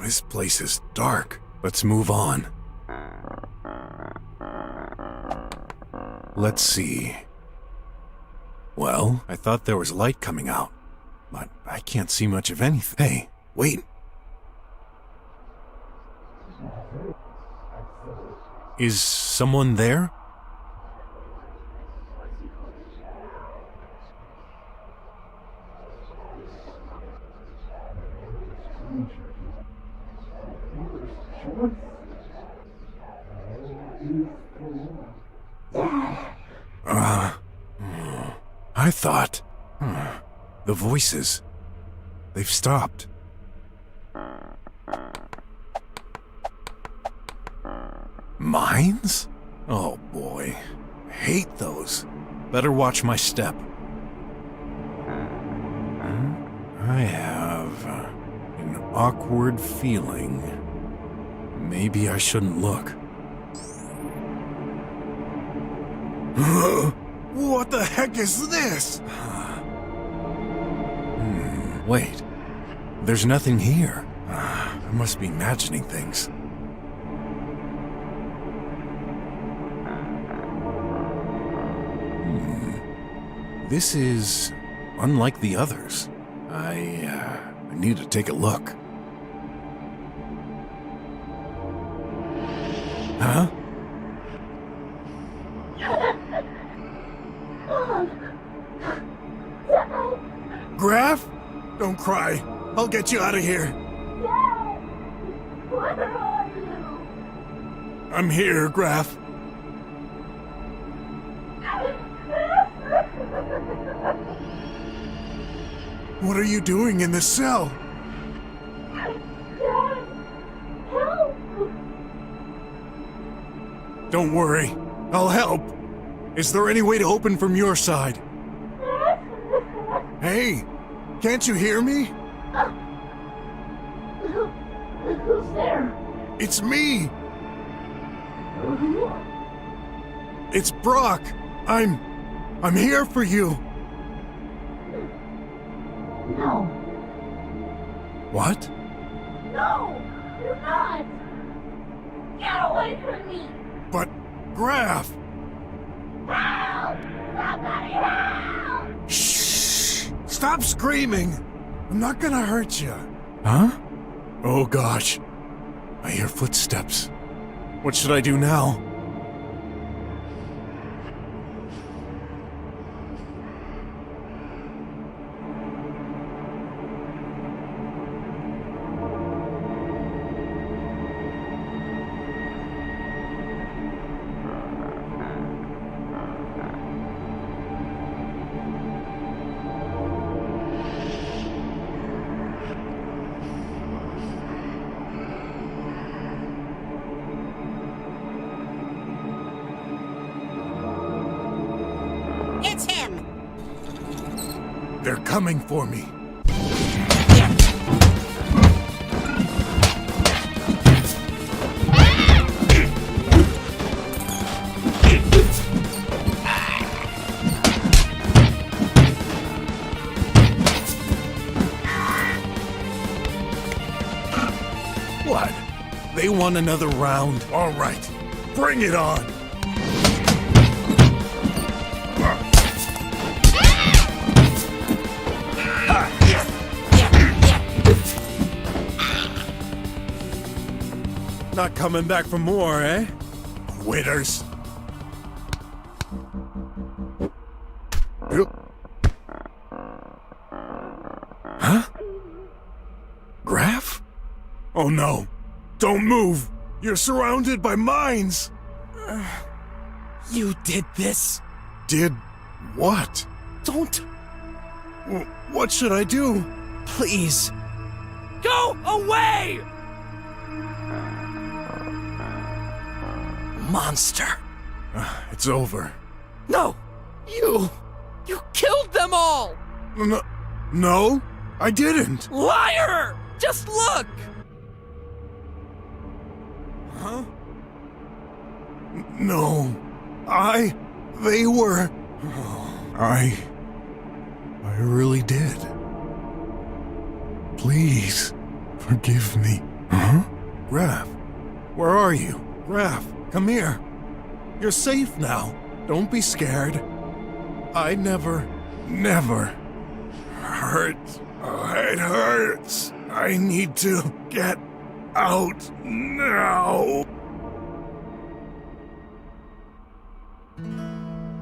This place is dark. Let's move on. Let's see. Well, I thought there was light coming out, but I can't see much of anything. Hey, wait. Is someone there? I thought... the voices... they've stopped. Mines? Oh boy. I hate those. Better watch my step. I have... an awkward feeling. Maybe I shouldn't look. What the heck is this? Wait. There's nothing here. I must be imagining things. This is unlike the others. I need to take a look. Huh? Graff? Don't cry. I'll get you out of here. Dad! Where are you? I'm here, Graff. What are you doing in this cell? Dad! Help! Don't worry. I'll help. Is there any way to open from your side? Hey! Can't you hear me? Who's there? It's me! Who? It's Brok! I'm here for you! No. What? No! You're not! Get away from me! But, Graff! Help! Somebody help! Shh! Stop screaming! I'm not gonna hurt you. Huh? Oh gosh. I hear footsteps. What should I do now? It's him! They're coming for me. What? They won another round? All right, bring it on! Not coming back for more, eh? Quitters. Huh? Graff? Oh no. Don't move. You're surrounded by mines. You did this? Did what? Don't. What should I do? Please. Go away! Monster. It's over. No! You killed them all! No, I didn't. Liar! Just look! Huh? No. They were... I really did. Please, forgive me. Huh? Graff, where are you? Graff, come here. You're safe now. Don't be scared. I never hurt. Oh, it hurts. I need to get out now.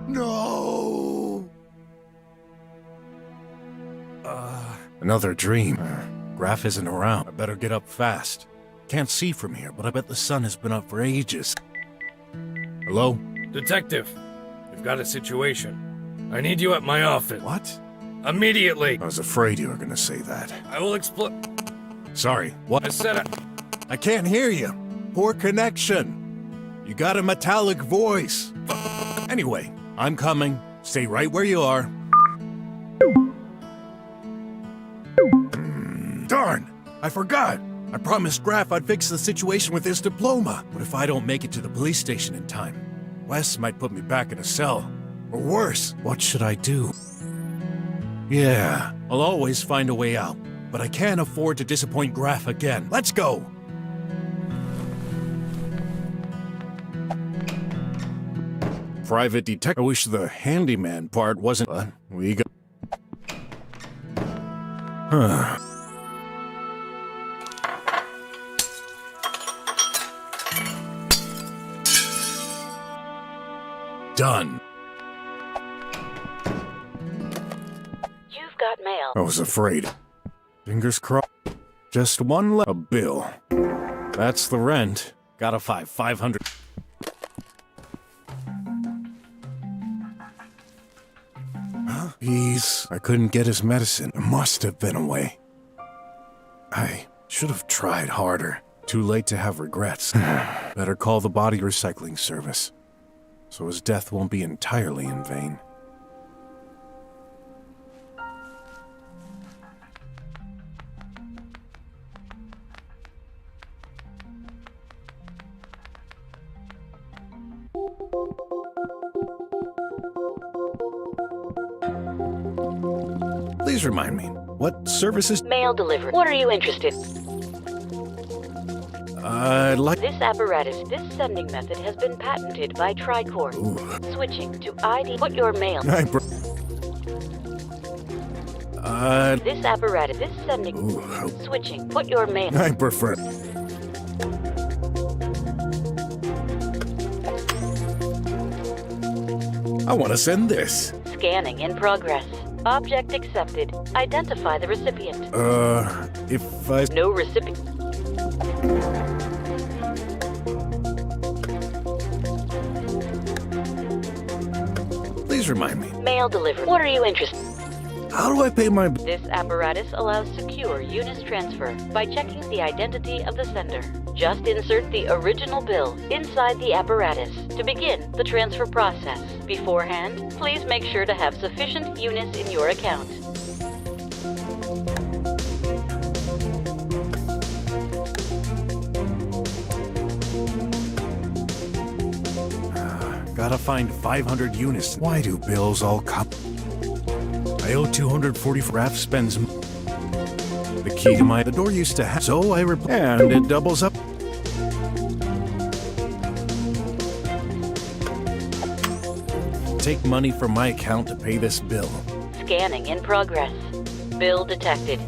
No. Another dream. Graff isn't around. I better get up fast. Can't see from here, but I bet the sun has been up for ages. Hello? Detective, we've got a situation. I need you at my office. What? Immediately. I was afraid you were gonna say that. I will explain. Sorry, what? I said I can't hear you. Poor connection. You got a metallic voice. Anyway, I'm coming. Stay right where you are. Darn! I forgot! I promised Graff I'd fix the situation with his diploma. What if I don't make it to the police station in time? Wes might put me back in a cell. Or worse, what should I do? Yeah, I'll always find a way out. But I can't afford to disappoint Graff again. Let's go! Private detective. I wish the handyman part wasn't. We got. Huh. Done. You've got mail. I was afraid. Fingers crossed. Just one a bill. That's the rent. Gotta 500. Huh? I couldn't get his medicine. It must have been away. I should have tried harder. Too late to have regrets. Better call the body recycling service, so his death won't be entirely in vain. Please remind me, what services? Mail delivered. What are you interested? I'd like... This apparatus, this sending method has been patented by Tricor. Ooh. Switching to ID. Put your mail. This apparatus, this sending... Ooh. Switching. Put your mail. I prefer... I want to send this. Scanning in progress. Object accepted. Identify the recipient. If I... No recipient. Please remind me. Mail delivered. What are you interested in? How do I pay my... This apparatus allows secure UNIS transfer by checking the identity of the sender. Just insert the original bill inside the apparatus to begin the transfer process. Beforehand, please make sure to have sufficient UNIS in your account. Gotta find 500 units. Why do bills all come? I owe 240. Graff spends the key to the door used to have, so I and it doubles up. Take money from my account to pay this bill. Scanning in progress. Bill detected.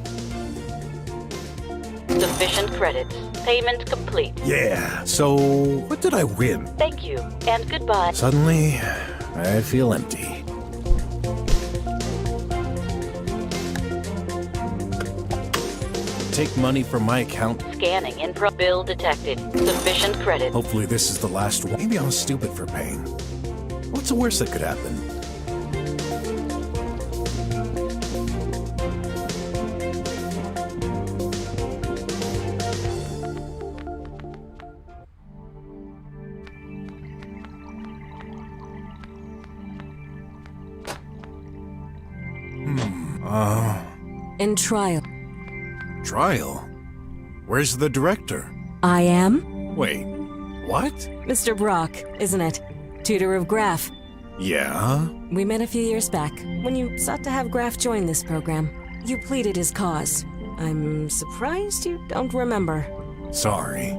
Sufficient credits. Payment complete. Yeah, so what did I win? Thank you, and goodbye. Suddenly, I feel empty. Take money from my account. Scanning in bill detected. Sufficient credit. Hopefully this is the last one. Maybe I'm stupid for paying. What's the worst that could happen? In trial. Trial? Where's the director? I am? Wait, what? Mr. Brok, isn't it? Tutor of Graff. Yeah? We met a few years back, when you sought to have Graff join this program. You pleaded his cause. I'm surprised you don't remember. Sorry.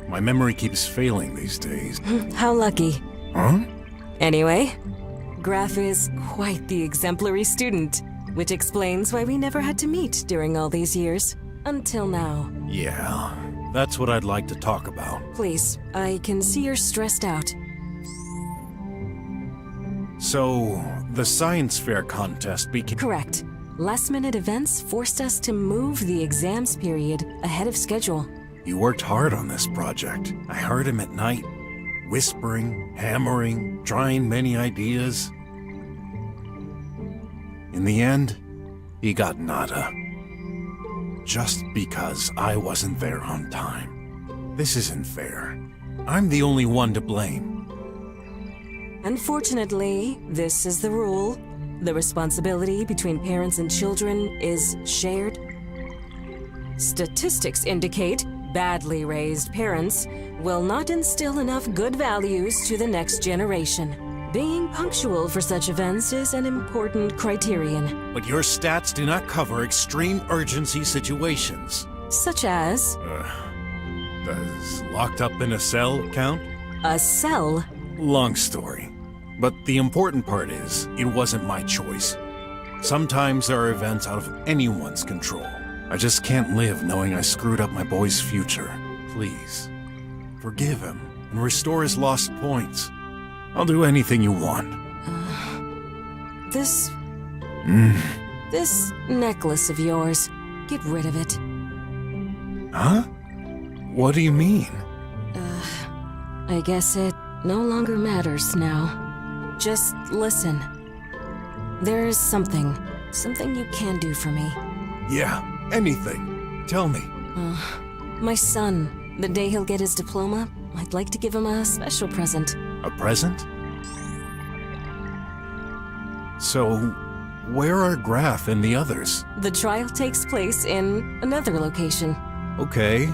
My memory keeps failing these days. How lucky. Huh? Anyway, Graff is quite the exemplary student, which explains why we never had to meet during all these years. Until now. Yeah, that's what I'd like to talk about. Please, I can see you're stressed out. So, the science fair contest became... Correct. Last-minute events forced us to move the exams period ahead of schedule. You worked hard on this project. I heard him at night, whispering, hammering, trying many ideas. In the end, he got nada. Just because I wasn't there on time. This isn't fair. I'm the only one to blame. Unfortunately, this is the rule. The responsibility between parents and children is shared. Statistics indicate badly raised parents will not instill enough good values to the next generation. Being punctual for such events is an important criterion. But your stats do not cover extreme urgency situations. Such as Does locked up in a cell count? a cell. Long story. But the important part is, it wasn't my choice. Sometimes there are events out of anyone's control. I just can't live knowing I screwed up my boy's future. Please, forgive him and restore his lost points. I'll do anything you want. This necklace of yours. Get rid of it. Huh? What do you mean? I guess it no longer matters now. Just listen. There's something you can do for me. Yeah, anything. Tell me. My son, the day he'll get his diploma, I'd like to give him a special present. A present? So, where are Graff and the others? The trial takes place in another location. Okay.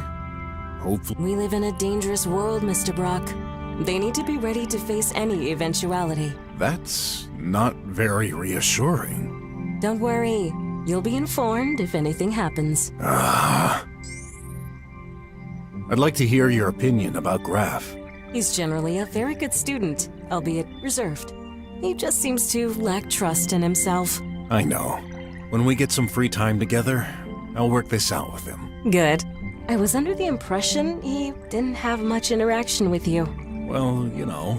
Hopefully. We live in a dangerous world, Mr. Brok. They need to be ready to face any eventuality. That's not very reassuring. Don't worry. You'll be informed if anything happens. I'd like to hear your opinion about Graff. He's generally a very good student, albeit reserved. He just seems to lack trust in himself. I know. When we get some free time together, I'll work this out with him. Good. I was under the impression he didn't have much interaction with you. Well, you know,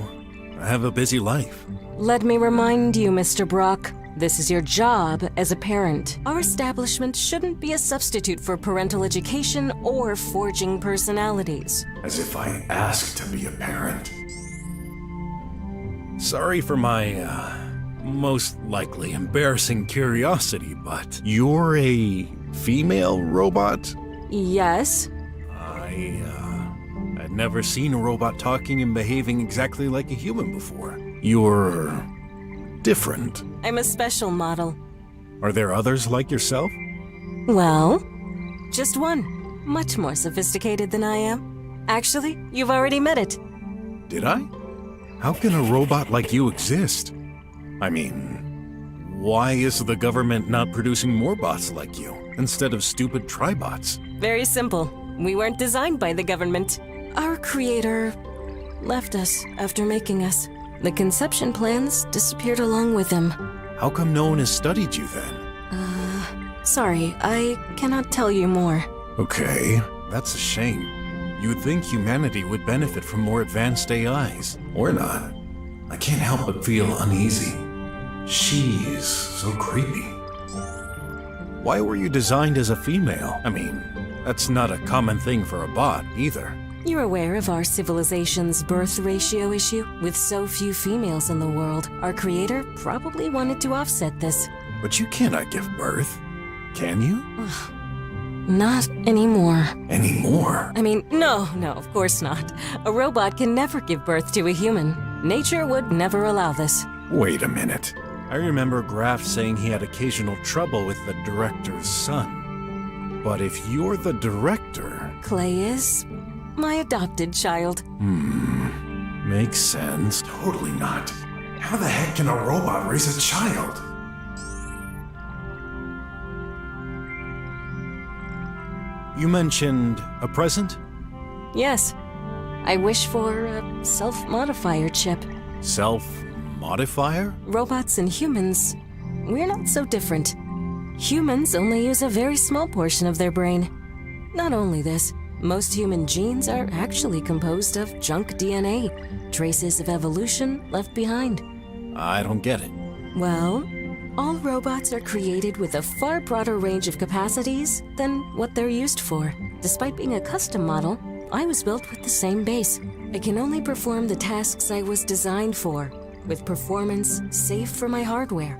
I have a busy life. Let me remind you, Mr. Brok, this is your job as a parent. Our establishment shouldn't be a substitute for parental education or forging personalities. As if I asked to be a parent. Sorry for my, most likely embarrassing curiosity, but you're a female robot? Yes? I'd never seen a robot talking and behaving exactly like a human before. You're different. I'm a special model. Are there others like yourself? Well, just one. Much more sophisticated than I am. Actually, you've already met it. Did I? How can a robot like you exist? I mean, why is the government not producing more bots like you, instead of stupid tribots? Very simple. We weren't designed by the government. Our creator left us after making us. The conception plans disappeared along with him. How come no one has studied you then? Sorry, I cannot tell you more. Okay, that's a shame. You'd think humanity would benefit from more advanced AIs. Or not. I can't help but feel uneasy. She's so creepy. Why were you designed as a female? I mean, that's not a common thing for a bot, either. You're aware of our civilization's birth ratio issue? With so few females in the world, our creator probably wanted to offset this. But you cannot give birth, can you? Not anymore. Anymore? I mean, no, of course not. A robot can never give birth to a human. Nature would never allow this. Wait a minute. I remember Graff saying he had occasional trouble with the director's son. But if you're the director... Clay is my adopted child. Makes sense. Totally not. How the heck can a robot raise a child? You mentioned a present? Yes. I wish for a self-modifier chip. Self-modifier? Robots and humans, we're not so different. Humans only use a very small portion of their brain. Not only this, most human genes are actually composed of junk DNA, traces of evolution left behind. I don't get it. Well, all robots are created with a far broader range of capacities than what they're used for. Despite being a custom model, I was built with the same base. I can only perform the tasks I was designed for, with performance safe for my hardware.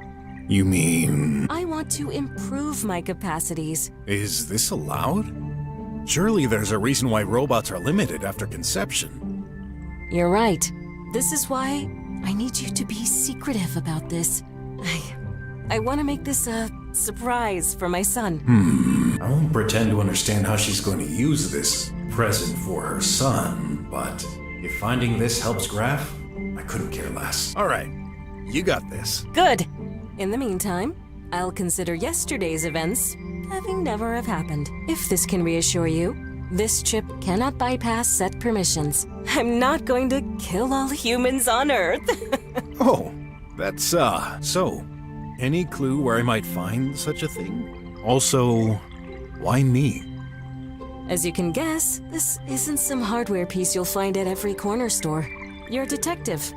You mean... I want to improve my capacities. Is this allowed? Surely there's a reason why robots are limited after conception. You're right. This is why I need you to be secretive about this. I want to make this a surprise for my son. I won't pretend to understand how she's going to use this present for her son, but if finding this helps Graff, I couldn't care less. All right, you got this. Good. In the meantime, I'll consider yesterday's events having never have happened. If this can reassure you, this chip cannot bypass set permissions. I'm not going to kill all humans on Earth. Oh, that's, so, any clue where I might find such a thing? Also, why me? As you can guess, this isn't some hardware piece you'll find at every corner store. You're a detective.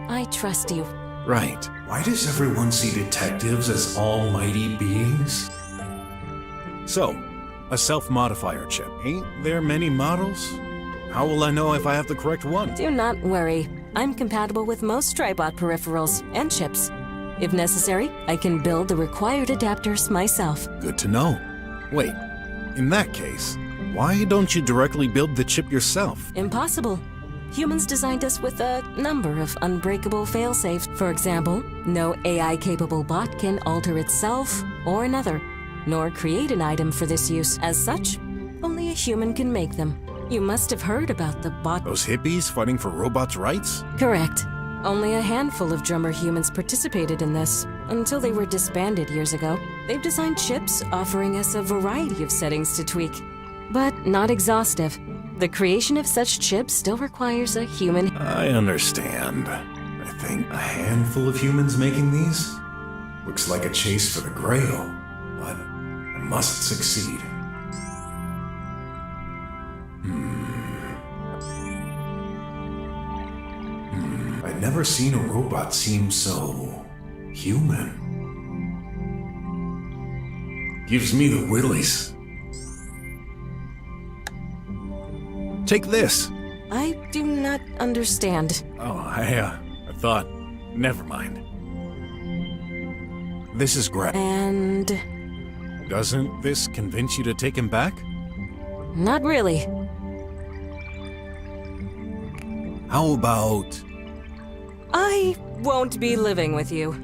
I trust you. Right. Why does everyone see detectives as almighty beings? So, a self-modifier chip. Ain't there many models? How will I know if I have the correct one? Do not worry. I'm compatible with most Tribot peripherals and chips. If necessary, I can build the required adapters myself. Good to know. Wait, in that case, why don't you directly build the chip yourself? Impossible. Humans designed us with a number of unbreakable failsafes. For example, no AI-capable bot can alter itself or another, nor create an item for this use. As such, only a human can make them. You must have heard about the bot. Those hippies fighting for robots' rights? Correct. Only a handful of drummer humans participated in this, until they were disbanded years ago. They've designed chips offering us a variety of settings to tweak, but not exhaustive. The creation of such chips still requires a human. I understand. I think a handful of humans making these? Looks like a chase for the Grail, but I must succeed. I'd never seen a robot seem so human. Gives me the willies. Take this. I do not understand. Oh, I thought... Never mind. This is Graff. And... Doesn't this convince you to take him back? not really. How about... I won't be living with you.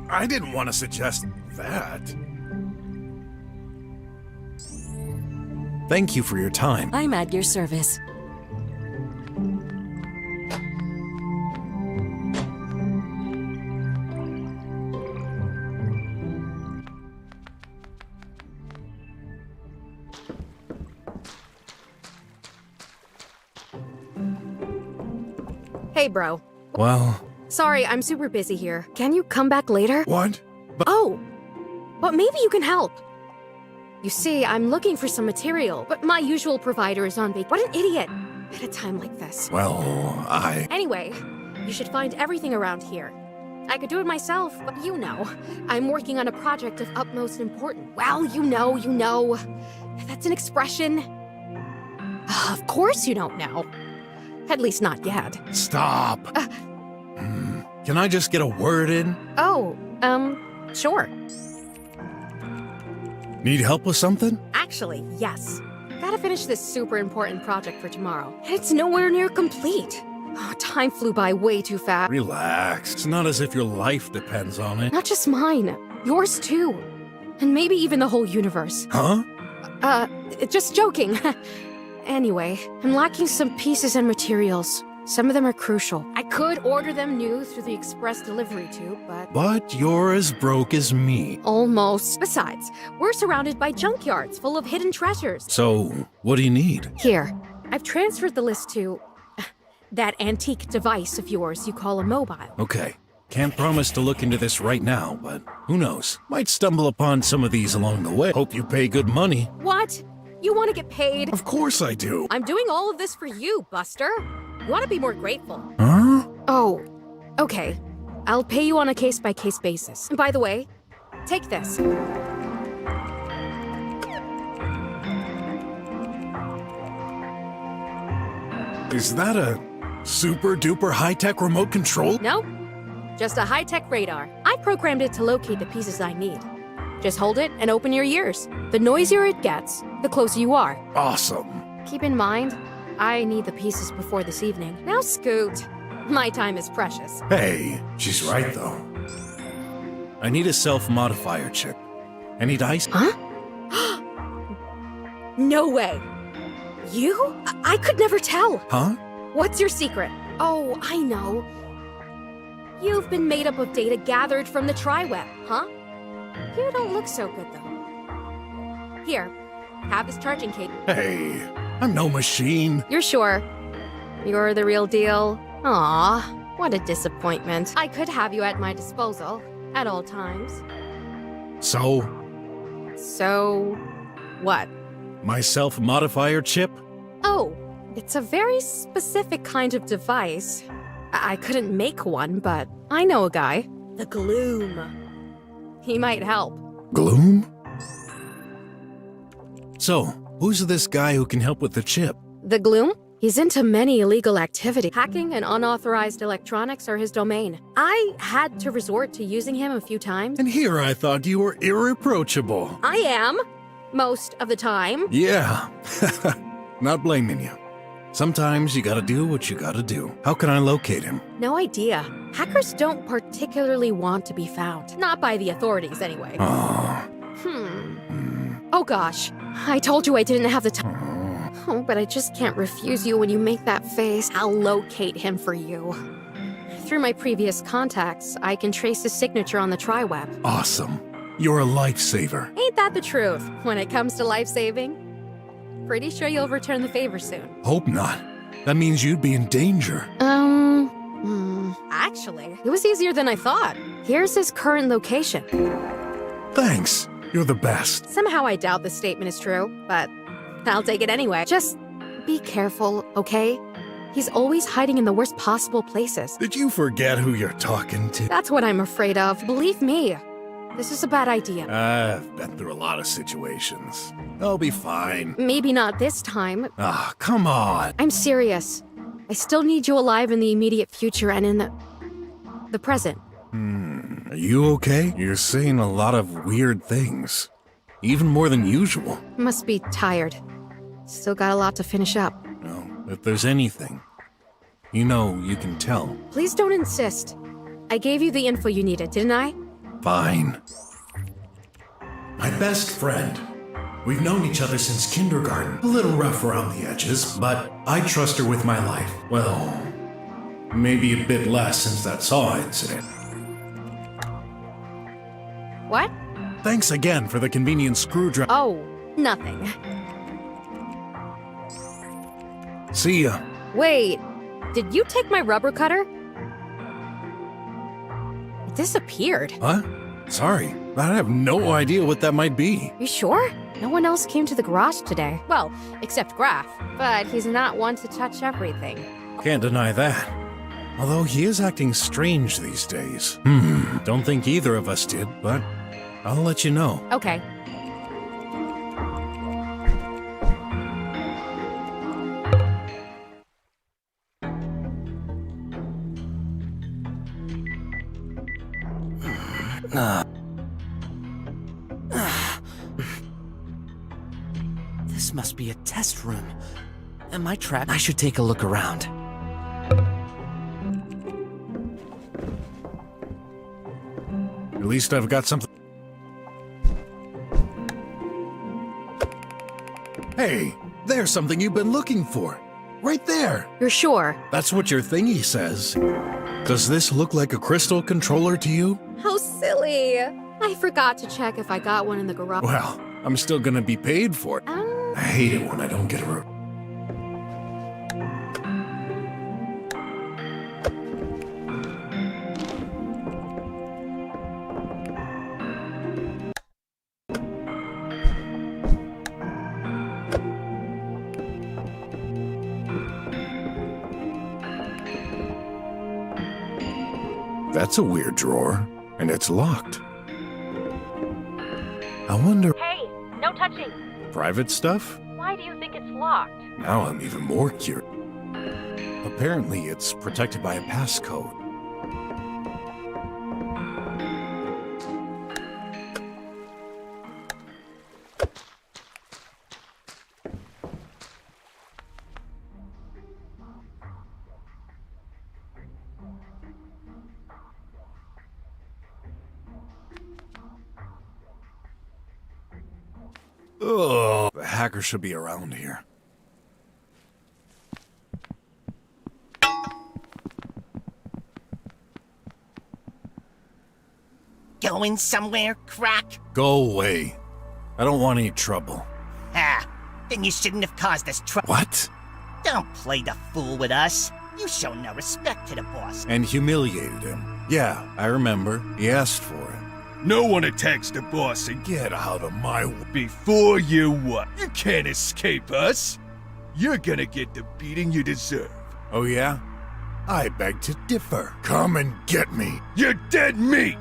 I didn't want to suggest that. Thank you for your time. I'm at your service. Hey, bro. Well... Sorry, I'm super busy here. Can you come back later? What? Oh! But maybe you can help. You see, I'm looking for some material, but my usual provider is on vacation. What an idiot! At a time like this. Well, Anyway, you should find everything around here. I could do it myself, but you know, I'm working on a project of utmost importance. Well, you know. That's an expression. Of course you don't know. At least not yet. Stop! Can I just get a word in? Oh, sure. Need help with something? Actually, yes. Gotta finish this super important project for tomorrow. And it's nowhere near complete. Oh, time flew by way too fast. Relax. It's not as if your life depends on it. Not just mine, yours too. And maybe even the whole universe. Huh? Just joking. Anyway, I'm lacking some pieces and materials. Some of them are crucial. I could order them new through the express delivery tube, but... But you're as broke as me. Almost. Besides, we're surrounded by junkyards full of hidden treasures. So, what do you need? Here, I've transferred the list to that antique device of yours you call a mobile. Okay. Can't promise to look into this right now, but who knows? Might stumble upon some of these along the way. Hope you pay good money. What? You want to get paid? Of course I do. I'm doing all of this for you, Buster. You want to be more grateful. Huh? Oh, okay. I'll pay you on a case-by-case basis. And by the way, take this. Is that a super-duper high-tech remote control? No, just a high-tech radar. I programmed it to locate the pieces I need. Just hold it and open your ears. The noisier it gets, the closer you are. Awesome. Keep in mind, I need the pieces before this evening. Now scoot. My time is precious. Hey, she's right though. I need a self-modifier chip. Any dice? Huh? No way. You? I could never tell. Huh? What's your secret? Oh, I know. You've been made up of data gathered from the tri-web, huh? You don't look so good, though. Here, have this charging cable. Hey, I'm no machine. You're sure? You're the real deal? Aw, what a disappointment. I could have you at my disposal, at all times. So, what? my self-modifier chip? Oh, it's a very specific kind of device. I couldn't make one, but I know a guy. The Gloom. He might help. Gloom? So, who's this guy who can help with the chip? The Gloom? He's into many illegal activity. Hacking and unauthorized electronics are his domain. I had to resort to using him a few times. And here I thought you were irreproachable. I am, most of the time. Yeah. Not blaming you. Sometimes you gotta do what you gotta do. How can I locate him? No idea. Hackers don't particularly want to be found. Not by the authorities, anyway. Oh. Oh gosh. I told you I didn't have the time. Oh, but I just can't refuse you when you make that face. I'll locate him for you. Through my previous contacts, I can trace his signature on the tri-web. Awesome. You're a lifesaver. Ain't that the truth when it comes to life-saving? Pretty sure you'll return the favor soon. Hope not. That means you'd be in danger. Actually, it was easier than I thought. Here's his current location. Thanks. You're the best. Somehow I doubt this statement is true, but I'll take it anyway. Just be careful, okay? He's always hiding in the worst possible places. Did you forget who you're talking to? That's what I'm afraid of. Believe me, this is a bad idea. I've been through a lot of situations. I'll be fine. Maybe not this time. Ah, come on. I'm serious. I still need you alive in the immediate future and in the present. Are you okay? You're saying a lot of weird things. Even more than usual. Must be tired. Still got a lot to finish up. Well, if there's anything, you know you can tell. Please don't insist. I gave you the info you needed, didn't I? Fine. My best friend. We've known each other since kindergarten. A little rough around the edges, but I trust her with my life. Well, maybe a bit less since that saw incident. What? Thanks again for the convenient screwdriver. Oh, nothing. See ya. Wait, did you take my rubber cutter? It disappeared. Huh? Sorry, I have no idea what that might be. You sure? No one else came to the garage today. Well, except Graff, but he's not one to touch everything. Can't deny that. Although he is acting strange these days. Don't think either of us did, but I'll let you know. Okay. This must be a test room. Am I trapped? I should take a look around. At least I've got something. Hey, there's something you've been looking for. Right there. You're sure? That's what your thingy says. Does this look like a crystal controller to you? How silly. I forgot to check if I got one in the garage. Well, I'm still gonna be paid for it. I hate it when I don't get a That's a weird drawer, and it's locked. I wonder... Hey, no touching! Private stuff? Why do you think it's locked? Now I'm even more curious. Apparently, it's protected by a passcode. Oh, the hacker should be around here. Going somewhere, Croc? Go away. I don't want any trouble. Ah, then you shouldn't have caused us trouble. What? Don't play the fool with us. You show no respect to the boss. And humiliated him. Yeah, I remember. He asked for it. No one attacks the boss and Get out of my way. before you what? You can't escape us. You're gonna get the beating you deserve. Oh yeah? I beg to differ. Come and get me. You're dead meat!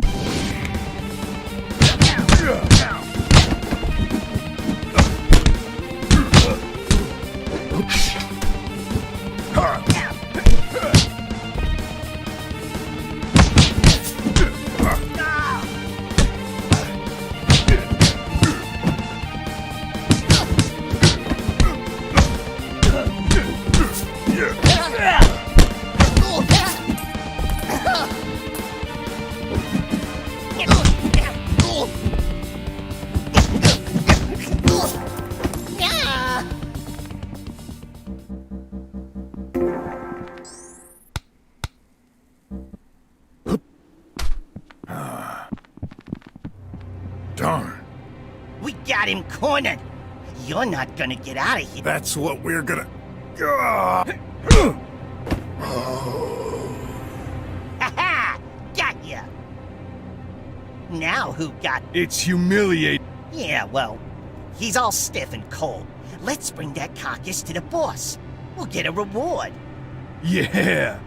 Darn. We got him cornered. You're not gonna get out of here. That's what we're gonna... Ha-ha! Got ya! Now who got... It's humiliating. Yeah, well, he's all stiff and cold. Let's bring that carcass to the boss. We'll get a reward. Yeah.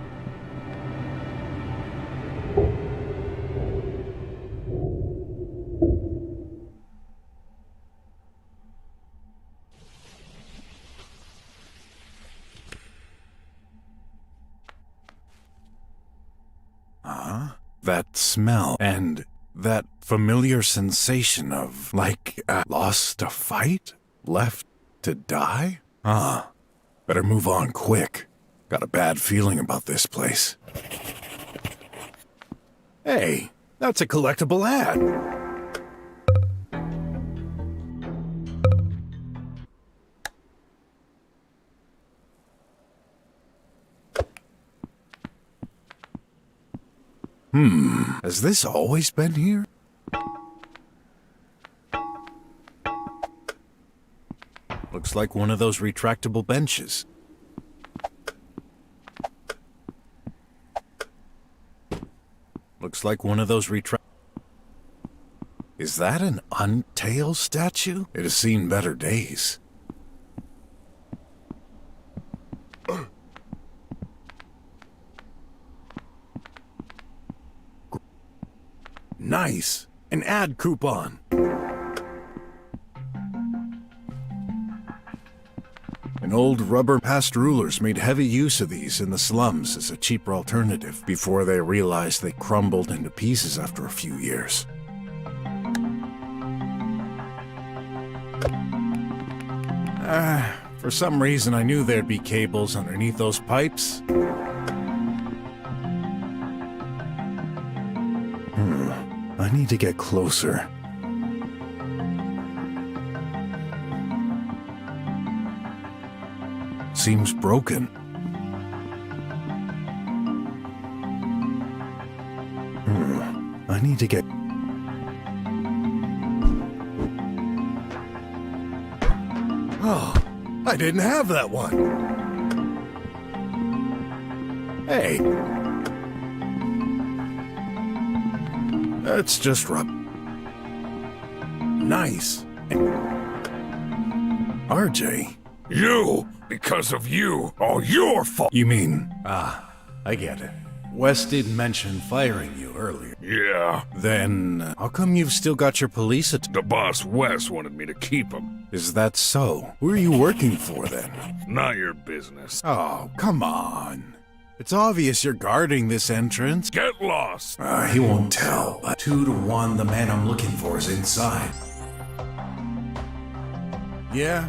That smell and that familiar sensation of, like, lost a fight? Left to die? Better move on quick. Got a bad feeling about this place. Hey, that's a collectible ad. Has this always been here? Looks like one of those retractable benches. Looks like one of those Is that an Untail statue? It has seen better days. Nice! An ad coupon! An old rubber past rulers made heavy use of these in the slums as a cheaper alternative before they realized they crumbled into pieces after a few years. For some reason I knew there'd be cables underneath those pipes. I need to get closer. Seems broken. I need to get... Oh, I didn't have that one. Hey. That's just rub. Nice. RJ? You! Because of you! All your fault! You mean... I get it. Wes did mention firing you earlier. Yeah, Then, how come you've still got your police the boss Wes wanted me to keep him. Is that so? Who are you working for then? Not your business. Oh, come on. It's obvious you're guarding this entrance. Get lost! He won't tell, but 2 to 1, the man I'm looking for is inside. Yeah?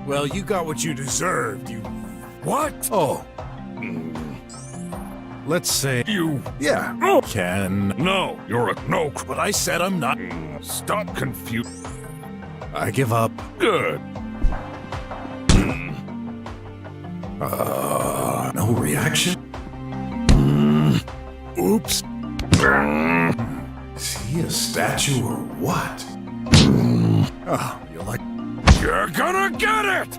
Well, you got what you deserved, you... What? Oh. Let's say... You... Yeah. Oh. Can... No, you're a no. But I said I'm not... Stop confusing. I give up. Good. No reaction? Oops. Is he a statue or what? Oh, you like... You're gonna get it!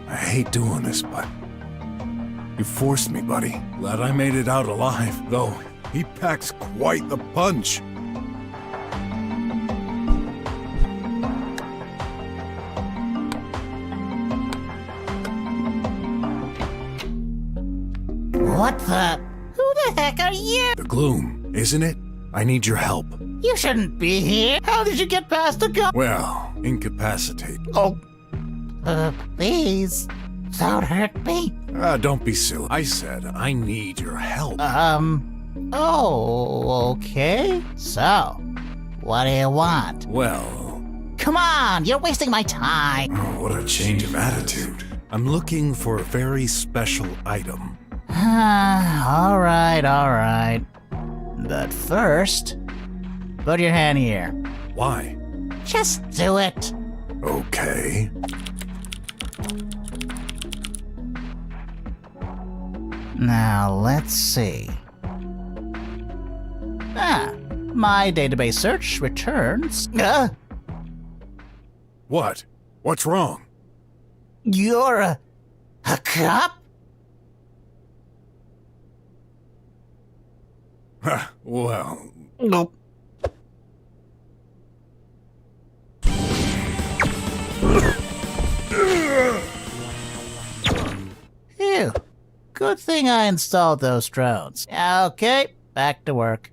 I hate doing this, but... You forced me, buddy. Glad I made it out alive, though he packs quite the punch. What the? Who the heck are you? The gloom, isn't it? I need your help. You shouldn't be here. How did you get past the gun? Well, incapacitate. Oh. Please. Don't hurt me. Don't be silly. I said I need your help. Oh, okay. So, what do you want? Well... Come on, you're wasting my time. Oh, what a change of attitude. I'm looking for a very special item. all right. But first, put your hand here. Why? Just do it. Okay. Now, let's see. My database search returns. What? What's wrong? You're a cop? Well... Nope. Phew. Good thing I installed those drones. Okay, back to work.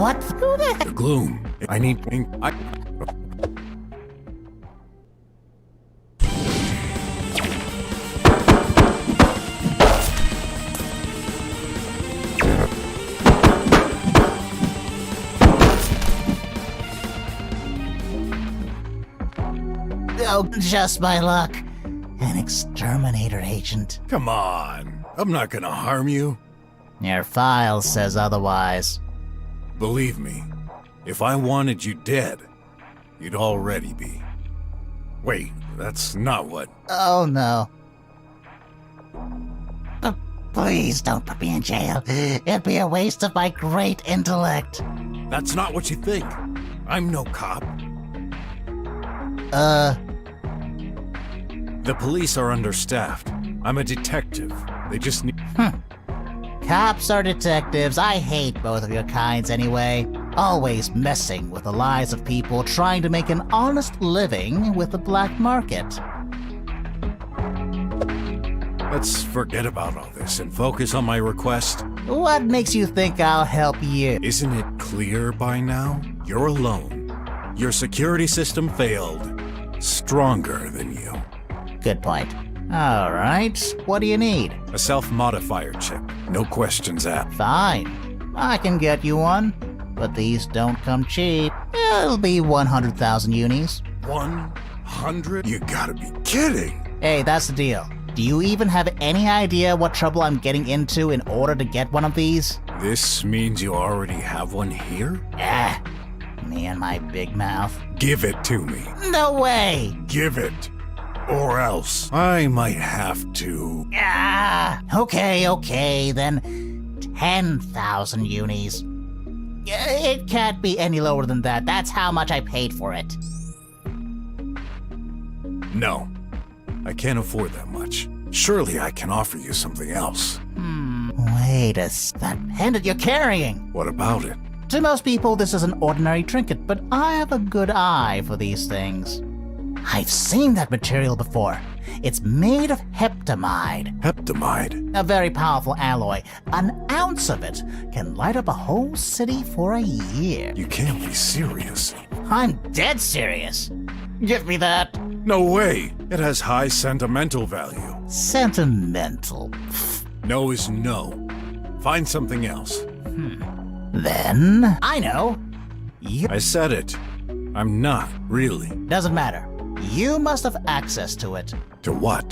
What? Who the heck? The gloom. I need... Oh, just my luck. An exterminator agent. Come on. I'm not gonna harm you. Your file says otherwise. Believe me, if I wanted you dead, you'd already be. Wait, that's not what... Oh, no. Please don't put me in jail. It'd be a waste of my great intellect. That's not what you think. I'm no cop. The police are understaffed. I'm a detective. They just need... Cops are detectives. I hate both of your kinds anyway. Always messing with the lives of people trying to make an honest living with the black market. Let's forget about all this and focus on my request. What makes you think I'll help you? Isn't it clear by now? You're alone. Your security system failed. Stronger than you. Good point. Alright, what do you need? A self-modifier chip. No questions asked. Fine. I can get you one. But these don't come cheap. It'll be 100,000 unis. 100? You gotta be kidding. Hey, that's the deal. Do you even have any idea what trouble I'm getting into in order to get one of these? This means you already have one here? Me and my big mouth. Give it to me. No way! Give it. Or else I might have to. Okay, then 10,000 unis. It can't be any lower than that. That's how much I paid for it. No, I can't afford that much. Surely I can offer you something else. Wait a sec. That pendant you're carrying. What about it? To most people, this is an ordinary trinket, but I have a good eye for these things. I've seen that material before. It's made of heptamide. Heptamide? A very powerful alloy. An ounce of it can light up a whole city for a year. You can't be serious. I'm dead serious. Give me that. No way. It has high sentimental value. Sentimental. No is no. Find something else. Then, I know. I said it. I'm not, really. Doesn't matter. You must have access to it. To what?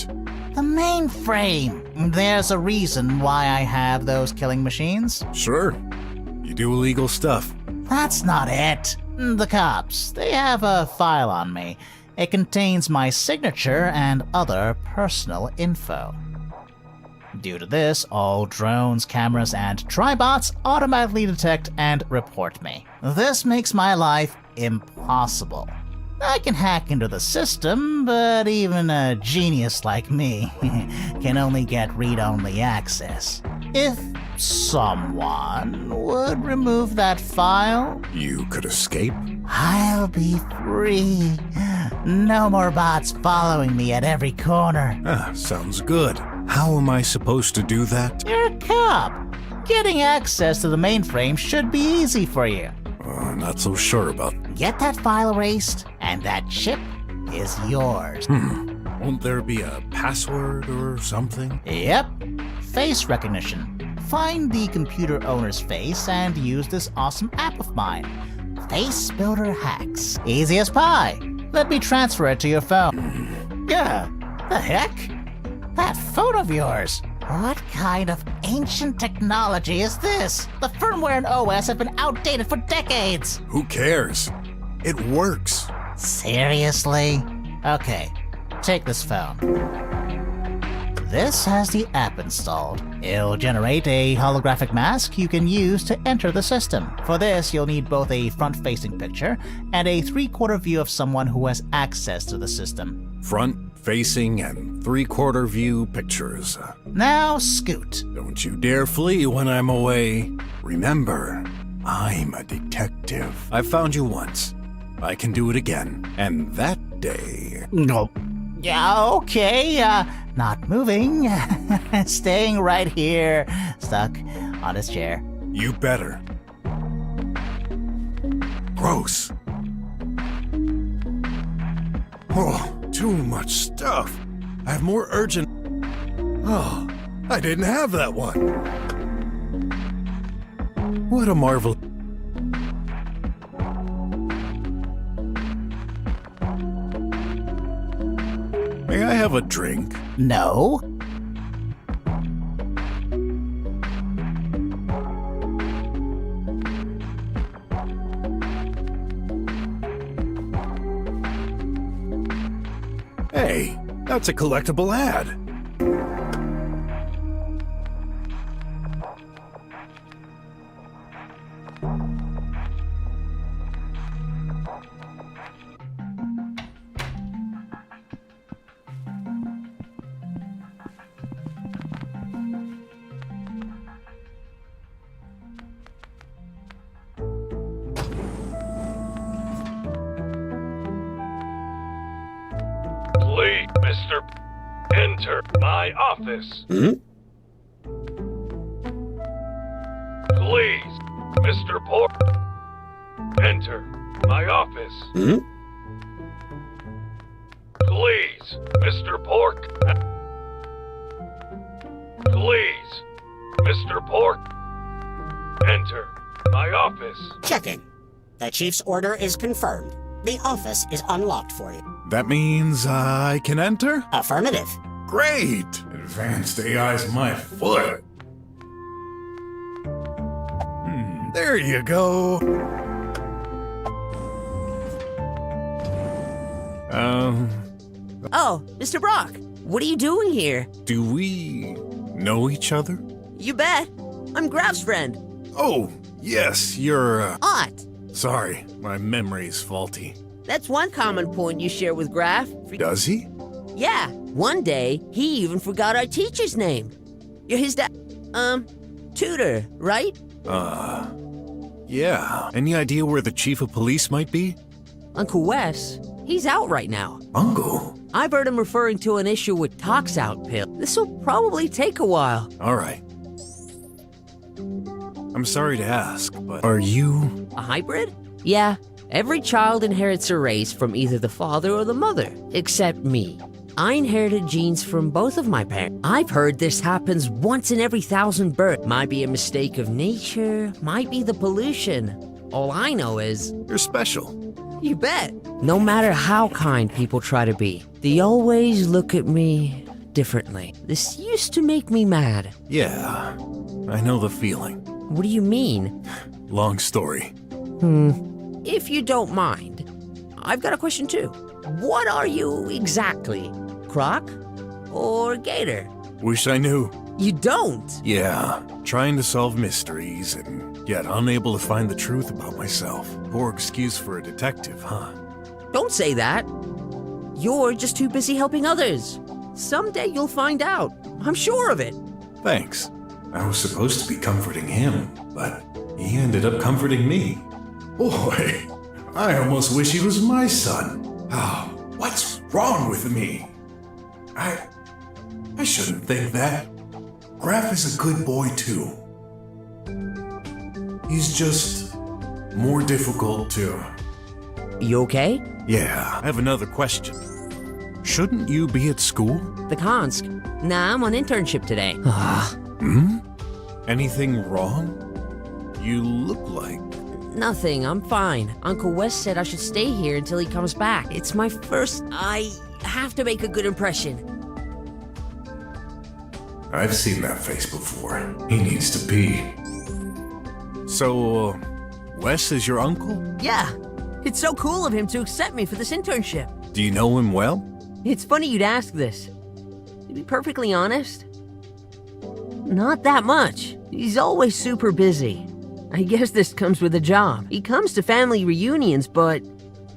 The mainframe. There's a reason why I have those killing machines. Sure. You do illegal stuff. That's not it. The cops, they have a file on me. It contains my signature and other personal info. Due to this, all drones, cameras, and tribots automatically detect and report me. This makes my life impossible. I can hack into the system, but even a genius like me can only get read-only access. If someone would remove that file, you could escape? I'll be free. No more bots following me at every corner. Sounds good. How am I supposed to do that? You're a cop. Getting access to the mainframe should be easy for you. Not so sure about that. Get that file erased, and that chip is yours. Won't there be a password or something? Yep. Face recognition. Find the computer owner's face and use this awesome app of mine. Face Builder Hacks. Easy as pie. Let me transfer it to your phone. Yeah, the heck? That phone of yours. What kind of ancient technology is this? The firmware and OS have been outdated for decades. Who cares? It works. Seriously? Okay, take this phone. This has the app installed. It'll generate a holographic mask you can use to enter the system. For this, you'll need both a front-facing picture and a 3/4 view of someone who has access to the system. Front-facing and 3/4 view pictures. Now scoot. Don't you dare flee when I'm away. Remember, I'm a detective. I found you once. I can do it again. And that day... No. Yeah, okay, not moving. Staying right here, stuck on his chair. You better. Gross. Oh, too much stuff. I have more urgent... Oh, I didn't have that one. What a marvel... May I have a drink? No. Hey, that's a collectible ad. Mr. And Enter my office. Please, Mr. Pork. Enter my office. Please, Mr. Pork. Please, Mr. Pork. Enter my office. Checking. The chief's order is confirmed. The office is unlocked for you. That means I can enter? Affirmative. Great! Advanced AI's my foot. There you go. Oh, Mr. Brok, what are you doing here? Do we know each other? You bet. I'm Graff's friend. Oh, yes, you're, Ott. Sorry, my memory's faulty. That's one common point you share with Graff. Does he? Yeah, one day, he even forgot our teacher's name. You're his tutor, right? Yeah. Any idea where the chief of police might be? Uncle Wes, he's out right now. Uncle? I've heard him referring to an issue with Tox out pill. This'll probably take a while. All right. I'm sorry to ask, but are you... A hybrid? Yeah, every child inherits a race from either the father or the mother, except me. I inherited genes from both of my parents. I've heard this happens once in every 1,000 births. Might be a mistake of nature, might be the pollution. All I know is... You're special. You bet. No matter how kind people try to be, they always look at me differently. This used to make me mad. Yeah, I know the feeling. What do you mean? Long story. If you don't mind, I've got a question too. What are you exactly? Croc or Gator? Wish I knew. You don't? Yeah, trying to solve mysteries and yet unable to find the truth about myself. Poor excuse for a detective, huh? Don't say that. You're just too busy helping others. Someday you'll find out. I'm sure of it. Thanks. I was supposed to be comforting him, but he ended up comforting me. Boy, I almost wish he was my son. Oh, what's wrong with me? I shouldn't think that. Graff is a good boy too. He's just more difficult to... You okay? Yeah, I have another question. Shouldn't you be at school? The Konsk. Nah, I'm on internship today. Anything wrong? You look like... Nothing, I'm fine. Uncle Wes said I should stay here until he comes back. It's my first... I have to make a good impression. I've seen that face before. He needs to pee. So, Wes is your uncle? Yeah, it's so cool of him to accept me for this internship. Do you know him well? It's funny you'd ask this. To be perfectly honest, not that much. He's always super busy. I guess this comes with a job. He comes to family reunions, but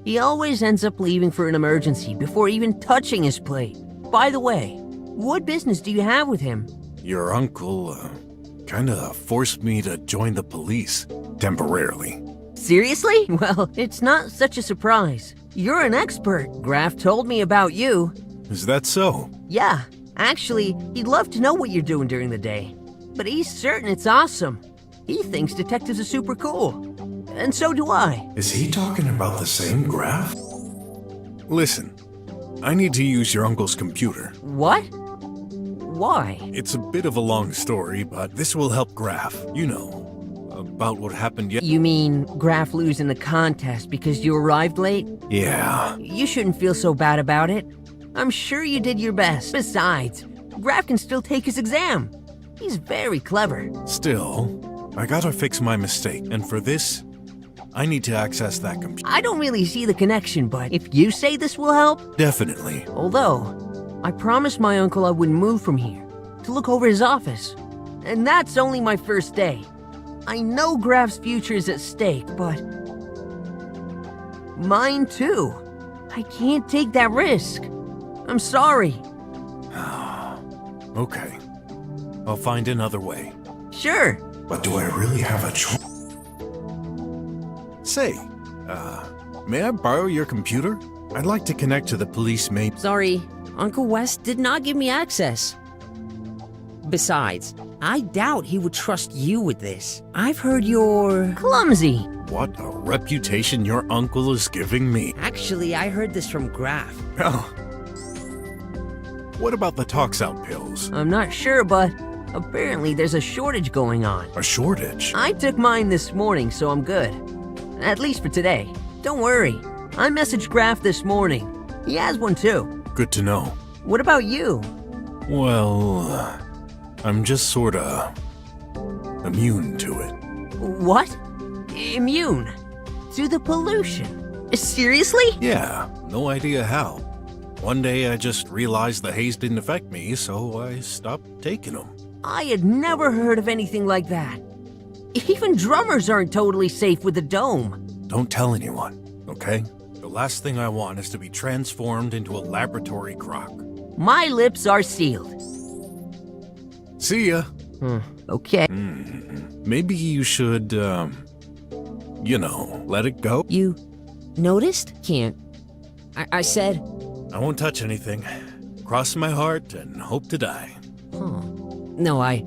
he always ends up leaving for an emergency before even touching his plate. By the way, what business do you have with him? Your uncle, kinda forced me to join the police, temporarily. Seriously? Well, it's not such a surprise. You're an expert. Graff told me about you. Is that so? Yeah, actually, he'd love to know what you're doing during the day. But he's certain it's awesome. He thinks detectives are super cool. And so do I. Is he talking about the same Graff? Listen, I need to use your uncle's computer. What? Why? It's a bit of a long story, but this will help Graff. You know, about what happened You mean Graff losing the contest because you arrived late? Yeah. You shouldn't feel so bad about it. I'm sure you did your best. Besides, Graff can still take his exam. He's very clever. Still, I gotta fix my mistake, and for this, I need to access that computer. I don't really see the connection, but if you say this will help... Definitely. Although, I promised my uncle I wouldn't move from here, to look over his office. And that's only my first day. I know Graff's future is at stake, but... mine too. I can't take that risk. I'm sorry. Okay. I'll find another way. Sure. But do I really have a choice? Say, may I borrow your computer? I'd like to connect to the police Sorry, Uncle Wes did not give me access. Besides, I doubt he would trust you with this. I've heard you're clumsy. What a reputation your uncle is giving me. Actually, I heard this from Graff. Oh. What about the tox out pills? I'm not sure, but apparently there's a shortage going on. A shortage? I took mine this morning, so I'm good. At least for today. Don't worry. I messaged Graff this morning. He has one too. Good to know. What about you? Well, I'm just sorta immune to it. What? Immune? To the pollution? Seriously? Yeah, no idea how. One day I just realized the haze didn't affect me, so I stopped taking them. I had never heard of anything like that. Even drummers aren't totally safe with the dome. Don't tell anyone, okay? The last thing I want is to be transformed into a laboratory croc. My lips are sealed. See ya. Okay. Maybe you should, let it go. You noticed? Can't. I said... I won't touch anything. Cross my heart and hope to die. No, I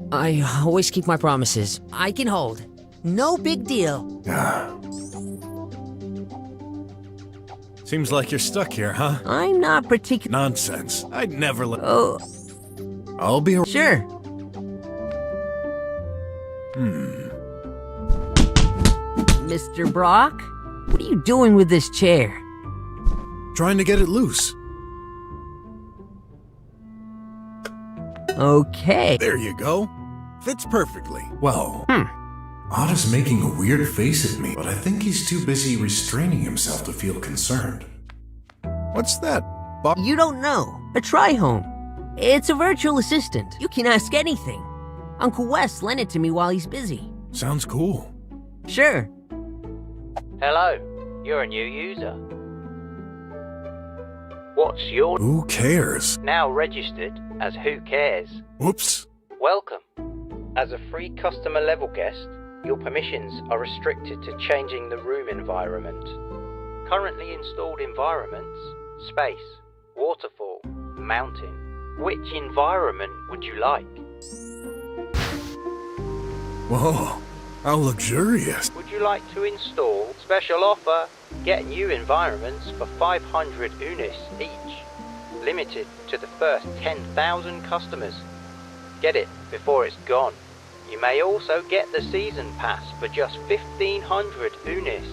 always keep my promises. I can hold. No big deal. Seems like you're stuck here, huh? I'm not particular. Nonsense. I'd never let... Oh. I'll be... Sure. Mr. Brok? What are you doing with this chair? Trying to get it loose. Okay. There you go. Fits perfectly. Well, Otta's making a weird face at me, but I think he's too busy restraining himself to feel concerned. what's that? You don't know. A try-home. It's a virtual assistant. You can ask anything. Uncle Wes lent it to me while he's busy. Sounds cool. Sure. Hello, you're a new user. What's your... Who cares? Now registered as Who Cares. Whoops. Welcome. As a free customer level guest, your permissions are restricted to changing the room environment. Currently installed environments: space, waterfall, mountain. Which environment would you like? Whoa, how luxurious. Would you like to install? Special offer. Get new environments for 500 unis each. Limited to the first 10,000 customers. Get it before it's gone. You may also get the season pass for just 1,500 unis.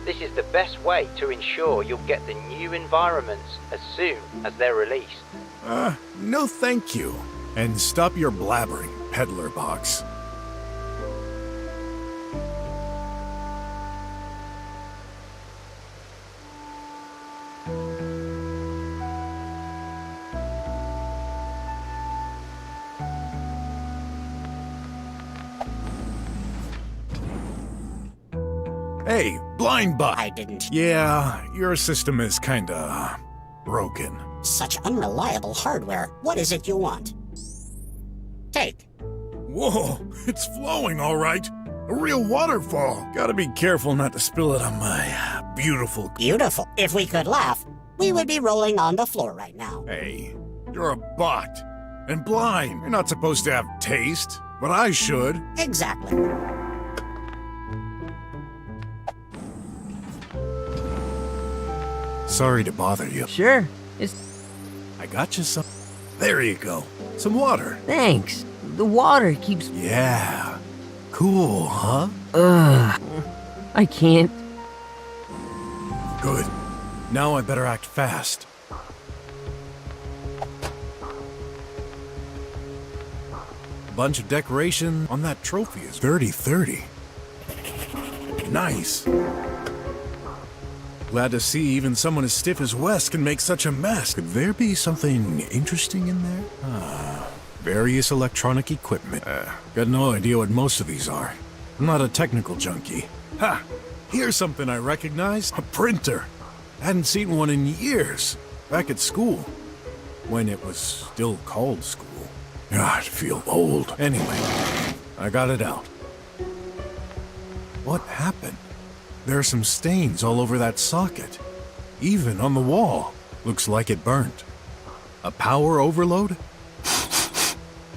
This is the best way to ensure you'll get the new environments as soon as they're released. No thank you. And stop your blabbering, peddler box. Hey, blind buck. I didn't. Yeah, your system is kinda broken. Such unreliable hardware. What is it you want? Take. Whoa, it's flowing all right. A real waterfall. Gotta be careful not to spill it on my beautiful... Beautiful. If we could laugh, we would be rolling on the floor right now. Hey, you're a bot. And blind. You're not supposed to have taste, but I should. Exactly. Sorry to bother you. Sure. I got you some... There you go. Some water. Thanks. The water keeps... Yeah. Cool, huh? Ugh. I can't. Good. Now I better act fast. A bunch of decoration on that trophy is 30-30. Nice. Glad to see even someone as stiff as Wes can make such a mess. Could there be something interesting in there? Various electronic equipment. Got no idea what most of these are. I'm not a technical junkie. Ha! Here's something I recognize. A printer. Hadn't seen one in years. Back at school. When it was still called school. I feel old. Anyway, I got it out. What happened? There are some stains all over that socket. Even on the wall. Looks like it burnt. A power overload?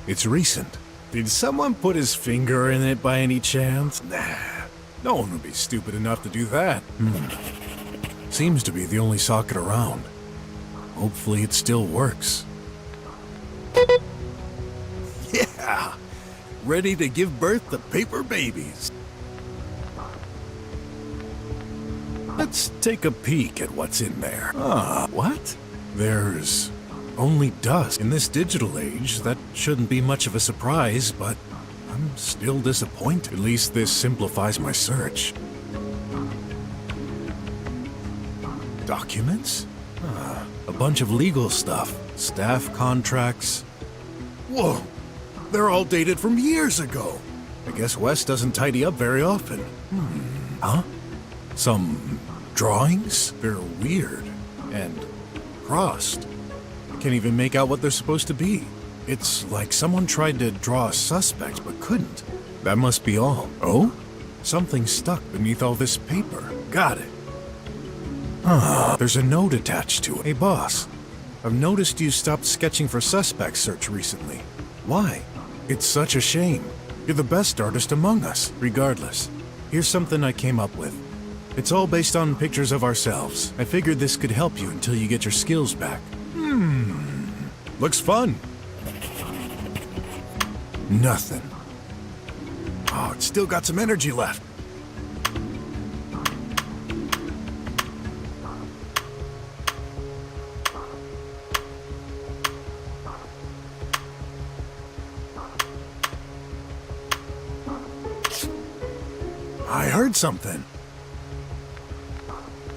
It's recent. Did someone put his finger in it by any chance? Nah, no one would be stupid enough to do that. Seems to be the only socket around. Hopefully it still works. Yeah! Ready to give birth to paper babies. Let's take a peek at what's in there. What? There's only dust. In this digital age, that shouldn't be much of a surprise, but I'm still disappointed. At least this simplifies my search. Documents? A bunch of legal stuff. Staff contracts. Whoa! They're all dated from years ago. I guess Wes doesn't tidy up very often. Huh? Some drawings? They're weird and crossed. Can't even make out what they're supposed to be. It's like someone tried to draw a suspect but couldn't. That must be all. Oh? Something stuck beneath all this paper. Got it. There's a note attached to it. Hey boss, I've noticed you stopped sketching for suspect search recently. Why? It's such a shame. You're the best artist among us. Regardless, here's something I came up with. It's all based on pictures of ourselves. I figured this could help you until you get your skills back. Looks fun. Nothing. Oh, it's still got some energy left. I heard something.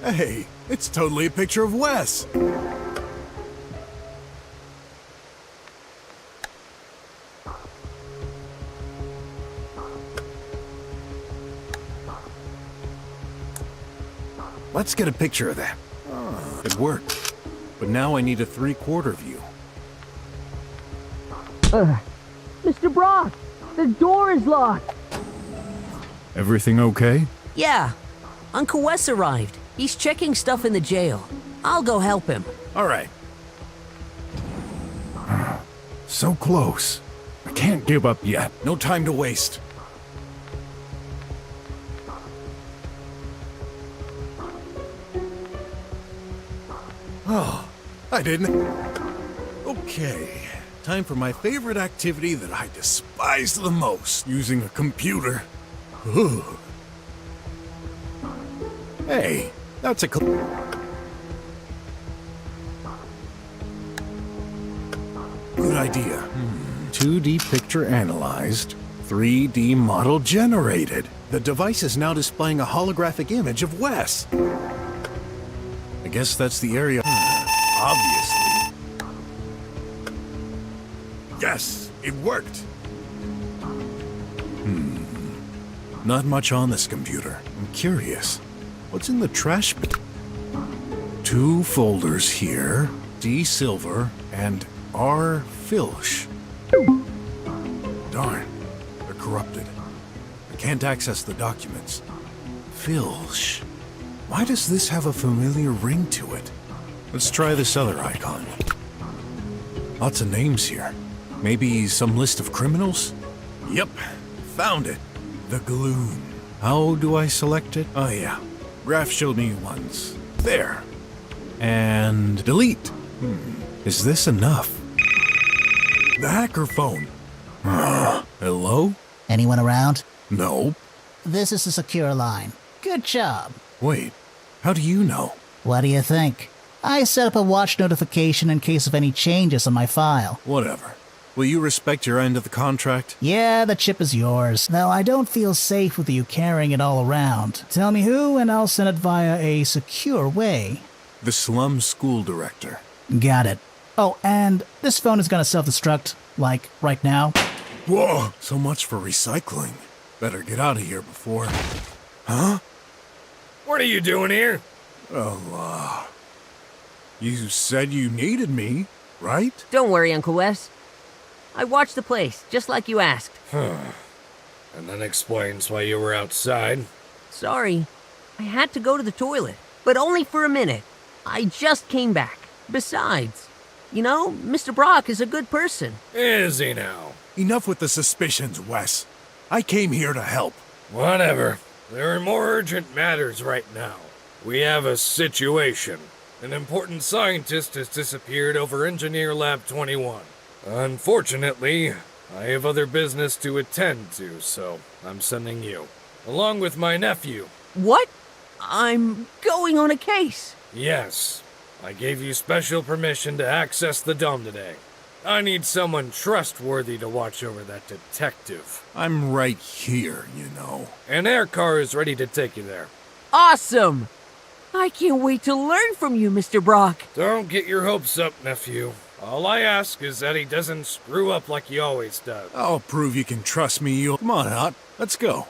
Hey, it's totally a picture of Wes. Let's get a picture of that. It worked. But now I need a 3/4 view. Mr. Brok, the door is locked. Everything okay? Yeah, Uncle Wes arrived. He's checking stuff in the jail. I'll go help him. All right. So close. I can't give up yet. No time to waste. Oh, I didn't. Okay, time for my favorite activity that I despise the most, using a computer. Ooh. Hey, that's a good idea. 2D picture analyzed, 3D model generated. The device is now displaying a holographic image of Wes. I guess that's the area. Obviously. Yes, it worked. Not much on this computer. I'm curious. What's in the trash bin? 2 folders here. D. Silver and R. Filch. Darn. They're corrupted. I can't access the documents. Filch. Why does this have a familiar ring to it? Let's try this other icon. Lots of names here. Maybe some list of criminals? Yep, found it. The gloom. How do I select it? Oh yeah, Graff showed me once. There. And delete. Is this enough? The hacker phone. Hello? Anyone around? No. This is a secure line. Good job. Wait, how do you know? What do you think? I set up a watch notification in case of any changes on my file. Whatever. Will you respect your end of the contract? Yeah, the chip is yours, though I don't feel safe with you carrying it all around. Tell me who, and I'll send it via a secure way. The slum school director. Got it. Oh, and this phone is gonna self-destruct, like, right now. Whoa, so much for recycling. Better get out of here before... Huh? What are you doing here? Oh, you said you needed me, right? Don't worry, Uncle Wes. I watched the place, just like you asked. And that explains why you were outside. Sorry. I had to go to the toilet, but only for a minute. I just came back. Besides, You know, Mr. Brok is a good person. Is he now? Enough with the suspicions, Wes. I came here to help. Whatever. There are more urgent matters right now. We have a situation. An important scientist has disappeared over Engineer Lab 21. Unfortunately, I have other business to attend to, so I'm sending you, along with my nephew. What? I'm going on a case. Yes, I gave you special permission to access the dome today. I need someone trustworthy to watch over that detective. I'm right here, you know. An air car is ready to take you there. Awesome! I can't wait to learn from you, Mr. Brok. Don't get your hopes up, nephew. All I ask is that he doesn't screw up like he always does. I'll prove you can trust me, you. Come on, Hot. Let's go.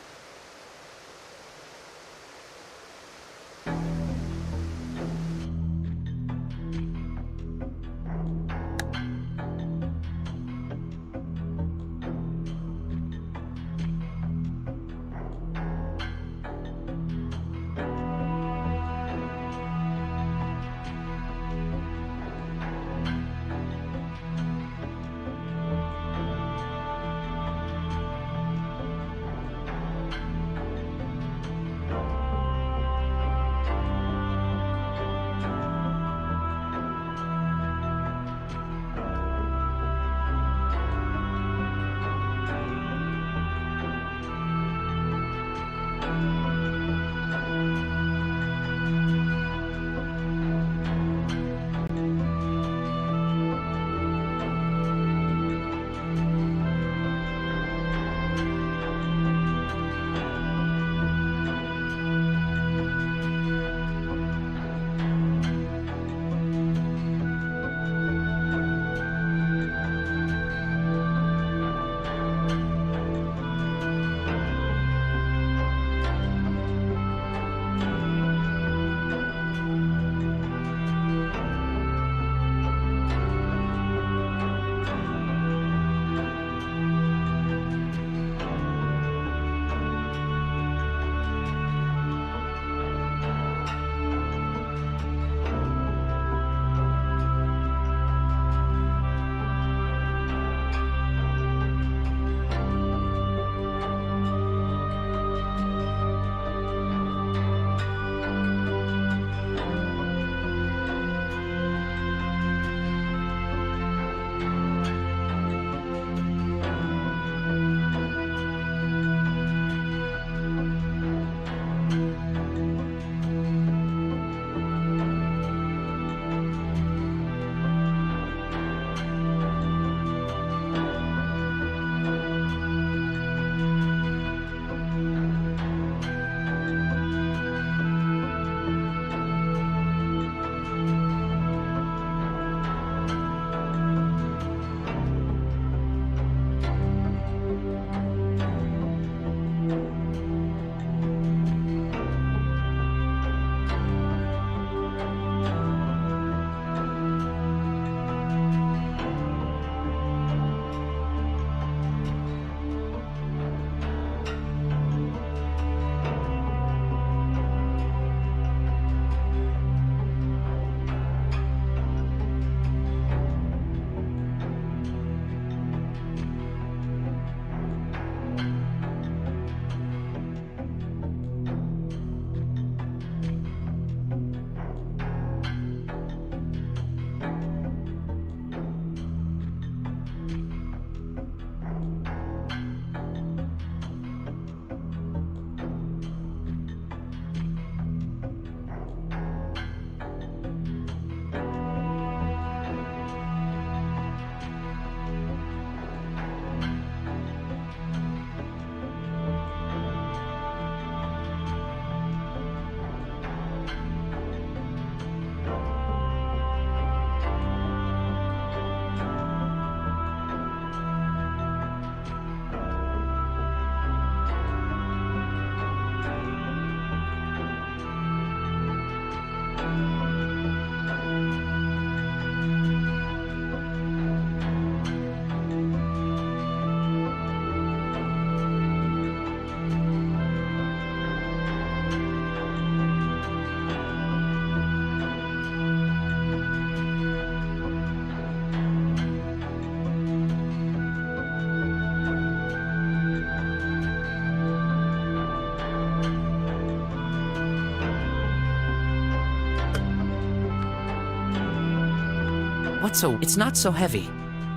It's not so heavy.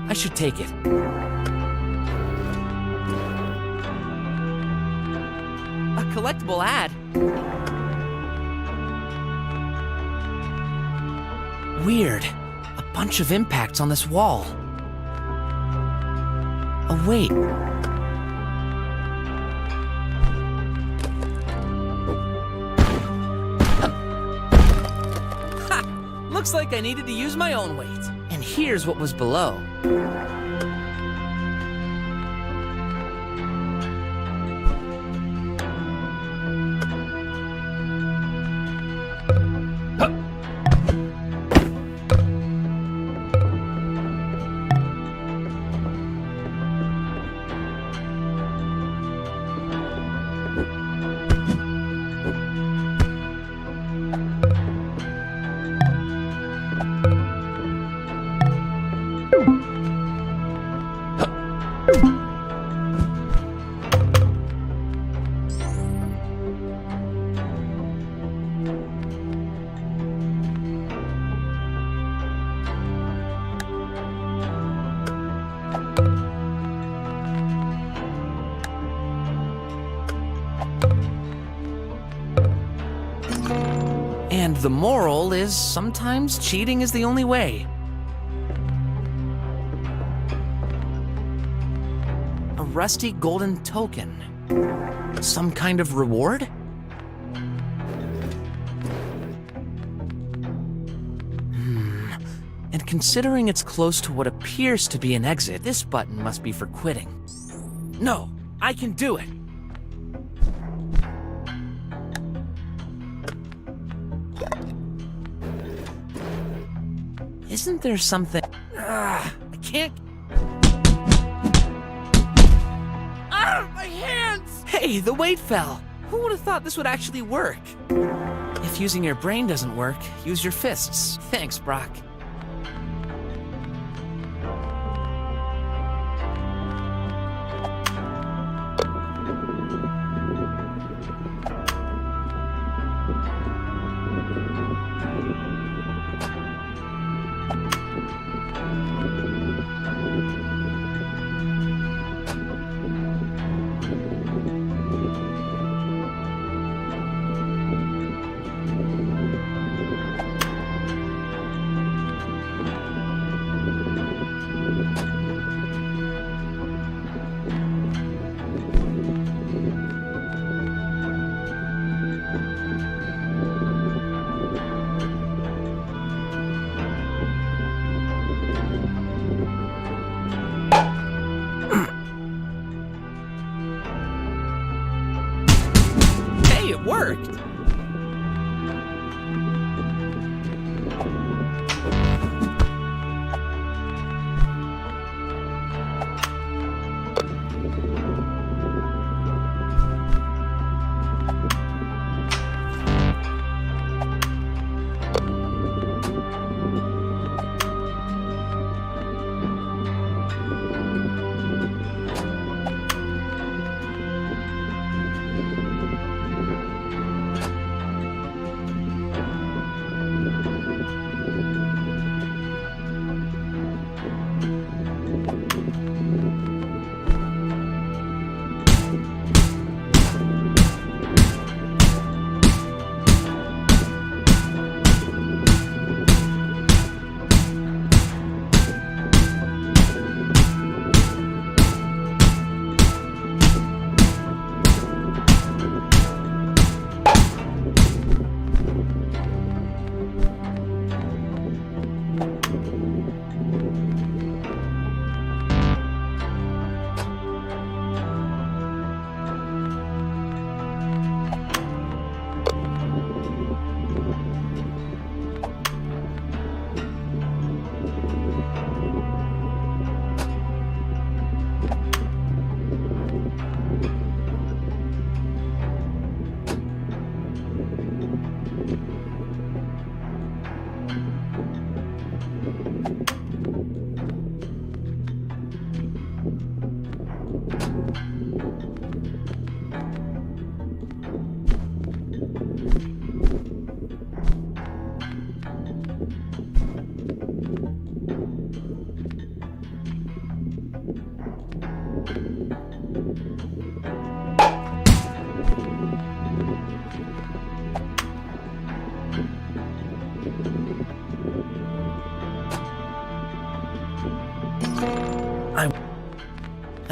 I should take it. A collectible ad? Weird. A bunch of impacts on this wall. Oh, wait. Ha! Looks like I needed to use my own weight. And here's what was below. And the moral is sometimes cheating is the only way. A rusty golden token. Some kind of reward? And considering it's close to what appears to be an exit, this button must be for quitting. No, I can do it. Isn't there something... I can't... My hands! Hey, the weight fell. Who would have thought this would actually work? If using your brain doesn't work, use your fists. Thanks, Brok. It worked!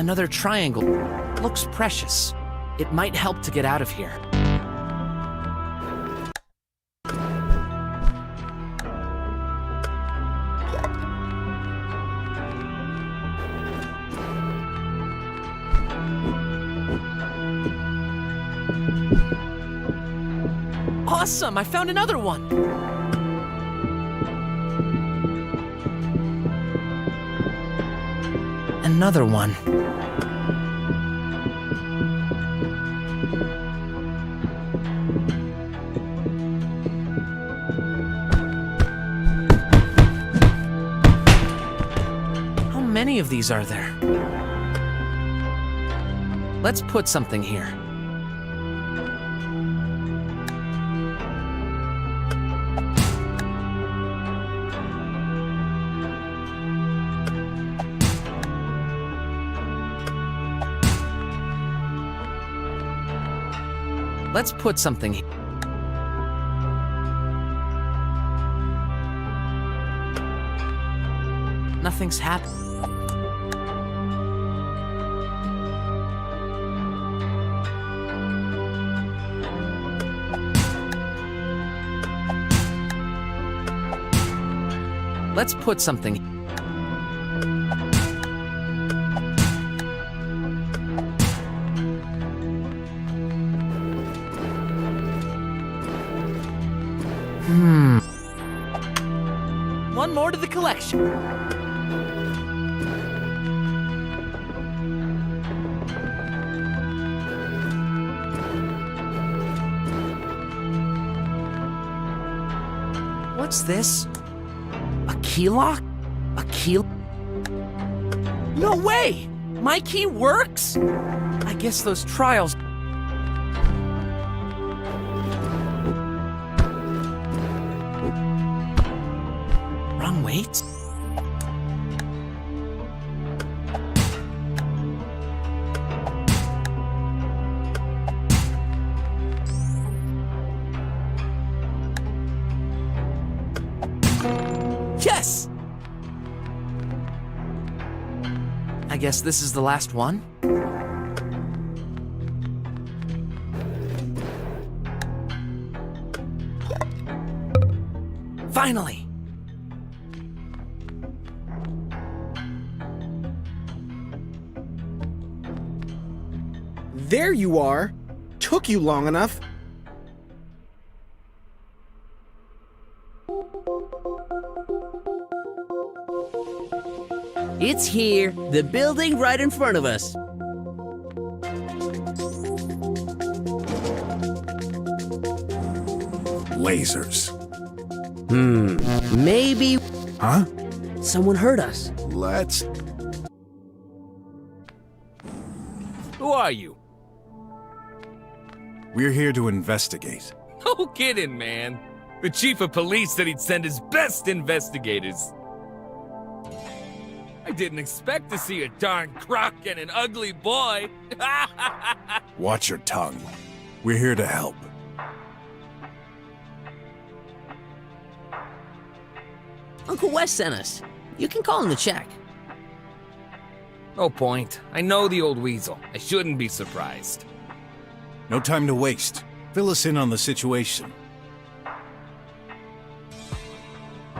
Another triangle. Looks precious. It might help to get out of here. Awesome! I found another one! Another one. How many of these are there? Let's put something here. Let's put something here. Nothing's happened. Let's put something. One more to the collection. What's this? A key lock? A key? No way! My key works? I guess those trials. Wrong weights? Yes! I guess this is the last one? Finally! There you are! Took you long enough. It's here, the building right in front of us. Lasers. Maybe. Huh? Someone heard us. Let's... Who are you? We're here to investigate. No kidding, man. The chief of police said he'd send his best investigators. I didn't expect to see a darn crook and an ugly boy. Watch your tongue. We're here to help. Uncle Wes sent us. You can call him to check. No point. I know the old weasel. I shouldn't be surprised. No time to waste. Fill us in on the situation.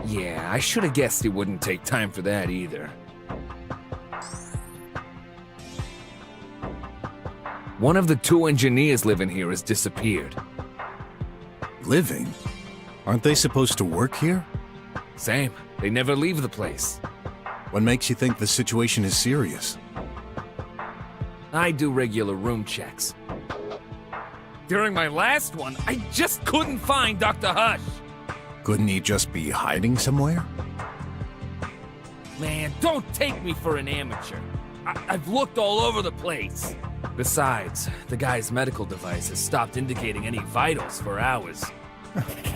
Yeah, I should have guessed he wouldn't take time for that either. One of the two engineers living here has disappeared. Living? Aren't they supposed to work here? Same. They never leave the place. What makes you think the situation is serious? I do regular room checks. During my last one, I just couldn't find Dr. Hush. Couldn't he just be hiding somewhere? Man, don't take me for an amateur. I've looked all over the place. Besides, the guy's medical device has stopped indicating any vitals for hours.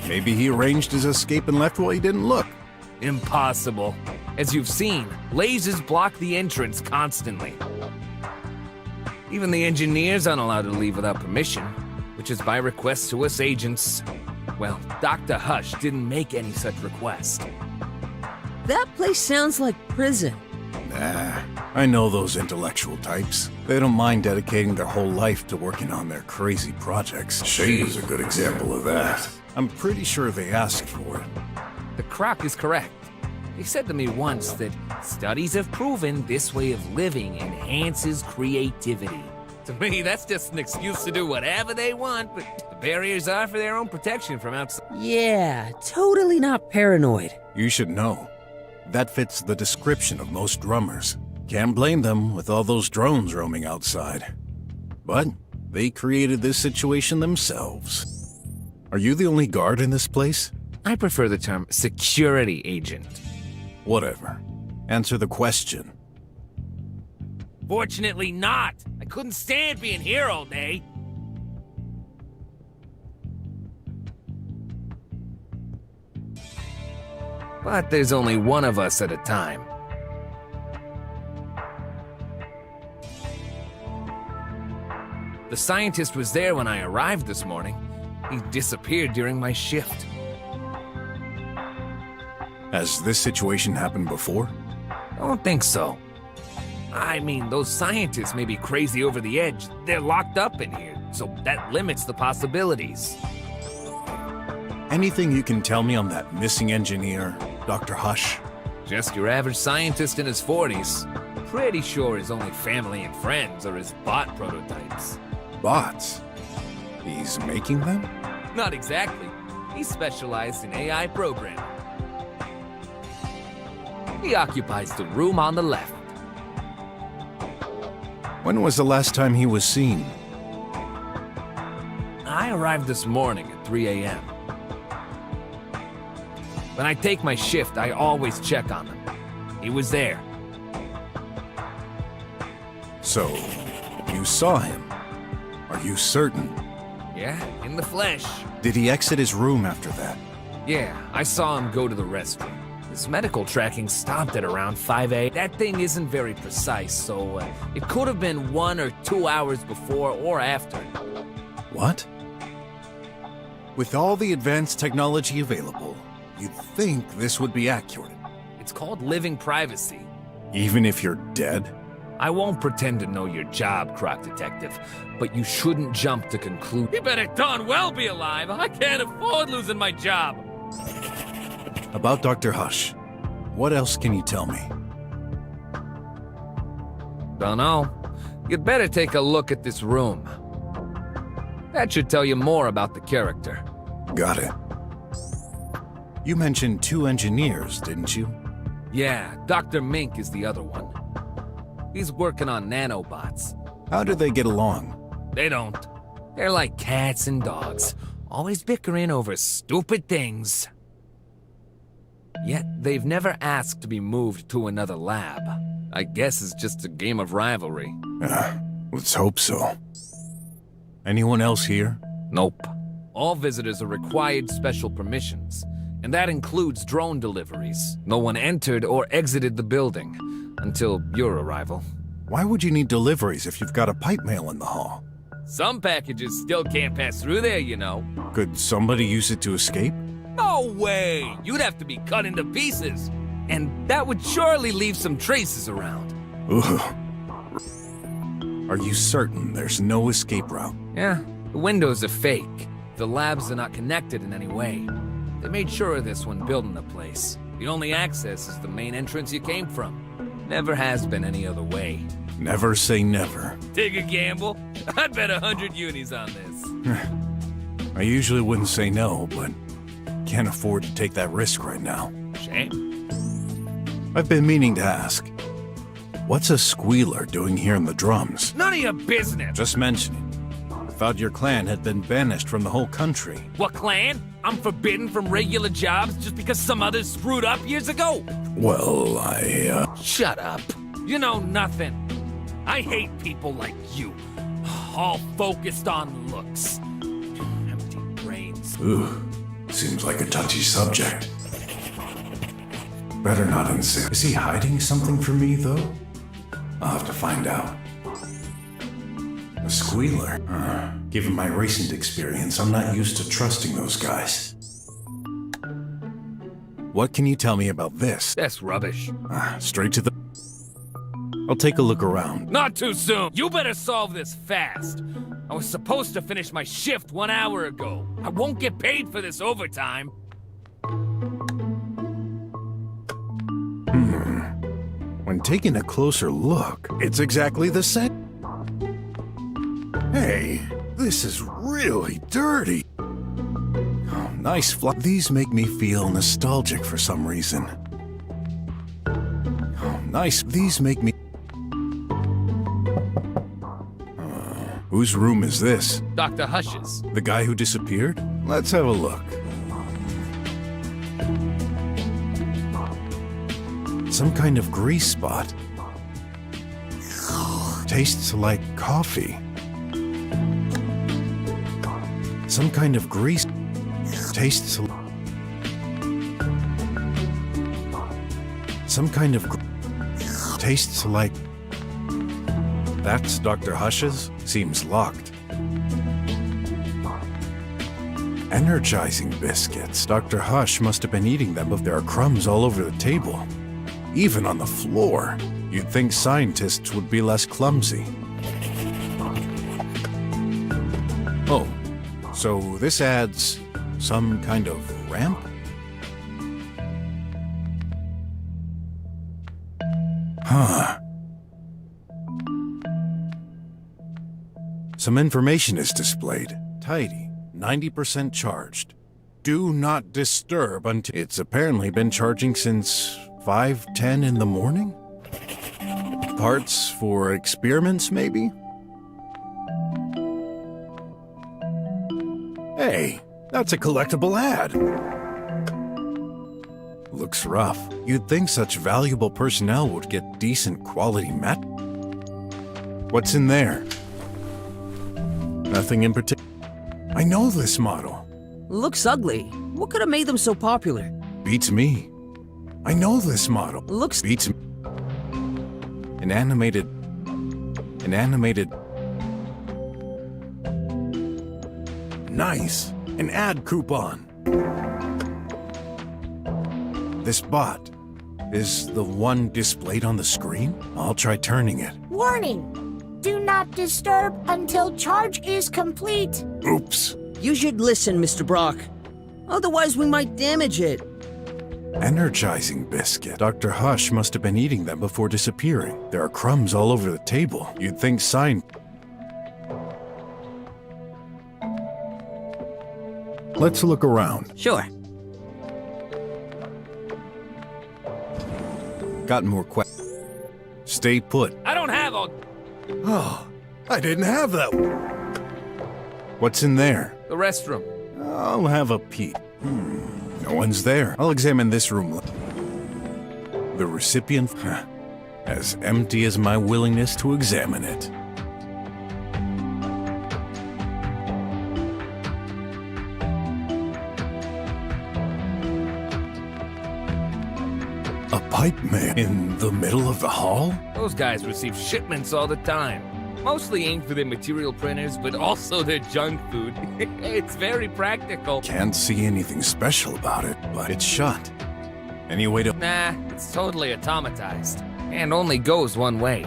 Maybe he arranged his escape and left while he didn't look. Impossible. As you've seen, lasers block the entrance constantly. Even the engineers aren't allowed to leave without permission, which is by request to us agents. Well, Dr. Hush didn't make any such request. That place sounds like prison. Nah, I know those intellectual types. They don't mind dedicating their whole life to working on their crazy projects. Shade is a good example of that. I'm pretty sure they asked for it. The croc is correct. They said to me once that studies have proven this way of living enhances creativity. To me, that's just an excuse to do whatever they want, but the barriers are for their own protection from outside. Yeah, totally not paranoid. You should know. That fits the description of most drummers. Can't blame them with all those drones roaming outside. But they created this situation themselves. Are you the only guard in this place? I prefer the term security agent. Whatever. Answer the question. Fortunately not. I couldn't stand being here all day. But there's only one of us at a time. The scientist was there when I arrived this morning. He disappeared during my shift. Has this situation happened before? I don't think so. I mean, those scientists may be crazy over the edge. They're locked up in here, so that limits the possibilities. Anything you can tell me on that missing engineer, Dr. Hush? Just your average scientist in his 40s. Pretty sure his only family and friends are his bot prototypes. Bots? He's making them? Not exactly. He specialized in AI programming. He occupies the room on the left. When was the last time he was seen? I arrived this morning at 3 a.m. When I take my shift, I always check on him. He was there. So, you saw him? Are you certain? Yeah, in the flesh. Did he exit his room after that? Yeah, I saw him go to the restroom. His medical tracking stopped at around 5 a.m. That thing isn't very precise, so it could have been 1 or 2 hours before or after. What? With all the advanced technology available, you'd think this would be accurate. It's called living privacy. Even if you're dead? I won't pretend to know your job, Croc Detective, but you shouldn't jump to conclude. You better darn well be alive. I can't afford losing my job. About Dr. Hush, what else can you tell me? Dunno. You'd better take a look at this room. That should tell you more about the character. Got it. You mentioned 2 engineers, didn't you? Yeah, Dr. Mink is the other one. He's working on nanobots. How do they get along? They don't. They're like cats and dogs, always bickering over stupid things. Yet they've never asked to be moved to another lab. I guess it's just a game of rivalry. Let's hope so. Anyone else here? Nope. All visitors are required special permissions, and that includes drone deliveries. No one entered or exited the building until your arrival. Why would you need deliveries if you've got a pipe mail in the hall? Some packages still can't pass through there, you know. Could somebody use it to escape? No way! You'd have to be cut into pieces. And that would surely leave some traces around. Ugh. Are you certain there's no escape route? Yeah, the windows are fake. The labs are not connected in any way. They made sure of this when building the place. The only access is the main entrance you came from. Never has been any other way. Never say never. Take a gamble? I'd bet 100 unis on this. I usually wouldn't say no, but can't afford to take that risk right now. Shame. I've been meaning to ask. What's a squealer doing here in the drums? None of your business! Just mentioning. I thought your clan had been banished from the whole country. What clan? I'm forbidden from regular jobs just because some others screwed up years ago? Well, Shut up. You know nothing. I hate people like you. All focused on looks. Empty brains. Ooh, seems like a touchy subject. Better not insist. Is he hiding something from me, though? I'll have to find out. A squealer? Given my recent experience, I'm not used to trusting those guys. What can you tell me about this? That's rubbish. Straight to the... I'll take a look around. Not too soon. You better solve this fast. I was supposed to finish my shift 1 hour ago. I won't get paid for this overtime. When taking a closer look, it's exactly the same. Hey, this is really dirty. Oh, nice fly. These make me feel nostalgic for some reason. Oh, nice. These make me... Whose room is this? Dr. Hush's. The guy who disappeared? Let's have a look. Some kind of grease spot. Tastes like coffee. Some kind of grease. Tastes... Some kind of... Tastes like... That's Dr. Hush's? Seems locked. Energizing biscuits. Dr. Hush must have been eating them if there are crumbs all over the table. Even on the floor. You'd think scientists would be less clumsy. Oh, so this adds some kind of ramp? Huh. Some information is displayed. Tidy, 90% charged. Do not disturb until... It's apparently been charging since 5:10 in the morning? Parts for experiments, maybe? Hey, that's a collectible ad. Looks rough. You'd think such valuable personnel would get decent quality mat. What's in there? Nothing in particular. I know this model. Looks ugly. What could have made them so popular? Beats me. I know this model. Looks... Beats me. An animated... Nice. An ad coupon. This bot is the one displayed on the screen? I'll try turning it. Warning! Do not disturb until charge is complete. Oops. You should listen, Mr. Brok. Otherwise, we might damage it. Energizing biscuit. Dr. Hush must have been eating them before disappearing. There are crumbs all over the table. You'd think Let's look around. Sure. Got more questions. Stay put. I don't have a... Oh, I didn't have that one. What's in there? The restroom. I'll have a peek. No one's there. I'll examine this room. The recipient? As empty as my willingness to examine it. A pipe man in the middle of the hall? Those guys receive shipments all the time. Mostly aimed for their material printers, but also their junk food. It's very practical. Can't see anything special about it, but it's shut. Any way to... Nah, it's totally automatized. And only goes one way.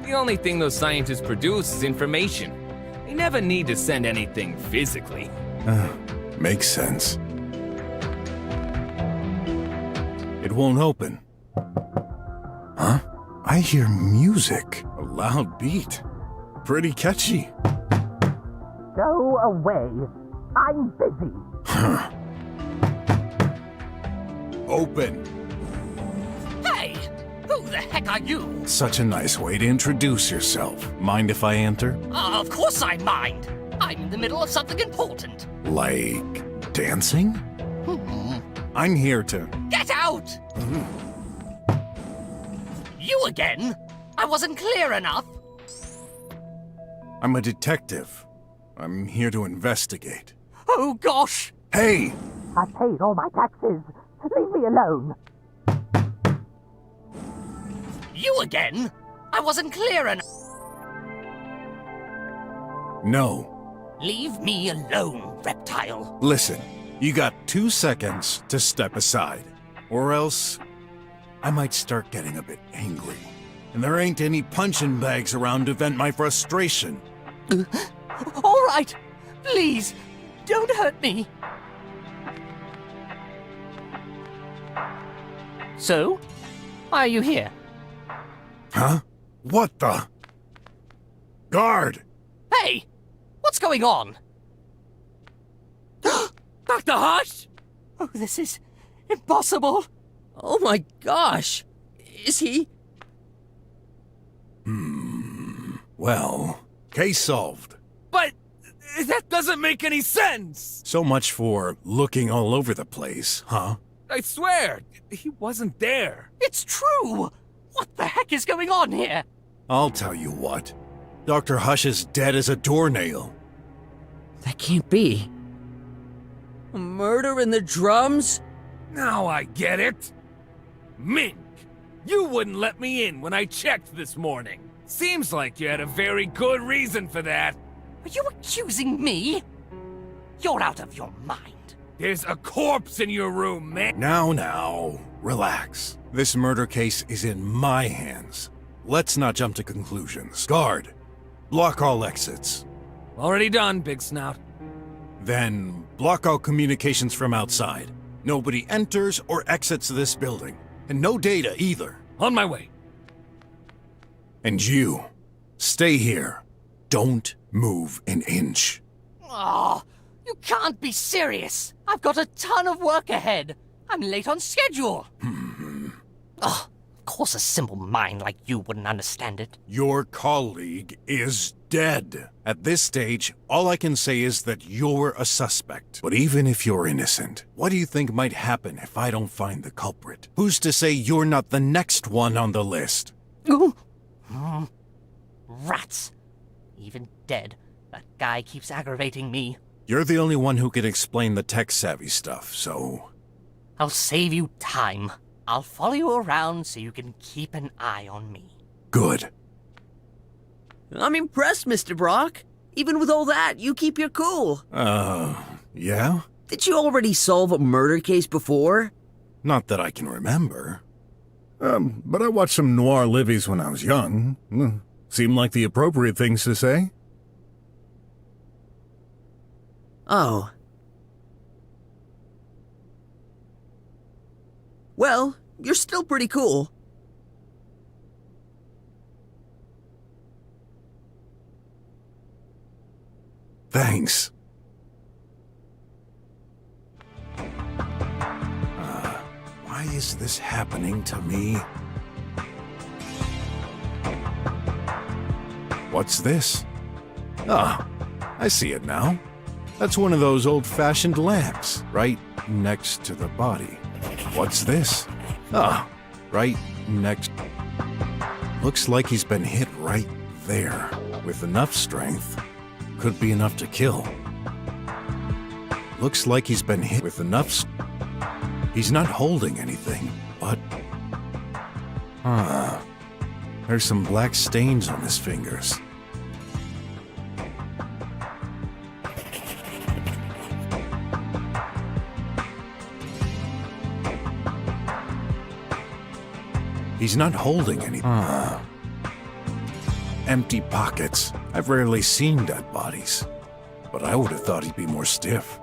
The only thing those scientists produce is information. They never need to send anything physically. Makes sense. It won't open. Huh? I hear music. A loud beat. Pretty catchy. Go away. I'm busy. Huh. Open. Hey! Who the heck are you? Such a nice way to introduce yourself. Mind if I enter? Of course I mind. I'm in the middle of something important. Like dancing? I'm here to... Get out! You again? I wasn't clear enough. I'm a detective. I'm here to investigate. Oh, gosh! Hey! I paid all my taxes. Leave me alone. You again? I wasn't clear enough. No. Leave me alone, reptile. Listen, you got 2 seconds to step aside, or else I might start getting a bit angry. and there ain't any punching bags around to vent my frustration. All right, please, don't hurt me. So, why are you here? Huh? What the? Guard! Hey, what's going on? Dr. Hush? Oh, this is impossible. Oh my gosh! Is he? Well, case solved. But that doesn't make any sense! So much for looking all over the place, huh? I swear, he wasn't there. It's true! What the heck is going on here? I'll tell you what. Dr. Hush is dead as a doornail. That can't be. A murder in the drums? Now I get it. Mink, you wouldn't let me in when I checked this morning. Seems like you had a very good reason for that. Are you accusing me? You're out of your mind. There's a corpse in your room, man. Now, relax. This murder case is in my hands. Let's not jump to conclusions. Guard, block all exits. Already done, Big Snout. Then block all communications from outside. Nobody enters or exits this building. And no data either. On my way. And you, stay here. Don't move an inch. Oh, you can't be serious. I've got a ton of work ahead. I'm late on schedule. Oh, of course a simple mind like you wouldn't understand it. Your colleague is dead. At this stage, all I can say is that you're a suspect. But even if you're innocent, what do you think might happen if I don't find the culprit? Who's to say you're not the next one on the list? Rats. Even dead, that guy keeps aggravating me. You're the only one who can explain the tech-savvy stuff, so... I'll save you time. I'll follow you around so you can keep an eye on me. Good. I'm impressed, Mr. Brok. Even with all that, you keep your cool. Yeah? Did you already solve a murder case before? Not that I can remember. But I watched some noir livies when I was young. Seemed like the appropriate things to say. Oh. Well, you're still pretty cool. Thanks. Why is this happening to me? What's this? Ah, I see it now. That's one of those old-fashioned lamps, right next to the body. What's this? Ah, right next... Looks like he's been hit right there. With enough strength, could be enough to kill. Looks like he's been hit with enough... He's not holding anything, but... There's some black stains on his fingers. He's not holding any... Empty pockets. I've rarely seen dead bodies. But I would have thought he'd be more stiff.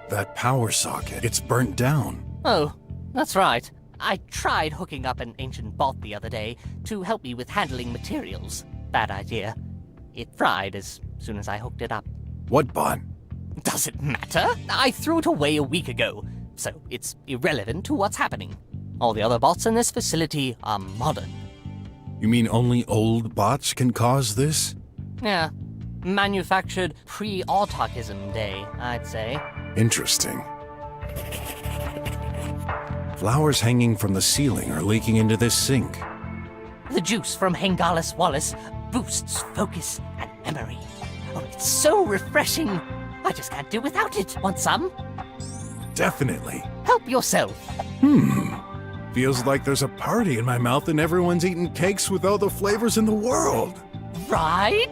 That power socket, it's burnt down. Oh, that's right. I tried hooking up an ancient bot the other day to help me with handling materials. Bad idea. It fried as soon as I hooked it up. What bot? Does it matter? I threw it away a week ago, so it's irrelevant to what's happening. All the other bots in this facility are modern. You mean only old bots can cause this? Yeah. Manufactured pre-autarchism day, I'd say. Interesting. Flowers hanging from the ceiling are leaking into this sink. The juice from Hengalis Wallace boosts focus and memory. Oh, it's so refreshing. I just can't do without it. Want some? Definitely. Help yourself. Feels like there's a party in my mouth and everyone's eating cakes with all the flavors in the world. Right?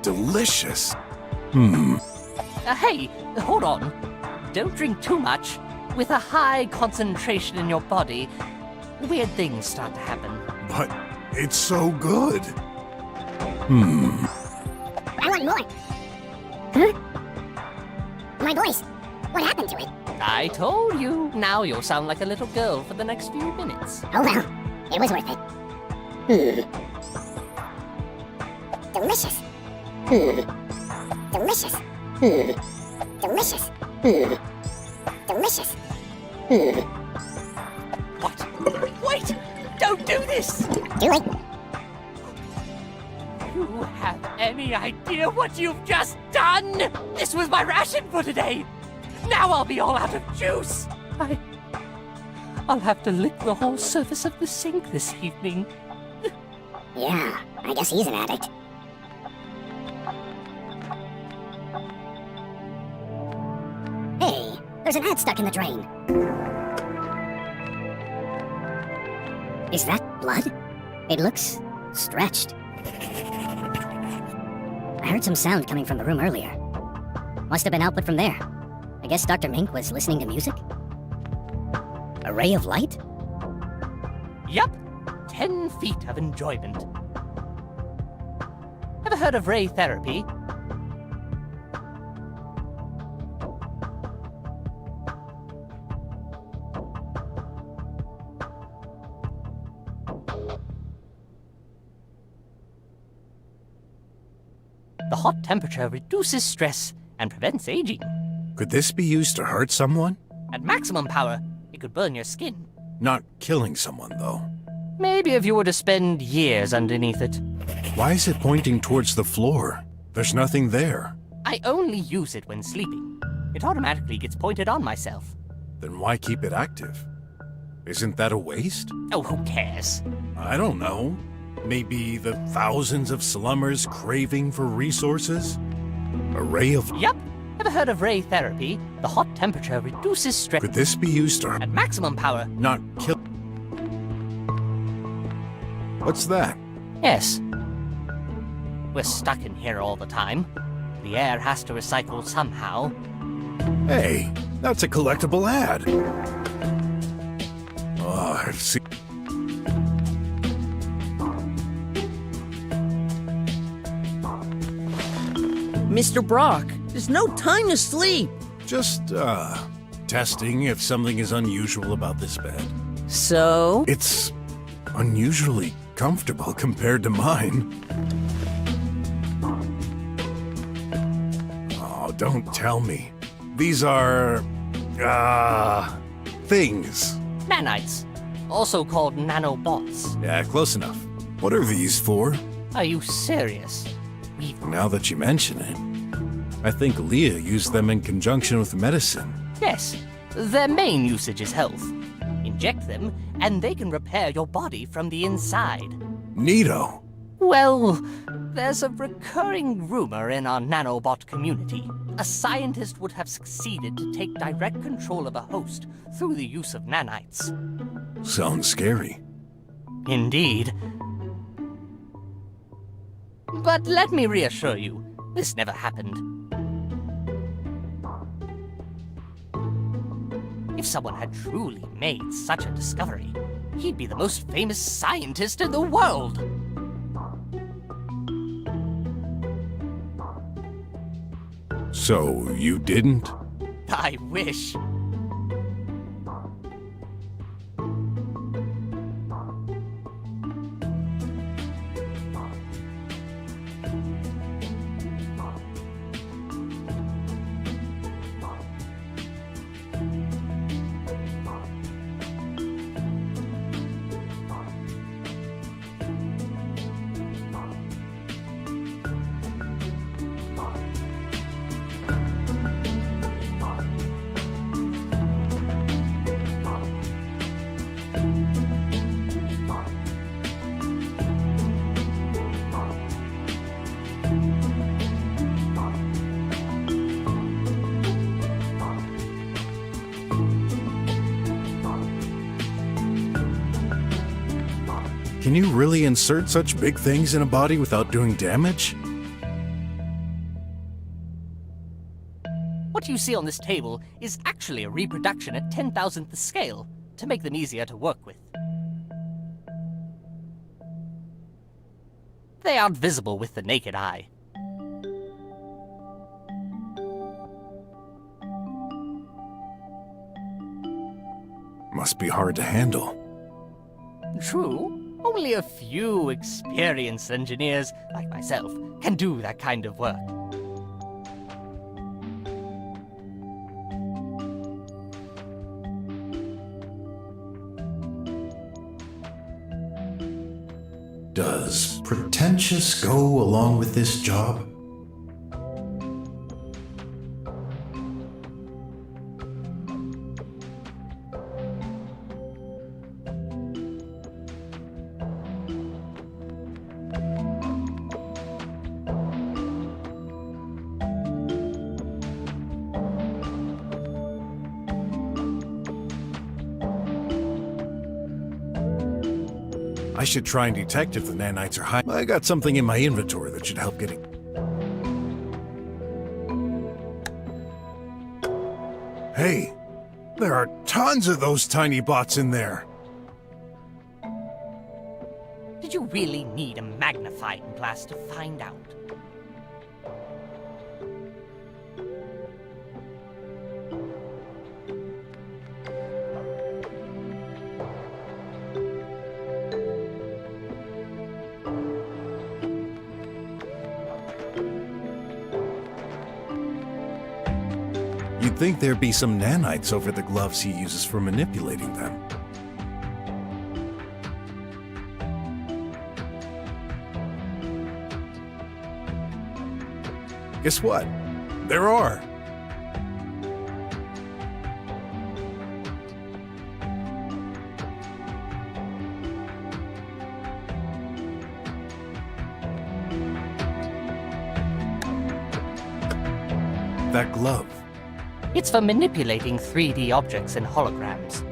Delicious. Hey, hold on. Don't drink too much. With a high concentration in your body, weird things start to happen. But it's so good. I want more. Huh? My voice. What happened to it? I told you. Now you'll sound like a little girl for the next few minutes. Oh well, it was worth it. Delicious. Delicious. Delicious. Delicious. What? Wait! Don't do this! Do it. You have any idea what you've just done? This was my ration for today. Now I'll be all out of juice. I'll have to lick the whole surface of the sink this evening. Yeah, I guess he's an addict. Hey, there's an ad stuck in the drain. Is that blood? It looks stretched. I heard some sound coming from the room earlier. Must have been output from there. I guess Dr. Mink was listening to music? A ray of light? Yup. 10 feet of enjoyment. Ever heard of ray therapy? The hot temperature reduces stress and prevents aging. Could this be used to hurt someone? At maximum power, it could burn your skin. Not killing someone, though. Maybe if you were to spend years underneath it. Why is it pointing towards the floor? There's nothing there. I only use it when sleeping. It automatically gets pointed on myself. Then why keep it active? Isn't that a waste? Oh, who cares? I don't know. Maybe the thousands of slummers craving for resources? A ray of... Yup. Ever heard of ray therapy? The hot temperature reduces stress... Could this be used to... At maximum power... Not kill... What's that? Yes. We're stuck in here all the time. The air has to recycle somehow. Hey, that's a collectible ad. Oh, I've seen... Mr. Brok, there's no time to sleep. Just, testing if something is unusual about this bed. So? It's unusually comfortable compared to mine. Oh, don't tell me. These are, things. Nanites. Also called nanobots. Yeah, close enough. What are these for? Are you serious? Now that you mention it, I think Leah used them in conjunction with medicine. Yes. Their main usage is health. Inject them, and they can repair your body from the inside. Neato. Well, there's a recurring rumor in our nanobot community. A scientist would have succeeded to take direct control of a host through the use of nanites. Sounds scary. Indeed. But let me reassure you, this never happened. If someone had truly made such a discovery, he'd be the most famous scientist in the world. So, you didn't? I wish. Can you really insert such big things in a body without doing damage? What you see on this table is actually a reproduction at 10,000th the scale, to make them easier to work with. They aren't visible with the naked eye. Must be hard to handle. True, only a few experienced engineers, like myself, can do that kind of work. Does pretentious go along with this job? I should try and detect if the nanites are high. I got something in my inventory that should help getting... Hey, there are tons of those tiny bots in there. Did you really need a magnifying glass to find out? You'd think there'd be some nanites over the gloves he uses for manipulating them. Guess what? There are. That glove. It's for manipulating 3D objects and holograms.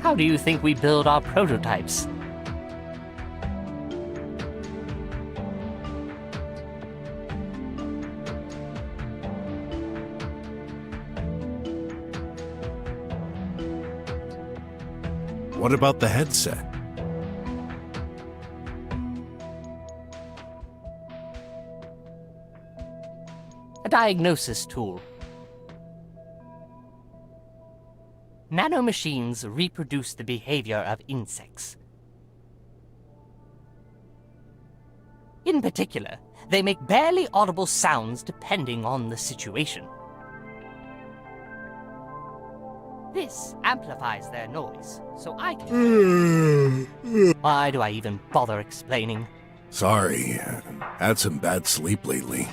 How do you think we build our prototypes? What about the headset? A diagnosis tool. Nanomachines reproduce the behavior of insects. In particular, they make barely audible sounds depending on the situation. This amplifies their noise, so I can... Why do I even bother explaining? Sorry, had some bad sleep lately.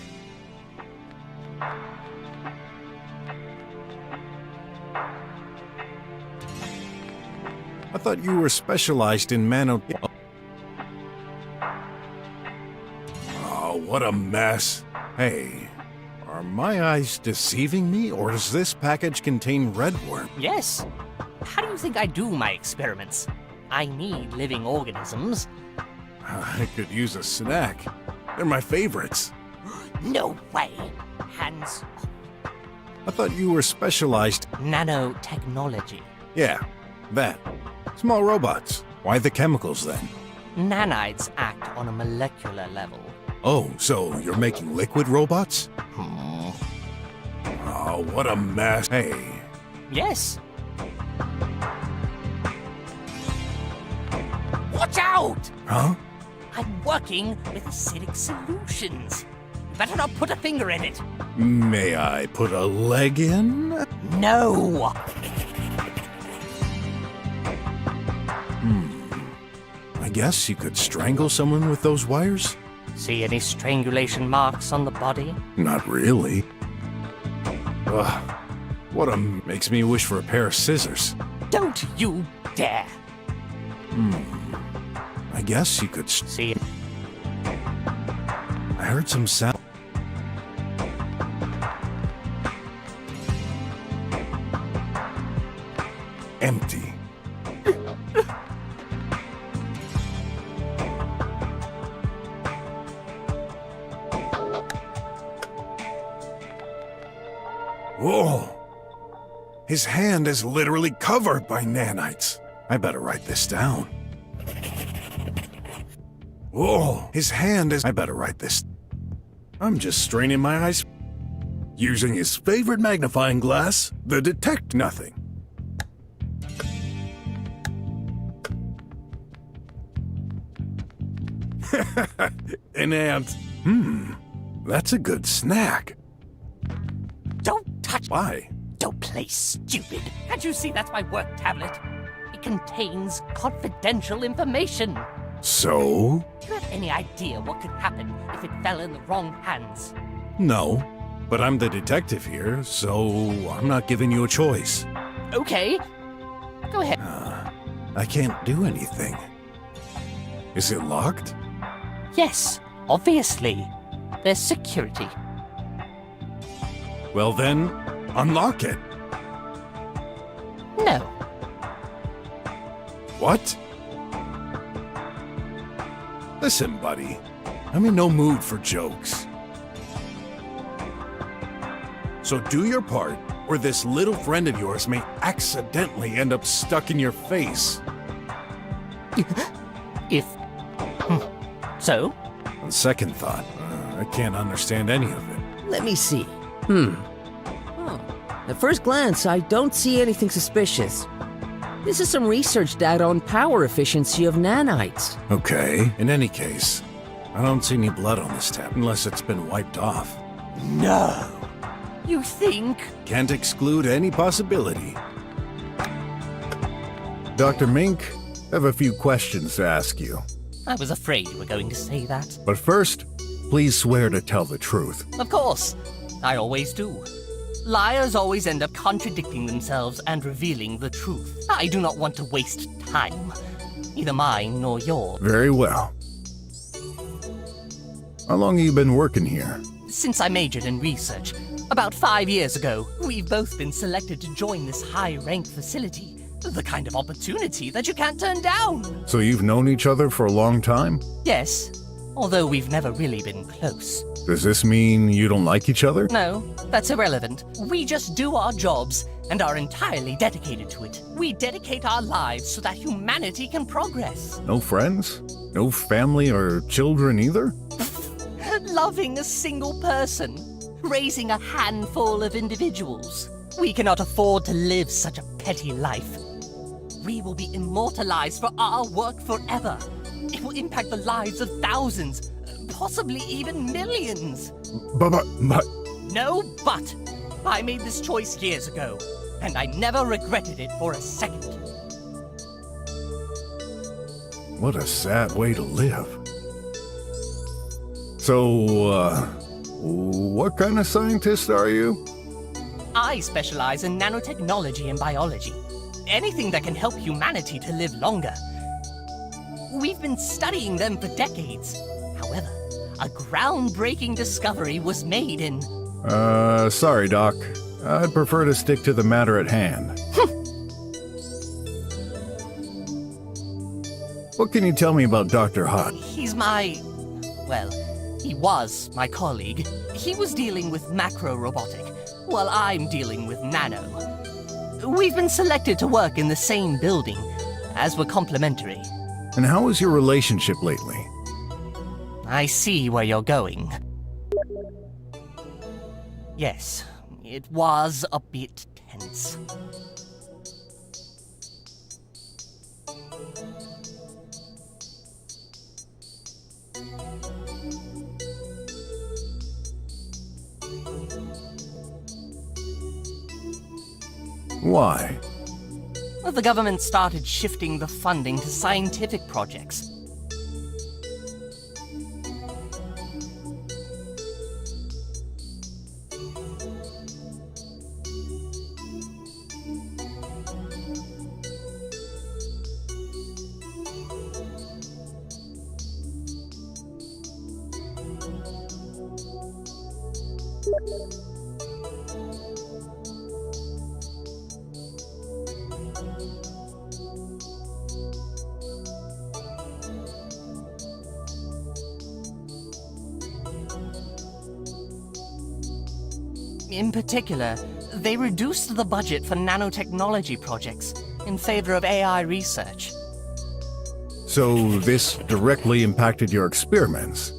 I thought you were specialized in Oh, what a mess. Hey, are my eyes deceiving me, or does this package contain redworm? Yes. How do you think I do my experiments? I need living organisms. I could use a snack. They're my favorites. No way. Hands up. I thought you were specialized... Nanotechnology. Yeah, that. Small robots. Why the chemicals, then? Nanites act on a molecular level. Oh, so you're making liquid robots? Oh, what a mess. Hey. Yes. Watch out! Huh? I'm working with acidic solutions. You better not put a finger in it. May I put a leg in? No! I guess you could strangle someone with those wires? See any strangulation marks on the body? Not really. Ugh. What a... makes me wish for a pair of scissors. Don't you dare! I guess you could... See... I heard some sound... Empty. Whoa. His hand is literally covered by nanites. I better write this down. Whoa, his hand is... I better write this. I'm just straining my eyes. Using his favorite magnifying glass, the detect nothing. An ant. That's a good snack. Don't touch... Why? Don't play stupid. Can't you see that's my work tablet? It contains confidential information. So? Do you have any idea what could happen if it fell in the wrong hands? No, but I'm the detective here, so I'm not giving you a choice. Okay. Go ahead. I can't do anything. Is it locked? Yes, obviously. There's security. Well then, unlock it. No. What? Listen, buddy. I'm in no mood for jokes. So do your part, or this little friend of yours may accidentally end up stuck in your face. If... So? On second thought, I can't understand any of it. Let me see. At first glance, I don't see anything suspicious. This is some research data on power efficiency of nanites. Okay, in any case, I don't see any blood on this tab unless it's been wiped off. No. You think? Can't exclude any possibility. Dr. Mink, I have a few questions to ask you. I was afraid you were going to say that. But first, please swear to tell the truth. Of course. I always do. Liars always end up contradicting themselves and revealing the truth. I do not want to waste time. Neither mine nor yours. Very well. How long have you been working here? Since I majored in research. About 5 years ago, we've both been selected to join this high-ranked facility. The kind of opportunity that you can't turn down. So you've known each other for a long time? Yes, although we've never really been close. Does this mean you don't like each other? No, that's irrelevant. We just do our jobs and are entirely dedicated to it. We dedicate our lives so that humanity can progress. No friends? No family or children either? Loving a single person. Raising a handful of individuals. We cannot afford to live such a petty life. We will be immortalized for our work forever. It will impact the lives of thousands, possibly even millions. But... No but. I made this choice years ago, and I never regretted it for a second. What a sad way to live. So, what kind of scientist are you? I specialize in nanotechnology and biology. Anything that can help humanity to live longer. We've been studying them for decades. However, a groundbreaking discovery was made in... Sorry, Doc. I'd prefer to stick to the matter at hand. What can you tell me about Dr. Hot? He's my... well, he was my colleague. He was dealing with macro-robotic, while I'm dealing with nano. We've been selected to work in the same building, as we're complementary. And how is your relationship lately? I see where you're going. Yes, it was a bit tense. Why? Well, the government started shifting the funding to scientific projects. In particular, they reduced the budget for nanotechnology projects in favor of AI research. So this directly impacted your experiments?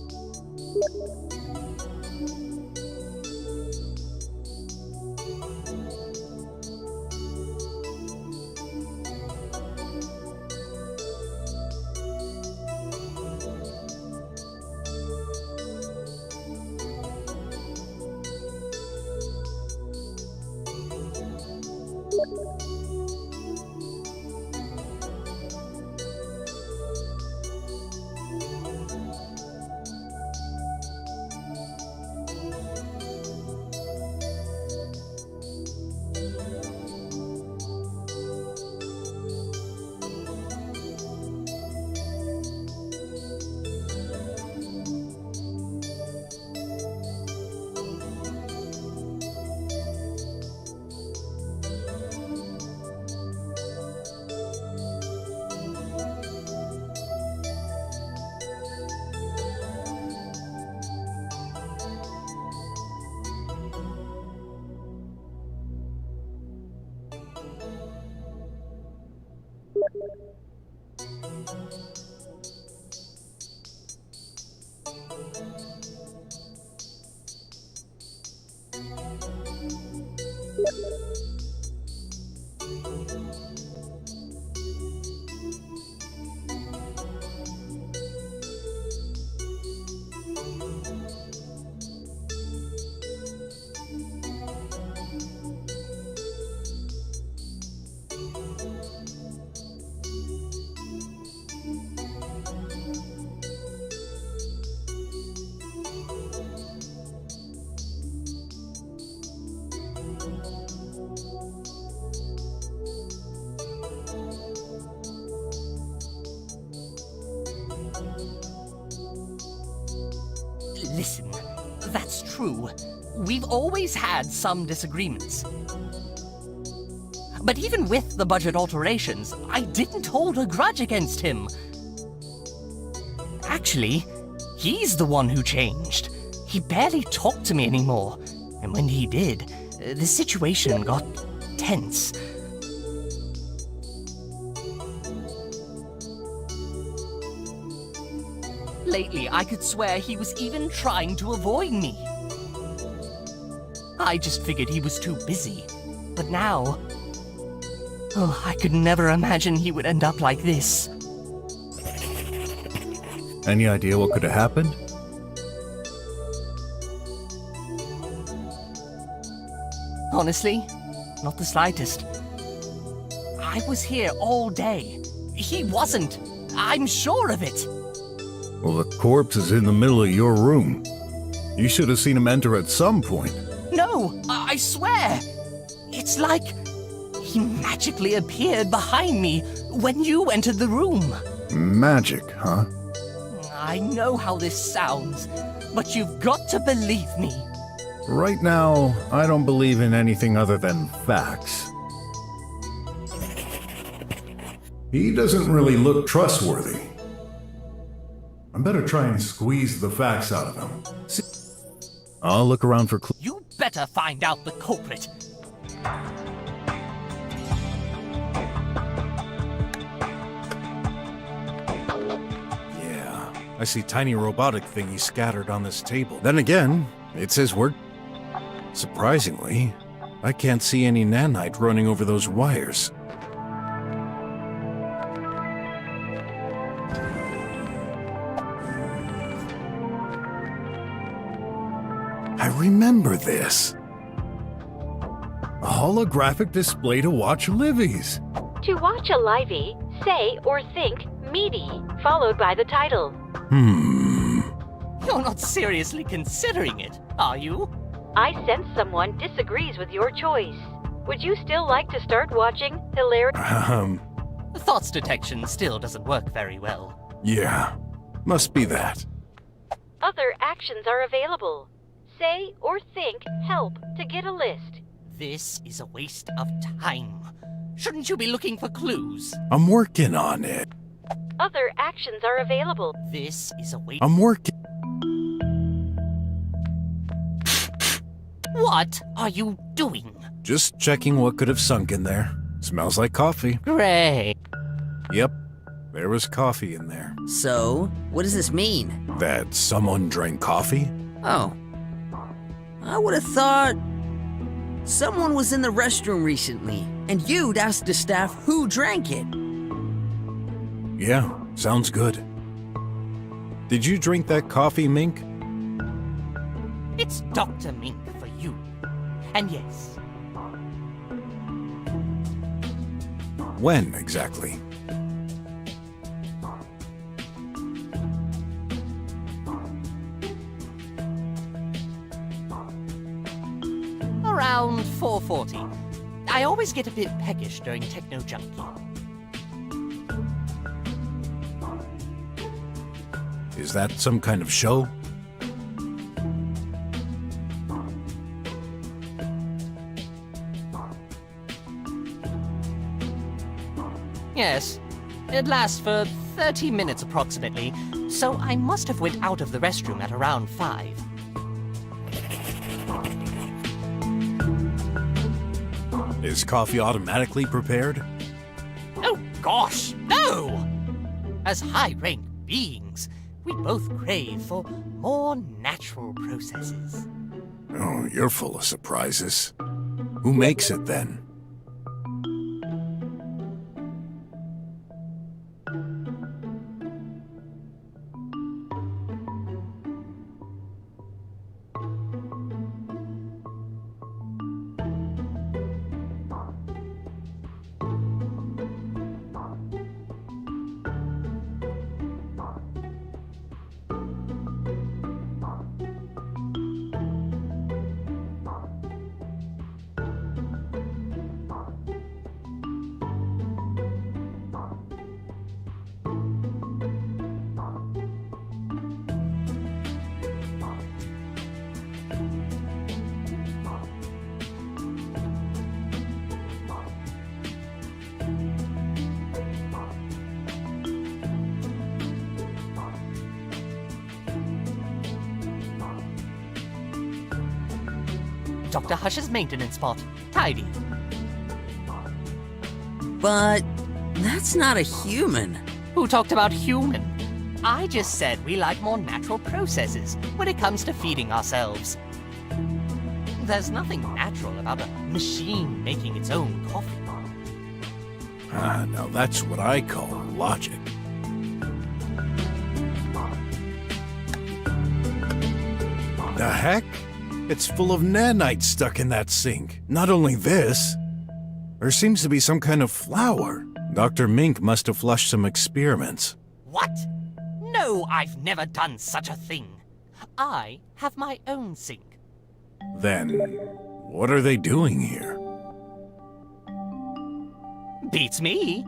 Listen, that's true. We've always had some disagreements. But even with the budget alterations, I didn't hold a grudge against him. Actually, he's the one who changed. He barely talked to me anymore. And when he did, the situation got tense. Lately, I could swear he was even trying to avoid me. I just figured he was too busy. But now... oh, I could never imagine he would end up like this. Any idea what could have happened? Honestly, not the slightest. I was here all day. He wasn't. I'm sure of it. Well, the corpse is in the middle of your room. You should have seen him enter at some point. No, I swear. It's like he magically appeared behind me when you entered the room. Magic, huh? I know how this sounds, but you've got to believe me. Right now, I don't believe in anything other than facts. He doesn't really look trustworthy. I better try and squeeze the facts out of him. I'll look around for clues. You better find out the culprit. Yeah, I see tiny robotic thingies scattered on this table. Then again, it says we're... surprisingly, I can't see any nanite running over those wires. I remember this. A holographic display to watch Livy's. To watch a livey, say or think meaty, followed by the title. You're not seriously considering it, are you? I sense someone disagrees with your choice. Would you still like to start watching hilarious? Thoughts detection still doesn't work very well. Yeah, must be that. Other actions are available. Say or think help to get a list. This is a waste of time. Shouldn't you be looking for clues? I'm working on it. Other actions are available. This is a waste. I'm working. What are you doing? Just checking what could have sunk in there. Smells like coffee. Great. Yep, there was coffee in there. So, what does this mean? That someone drank coffee? Oh. I would have thought someone was in the restroom recently, and you'd asked the staff who drank it. Yeah, sounds good. Did you drink that coffee, Mink? It's Dr. Mink for you. And yes, When exactly? around 4:40. I always get a bit peckish during Techno Junkie. Is that some kind of show? Yes, it lasts for 30 minutes approximately, so I must have went out of the restroom at around 5. Is coffee automatically prepared? Oh gosh, no! As high-ranked beings, we both crave for more natural processes. Oh, you're full of surprises. Who makes it then? Dr. Hush's maintenance spot. Tidy. But that's not a human. Who talked about human? I just said we like more natural processes when it comes to feeding ourselves. There's nothing natural about a machine making its own coffee. Ah, now that's what I call logic. The heck? It's full of nanites stuck in that sink. Not only this, there seems to be some kind of flower. Dr. Mink must have flushed some experiments. What? No, I've never done such a thing. I have my own sink. Then, what are they doing here? Beats me.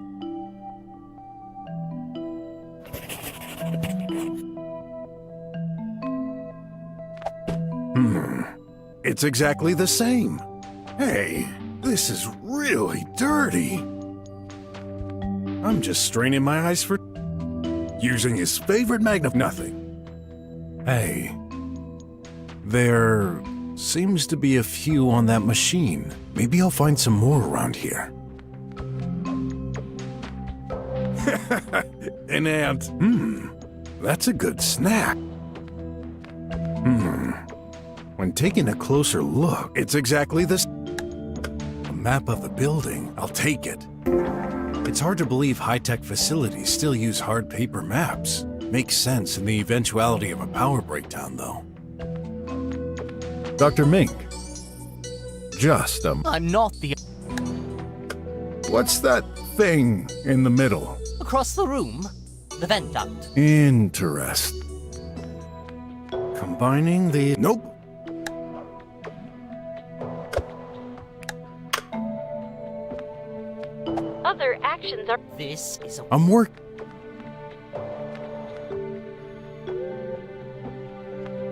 It's exactly the same. Hey, this is really dirty. I'm just straining my eyes for using his favorite nothing. Hey, there seems to be a few on that machine. Maybe I'll find some more around here. An ant. That's a good snack. When taking a closer look, it's exactly this. A map of the building. I'll take it. It's hard to believe high-tech facilities still use hard paper maps. Makes sense in the eventuality of a power breakdown, though. Dr. Mink. Just I'm not the... What's that thing in the middle? Across the room, the vent duct. Interest. Combining the... Nope. Other actions are... This is a... I'm work...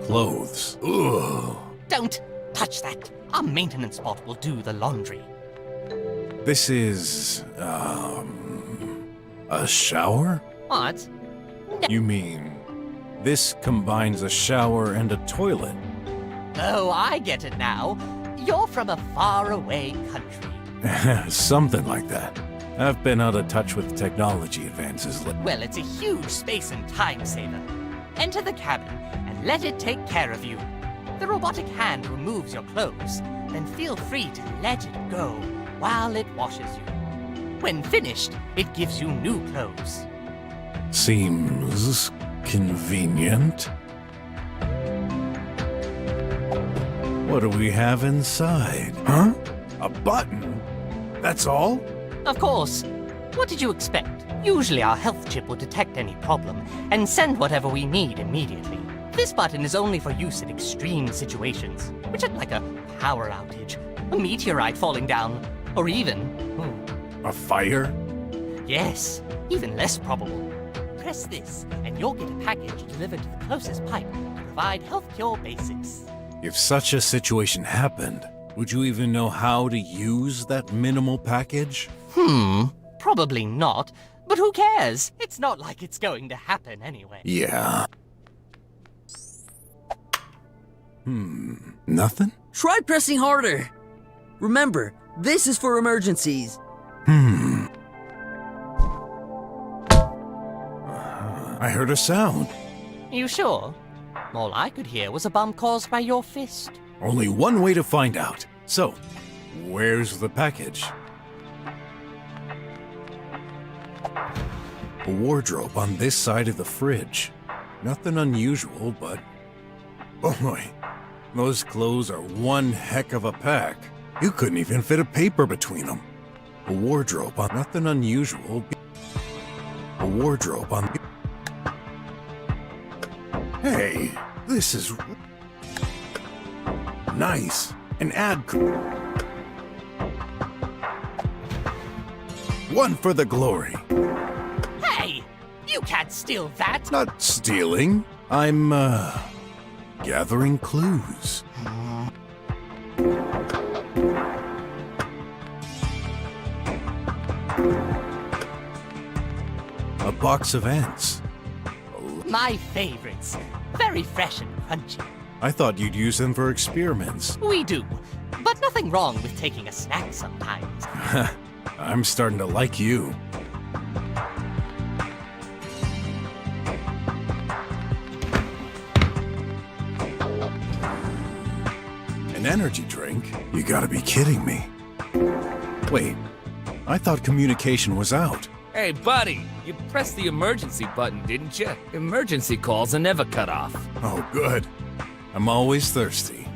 Clothes. Ugh. Don't touch that. Our maintenance bot will do the laundry. This is, a shower? What? You mean, this combines a shower and a toilet? Oh, I get it now. You're from a faraway country. Something like that. I've been out of touch with technology advances. Well, it's a huge space and time saver. Enter the cabin and let it take care of you. The robotic hand removes your clothes, then feel free to let it go while it washes you. When finished, it gives you new clothes. Seems convenient. What do we have inside? Huh? A button? That's all? Of course. What did you expect? Usually our health chip will detect any problem and send whatever we need immediately. This button is only for use in extreme situations, which are like a power outage, a meteorite falling down, or even... A fire? Yes, even less probable. Press this, and you'll get a package delivered to the closest pipe to provide health cure basics. If such a situation happened, would you even know how to use that minimal package? Probably not, but who cares? It's not like it's going to happen anyway. Yeah. Nothing? Try pressing harder. Remember, this is for emergencies. I heard a sound. You sure? All I could hear was a bump caused by your fist. Only one way to find out. So, where's the package? A wardrobe on this side of the fridge. Nothing unusual, but... boy, those clothes are one heck of a pack. You couldn't even fit a paper between them. A wardrobe on... nothing unusual. A wardrobe on... Hey, this is... nice. An ad... one for the glory. Hey! You can't steal that! Not stealing. I'm, gathering clues. A box of ants. My favorites. Very fresh and crunchy. I thought you'd use them for experiments. We do, but nothing wrong with taking a snack sometimes. I'm starting to like you. An energy drink? You gotta be kidding me. Wait, I thought communication was out. Hey, buddy, you pressed the emergency button, didn't you? Emergency calls are never cut off. Oh, good. I'm always thirsty.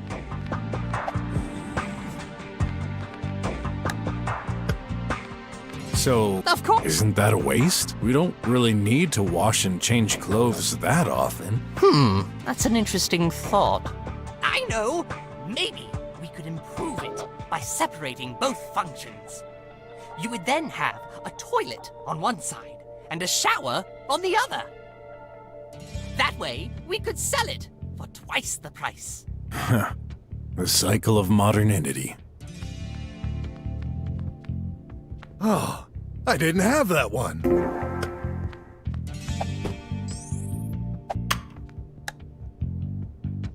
So, of course. Isn't that a waste? We don't really need to wash and change clothes that often. That's an interesting thought. I know! Maybe we could improve it by separating both functions. You would then have a toilet on one side and a shower on the other. That way, we could sell it for twice the price. The cycle of modernity. Oh, I didn't have that one.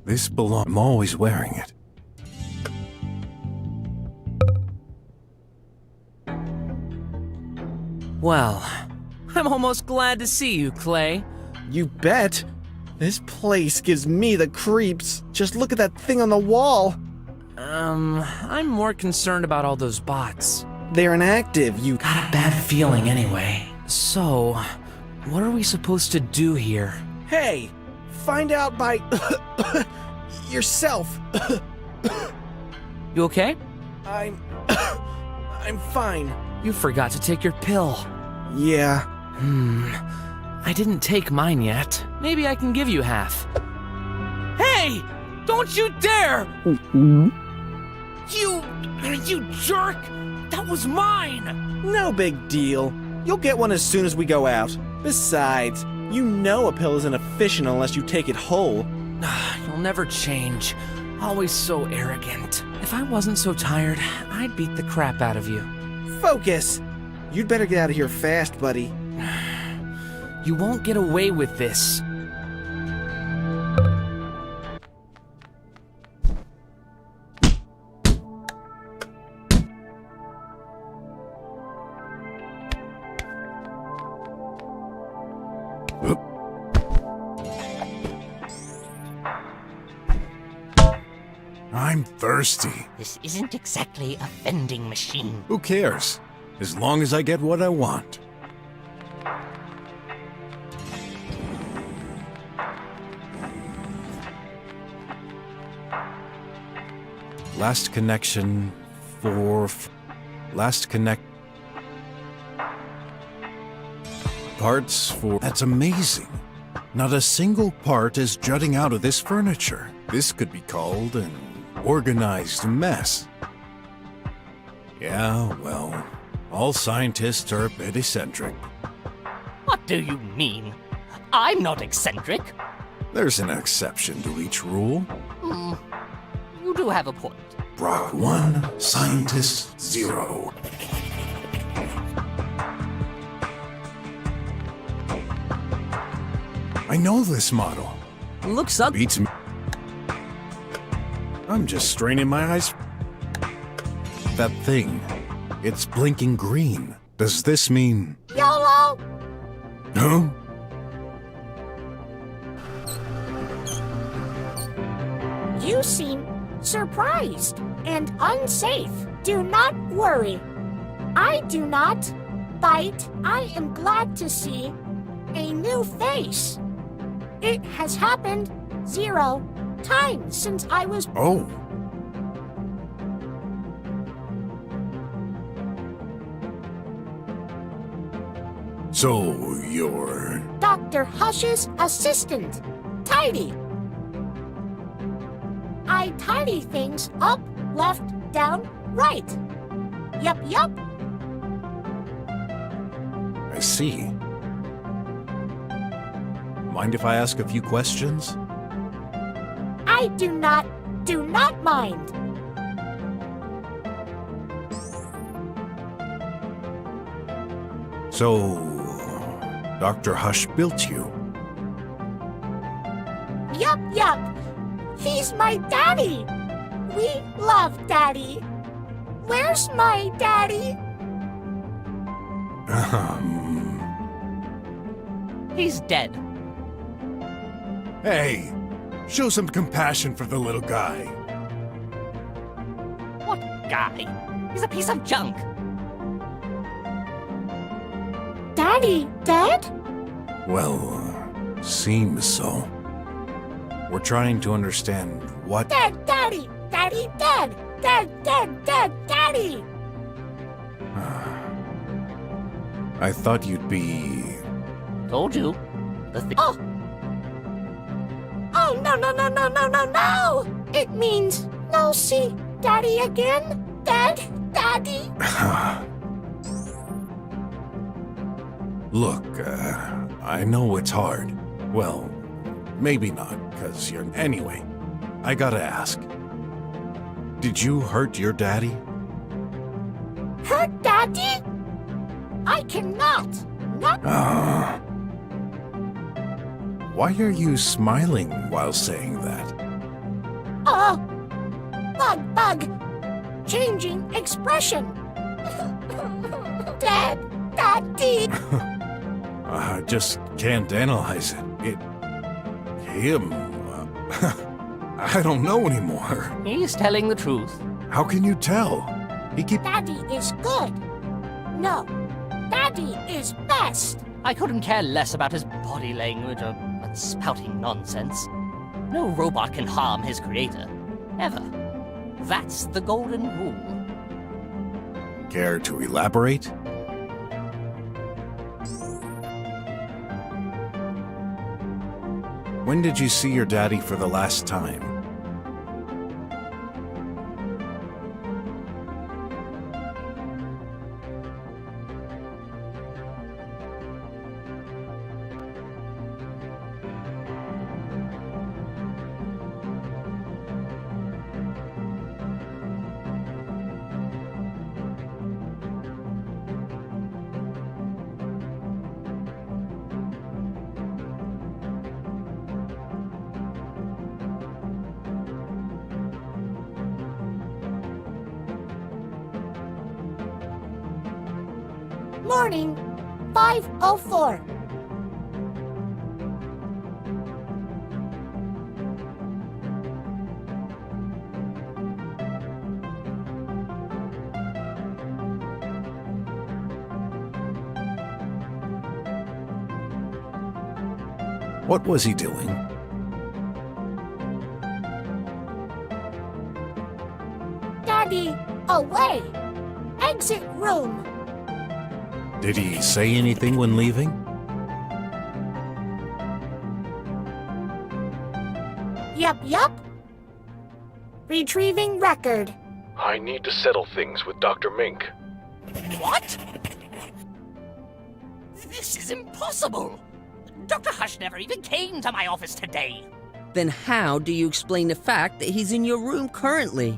This belongs. I'm always wearing it. Well, I'm almost glad to see you, Clay. You bet. This place gives me the creeps. Just look at that thing on the wall. I'm more concerned about all those bots. They're inactive, you... Got a bad feeling anyway. So, what are we supposed to do here? Hey, find out by... yourself. You okay? I'm fine. You forgot to take your pill. Yeah. I didn't take mine yet. Maybe I can give you half. Hey! Don't you dare! You jerk! That was mine! No big deal. You'll get one as soon as we go out. Besides, you know a pill isn't efficient unless you take it whole. You'll never change. Always so arrogant. If I wasn't so tired, I'd beat the crap out of you. Focus! You'd better get out of here fast, buddy. You won't get away with this. I'm thirsty. This isn't exactly a vending machine. Who cares? As long as I get what I want. Last connection for... Last connect... Parts for... That's amazing. Not a single part is jutting out of this furniture. This could be called an organized mess. Yeah, well, all scientists are a bit eccentric. What do you mean? I'm not eccentric. There's an exception to each rule. You do have a point. Brok 1, Scientist 0. I know this model. Looks ugly. Beats me. I'm just straining my eyes. That thing. It's blinking green. Does this mean... YOLO! Huh? You seem surprised and unsafe. Do not worry. I do not bite. I am glad to see a new face. It has happened 0 times since I was... Oh. So, you're... Dr. Hush's assistant. Tidy. I tidy things up, left, down, right. Yup, yup. I see. Mind if I ask a few questions? I do not mind. So, Dr. Hush built you? Yup, yup. He's my daddy. We love daddy. Where's my daddy? He's dead. Hey, show some compassion for the little guy. What guy? He's a piece of junk. Daddy dead? Well, seems so. We're trying to understand what... Dead, daddy! Daddy dead! Dead, dead, dead, daddy! I thought you'd be... Told you. Oh! Oh, no! It means no see daddy again? Dead, daddy? Look, I know it's hard. Well, maybe not, because you're... Anyway, I gotta ask. Did you hurt your daddy? Hurt daddy? I cannot. Not... Why are you smiling while saying that? Bug. Changing expression. Dead, daddy. I just can't analyze it. I don't know anymore. He's telling the truth. How can you tell? Daddy is good. No, daddy is best. I couldn't care less about his body language or spouting nonsense. No robot can harm his creator. Ever. That's the golden rule. Care to elaborate? When did you see your daddy for the last time? Morning, 5:04. What was he doing? Daddy, away! Exit room! Did he say anything when leaving? Yup. Retrieving record. I need to settle things with Dr. Mink. What? This is impossible! Dr. Hush never even came to my office today. Then how do you explain the fact that he's in your room currently?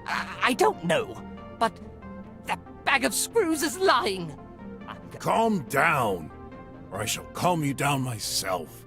I don't know, but that bag of screws is lying. Calm down, or I shall calm you down myself.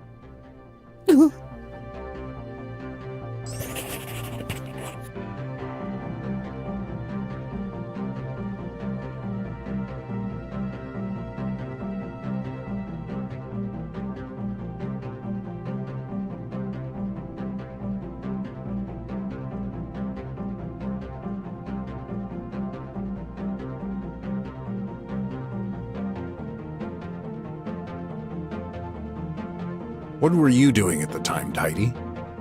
What were you doing at the time, Tidy?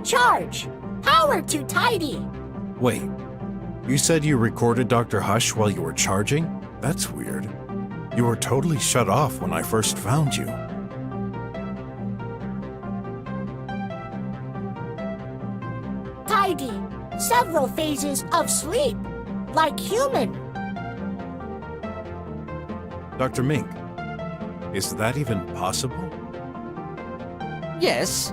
Charge! Power to tidy! Wait, you said you recorded Dr. Hush while you were charging? That's weird. You were totally shut off when I first found you. Tidy. Several phases of sleep. Like human. Dr. Mink, is that even possible? Yes,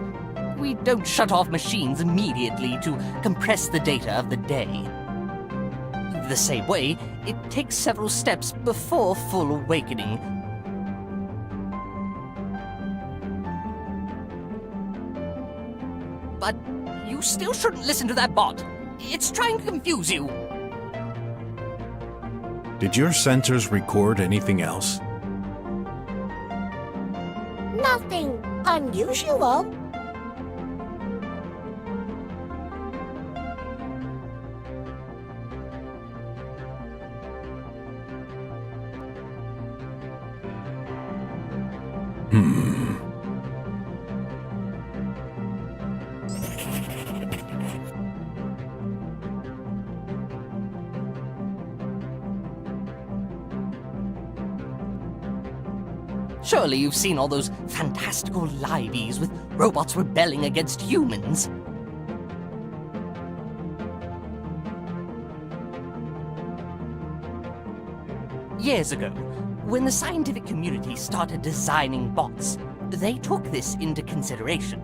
we don't shut off machines immediately to compress the data of the day. The same way, it takes several steps before full awakening. But you still shouldn't listen to that bot. It's trying to confuse you. Did your sensors record anything else? Nothing unusual. Surely you've seen all those fantastical liveys with robots rebelling against humans. Years ago, when the scientific community started designing bots, they took this into consideration.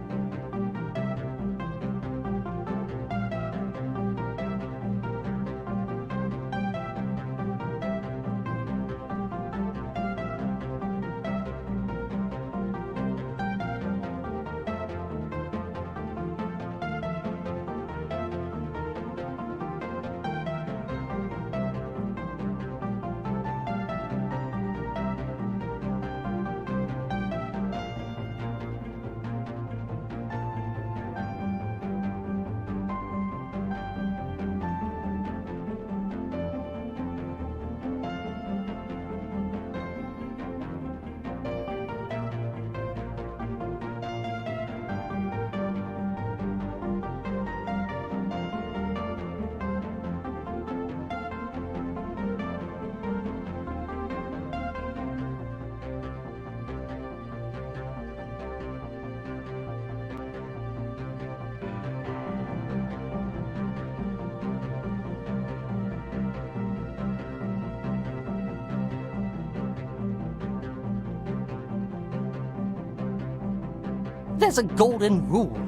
There's a golden rule.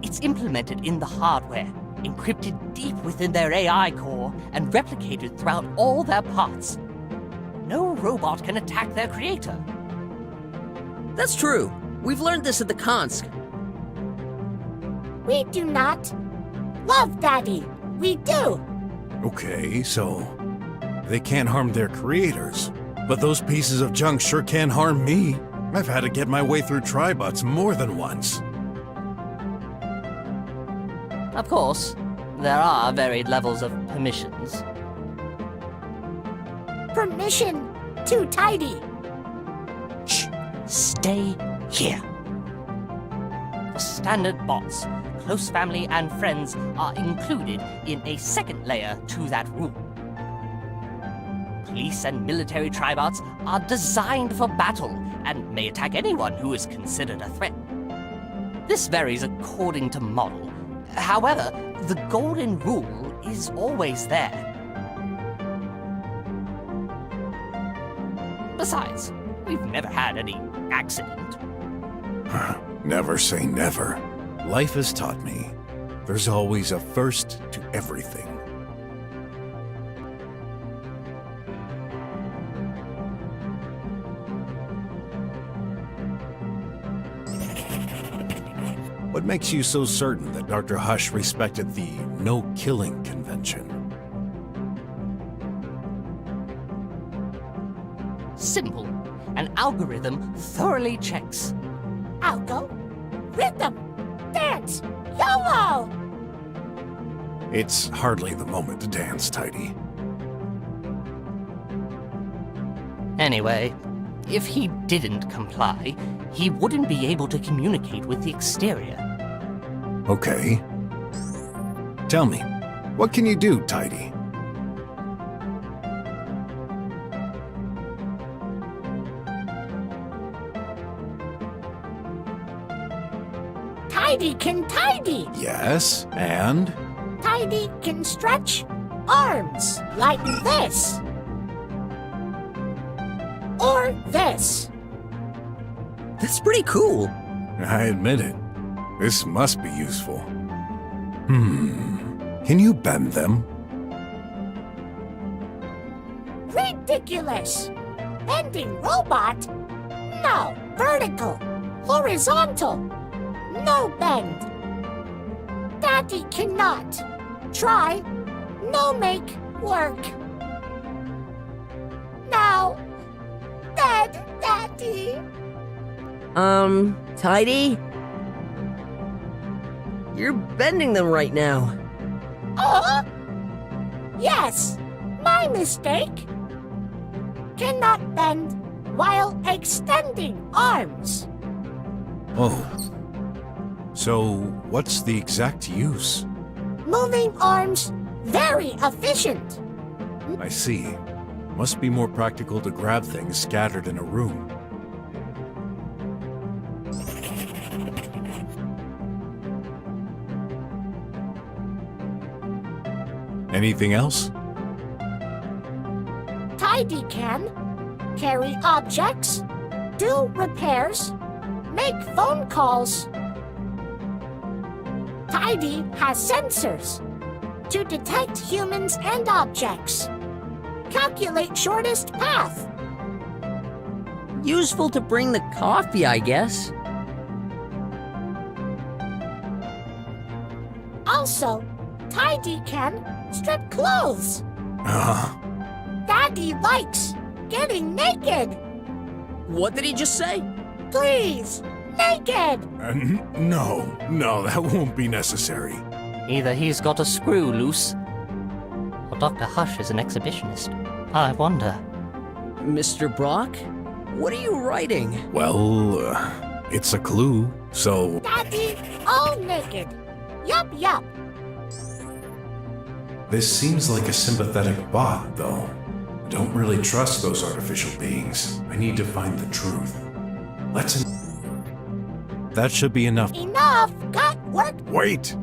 It's implemented in the hardware, encrypted deep within their AI core, and replicated throughout all their parts. No robot can attack their creator. That's true. We've learned this at the Konsk. We do not love Daddy. We do. Okay, so they can't harm their creators. But those pieces of junk sure can harm me. I've had to get my way through tribots more than once. Of course, there are varied levels of permissions. Permission to tidy. Shh! Stay here. standard bots. Close family and friends are included in a second layer to that rule. Police and military tribots are designed for battle and may attack anyone who is considered a threat. This varies according to model. However, the golden rule is always there. Besides, we've never had any accident. Never say never. Life has taught me there's always a first to everything. What makes you so certain that Dr. Hush respected the no-killing convention? Simple. An algorithm thoroughly checks. Algo, rhythm, dance, YOLO! It's hardly the moment to dance, Tidy. Anyway, if he didn't comply, he wouldn't be able to communicate with the exterior. Okay. Tell me, what can you do, Tidy? Tidy can tidy. Yes, and? Tidy can stretch arms like this. Or this. That's pretty cool. I admit it. This must be useful. Can you bend them? Ridiculous. Bending robot? No. Vertical. Horizontal. No bend. Daddy cannot. Try. No make work. Now. Daddy. Tidy? You're bending them right now. Yes. My mistake. Cannot bend while extending arms. Oh. So, what's the exact use? Moving arms, very efficient. I see. Must be more practical to grab things scattered in a room. Anything else? Tidy can carry objects, do repairs, make phone calls. Tidy has sensors to detect humans and objects. Calculate shortest path. Useful to bring the coffee, I guess. Also, Tidy can strip clothes. Daddy likes getting naked. What did he just say? Please, naked. No, that won't be necessary. Either he's got a screw loose, or Dr. Hush is an exhibitionist. I wonder. Mr. Brok, what are you writing? Well, it's a clue, so... Daddy, all naked. Yup. This seems like a sympathetic bot, though. I don't really trust those artificial beings. I need to find the truth. That should be enough. Enough! Got work! Wait!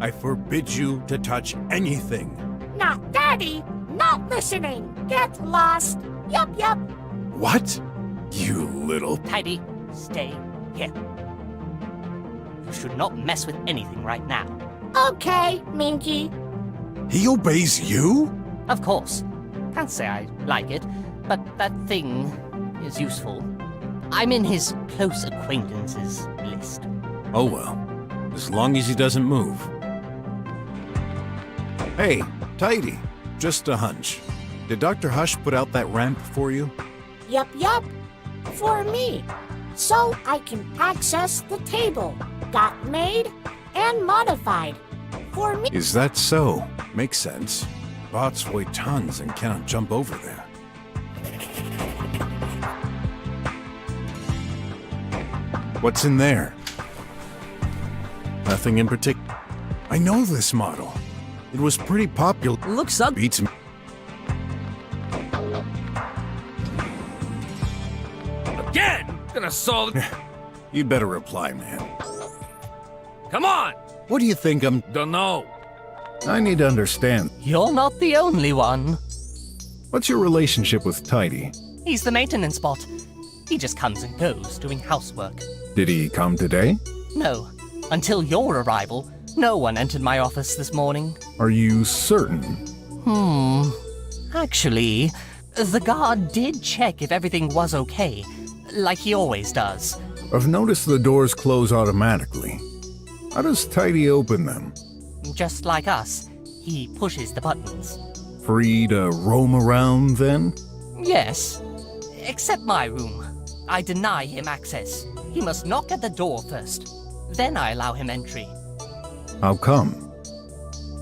I forbid you to touch anything. Not Daddy! Not listening! Get lost! Yup. What? You little... Tidy, stay here. You should not mess with anything right now. Okay, Minky. He obeys you? Of course. Can't say I like it, but that thing is useful. I'm in his close acquaintances list. Oh well, as long as he doesn't move. Hey, Tidy, just a hunch. Did Dr. Hush put out that ramp for you? Yup. For me. So I can access the table. Got made and modified. For me. Is that so? Makes sense. Bots weigh tons and cannot jump over there. What's in there? Nothing in particular. I know this model. It was pretty popular. Looks up. Beats me. Again! Gonna solve. You'd better reply, man. Come on! What do you think I'm... Dunno. I need to understand. You're not the only one. What's your relationship with Tidy? He's the maintenance bot. He just comes and goes doing housework. Did he come today? No. Until your arrival, no one entered my office this morning. Are you certain? Actually, the guard did check if everything was okay, like he always does. I've noticed the doors close automatically. How does Tidy open them? Just like us, he pushes the buttons. Free to roam around, then? Yes. Except my room. I deny him access. He must knock at the door first. Then I allow him entry. How come?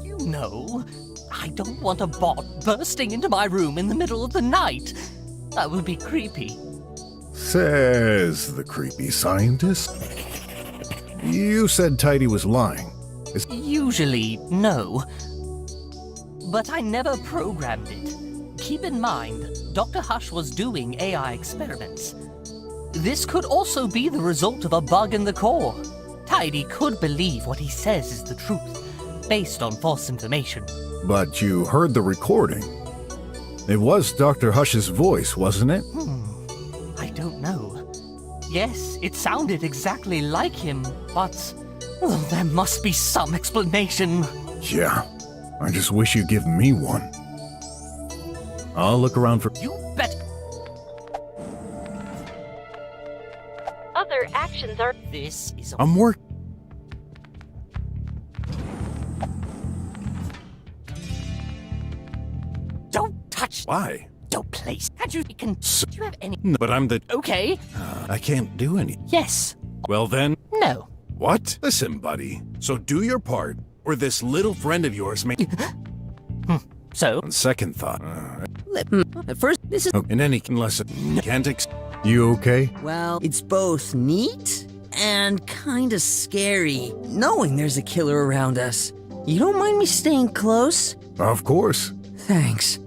You know, I don't want a bot bursting into my room in the middle of the night. That would be creepy. Says the creepy scientist. You said Tidy was lying. Usually, no. But I never programmed it. Keep in mind, Dr. Hush was doing AI experiments. This could also be the result of a bug in the core. Tidy could believe what he says is the truth, based on false information. But you heard the recording. It was Dr. Hush's voice, wasn't it? I don't know. Yes, it sounded exactly like him, but there must be some explanation. Yeah, I just wish you'd give me one. I'll look around for... You bet. Other actions are... This is I'm work... Don't touch... Why? Don't place. Had you can... Do you have any... No, but I'm the... Okay. I can't do any... Yes. Well then... No. What? Listen, buddy. So do your part, or this little friend of yours may... So? On second thought... At first, this is... in any... Unless it... Can't You okay? Well, it's both neat and kinda scary, knowing there's a killer around us. You don't mind me staying close? Of course. Thanks.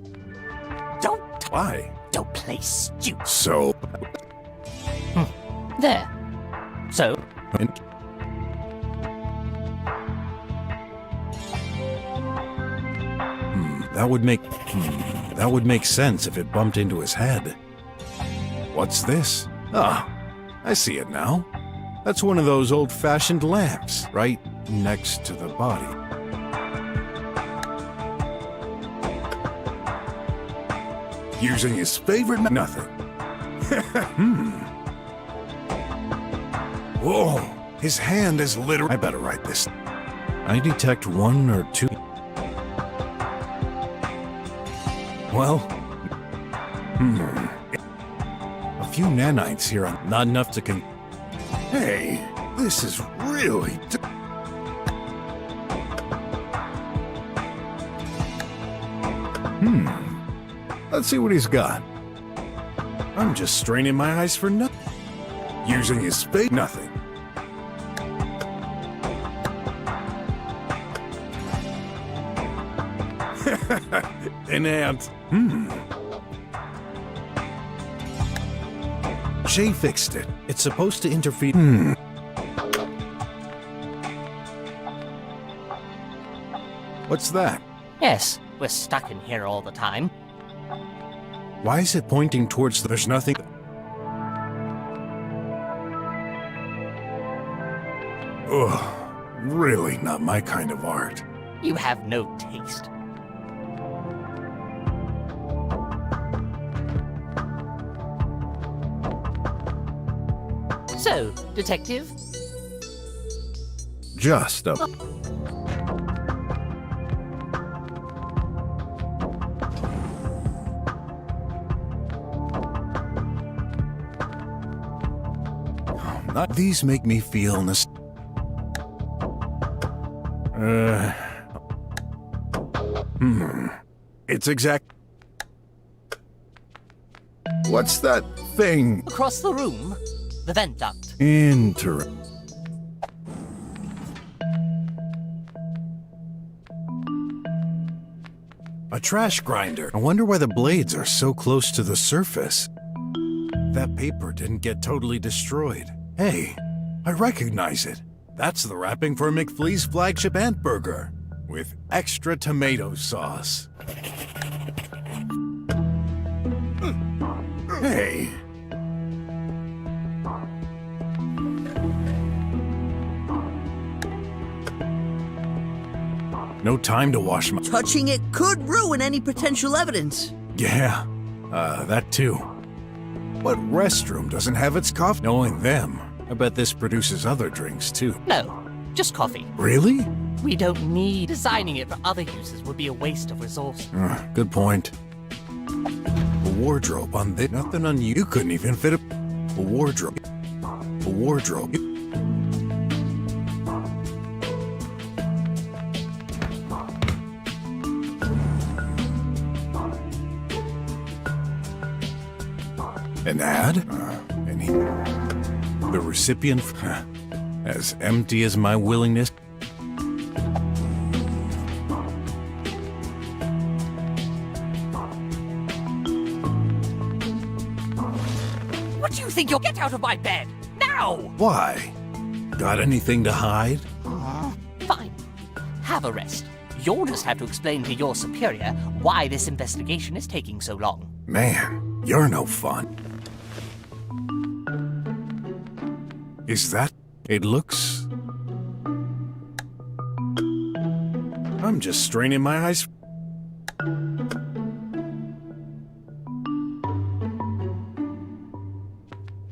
Don't... Why? Don't play stupid. So... There. So? That would make sense if it bumped into his head. What's this? Ah, I see it now. That's one of those old-fashioned lamps, right next to the body. Using his favorite nothing. Whoa, his hand is literally... I better write this. I detect one or two... Well... A few nanites here are not enough to Hey, this is really... Let's see what he's got. I'm just straining my eyes for nothing. Using his face, nothing. An ant. Jay fixed it. It's supposed to interfere. What's that? Yes, we're stuck in here all the time. Why is it pointing towards there's nothing? Ugh, really not my kind of art. You have no taste. So, detective? Just a... These make me feel It's exact... What's that thing? Across the room, the vent duct. A trash grinder. I wonder why the blades are so close to the surface. That paper didn't get totally destroyed. Hey, I recognize it. That's the wrapping for McFlea's flagship ant burger with extra tomato sauce. Hey. No time to wash my... Touching it could ruin any potential evidence. Yeah, that too. What restroom doesn't have its coffee? Knowing them, I bet this produces other drinks too. No, just coffee. Really? We don't need. Designing it for other uses would be a waste of resource. Good point. A wardrobe on this. Nothing on you. You couldn't even fit a wardrobe. A wardrobe. An ad? The recipient? As empty as my willingness? What do you think? You'll get out of my bed! Now! Why? Got anything to hide? Fine. Have a rest. You'll just have to explain to your superior why this investigation is taking so long. Man, you're no fun. Is that... It looks... I'm just straining my eyes.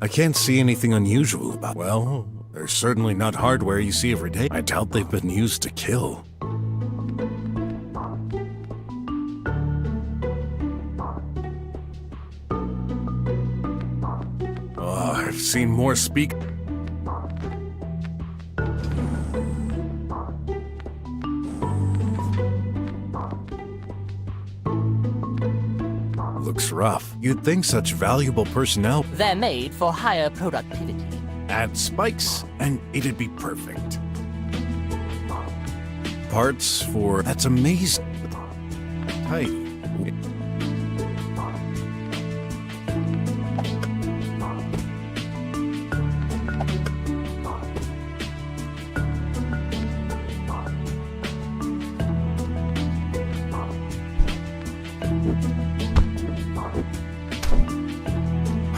I can't see anything unusual about... Well, they're certainly not hardware you see every day. I doubt they've been used to kill. Oh, I've seen more speak... Looks rough. You'd think such valuable personnel... They're made for higher productivity. Add spikes, and it'd be perfect. Parts for... That's amazing. Tight.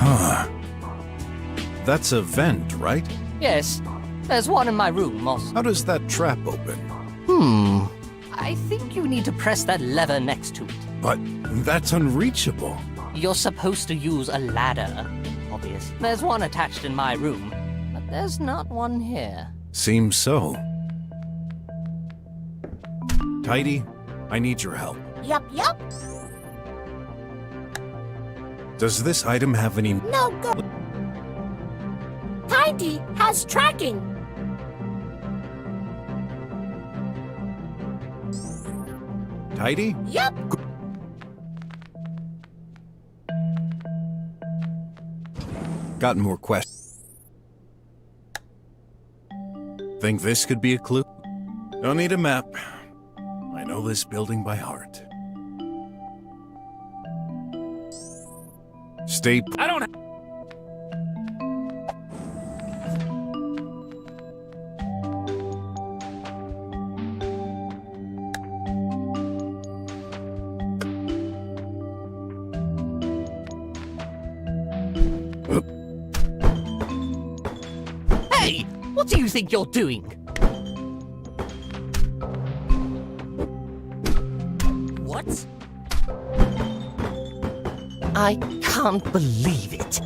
Huh. That's a vent, right? Yes. There's one in my room also. How does that trap open? I think you need to press that lever next to it. But that's unreachable. You're supposed to use a ladder, obviously. There's one attached in my room, but there's not one here. Seems so. Tidy, I need your help. Yup. Does this item have any... No go. Tidy has tracking. Tidy? Yup. Got more questions. Think this could be a clue? Don't need a map. I know this building by heart. Stay... I don't... Hey! What do you think you're doing? What? I can't believe it.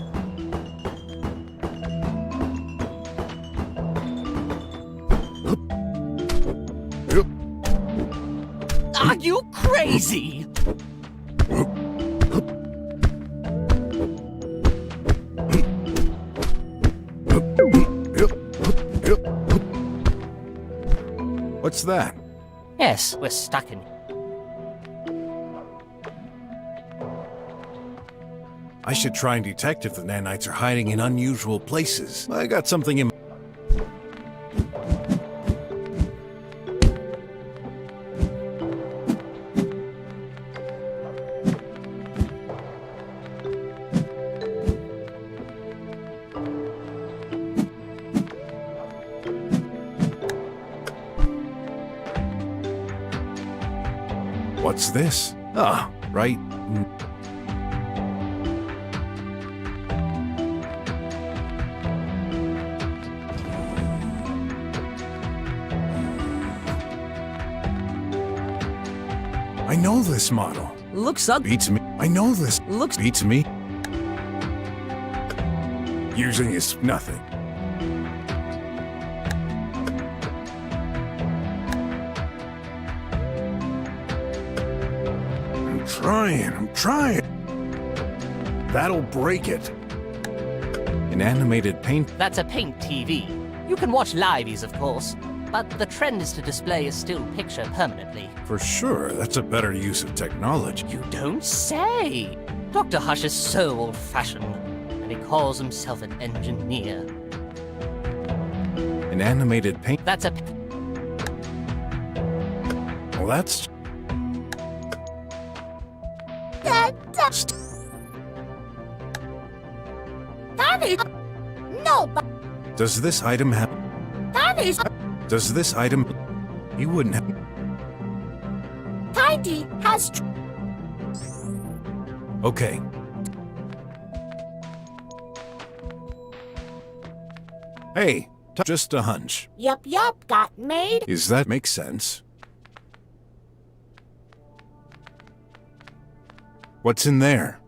Are you crazy? What's that? Yes, we're stuck in. I should try and detect if the nanites are hiding in unusual places. I got something in... What's this? Ah, right. I know this model. Looks ugly. Beats me. I know this. Looks beats me. Using is nothing. I'm trying. That'll break it. An animated paint. That's a paint TV. You can watch liveys, of course, but the trend is to display a still picture permanently. For sure, that's a better use of technology. You don't say! Dr. Hush is so old-fashioned, and he calls himself an engineer. An animated paint. That's a... Well, that's... That is... No, but... Does this item have... That is... Does this item... You wouldn't have... Tidy has... Okay. Hey, just a hunch. Yup, got made. Is that make sense? What's in there?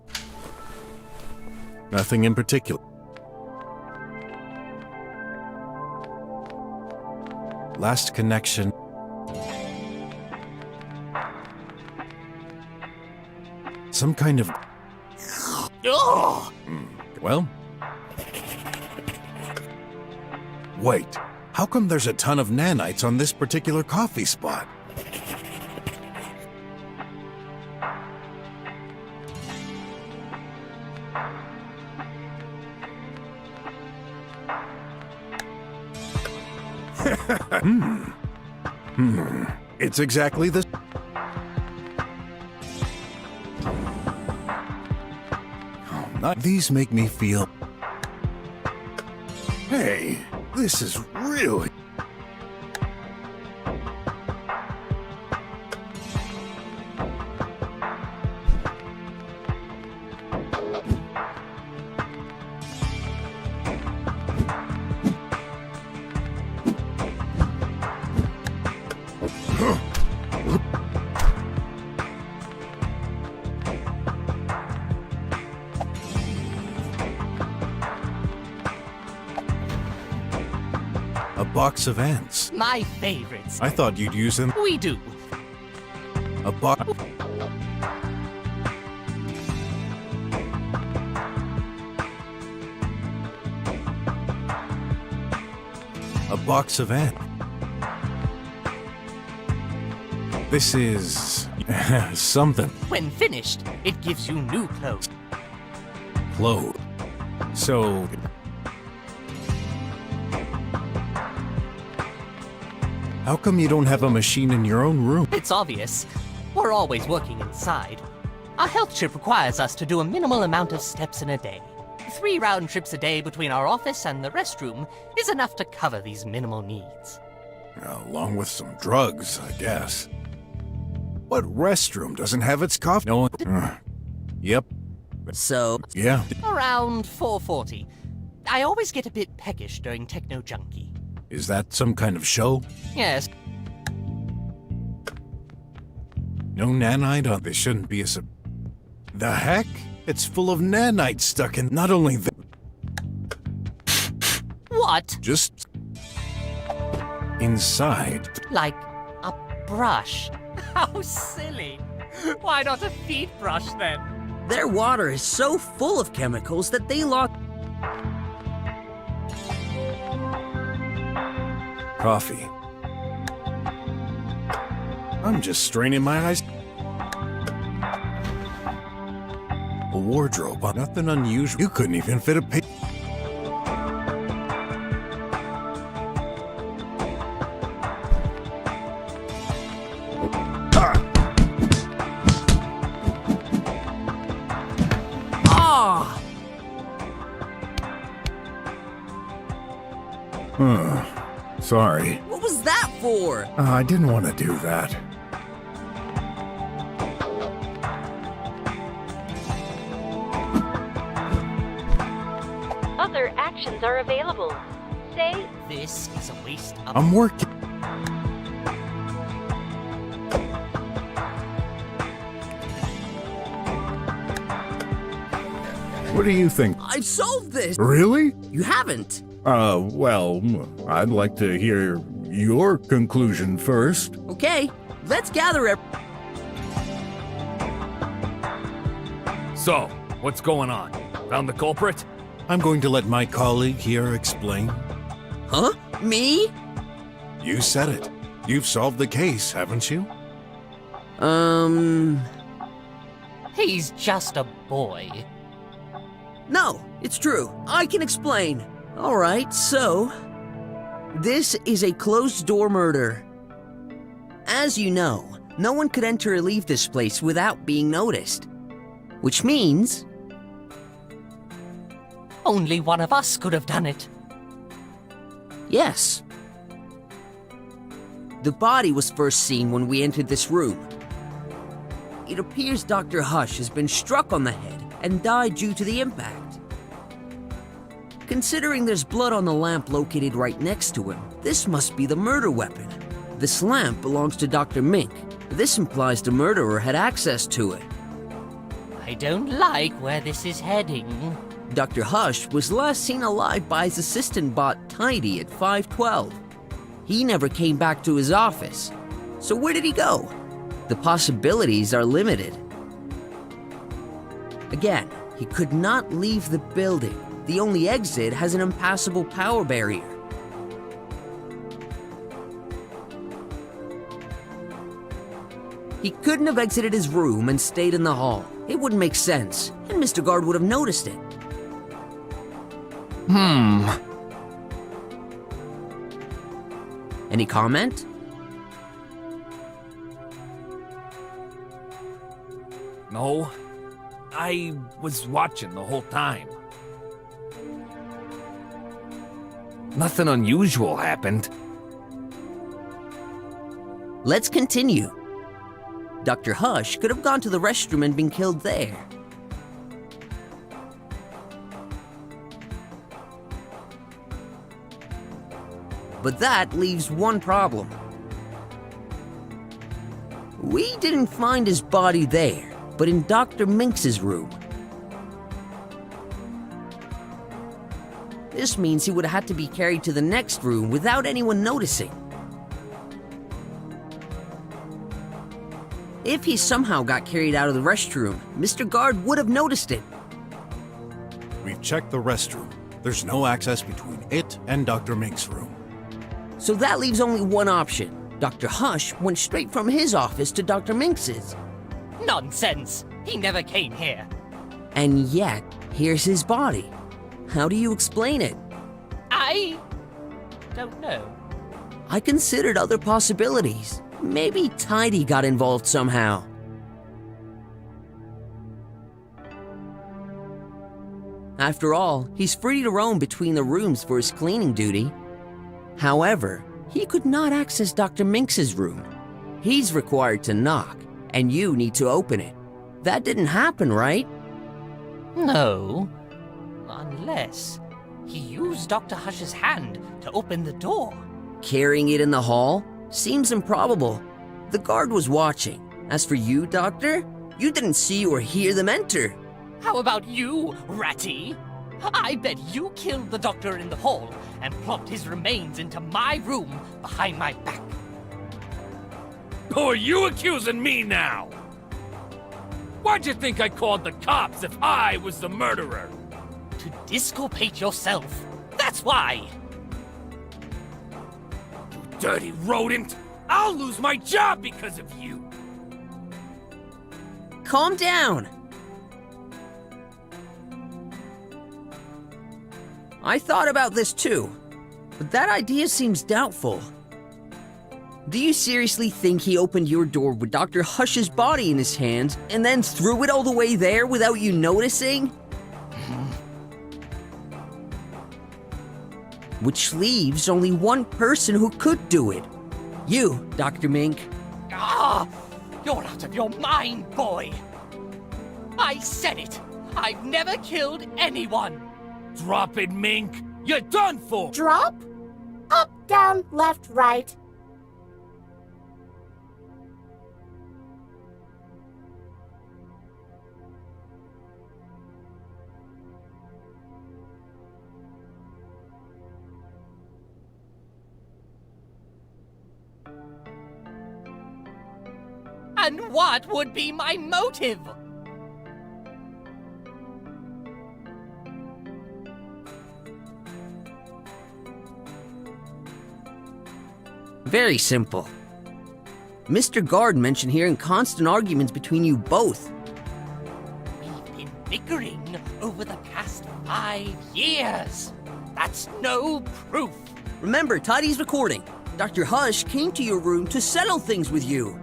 Nothing in particular. Last connection. Some kind of... Oh! Well... Wait, how come there's a ton of nanites on this particular coffee spot? It's exactly the... These make me feel... Hey, this is really... A box of ants. My favorites. I thought you'd use them. We do. A box... A box of ants. This is... something. When finished, it gives you new clothes. Clothes. So... How come you don't have a machine in your own room? It's obvious. We're always working inside. Our health chip requires us to do a minimal amount of steps in a day. 3 round trips a day between our office and the restroom is enough to cover these minimal needs. Along with some drugs, I guess. What restroom doesn't have its coffee? No one... Yep. So? Yeah. Around 4:40. I always get a bit peckish during Techno Junkie. Is that some kind of show? Yes. No nanite on this shouldn't be a The heck? It's full of nanites stuck in... Not only that... What? Just... inside. Like a brush. How silly. Why not a feet brush then? Their water is so full of chemicals that they lock... Coffee. I'm just straining my eyes. A wardrobe, nothing unusual. You couldn't even fit a pig. Sorry. What was that for? I didn't want to do that. actions are available. Say, This is a waste of... I'm working. What do you think? I've solved this! Really? You haven't! Well, I'd like to hear your conclusion first. Okay, let's gather it. So, what's going on? Found the culprit? I'm going to let my colleague here explain. Huh? Me? You said it. You've solved the case, haven't you? He's just a boy. No, it's true. I can explain. Alright, so... this is a closed-door murder. As you know, no one could enter or leave this place without being noticed. Which means... only one of us could have done it. yes. The body was first seen when we entered this room. It appears Dr. Hush has been struck on the head and died due to the impact. Considering there's blood on the lamp located right next to him, this must be the murder weapon. This lamp belongs to Dr. Mink. This implies the murderer had access to it. I don't like where this is heading. Dr. Hush was last seen alive by his assistant bot Tidy at 512. He never came back to his office. So where did he go? The possibilities are limited. Again, he could not leave the building. The only exit has an impassable power barrier. He couldn't have exited his room and stayed in the hall. It wouldn't make sense, and Mr. Guard would have noticed it. Any comment? No. I was watching the whole time. Nothing unusual happened. Let's continue. Dr. Hush could have gone to the restroom and been killed there. But that leaves one problem. We didn't find his body there, but in Dr. Minx's room. This means he would have had to be carried to the next room without anyone noticing. If he somehow got carried out of the restroom, Mr. Guard would have noticed it. We've checked the restroom. There's no access between it and Dr. Mink's room. So that leaves only one option. Dr. Hush went straight from his office to Dr. Minx's. Nonsense! He never came here. And yet, here's his body. How do you explain it? I don't know. I considered other possibilities. Maybe Tidy got involved somehow. After all, he's free to roam between the rooms for his cleaning duty. However, he could not access Dr. Minx's room. He's required to knock, and you need to open it. That didn't happen, right? No. Unless he used Dr. Hush's hand to open the door. Carrying it in the hall? Seems improbable. The guard was watching. As for you, Doctor, you didn't see or hear them enter. How about you, Ratty? I bet you killed the doctor in the hall and plopped his remains into my room behind my back. Who are you accusing me now? Why'd you think I called the cops if I was the murderer? To disculpate yourself. That's why. You dirty rodent! I'll lose my job because of you! Calm down! I thought about this too, but that idea seems doubtful. Do you seriously think he opened your door with Dr. Hush's body in his hands and then threw it all the way there without you noticing? Which leaves only one person who could do it. You, Dr. Mink. Ah! You're out of your mind, boy! I said it! I've never killed anyone! Drop it, Mink! You're done for! Drop. Up, down, left, right. And what would be my motive? Very simple. Mr. Guard mentioned hearing constant arguments between you both. We've been bickering over the past 5 years. That's no proof. Remember, Tidy's recording. Dr. Hush came to your room to settle things with you.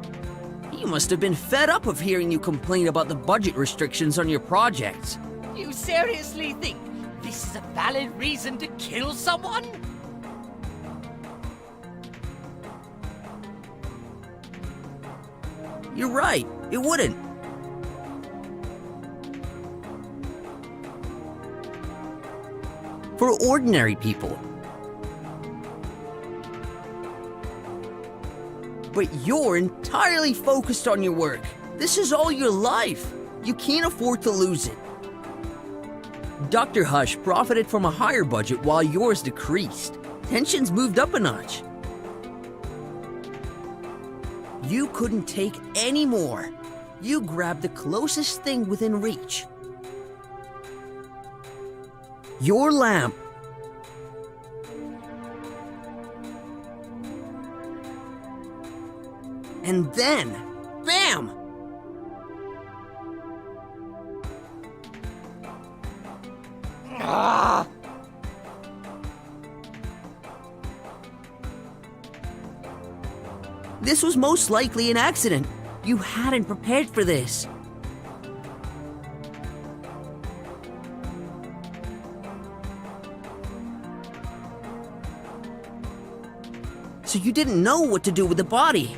He must have been fed up of hearing you complain about the budget restrictions on your projects. You seriously think this is a valid reason to kill someone? You're right, it wouldn't. For ordinary people. But you're entirely focused on your work. This is all your life. You can't afford to lose it. Dr. Hush profited from a higher budget while yours decreased. Tensions moved up a notch. You couldn't take any more. You grabbed the closest thing within reach. Your lamp. And then, bam! Ah! This was most likely an accident. You hadn't prepared for this. So you didn't know what to do with the body.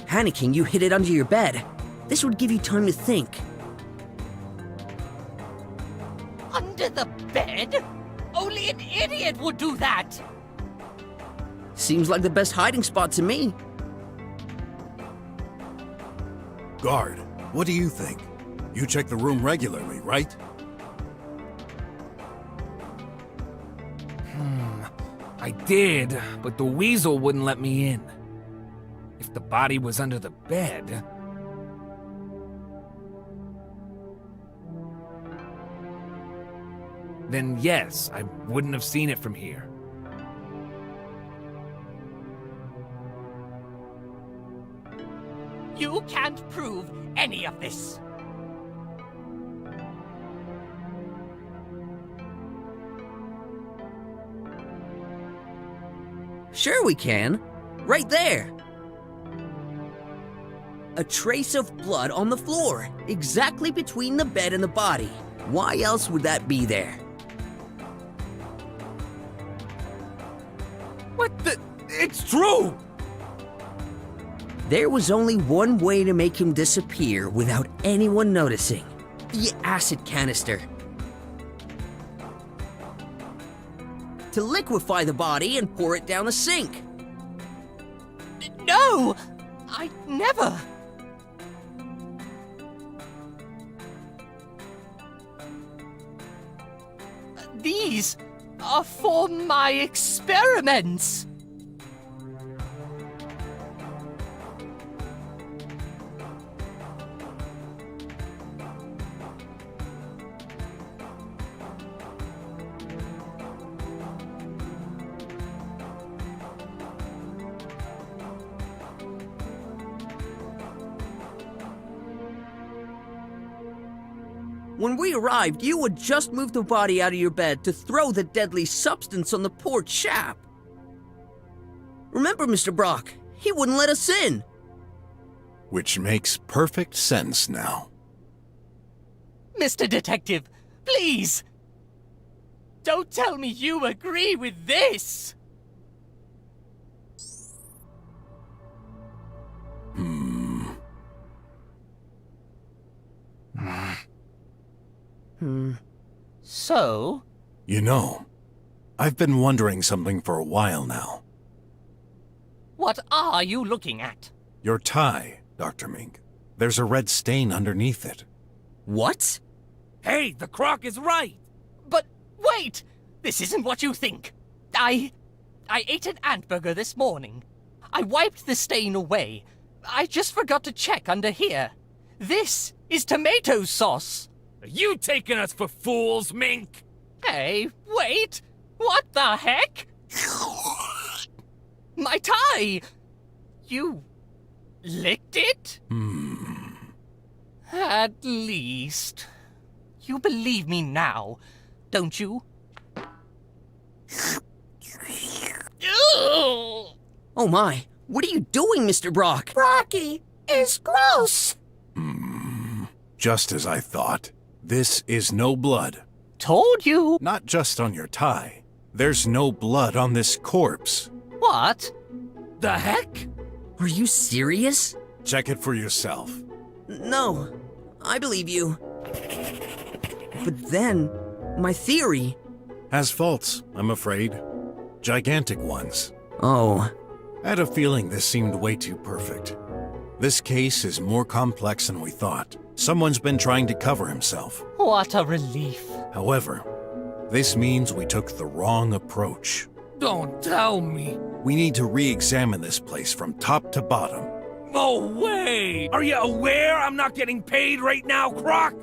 Panicking, you hid it under your bed. This would give you time to think. Under the bed? Only an idiot would do that! Seems like the best hiding spot to me. Guard, what do you think? You check the room regularly, right? I did, but the weasel wouldn't let me in. If the body was under the bed... then yes, I wouldn't have seen it from here. You can't prove any of this. Sure we can. Right there. A trace of blood on the floor, exactly between the bed and the body. Why else would that be there? What the? It's true! There was only one way to make him disappear without anyone noticing. The acid canister. To liquefy the body and pour it down the sink. No! I never! These are for my experiments! When we arrived, you had just moved the body out of your bed to throw the deadly substance on the poor chap. Remember, Mr. Brok, he wouldn't let us in. Which makes perfect sense now. Mr. Detective, please! Don't tell me you agree with this! So? You know, I've been wondering something for a while now. What are you looking at? Your tie, Dr. Mink. There's a red stain underneath it. What? Hey, the croc is right! But wait! This isn't what you think. I ate an antburger this morning. I wiped the stain away. I just forgot to check under here. This is tomato sauce. Are you taking us for fools, Mink? Hey, wait! What the heck? My tie! You licked it? At least. You believe me now, don't you? Oh my, what are you doing, Mr. Brok? Brocky is gross. Just as I thought. This is no blood. Told you. Not just on your tie. There's no blood on this corpse. What? The heck? Are you serious? Check it for yourself. No, I believe you. But then, my theory... Has faults, I'm afraid. Gigantic ones. Oh. I had a feeling this seemed way too perfect. This case is more complex than we thought. Someone's been trying to cover himself. What a relief. However, this means we took the wrong approach. Don't tell me. We need to re-examine this place from top to bottom. No way! Are you aware I'm not getting paid right now, Croc?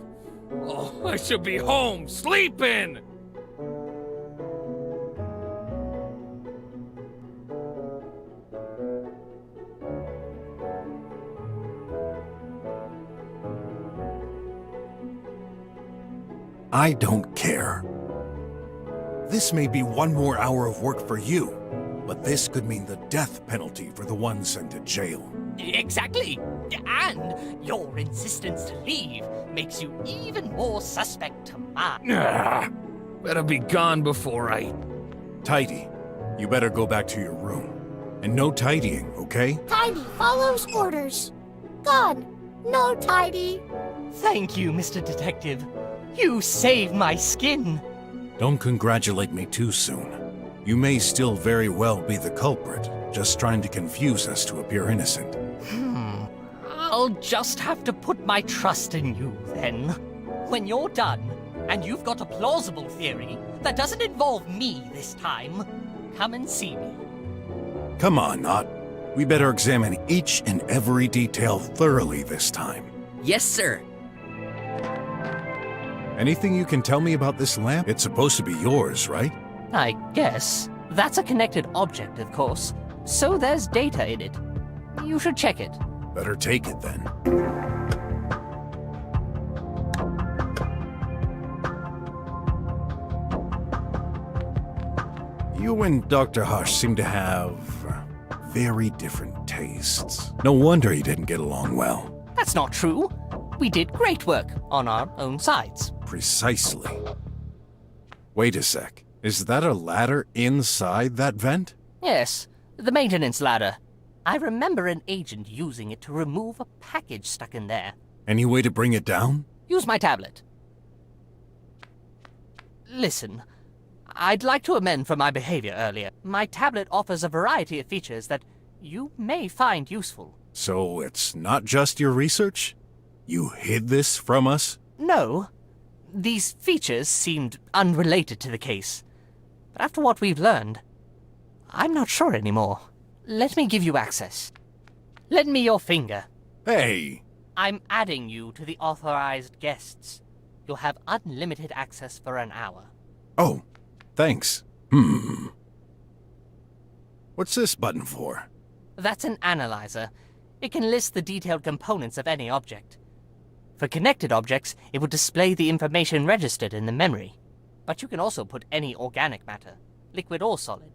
Oh, I should be home, sleeping! I don't care. This may be one more hour of work for you, but this could mean the death penalty for the one sent to jail. Exactly. And your insistence to leave makes you even more suspect to mine. Better be gone before I... Tidy, you better go back to your room. And no tidying, okay? Tidy follows orders. Gone. No tidy. Thank you, Mr. Detective. You saved my skin. Don't congratulate me too soon. You may still very well be the culprit, just trying to confuse us to appear innocent. I'll just have to put my trust in you, then. When you're done, and you've got a plausible theory that doesn't involve me this time, come and see me. Come on, Not. We better examine each and every detail thoroughly this time. Yes, sir. Anything you can tell me about this lamp? It's supposed to be yours, right? I guess. That's a connected object, of course. So there's data in it. You should check it. Better take it, then. You and Dr. Hush seem to have very different tastes. No wonder you didn't get along well. That's not true. We did great work on our own sides. Precisely. Wait a sec. Is that a ladder inside that vent? Yes, the maintenance ladder. I remember an agent using it to remove a package stuck in there. Any way to bring it down? Use my tablet. Listen, I'd like to amend for my behavior earlier. My tablet offers a variety of features that you may find useful. So it's not just your research? You hid this from us? No. These features seemed unrelated to the case. But after what we've learned, I'm not sure anymore. Let me give you access. Lend me your finger. Hey! I'm adding you to the authorized guests. You'll have unlimited access for an hour. Oh, thanks. What's this button for? That's an analyzer. It can list the detailed components of any object. For connected objects, it would display the information registered in the memory. But you can also put any organic matter, liquid or solid.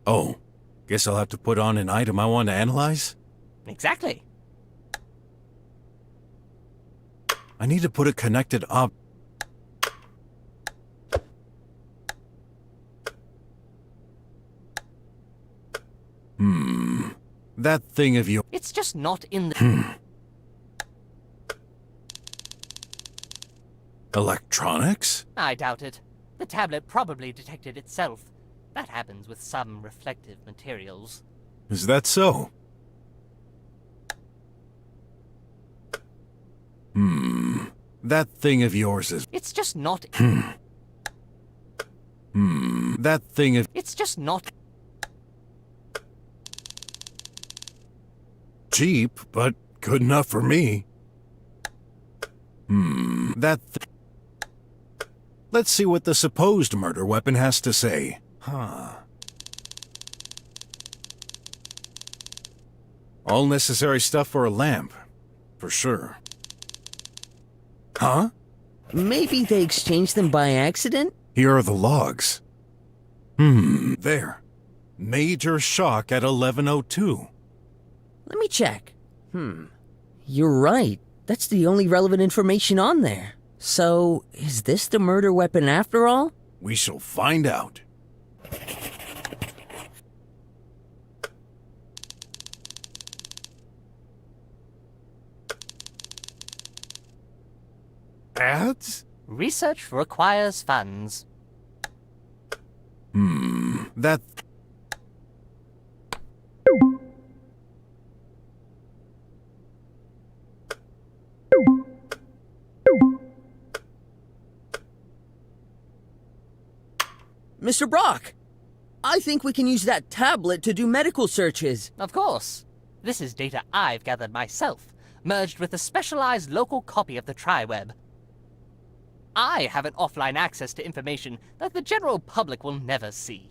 Oh, guess I'll have to put on an item I want to analyze? Exactly. I need to put a connected That thing of yours. It's just not in the... Electronics? I doubt it. The tablet probably detected itself. That happens with some reflective materials. Is that so? That thing of yours is... It's just not... That thing of... It's just not... cheap, but good enough for me. That... Let's see what the supposed murder weapon has to say. All necessary stuff for a lamp. For sure. Huh? Maybe they exchanged them by accident? Here are the logs. There. Major shock at 11:02. Let me check. You're right. That's the only relevant information on there. So, is this the murder weapon after all? We shall find out. Ads? Research requires funds. That... Mr. Brok, I think we can use that tablet to do medical searches. Of course. This is data I've gathered myself, merged with a specialized local copy of the TriWeb. I have an offline access to information that the general public will never see.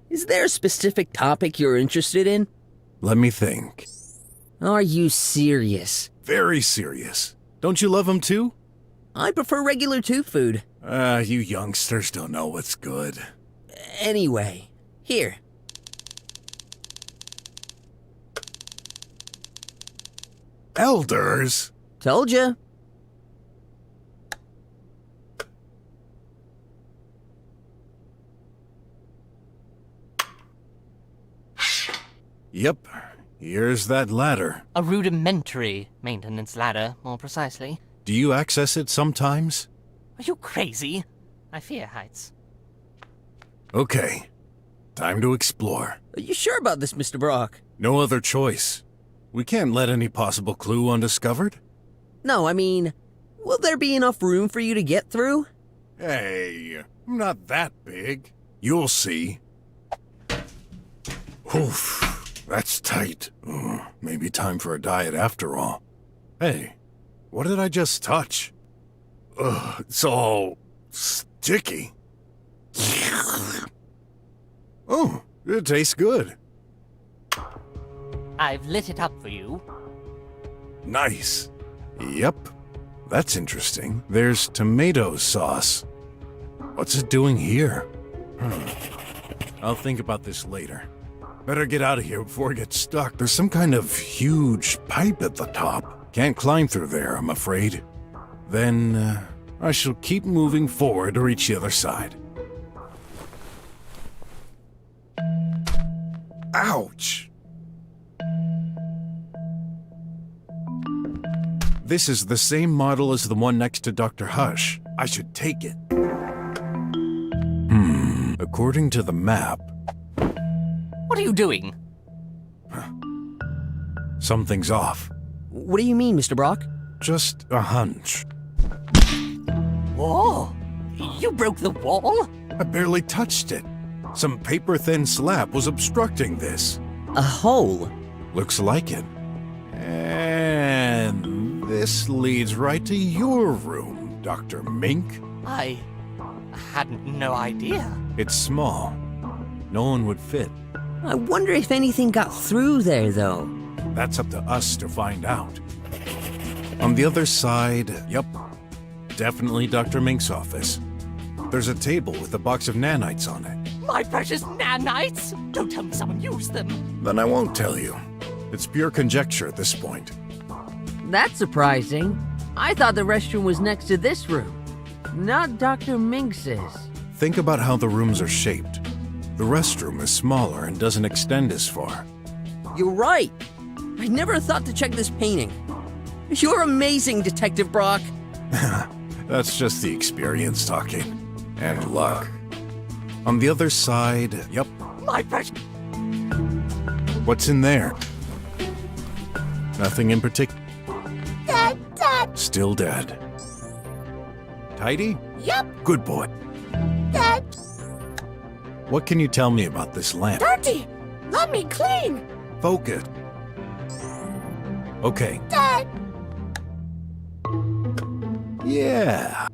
Is there a specific topic you're interested in? Let me think. Are you serious? Very serious. Don't you love them too? I prefer regular tooth food. You youngsters don't know what's good. Anyway, here. Elders? Told ya. Yep, here's that ladder. A rudimentary maintenance ladder, more precisely. Do you access it sometimes? Are you crazy? I fear heights. Okay, time to explore. Are you sure about this, Mr. Brok? No other choice. We can't let any possible clue undiscovered. No, I mean, will there be enough room for you to get through? Hey, I'm not that big. You'll see. Oof, that's tight. Maybe time for a diet after all. Hey, what did I just touch? It's all sticky. Oh, it tastes good. I've lit it up for you. Nice. Yep, that's interesting. There's tomato sauce. What's it doing here? I'll think about this later. Better get out of here before I get stuck. There's some kind of huge pipe at the top. Can't climb through there, I'm afraid. Then, I shall keep moving forward to reach the other side. Ouch! This is the same model as the one next to Dr. Hush. I should take it. According to the map... What are you doing? Something's off. What do you mean, Mr. Brok? Just a hunch. Whoa! You broke the wall? I barely touched it. Some paper-thin slab was obstructing this. A hole? Looks like it. And this leads right to your room, Dr. Mink. I had no idea. It's small. No one would fit. I wonder if anything got through there, though. That's up to us to find out. On the other side, yep, definitely Dr. Mink's office. There's a table with a box of nanites on it. My precious nanites! Don't tell me someone used them. Then I won't tell you. It's pure conjecture at this point. That's surprising. I thought the restroom was next to this room. Not Dr. Minx's. Think about how the rooms are shaped. The restroom is smaller and doesn't extend as far. You're right. I never thought to check this painting. You're amazing, Detective Brok. That's just the experience talking. And luck. On the other side, yep. My precious. What's in there? Nothing in particular. Dad, Dad. Still dead. Tidy? Yep. Good boy. Dad. What can you tell me about this lamp? Dirty. Let me clean. Focus. Okay. Dad. Yeah.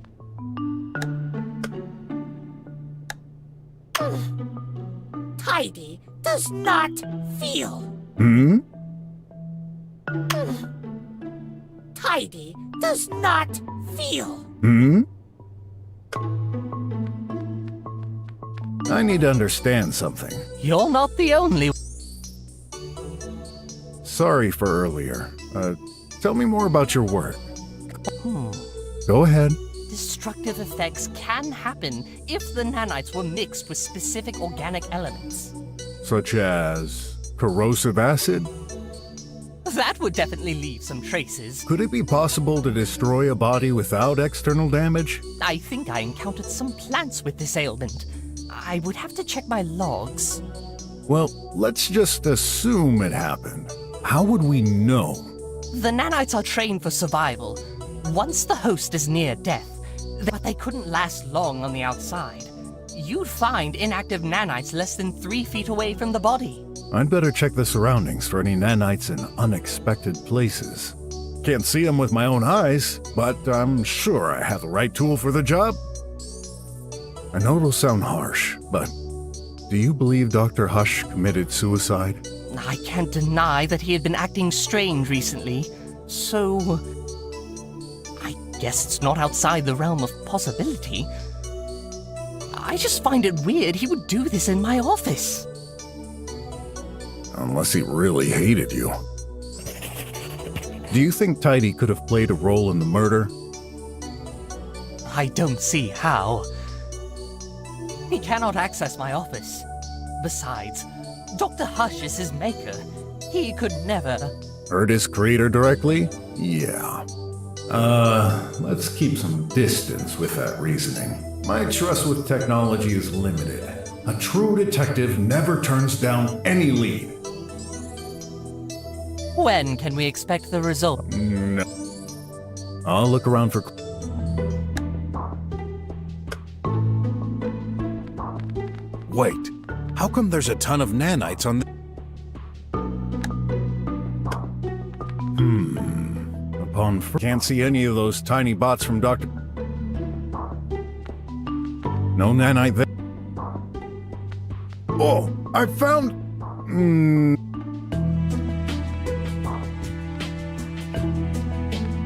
Tidy does not feel. Hmm? Tidy does not feel. Hmm? I need to understand something. You're not the only. Sorry for earlier. Tell me more about your work. Go ahead. Destructive effects can happen if the nanites were mixed with specific organic elements. Such as corrosive acid? That would definitely leave some traces. Could it be possible to destroy a body without external damage? I think I encountered some plants with this ailment. I would have to check my logs. Well, let's just assume it happened. How would we know? The nanites are trained for survival. Once the host is near death, but they couldn't last long on the outside. You'd find inactive nanites less than 3 feet away from the body. I'd better check the surroundings for any nanites in unexpected places. Can't see them with my own eyes, but I'm sure I have the right tool for the job. I know it'll sound harsh, but do you believe Dr. Hush committed suicide? I can't deny that he had been acting strange recently, so I guess it's not outside the realm of possibility. I just find it weird he would do this in my office. Unless he really hated you. Do you think Tidy could have played a role in the murder? I don't see how. He cannot access my office. Besides, Dr. Hush is his maker. He could never... Hurt his creator directly? Yeah. Let's keep some distance with that reasoning. My trust with technology is limited. A true detective never turns down any lead. When can we expect the result? No. I'll look around for... Wait, how come there's a ton of nanites on the... Can't see any of those tiny bots from Dr... No nanite there. Oh, I found...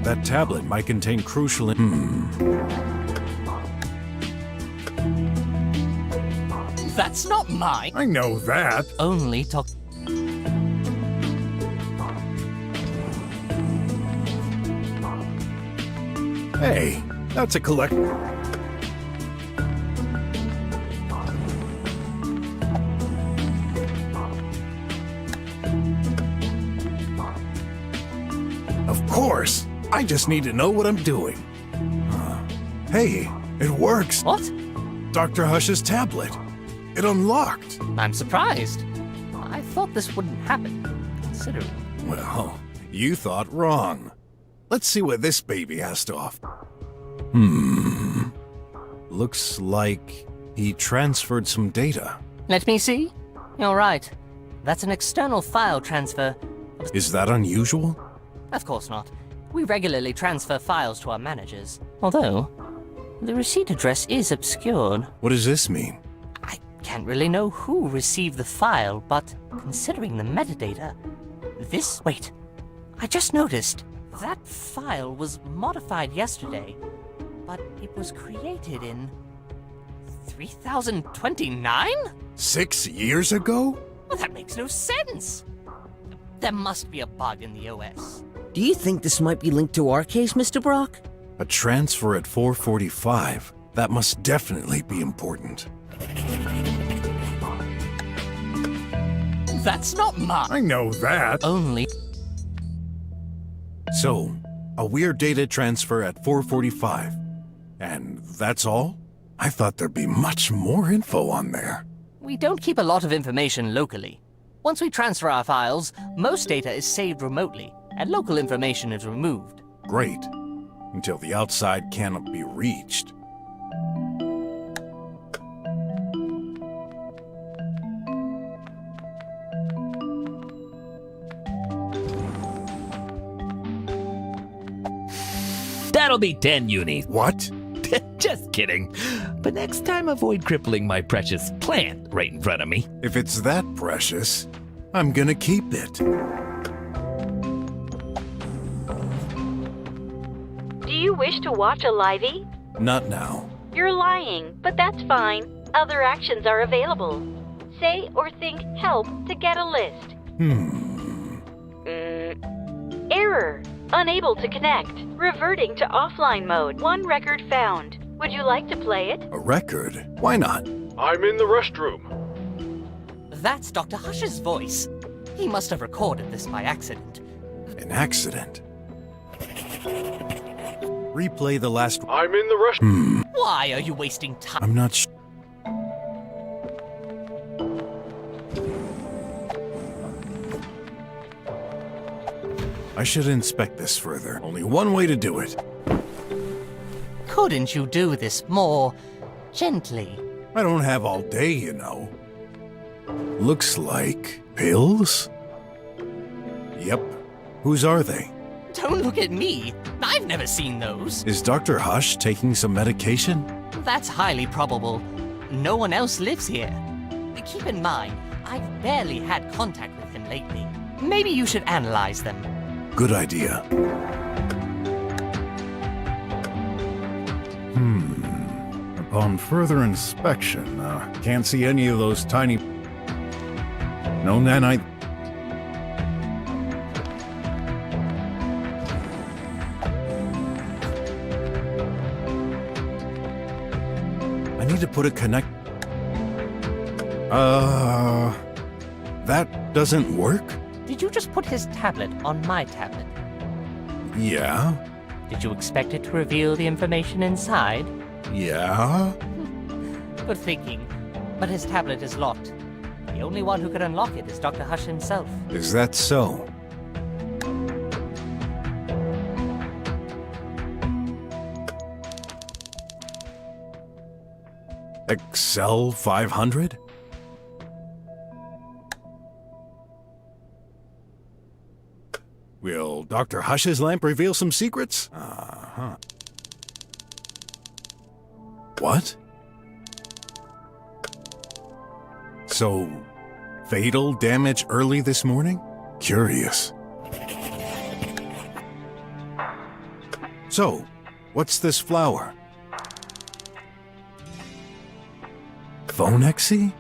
That tablet might contain crucial... That's not mine. I know that. Only talk... Hey, that's a collect... Of course! I just need to know what I'm doing. Hey, it works! What? Dr. Hush's tablet. It unlocked. I'm surprised. I thought this wouldn't happen, considering... Well, you thought wrong. Let's see what this baby has to offer. Looks like he transferred some data. Let me see. You're right. That's an external file transfer. Is that unusual? Of course not. We regularly transfer files to our managers. Although, the receipt address is obscured. What does this mean? I can't really know who received the file, but considering the metadata, this... Wait, I just noticed. That file was modified yesterday, but it was created in 3029? 6 years ago? Well, that makes no sense. There must be a bug in the OS. Do you think this might be linked to our case, Mr. Brok? A transfer at 4:45. That must definitely be important. That's not mine. I know that. Only... So, a weird data transfer at 4:45. And that's all? I thought there'd be much more info on there. We don't keep a lot of information locally. Once we transfer our files, most data is saved remotely, and local information is removed. Great. Until the outside cannot be reached. That'll be 10 unis. What? Just kidding. But next time, avoid crippling my precious plant right in front of me. If it's that precious, I'm gonna keep it. Do you wish to watch a livey? Not now. You're lying, but that's fine. Other actions are available. Say or think help to get a list. Error. Unable to connect. Reverting to offline mode. One record found. Would you like to play it? A record? Why not? I'm in the restroom. That's Dr. Hush's voice. He must have recorded this by accident. An accident? Replay the last... I'm in the restroom. Why are you wasting time? I'm not sure. I should inspect this further. Only one way to do it. Couldn't you do this more gently? I don't have all day, you know. Looks like pills? Yep. Whose are they? Don't look at me. I've never seen those. Is Dr. Hush taking some medication? That's highly probable. No one else lives here. Keep in mind, I've barely had contact with him lately. Maybe you should analyze them. Good idea. Upon further inspection, can't see any of those tiny... No nanite... I need to put a connect... That doesn't work? Did you just put his tablet on my tablet? Yeah. Did you expect it to reveal the information inside? Yeah. Good thinking. But his tablet is locked. The only one who could unlock it is Dr. Hush himself. Is that so? Excel 500? Will Dr. Hush's lamp reveal some secrets? What? So, fatal damage early this morning? Curious. So, what's this flower? Phonexy?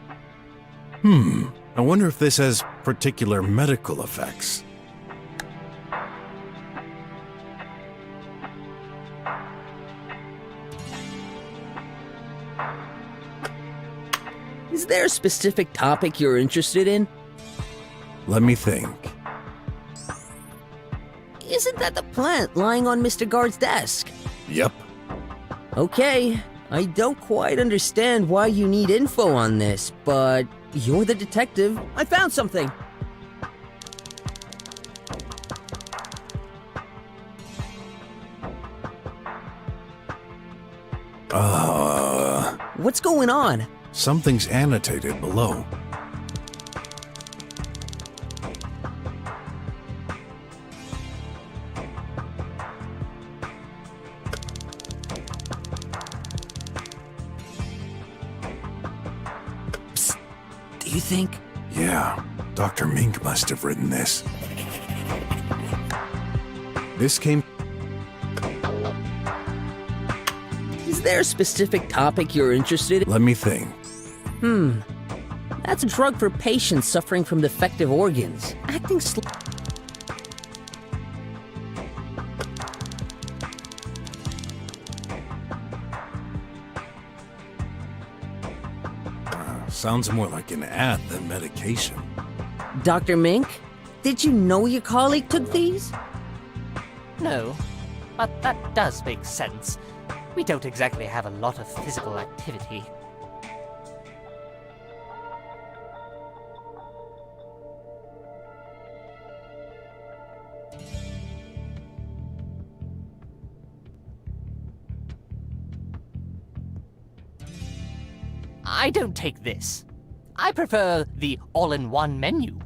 I wonder if this has particular medical effects. Is there a specific topic you're interested in? Let me think. Isn't that the plant lying on Mr. Guard's desk? Yep. Okay, I don't quite understand why you need info on this, but you're the detective. I found something. What's going on? Something's annotated below. Psst. Do you think? Yeah, Dr. Mink must have written this. This came... Is there a specific topic you're interested in? Let me think. That's a drug for patients suffering from defective organs. Acting Sounds more like an ad than medication. Dr. Mink, did you know your colleague took these? No, but that does make sense. We don't exactly have a lot of physical activity. I don't take this. I prefer the all-in-one menu.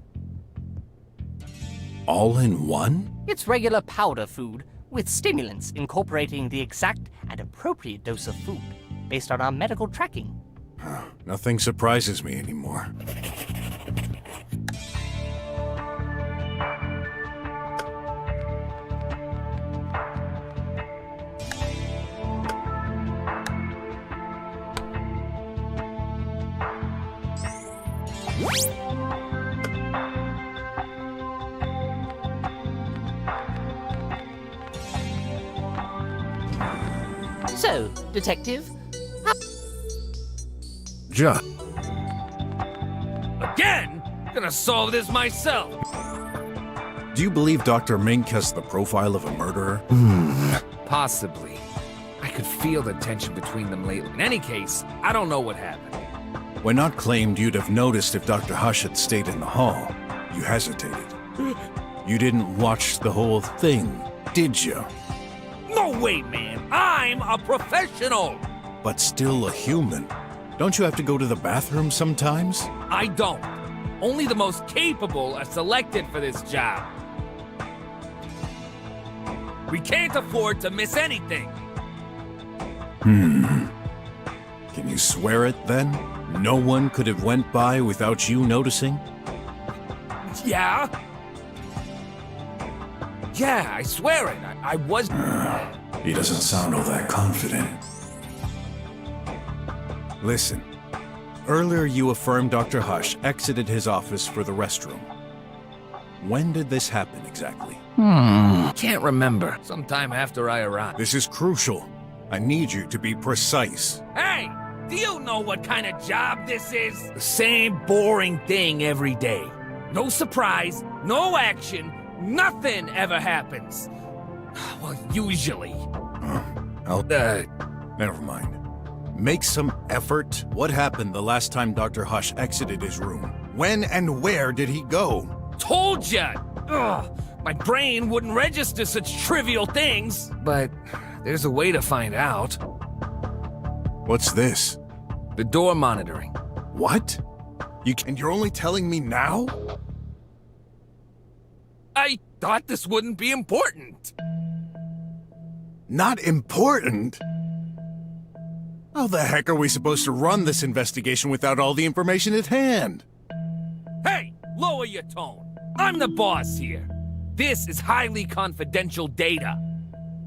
All in one? It's regular powder food with stimulants incorporating the exact and appropriate dose of food based on our medical tracking. Nothing surprises me anymore. So, Detective? Again? Gonna solve this myself. Do you believe Dr. Mink has the profile of a murderer? Possibly. I could feel the tension between them lately. In any case, I don't know what happened. When Ott claimed you'd have noticed if Dr. Hush had stayed in the hall, you hesitated. You didn't watch the whole thing, did you? No way, man. I'm a professional. But still a human. Don't you have to go to the bathroom sometimes? I don't. Only the most capable are selected for this job. We can't afford to miss anything. Can you swear it then? No one could have went by without you noticing? Yeah? Yeah, I swear it. I was... He doesn't sound all that confident. Listen. Earlier you affirmed Dr. Hush exited his office for the restroom. When did this happen exactly? Can't remember. Sometime after I arrived. This is crucial. I need you to be precise. Hey! Do you know what kind of job this is? The same boring thing every day. No surprise, no action, nothing ever happens. Well, usually. Never mind. Make some effort. What happened the last time Dr. Hush exited his room? When and where did he go? Told ya! Ugh, my brain wouldn't register such trivial things. But there's a way to find out. What's this? The door monitoring. What? And you're only telling me now? I thought this wouldn't be important. Not important? How the heck are we supposed to run this investigation without all the information at hand? Hey, lower your tone. I'm the boss here. This is highly confidential data.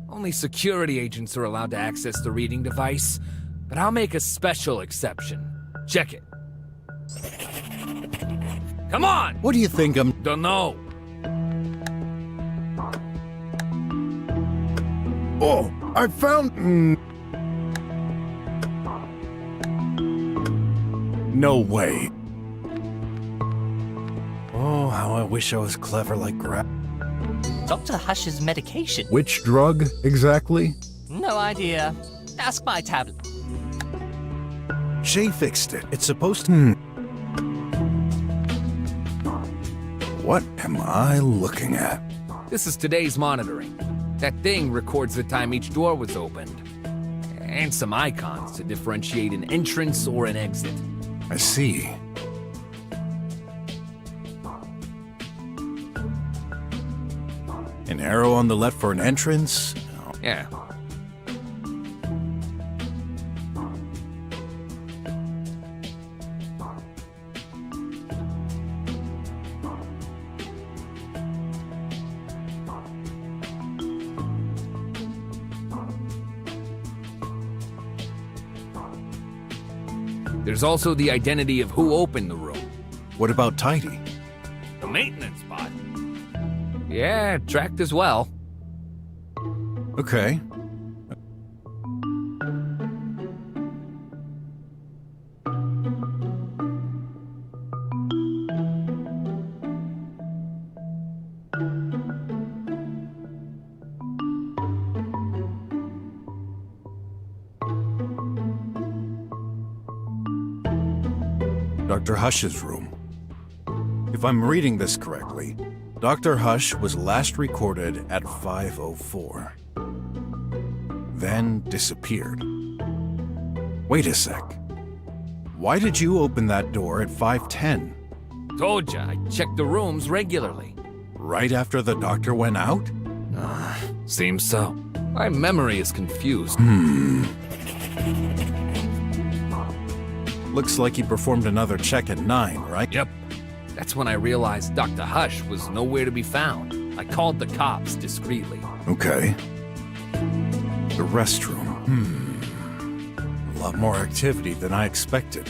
Only security agents are allowed to access the reading device, but I'll make a special exception. Check it. Come on! What do you think I'm... Dunno. Oh, I found... No way. Oh, how I wish I was clever like Graff. Dr. Hush's medication. Which drug, exactly? No idea. Ask my tablet. Shay fixed it. It's supposed to... What am I looking at? This is today's monitoring. That thing records the time each door was opened. And some icons to differentiate an entrance or an exit. I see. An arrow on the left for an entrance? Yeah. There's also the identity of who opened the room. What about Tidy? The maintenance bot. Yeah, tracked as well. Okay. Dr. Hush's room. If I'm reading this correctly, Dr. Hush was last recorded at 5:04. Then disappeared. Wait a sec. Why did you open that door at 5:10? Told ya, I check the rooms regularly. Right after the doctor went out? Seems so. My memory is confused. Looks like he performed another check at 9, right? Yep. That's when I realized Dr. Hush was nowhere to be found. I called the cops discreetly. Okay. The restroom. A lot more activity than I expected.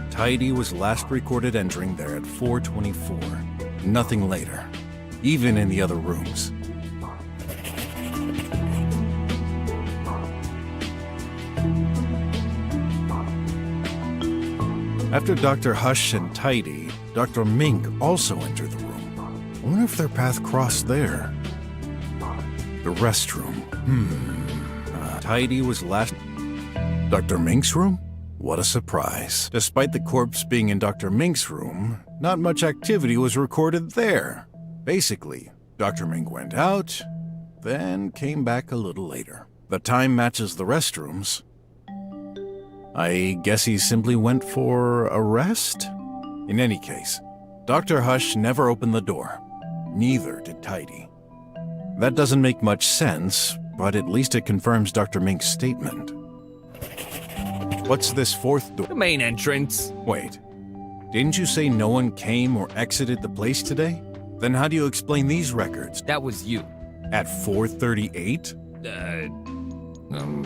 Tidy was last recorded entering there at 4:24. Nothing later. Even in the other rooms. After Dr. Hush and Tidy, Dr. Mink also entered the room. I wonder if their path crossed there. The restroom. Tidy was last... Dr. Mink's room? What a surprise. Despite the corpse being in Dr. Mink's room, not much activity was recorded there. Basically, Dr. Mink went out, then came back a little later. The time matches the restrooms. I guess he simply went for a rest? In any case, Dr. Hush never opened the door. Neither did Tidy. That doesn't make much sense, but at least it confirms Dr. Mink's statement. What's this fourth door? The main entrance. Wait, didn't you say no one came or exited the place today? Then how do you explain these records? That was you. At 4:38?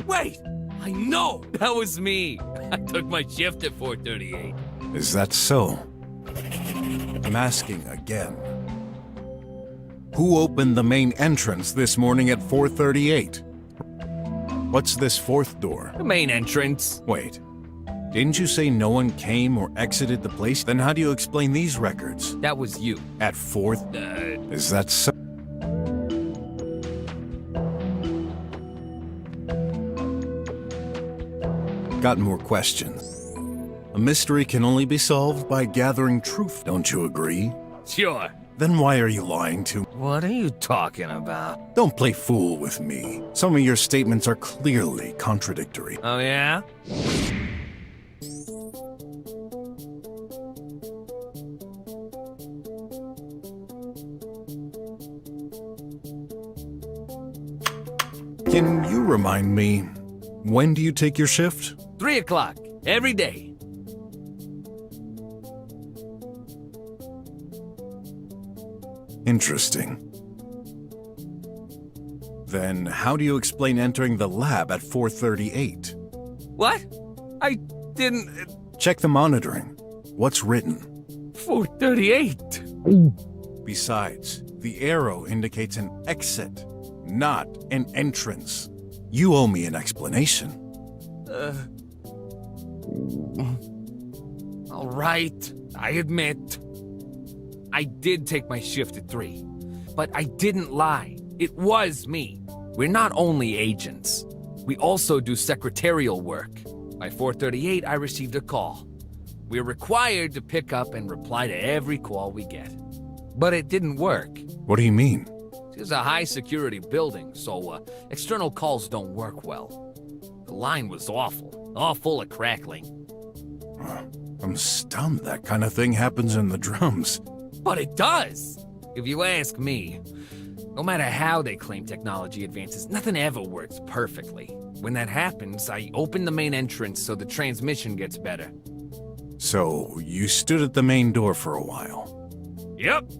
Wait! I know! That was me! I took my shift at 4:38. Is that so? I'm asking again. Who opened the main entrance this morning at 4:38? What's this fourth door? The main entrance. Wait, didn't you say no one came or exited the place? Then how do you explain these records? That was you. At 4th? Is that so? Got more questions. A mystery can only be solved by gathering truth, don't you agree? Sure. Then why are you lying to me? What are you talking about? Don't play fool with me. Some of your statements are clearly contradictory. Oh, yeah? Can you remind me, when do you take your shift? 3 o'clock, every day. Interesting. Then how do you explain entering the lab at 4:38? What? I didn't... Check the monitoring. What's written? 4:38. Besides, the arrow indicates an exit, not an entrance. You owe me an explanation. All right, I admit. I did take my shift at 3, but I didn't lie. It was me. We're not only agents. We also do secretarial work. By 4:38, I received a call. We're required to pick up and reply to every call we get. But it didn't work. What do you mean? It's a high-security building, so external calls don't work well. The line was awful, all full of crackling. I'm stunned that kind of thing happens in the drums. But it does! If you ask me, no matter how they claim technology advances, nothing ever works perfectly. When that happens, I open the main entrance so the transmission gets better. So, you stood at the main door for a while? Yep.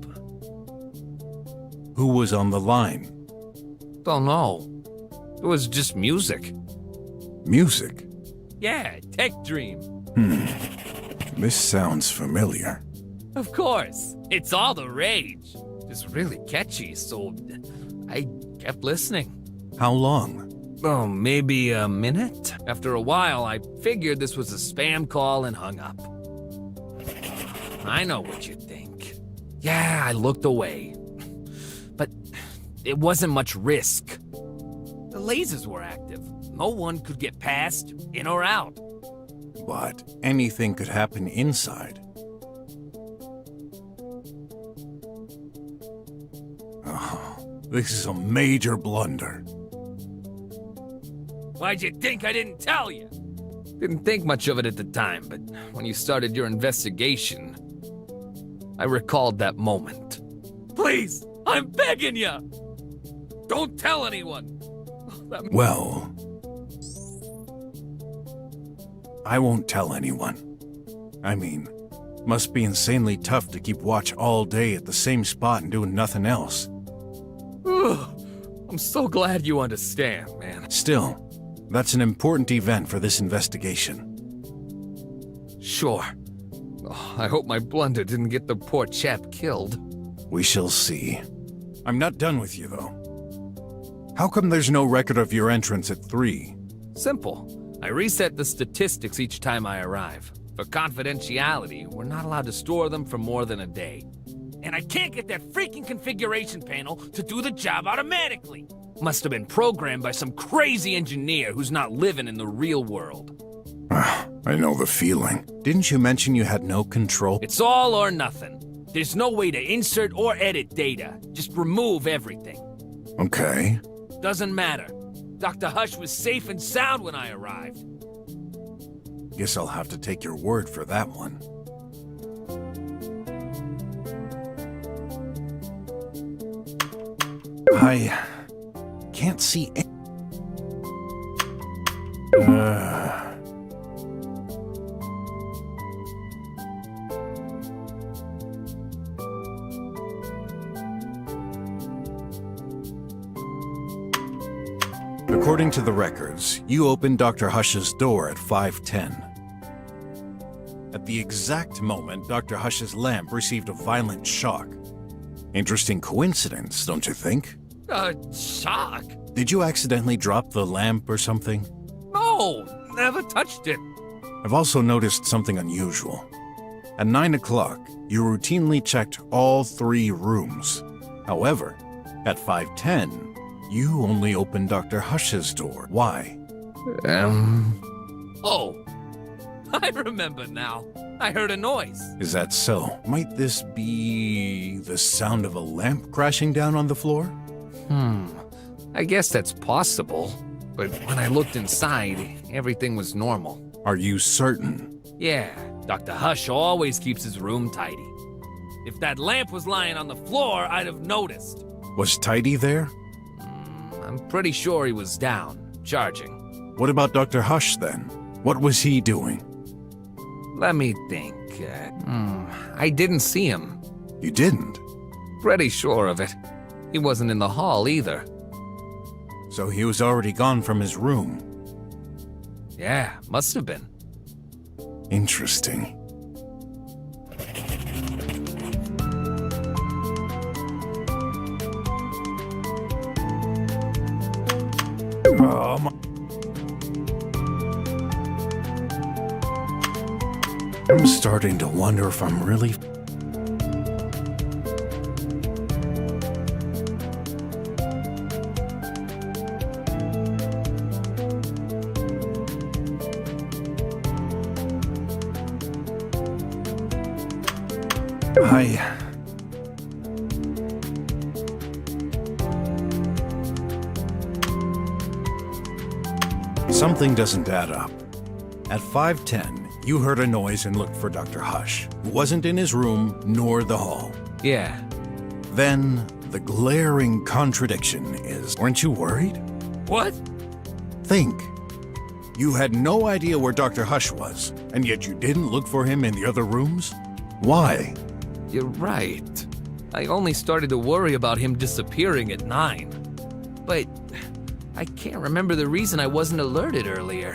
Who was on the line? Don't know. It was just music. Music? Yeah, Tech Dream. This sounds familiar. Of course. It's all the rage. It's really catchy, so I kept listening. How long? Oh, maybe a minute? After a while, I figured this was a spam call and hung up. I know what you think. Yeah, I looked away. But it wasn't much risk. The lasers were active. No one could get past, in or out. but anything could happen inside. Oh, this is a major blunder. Why'd you think I didn't tell you? Didn't think much of it at the time, but when you started your investigation, I recalled that moment. Please, I'm begging you! Don't tell anyone! Well, I won't tell anyone. I mean, must be insanely tough to keep watch all day at the same spot and doing nothing else. I'm so glad you understand, man. Still, that's an important event for this investigation. Sure. Oh, I hope my blunder didn't get the poor chap killed. We shall see. I'm not done with you, though. How come there's no record of your entrance at 3? Simple. I reset the statistics each time I arrive. For confidentiality, we're not allowed to store them for more than a day. And I can't get that freaking configuration panel to do the job automatically. Must have been programmed by some crazy engineer who's not living in the real world. I know the feeling. Didn't you mention you had no control? It's all or nothing. There's no way to insert or edit data. Just remove everything. Okay. Doesn't matter. Dr. Hush was safe and sound when I arrived. Guess I'll have to take your word for that one. I can't see it. According to the records, you opened Dr. Hush's door at 5:10. At the exact moment, Dr. Hush's lamp received a violent shock. Interesting coincidence, don't you think? Shock? Did you accidentally drop the lamp or something? No, never touched it. I've also noticed something unusual. At 9 o'clock, you routinely checked all 3 rooms. However, at 5:10, you only opened Dr. Hush's door. Why? Oh, I remember now. I heard a noise. Is that so? Might this be the sound of a lamp crashing down on the floor? I guess that's possible. But when I looked inside, everything was normal. Are you certain? Yeah, Dr. Hush always keeps his room tidy. If that lamp was lying on the floor, I'd have noticed. Was Tidy there? I'm pretty sure he was down, charging. What about Dr. Hush then? What was he doing? Let me think. I didn't see him. You didn't? Pretty sure of it. He wasn't in the hall either. So he was already gone from his room? Yeah, must have been. Interesting. I'm starting to wonder if I'm really... Something doesn't add up. At 5:10, you heard a noise and looked for Dr. Hush, who wasn't in his room nor the hall. Yeah. Then, the glaring contradiction is, weren't you worried? What? Think. You had no idea where Dr. Hush was, and yet you didn't look for him in the other rooms? Why? You're right. I only started to worry about him disappearing at 9. But I can't remember the reason I wasn't alerted earlier.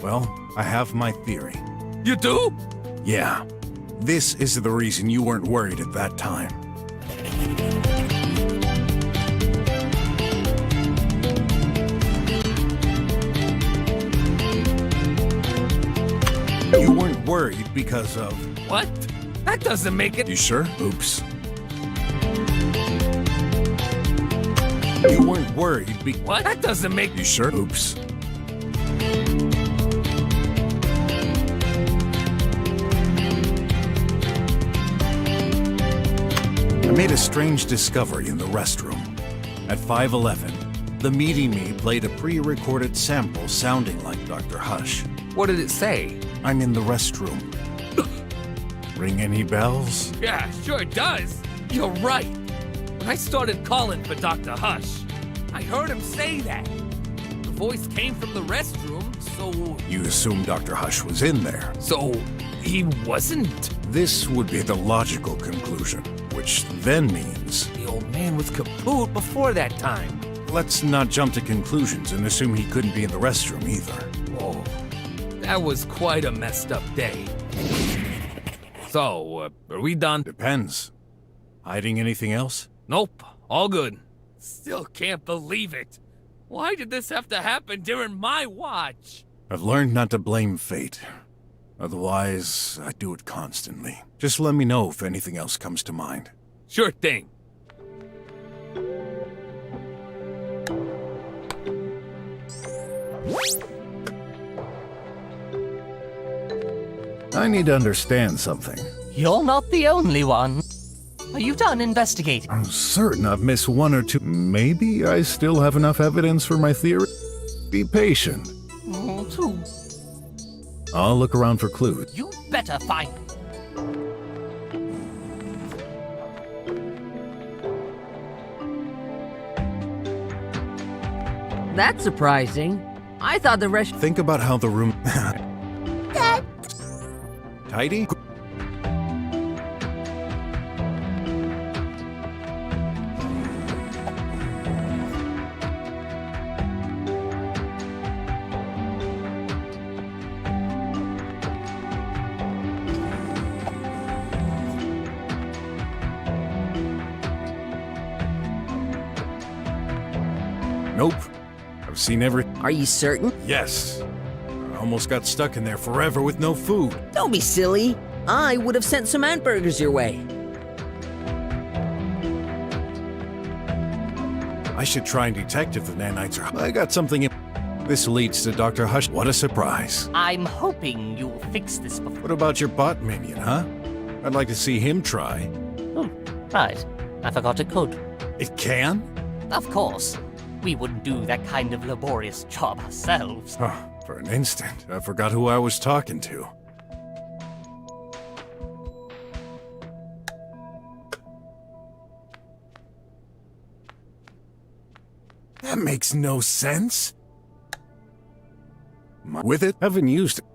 Well, I have my theory. You do? Yeah. This is the reason you weren't worried at that time. You weren't worried because of... What? That doesn't make it... You sure? Oops. You weren't worried What? That doesn't make... You sure? Oops. made a strange discovery in the restroom. At 5:11, the meeting me played a pre-recorded sample sounding like Dr. Hush. What did it say? I'm in the restroom. Ring any bells? Yeah, sure does. You're right. When I started calling for Dr. Hush, I heard him say that. The voice came from the restroom, so... You assume Dr. Hush was in there. So, he wasn't? This would be the logical conclusion, which then means... The old man was kaput before that time. Let's not jump to conclusions and assume he couldn't be in the restroom either. Whoa, that was quite a messed up day. So, are we done? Depends. Hiding anything else? Nope, all good. Still can't believe it. Why did this have to happen during my watch? I've learned not to blame fate. Otherwise, I do it constantly. Just let me know if anything else comes to mind. Sure thing. I need to understand something. You're not the only one. Are you done investigating? I'm certain I've missed one or two. Maybe I still have enough evidence for my theory. Be patient. Two. I'll look around for clues. You better find me. That's surprising. I thought the rest... Think about how the room... Dad. Tidy? Nope. I've seen every... Are you certain? Yes. I almost got stuck in there forever with no food. Don't be silly. I would have sent some ant burgers your way. I should try and detect if the nanites are... I got something in... This leads to Dr. Hush. What a surprise. I'm hoping you'll fix this before... What about your bot minion, huh? I'd like to see him try. Oh, right. I forgot it could. It can? Of course. We wouldn't do that kind of laborious job ourselves. For an instant, I forgot who I was talking to. That makes no sense. With it, haven't used it.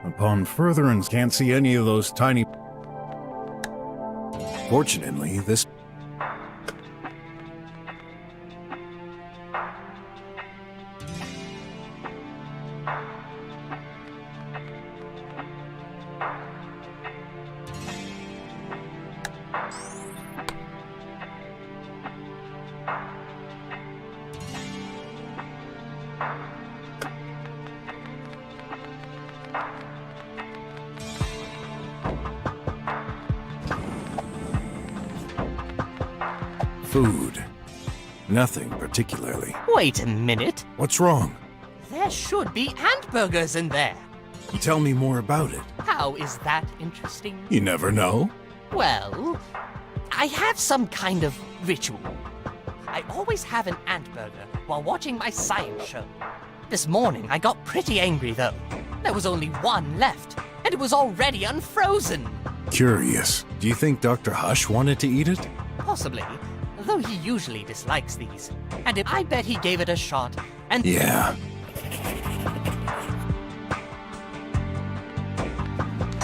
Upon furtherance, can't see any of those tiny... Fortunately, this... Food. Nothing particularly. Wait a minute. What's wrong? There should be ant burgers in there. Tell me more about it. How is that interesting? You never know. Well, I have some kind of ritual. I always have an ant burger while watching my science show. This morning I got pretty angry though. There was only one left, and it was already unfrozen. Curious. Do you think Dr. Hush wanted to eat it? Possibly, though he usually dislikes these. And I bet he gave it a shot, and... Yeah.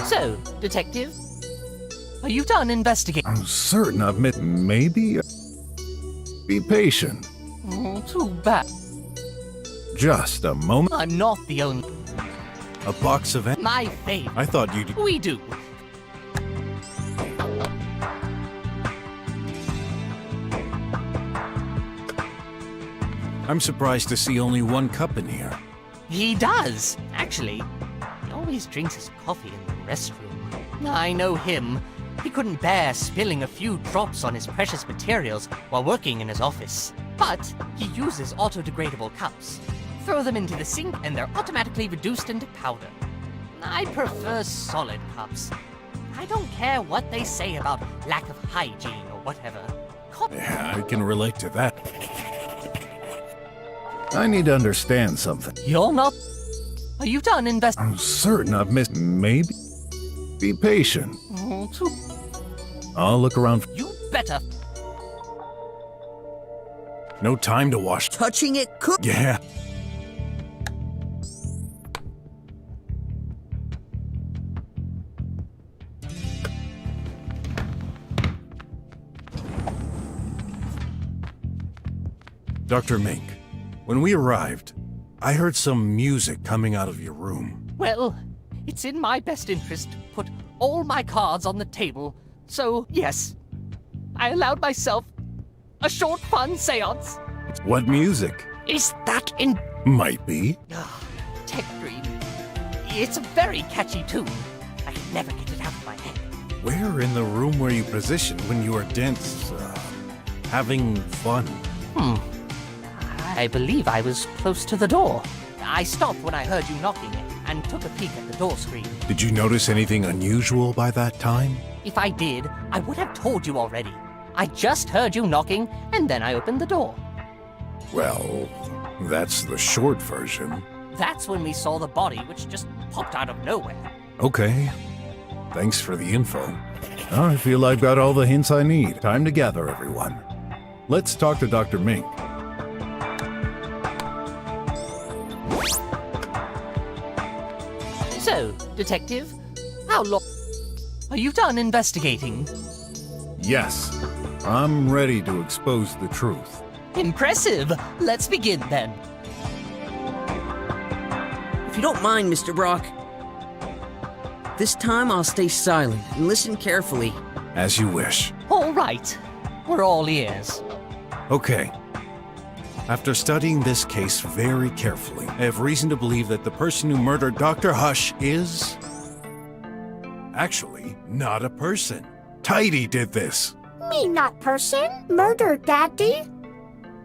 So, Detective, are you done investigating? I'm certain I've met... Maybe... Be patient. Too bad. Just a moment. I'm not the only... A box of... My favorite. I thought you'd... We do. I'm surprised to see only one cup in here. He does, actually. He always drinks his coffee in the restroom. I know him. He couldn't bear spilling a few drops on his precious materials while working in his office. But he uses auto-degradable cups. Throw them into the sink and they're automatically reduced into powder. I prefer solid cups. I don't care what they say about lack of hygiene or whatever. Yeah, I can relate to that. I need to understand something. You're not... Are you done I'm certain I've missed... Maybe? Be patient. I'll look around. You better. No time to wash. Touching it cook. Yeah. Dr. Mink, when we arrived, I heard some music coming out of your room. Well, it's in my best interest to put all my cards on the table, so yes, I allowed myself a short fun seance. What music? Is that in... Might be. Tech Dream. It's a very catchy tune. I can never get it out of my head. Where in the room were you positioned when you were having fun? I believe I was close to the door. I stopped when I heard you knocking and took a peek at the door screen. Did you notice anything unusual by that time? If I did, I would have told you already. I just heard you knocking, and then I opened the door. Well, that's the short version. That's when we saw the body, which just popped out of nowhere. Okay. Thanks for the info. I feel I've got all the hints I need. Time to gather everyone. Let's talk to Dr. Mink. So, Detective, how long... Are you done investigating? Yes. I'm ready to expose the truth. Impressive. Let's begin then. If you don't mind, Mr. Brok, this time I'll stay silent and listen carefully. As you wish. All right. We're all ears. Okay. After studying this case very carefully, I have reason to believe that the person who murdered Dr. Hush is... actually not a person. Tidy did this. Me not person. Murder daddy.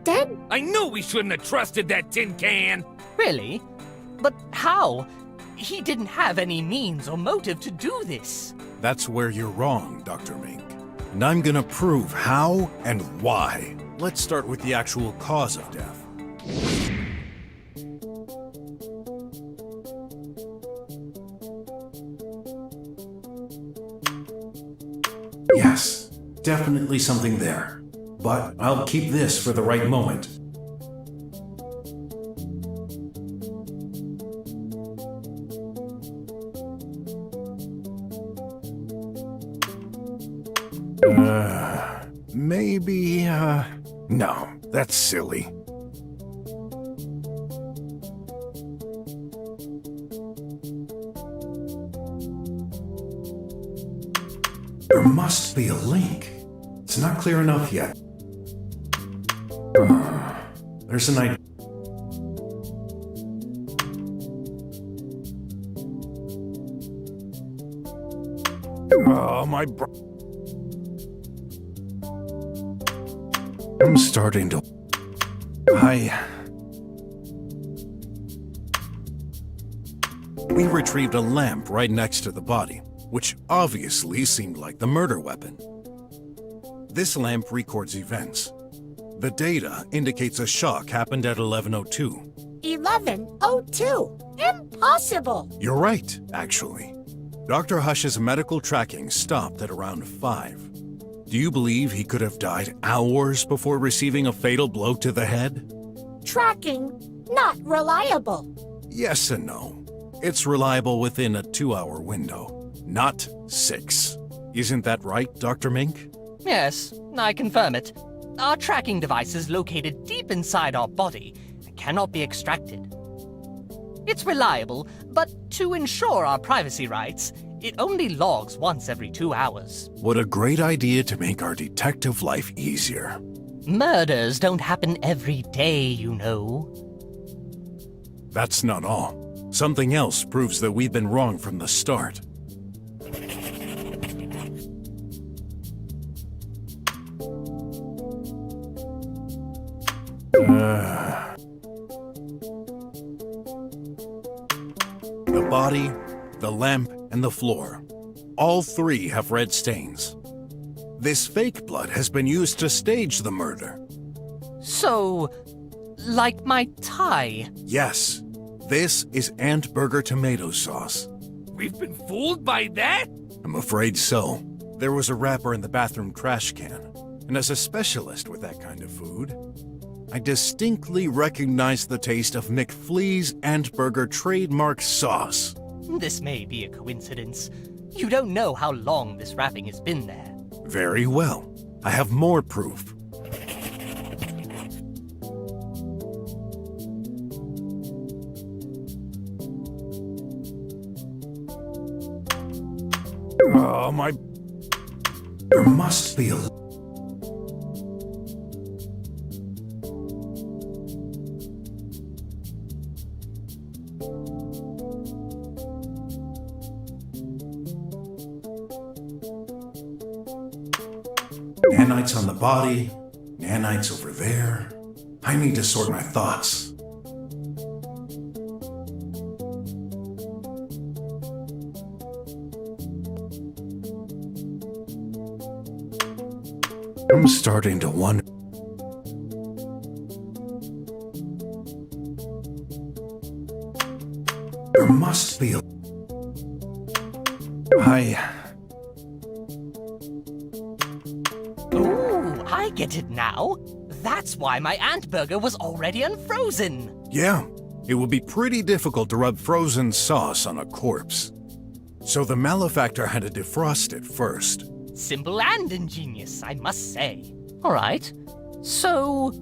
Dead. I knew we shouldn't have trusted that tin can! Really? But how? He didn't have any means or motive to do this. That's where you're wrong, Dr. Mink. And I'm gonna prove how and why. Let's start with the actual cause of death. Yes, definitely something there. But I'll keep this for the right moment. Maybe, no, that's silly. There must be a link. It's not clear enough yet. There's an idea. Oh, my I'm starting to... We retrieved a lamp right next to the body, which obviously seemed like the murder weapon. This lamp records events. The data indicates a shock happened at 11:02. 11:02. Impossible. You're right, actually. Dr. Hush's medical tracking stopped at around 5. Do you believe he could have died hours before receiving a fatal blow to the head? Tracking not reliable. Yes and no. It's reliable within a 2-hour window, not 6. Isn't that right, Dr. Mink? Yes, I confirm it. Our tracking device is located deep inside our body and cannot be extracted. It's reliable, but to ensure our privacy rights, it only logs once every 2 hours. What a great idea to make our detective life easier. Murders don't happen every day, you know. That's not all. Something else proves that we've been wrong from the start. The body, the lamp, and the floor. All three have red stains. This fake blood has been used to stage the murder. So, like my tie? Yes, this is Burger tomato sauce. We've been fooled by that? I'm afraid so. There was a wrapper in the bathroom trash can, and as a specialist with that kind of food, I distinctly recognized the taste of McFlea's Burger trademark sauce. This may be a coincidence. You don't know how long this wrapping has been there. Very well. I have more proof. Oh, my... There must be a... Nanites on the body, nanites over there. I need to sort my thoughts. I'm starting to wonder. There must be a... I get it now. That's why my burger was already unfrozen. Yeah, it would be pretty difficult to rub frozen sauce on a corpse. So the malefactor had to defrost it first. Simple and ingenious, I must say. All right, so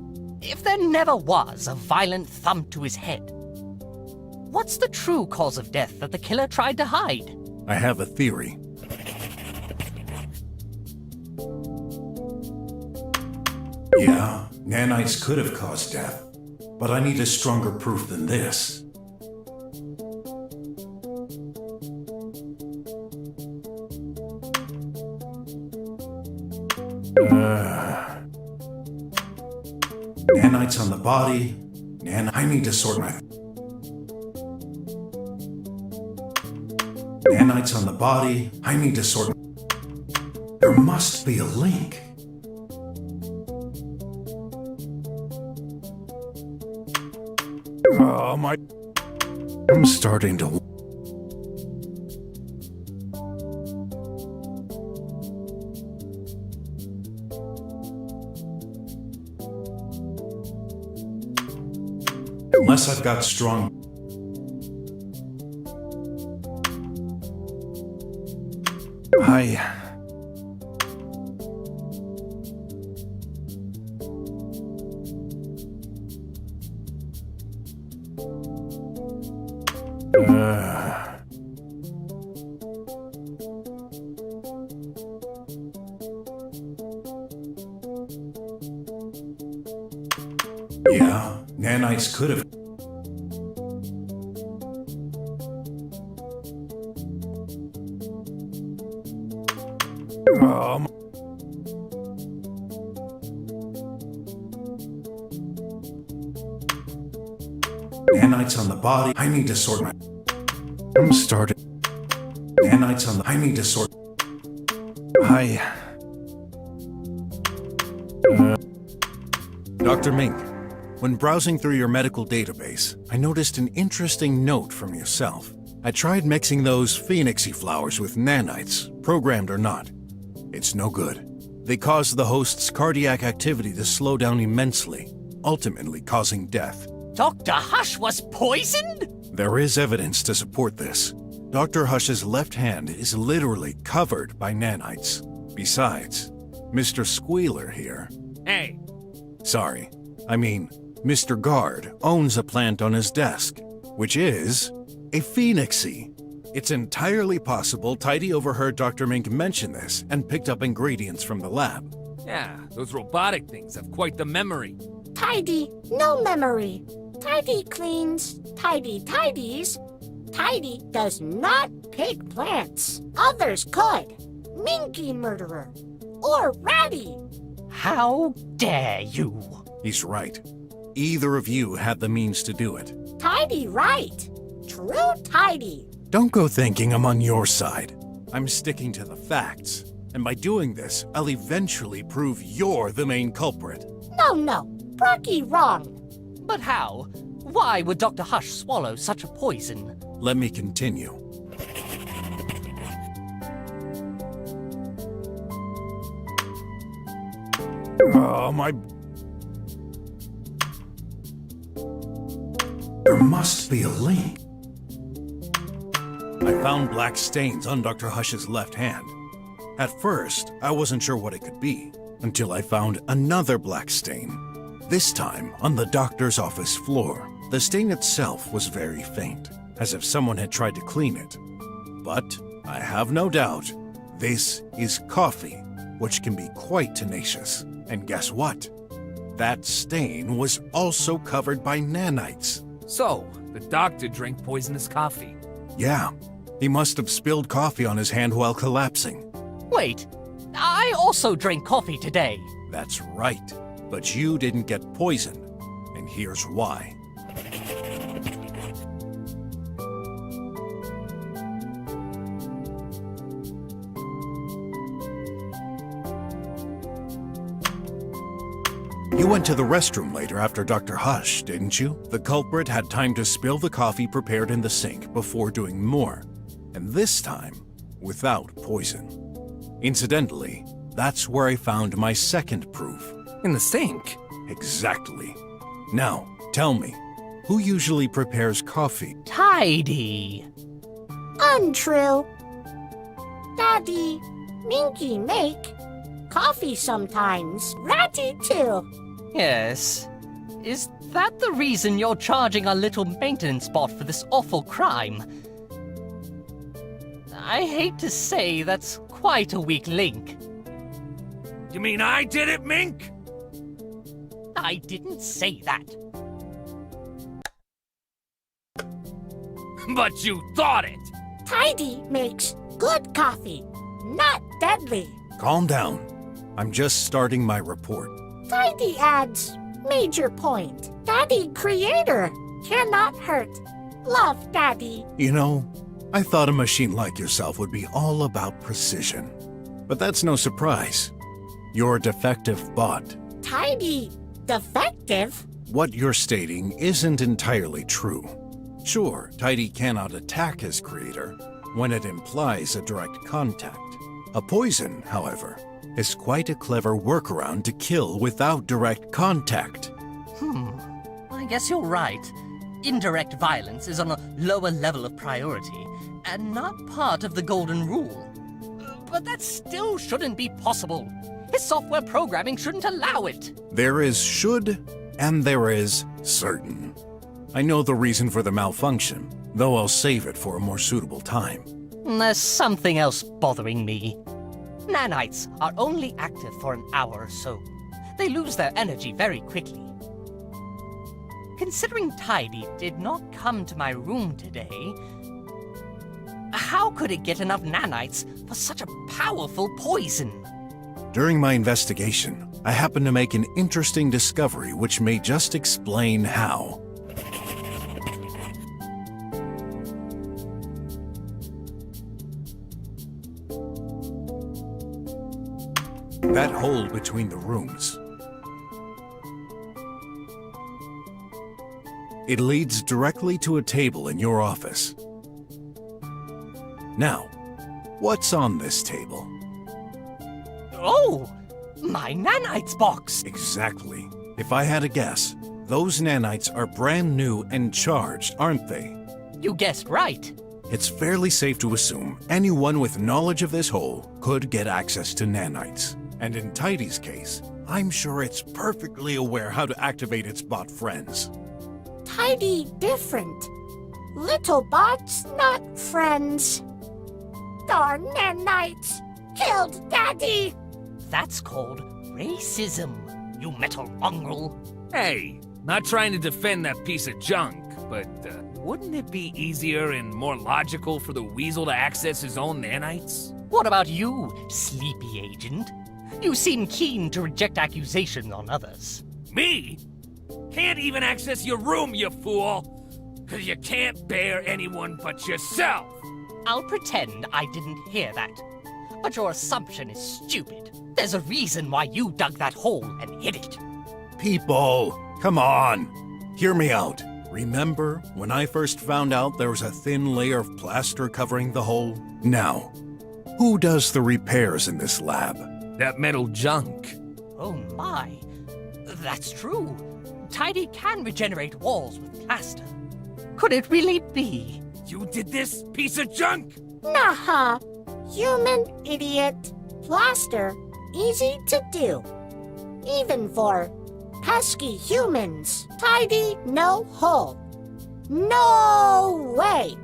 if there never was a violent thump to his head, what's the true cause of death that the killer tried to hide? I have a theory. Yeah, nanites could have caused death, but I need a stronger proof than this. Nanites on the body. I need to sort my... Nanites on the body. I need to sort... There must be a link. Oh, my... I'm starting to... Unless I've got strong... Yeah, nanites could have... Nanites on the body. I need to sort my... I'm starting... Nanites on the... I need to sort... Dr. Mink, when browsing through your medical database, I noticed an interesting note from yourself. I tried mixing those phoenixy flowers with nanites, programmed or not. It's no good. They cause the host's cardiac activity to slow down immensely, ultimately causing death. Dr. Hush was poisoned? There is evidence to support this. Dr. Hush's left hand is literally covered by nanites. Besides, Mr. Squealer here... Hey! Sorry, I mean, Mr. Guard owns a plant on his desk, which is a phoenixy. It's entirely possible Tidy overheard Dr. Mink mention this and picked up ingredients from the lab. Yeah, those robotic things have quite the memory. Tidy, no memory. Tidy cleans, Tidy tidies. Tidy does not pick plants. Others could. Minky murderer. Or Ratty. How dare you? He's right. Either of you had the means to do it. Tidy right. True Tidy. Don't go thinking I'm on your side. I'm sticking to the facts. And by doing this, I'll eventually prove you're the main culprit. No. Brocky wrong. But how? Why would Dr. Hush swallow such a poison? Let me continue. Oh, my... There must be a link. I found black stains on Dr. Hush's left hand. At first, I wasn't sure what it could be, until I found another black stain. This time, on the doctor's office floor. The stain itself was very faint, as if someone had tried to clean it. But, I have no doubt, this is coffee, which can be quite tenacious. And guess what? That stain was also covered by nanites. So, the doctor drank poisonous coffee. Yeah, he must have spilled coffee on his hand while collapsing. Wait, I also drank coffee today. That's right, but you didn't get poisoned, and here's why. You went to the restroom later after Dr. Hush, didn't you? The culprit had time to spill the coffee prepared in the sink before doing more, and this time, without poison. Incidentally, that's where I found my second proof. In the sink? Exactly. Now, tell me, who usually prepares coffee? Tidy. Untrue. Daddy, Minky make coffee sometimes. Ratty too. Yes. Is that the reason you're charging a little maintenance bot for this awful crime? I hate to say that's quite a weak link. You mean I did it, Mink? I didn't say that. But you thought it! Tidy makes good coffee, not deadly. Calm down. I'm just starting my report. Tidy adds major point. Daddy creator cannot hurt. Love Daddy. You know, I thought a machine like yourself would be all about precision. But that's no surprise. You're a defective bot. Tidy defective? What you're stating isn't entirely true. Sure, Tidy cannot attack his creator when it implies a direct contact. A poison, however, is quite a clever workaround to kill without direct contact. I guess you're right. Indirect violence is on a lower level of priority, and not part of the golden rule. But that still shouldn't be possible. His software programming shouldn't allow it. There is should, and there is certain. I know the reason for the malfunction, though I'll save it for a more suitable time. There's something else bothering me. Nanites are only active for an hour or so. They lose their energy very quickly. Considering Tidy did not come to my room today, how could it get enough nanites for such a powerful poison? During my investigation, I happened to make an interesting discovery which may just explain how. That hole between the rooms. It leads directly to a table in your office. Now, what's on this table? Oh, my nanites box! Exactly. If I had a guess, those nanites are brand new and charged, aren't they? You guessed right. It's fairly safe to assume anyone with knowledge of this hole could get access to nanites. And in Tidy's case, I'm sure it's perfectly aware how to activate its bot friends. Tidy different. Little bots, not friends. Darn nanites killed Daddy. That's called racism, you metal mongrel. Hey, not trying to defend that piece of junk, but wouldn't it be easier and more logical for the weasel to access his own nanites? What about you, sleepy agent? You seem keen to reject accusations on others. Me? Can't even access your room, you fool! 'Cause you can't bear anyone but yourself! I'll pretend I didn't hear that. But your assumption is stupid. There's a reason why you dug that hole and hid it. People, come on. Hear me out. Remember when I first found out there was a thin layer of plaster covering the hole? Now, who does the repairs in this lab? That metal junk. Oh my. That's true. Tidy can regenerate walls with plaster. Could it really be? You did this, piece of junk? Nah, human idiot. Plaster, easy to do. Even for pesky humans. Tidy, no hole. No way!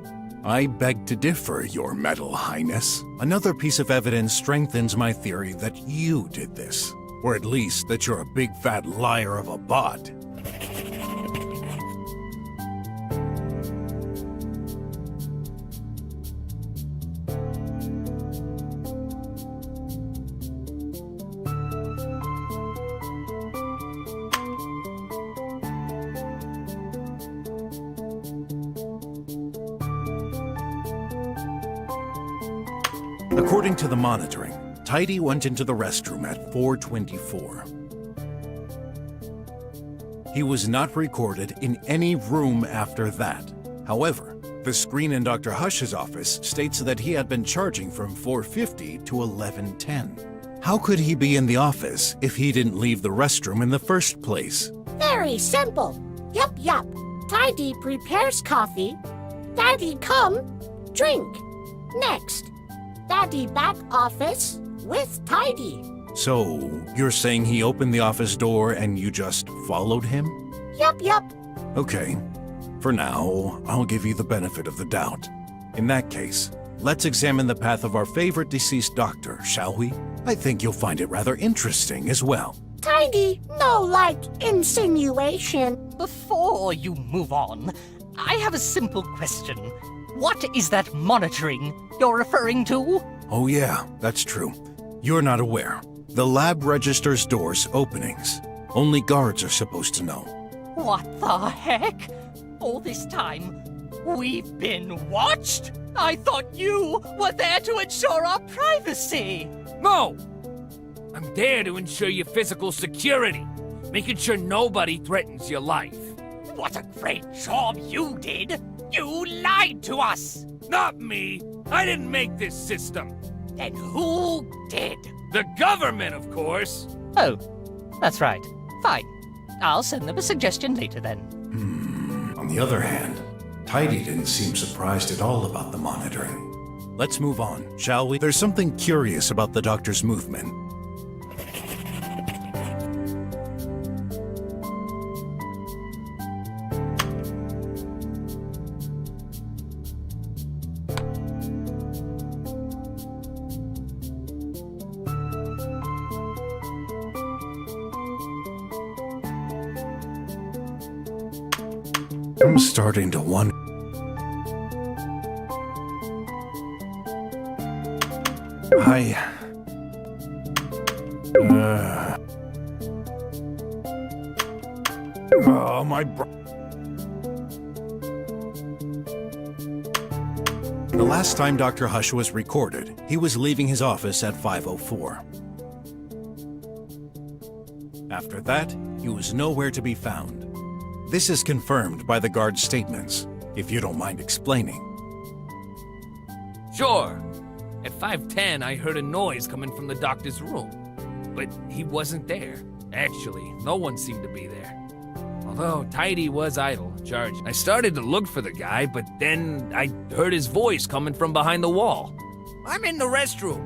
I beg to differ, Your Metal Highness. Another piece of evidence strengthens my theory that you did this. Or at least that you're a big fat liar of a bot. According to the monitoring, Tidy went into the restroom at 4:24. He was not recorded in any room after that. However, the screen in Dr. Hush's office states that he had been charging from 4:50 to 11:10. How could he be in the office if he didn't leave the restroom in the first place? Very simple. Yup. Tidy prepares coffee. Daddy come, drink. Next, Daddy back office with Tidy. So, you're saying he opened the office door and you just followed him? Yup. Okay. For now, I'll give you the benefit of the doubt. In that case, let's examine the path of our favorite deceased doctor, shall we? I think you'll find it rather interesting as well. Tidy, no like insinuation. Before you move on, I have a simple question. What is that monitoring you're referring to? Oh yeah, that's true. You're not aware. The lab registers doors openings. Only guards are supposed to know. What the heck? All this time, we've been watched? I thought you were there to ensure our privacy. No! I'm there to ensure your physical security, making sure nobody threatens your life. What a great job you did! You lied to us! Not me! I didn't make this system! Then who did? The government, of course! Oh, that's right. Fine. I'll send them a suggestion later then. On the other hand, Tidy didn't seem surprised at all about the monitoring. Let's move on, shall we? There's something curious about the doctor's movement. I'm starting to wonder. Oh, my The last time Dr. Hush was recorded, he was leaving his office at 5:04. After that, he was nowhere to be found. This is confirmed by the guard's statements, if you don't mind explaining. Sure. At 5:10, I heard a noise coming from the doctor's room. But he wasn't there. Actually, no one seemed to be there. Although Tidy was idle, charged. I started to look for the guy, but then I heard his voice coming from behind the wall. I'm in the restroom.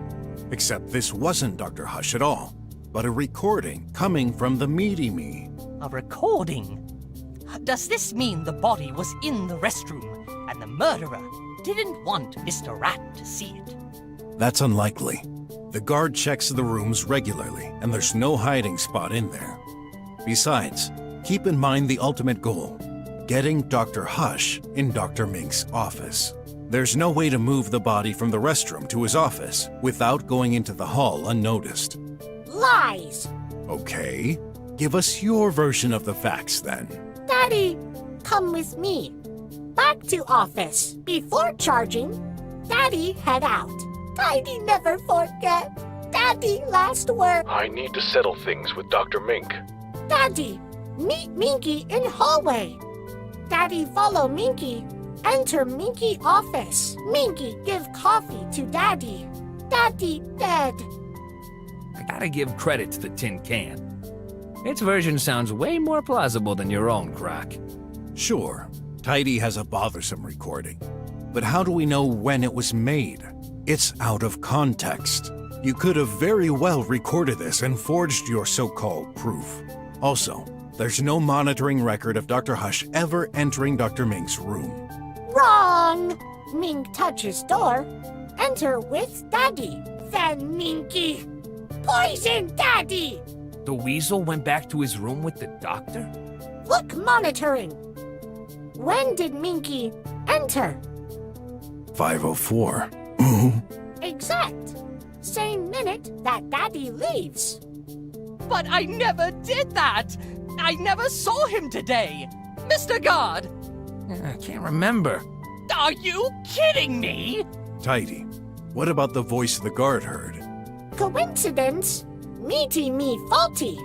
Except this wasn't Dr. Hush at all, but a recording coming from the Meaty Me. A recording? Does this mean the body was in the restroom and the murderer didn't want Mr. Rat to see it? That's unlikely. The guard checks the rooms regularly, and there's no hiding spot in there. Besides, keep in mind the ultimate goal, getting Dr. Hush in Dr. Mink's office. There's no way to move the body from the restroom to his office without going into the hall unnoticed. Lies! Okay, give us your version of the facts then. Daddy, come with me. Back to office. Before charging, Daddy, head out. Daddy never forget. Daddy, last word. I need to settle things with Dr. Mink. Daddy, meet Minky in hallway. Daddy, follow Minky. Enter Minky office. Minky, give coffee to Daddy. Daddy dead. I gotta give credit to the tin can. Its version sounds way more plausible than your own, Croc. Sure, Tidy has a bothersome recording. But how do we know when it was made? It's out of context. You could have very well recorded this and forged your so-called proof. Also, there's no monitoring record of Dr. Hush ever entering Dr. Mink's room. Wrong. Mink touches door. Enter with Daddy. Then Minky. Poison Daddy. The weasel went back to his room with the doctor? Look monitoring. When did Minky enter? 5:04. Exact. Same minute that Daddy leaves. But I never did that! I never saw him today! Mr. Guard! I can't remember. Are you kidding me? Tidy, what about the voice the guard heard? Coincidence? Meaty me faulty.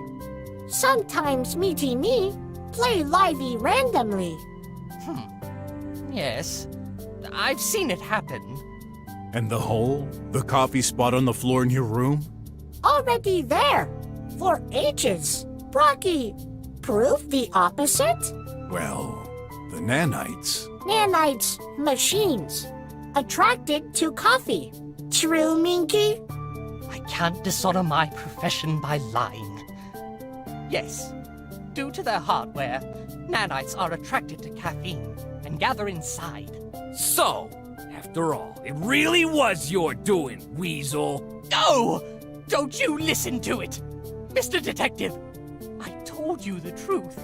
Sometimes meaty me play livey randomly. Yes, I've seen it happen. And the hole? The coffee spot on the floor in your room? Already there. For ages. Brocky, prove the opposite? Well, the nanites. Nanites, machines. Attracted to coffee. True, Minky? I can't dishonor my profession by lying. Yes, due to their hardware, nanites are attracted to caffeine and gather inside. So, after all, it really was your doing, Weasel. No! Don't you listen to it! Mr. Detective, I told you the truth.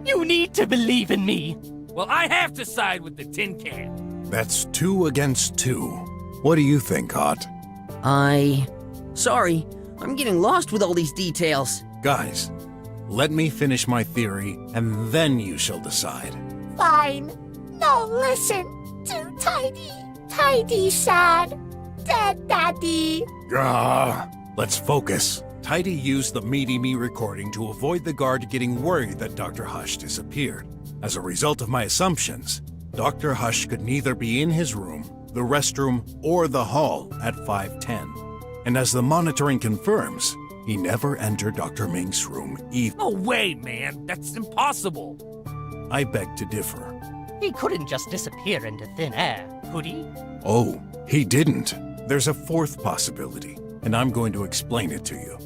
You need to believe in me. Well, I have to side with the tin can. That's 2 against 2. What do you think, Hot? Sorry, I'm getting lost with all these details. Guys, let me finish my theory, and then you shall decide. Fine. No, listen. Too tidy. Tidy sad. Dead Daddy. Let's focus. Tidy used the Meaty Me recording to avoid the guard getting worried that Dr. Hush disappeared. As a result of my assumptions, Dr. Hush could neither be in his room, the restroom, or the hall at 5:10. And as the monitoring confirms, he never entered Dr. Mink's room either. No way, man. That's impossible. I beg to differ. He couldn't just disappear into thin air, could he? Oh, he didn't. There's a fourth possibility, and I'm going to explain it to you.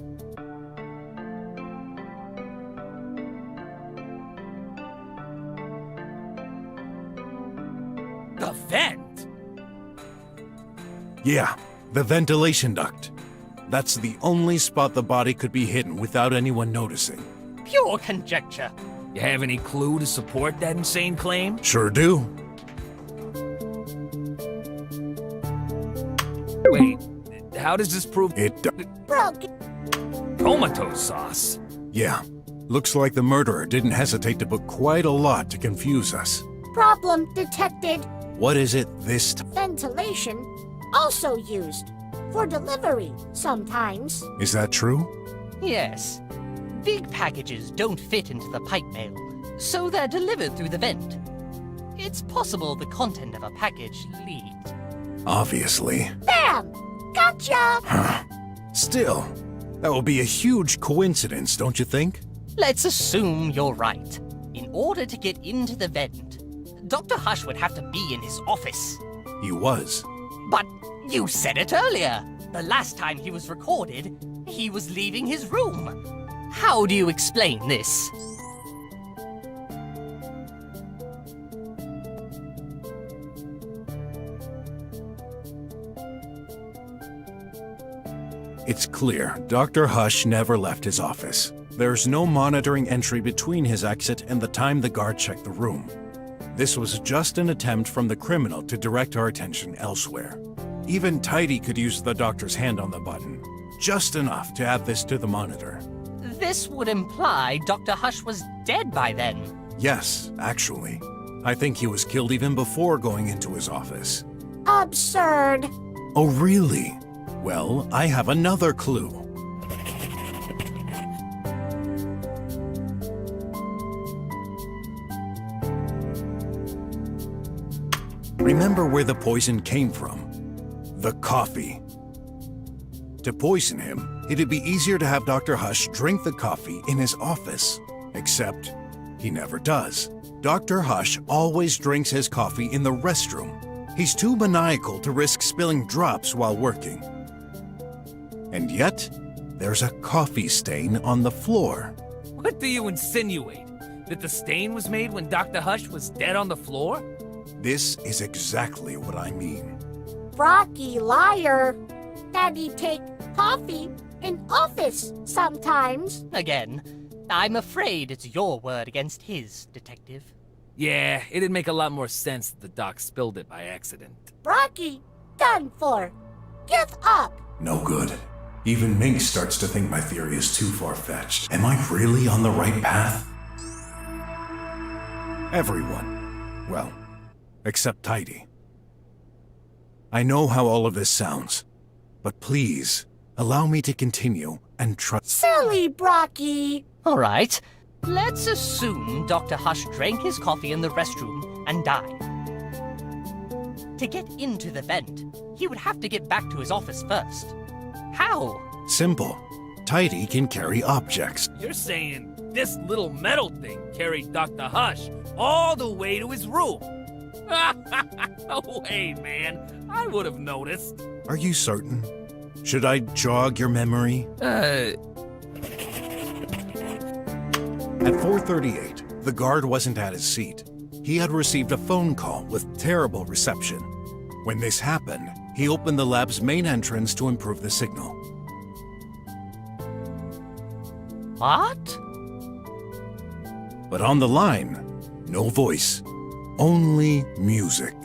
The vent? Yeah, the ventilation duct. That's the only spot the body could be hidden without anyone noticing. Pure conjecture. You have any clue to support that insane claim? Sure do. Wait, how does this prove it? Brok. Tomato sauce. Yeah, looks like the murderer didn't hesitate to put quite a lot to confuse us. Problem detected. What is it this time? Ventilation also used for delivery sometimes. Is that true? Yes. Big packages don't fit into the pipe mail, so they're delivered through the vent. It's possible the content of a package leaked. Obviously. Bam! Gotcha! Still, that will be a huge coincidence, don't you think? Let's assume you're right. In order to get into the vent, Dr. Hush would have to be in his office. He was. But you said it earlier. The last time he was recorded, he was leaving his room. How do you explain this? It's clear Dr. Hush never left his office. There's no monitoring entry between his exit and the time the guard checked the room. This was just an attempt from the criminal to direct our attention elsewhere. Even Tidy could use the doctor's hand on the button, just enough to add this to the monitor. This would imply Dr. Hush was dead by then. Yes, actually. I think he was killed even before going into his office. absurd. Oh, really? Well, I have another clue. Remember where the poison came from? The coffee. To poison him, it'd be easier to have Dr. Hush drink the coffee in his office. Except, he never does. Dr. Hush always drinks his coffee in the restroom. He's too maniacal to risk spilling drops while working. And yet, there's a coffee stain on the floor. What do you insinuate? That the stain was made when Dr. Hush was dead on the floor? This is exactly what I mean. Brocky liar. Daddy take coffee in office sometimes. Again, I'm afraid it's your word against his, Detective. Yeah, it'd make a lot more sense if the doc spilled it by accident. Brocky, done for. Give up. No good. Even Mink starts to think my theory is too far-fetched. Am I really on the right path? Everyone. Well, except Tidy. I know how all of this sounds, but please, allow me to continue and trust. Silly Brocky. All right, let's assume Dr. Hush drank his coffee in the restroom and died. To get into the vent, he would have to get back to his office first. How? Simple. Tidy can carry objects. You're saying this little metal thing carried Dr. Hush all the way to his room? No way, man. I would have noticed. Are you certain? Should I jog your memory? At 4:38, the guard wasn't at his seat. He had received a phone call with terrible reception. When this happened, he opened the lab's main entrance to improve the signal. What? But on the line, no voice, only music.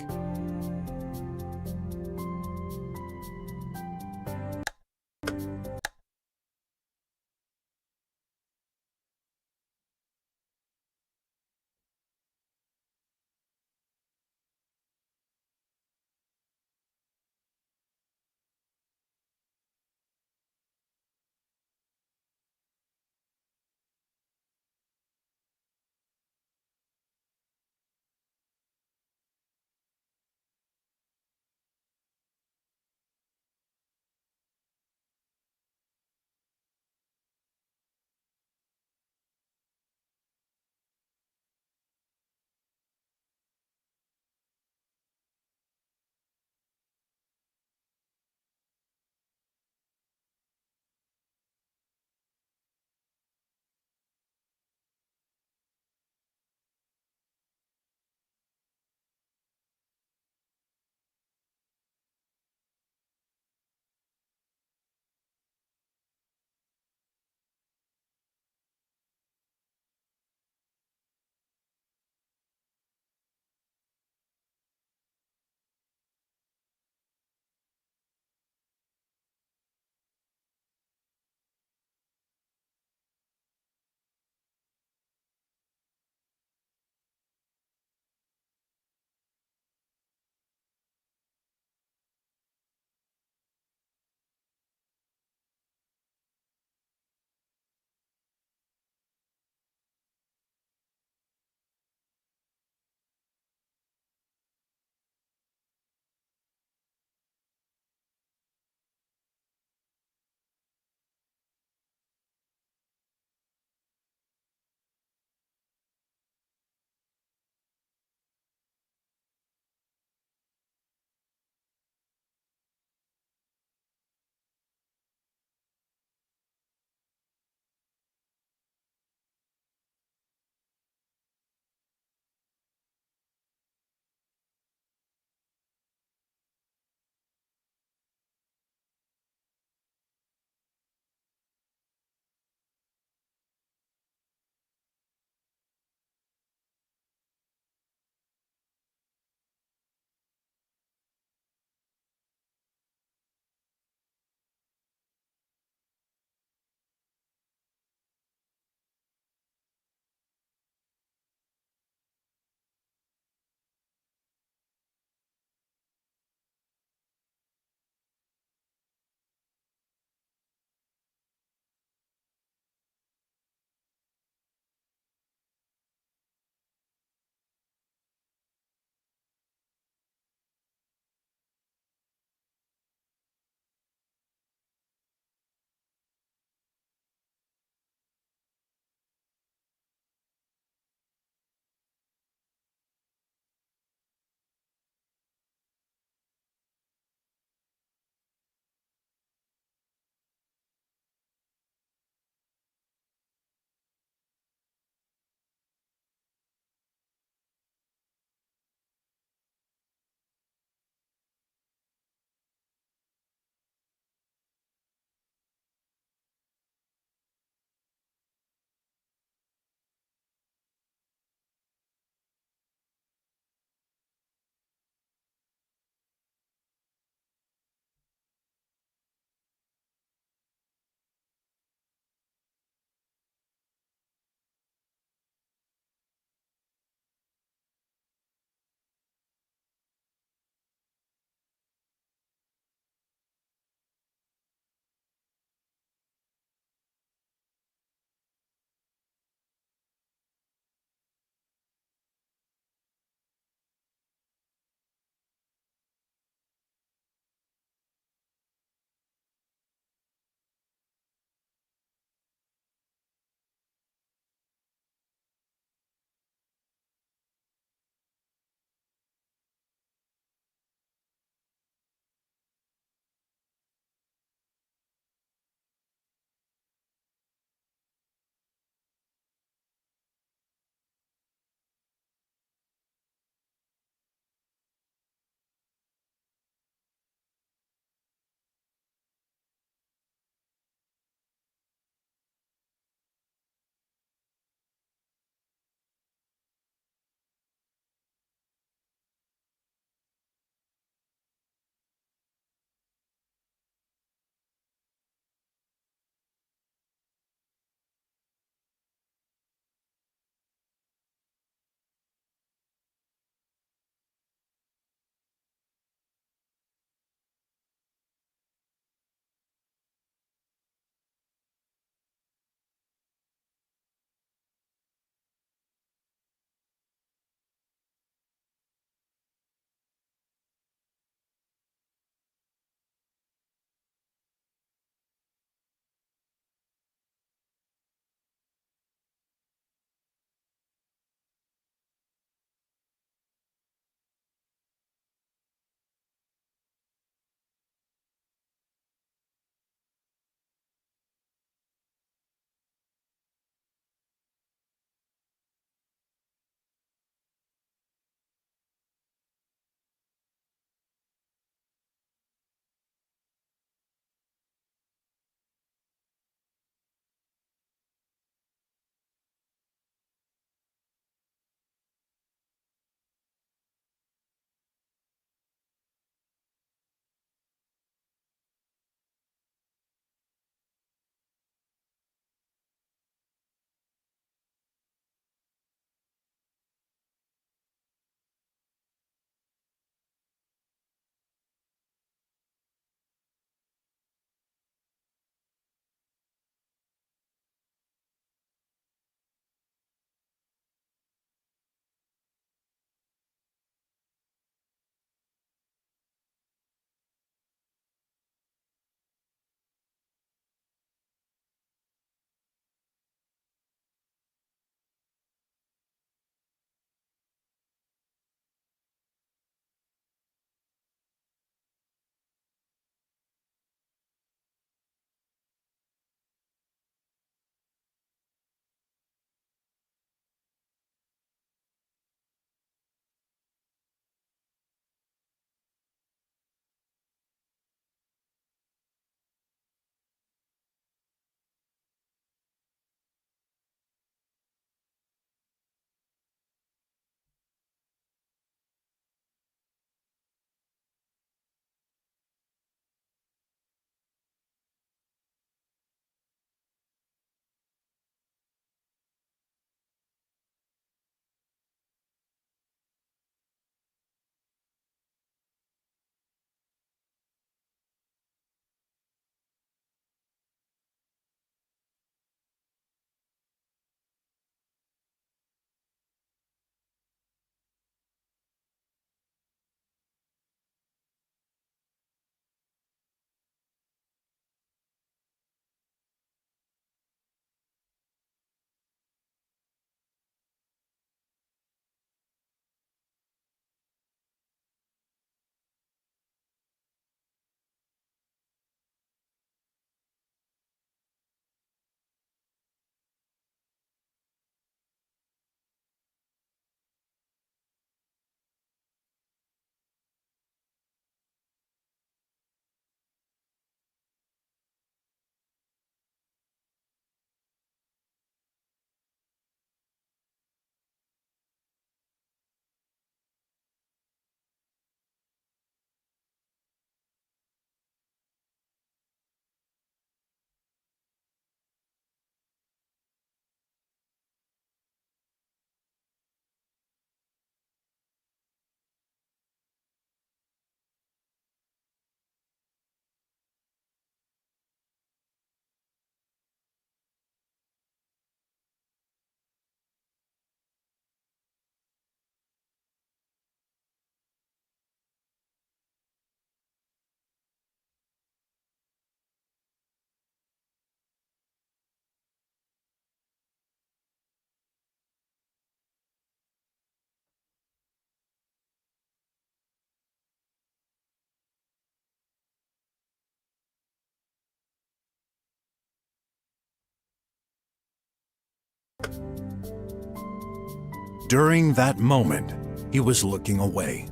during that moment, he was looking away.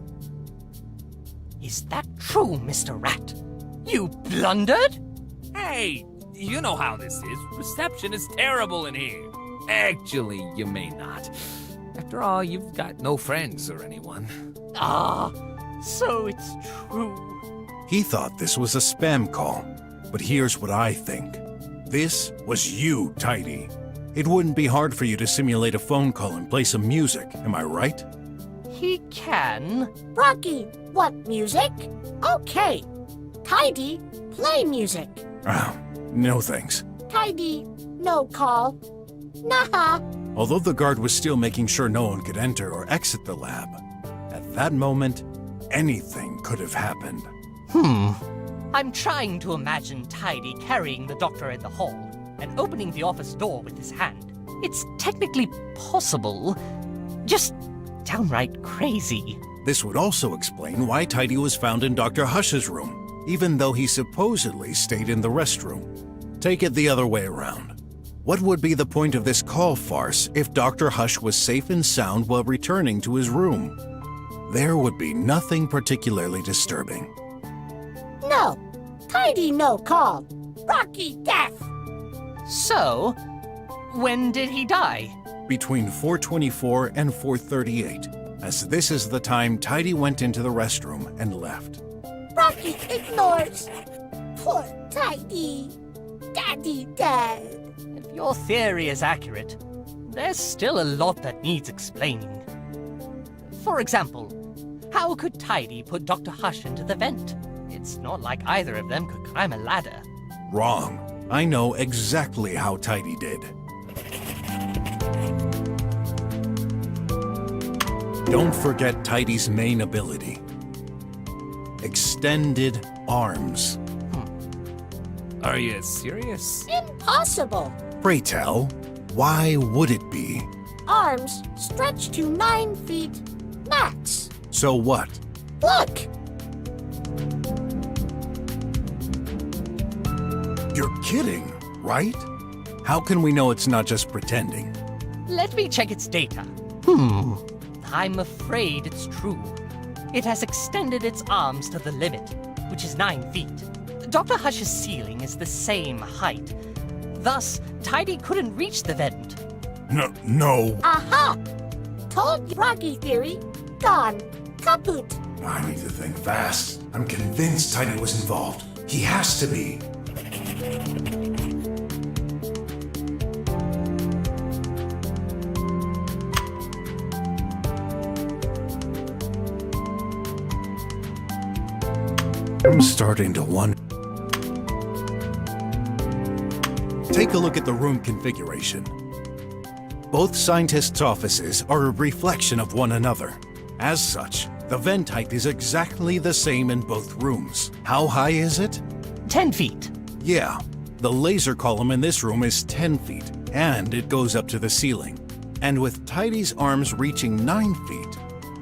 Is that true, Mr. Rat? You blundered? Hey, you know how this is. Reception is terrible in here. Actually, you may not. After all, you've got no friends or anyone. Ah, so it's true. He thought this was a spam call, but here's what I think. This was you, Tidy. It wouldn't be hard for you to simulate a phone call and play some music, am I right? He can. Brocky, what music? Okay. Tidy, play music. Oh, no thanks. Tidy, no call. Nah. Although the guard was still making sure no one could enter or exit the lab, at that moment, anything could have happened. I'm trying to imagine Tidy carrying the doctor in the hall and opening the office door with his hand. It's technically possible, just downright crazy. This would also explain why Tidy was found in Dr. Hush's room, even though he supposedly stayed in the restroom. Take it the other way around. What would be the point of this call farce if Dr. Hush was safe and sound while returning to his room? There would be nothing particularly disturbing. No. Tidy, no call. Brocky, death. So, when did he die? Between 4:24 and 4:38, as this is the time Tidy went into the restroom and left. Brocky ignores. Poor Tidy. Daddy dead. If your theory is accurate, there's still a lot that needs explaining. For example, how could Tidy put Dr. Hush into the vent? It's not like either of them could climb a ladder. Wrong. I know exactly how Tidy did. Don't forget Tidy's main ability. Extended arms. Are you serious? Impossible. Pray tell, why would it be? Arms stretched to 9 feet max. So what? Look. You're kidding, right? How can we know it's not just pretending? Let me check its data. I'm afraid it's true. It has extended its arms to the limit, which is 9 feet. Dr. Hush's ceiling is the same height. Thus, Tidy couldn't reach the vent. No. Aha! Told you, Brocky theory. Gone. Kaput. I need to think fast. I'm convinced Tidy was involved. He has to be. I'm starting to wonder. Take a look at the room configuration. Both scientists' offices are a reflection of one another. As such, the vent height is exactly the same in both rooms. How high is it? 10 feet. Yeah, the laser column in this room is 10 feet, and it goes up to the ceiling. And with Tidy's arms reaching 9 feet,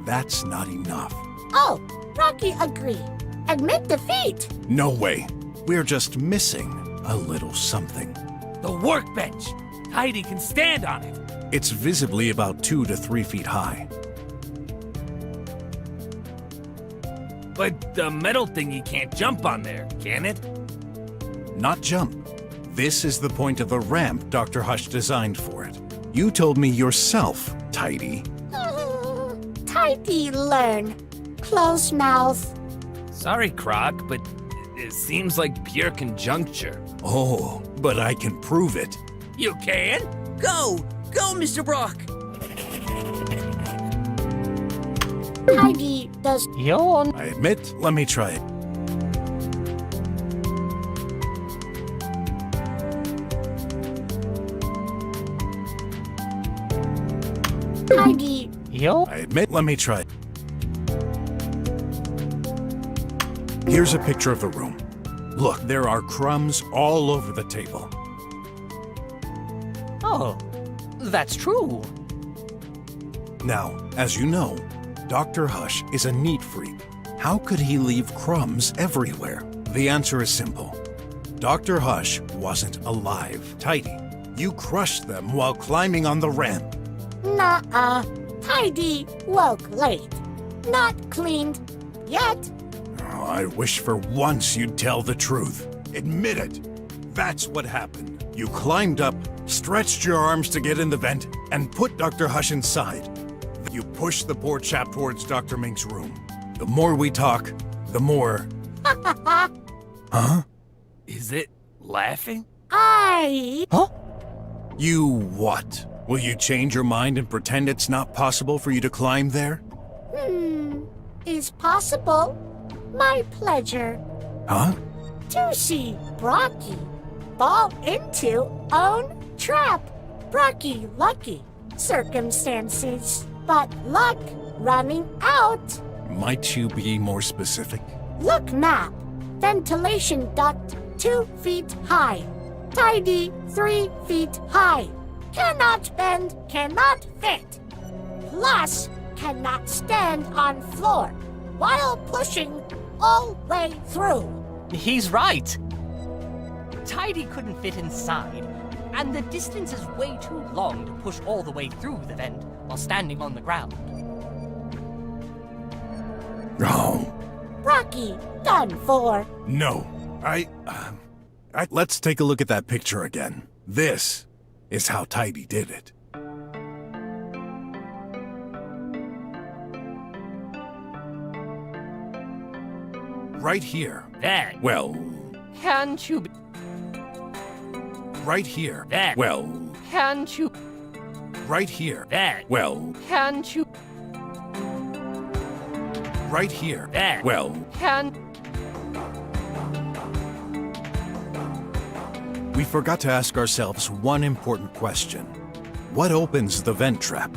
that's not enough. Oh, Brocky agree. Admit defeat. No way. We're just missing a little something. The workbench! Tidy can stand on it! It's visibly about 2 to 3 feet high. But the metal thingy can't jump on there, can it? Not jump. This is the point of the ramp Dr. Hush designed for it. You told me yourself, Tidy. Tidy learn. Close mouth. Sorry, Croc, but it seems like pure conjuncture. Oh, but I can prove it. You can? Go! Go, Mr. Brok! Tidy does. Yawn. I admit, let me try it. Tidy. Yo. I admit, let me try it. Here's a picture of the room. Look, there are crumbs all over the table. Oh, that's true. Now, as you know, Dr. Hush is a neat freak. How could he leave crumbs everywhere? The answer is simple. Dr. Hush wasn't alive. Tidy, you crushed them while climbing on the ramp. Nuh-uh. Tidy woke late. Not cleaned yet. Oh, I wish for once you'd tell the truth. Admit it. That's what happened. You climbed up, stretched your arms to get in the vent, and put Dr. Hush inside. You pushed the poor chap towards Dr. Mink's room. The more we talk, the more... Huh? Is it laughing? Huh? You what? Will you change your mind and pretend it's not possible for you to climb there? Is possible. My pleasure. Huh? To see Brocky fall into own trap. Brocky lucky circumstances, but luck running out. Might you be more specific? Look map. Ventilation duct 2 feet high. Tidy 3 feet high. Cannot bend, cannot fit. Plus, cannot stand on floor while pushing all way through. He's right. Tidy couldn't fit inside, and the distance is way too long to push all the way through the vent while standing on the ground. Oh. Rocky, done for. No. Let's take a look at that picture again. This is how Tidy did it. Right here. That. Well, Can't you be... right here. That. Well, Can't you... right here. That. Well, Can't you... right here. That. Well, Can't... we forgot to ask ourselves one important question. What opens the vent trap?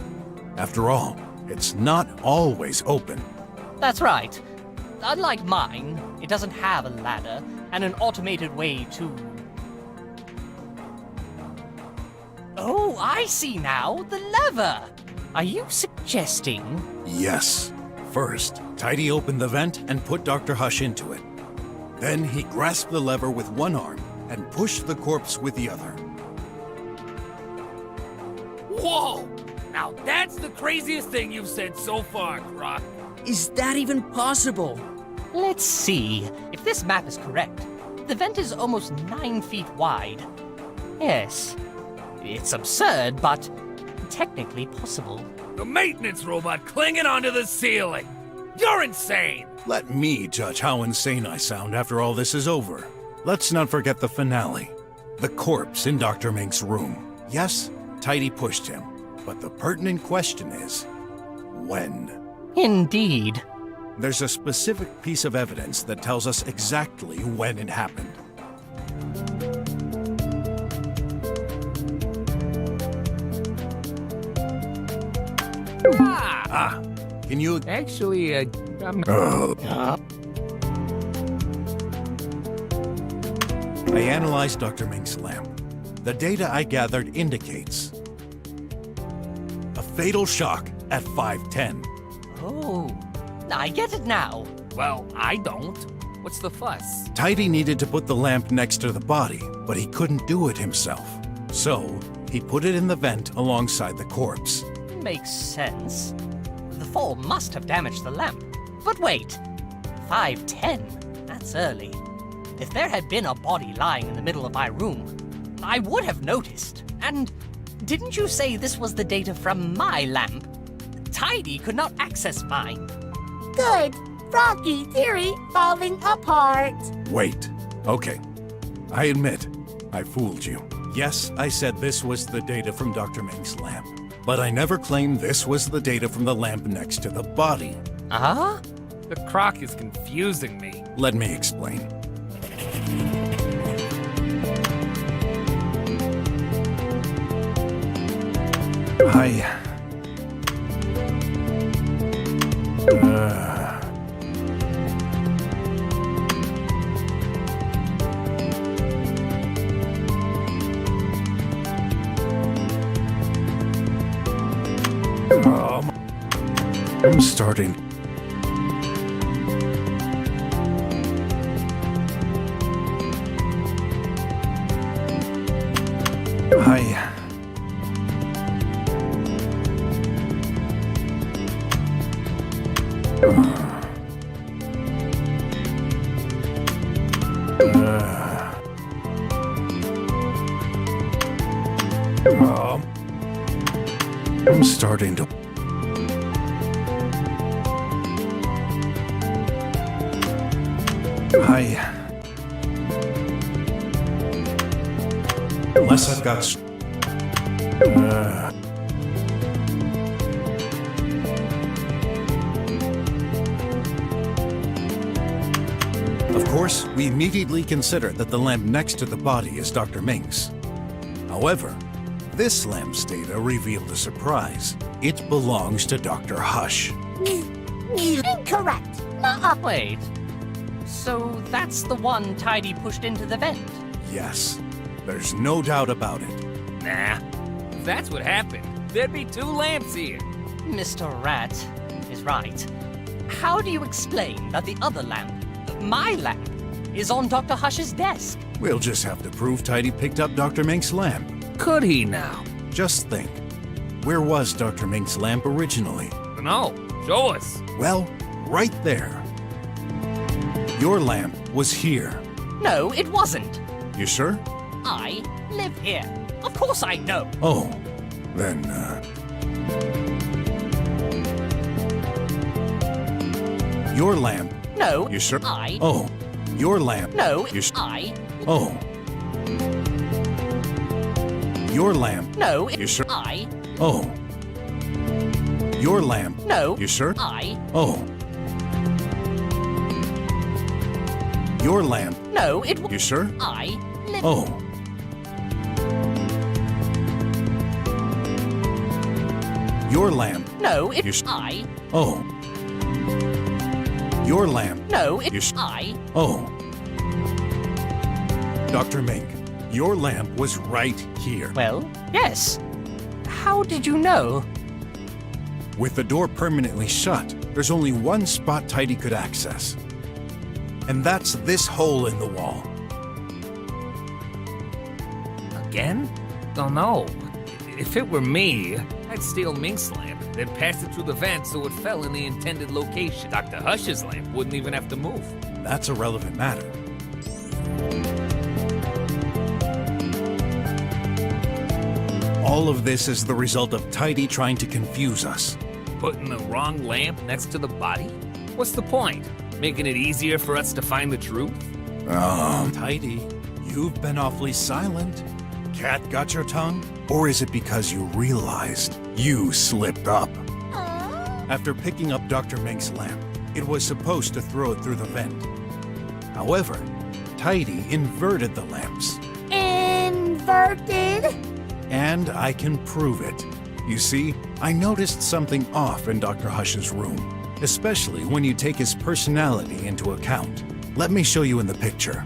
After all, it's not always open. That's right. Unlike mine, it doesn't have a ladder and an automated way to... Oh, I see now! The lever! Are you suggesting... Yes. First, Tidy opened the vent and put Dr. Hush into it. Then he grasped the lever with one arm and pushed the corpse with the other. Whoa! Now that's the craziest thing you've said so far, Brock. Is that even possible? Let's see. If this map is correct, the vent is almost 9 feet wide. Yes. It's absurd, but technically possible. The maintenance robot clinging onto the ceiling. You're insane! Let me judge how insane I sound after all this is over. Let's not forget the finale. The corpse in Dr. Mink's room. Yes, Tidy pushed him, but the pertinent question is, when? Indeed. There's a specific piece of evidence that tells us exactly when it happened. Can you... Actually, I'm... I analyzed Dr. Mink's lamp. The data I gathered indicates a fatal shock at 5:10. Oh, I get it now. Well, I don't. What's the fuss? Tidy needed to put the lamp next to the body, but he couldn't do it himself. So, he put it in the vent alongside the corpse. Makes sense. The fall must have damaged the lamp. But wait, 5:10? That's early. If there had been a body lying in the middle of my room, I would have noticed. And didn't you say this was the data from my lamp? Tidy could not access mine. Good. Rocky theory falling apart. Wait. Okay. I admit, I fooled you. Yes, I said this was the data from Dr. Mink's lamp. But I never claimed this was the data from the lamp next to the body. Uh-huh? The crock is confusing me. Let me explain. I'm starting. I'm starting to... Unless I've got... Of course, we immediately consider that the lamp next to the body is Dr. Mink's. However, this lamp's data revealed a surprise. It belongs to Dr. Hush. Incorrect. Wait. So that's the one Tidy pushed into the vent? Yes. There's no doubt about it. Nah. If that's what happened, there'd be 2 lamps here. Mr. Rat is right. How do you explain that the other lamp, my lamp, is on Dr. Hush's desk? We'll just have to prove Tidy picked up Dr. Mink's lamp. Could he now? Just think. Where was Dr. Mink's lamp originally? No. Show us. Well, right there. Your lamp was here. No, it wasn't. You sure? I live here. Of course I know. Oh, then, your lamp. No. You sure? I. Oh, your lamp. No. You sure? I. Oh. Your lamp. No. You sure? I. Oh. Your lamp. No. You sure? I. Oh. Your lamp. No, it. You sure? I live. Oh. Your lamp. No, it. You I. Oh. Your lamp. No, it. You I. Oh. Dr. Mink, your lamp was right here. Well, yes. How did you know? With the door permanently shut, there's only one spot Tidy could access. And that's this hole in the wall. Again? Don't know. If it were me, I'd steal Mink's lamp, then pass it through the vent so it fell in the intended location. Dr. Hush's lamp wouldn't even have to move. That's a relevant matter. All of this is the result of Tidy trying to confuse us. Putting the wrong lamp next to the body? What's the point? Making it easier for us to find the truth? Tidy, you've been awfully silent. Cat got your tongue? Or is it because you realized you slipped up? After picking up Dr. Mink's lamp, it was supposed to throw it through the vent. However, Tidy inverted the lamps. Inverted? And I can prove it. You see, I noticed something off in Dr. Hush's room. Especially when you take his personality into account. Let me show you in the picture.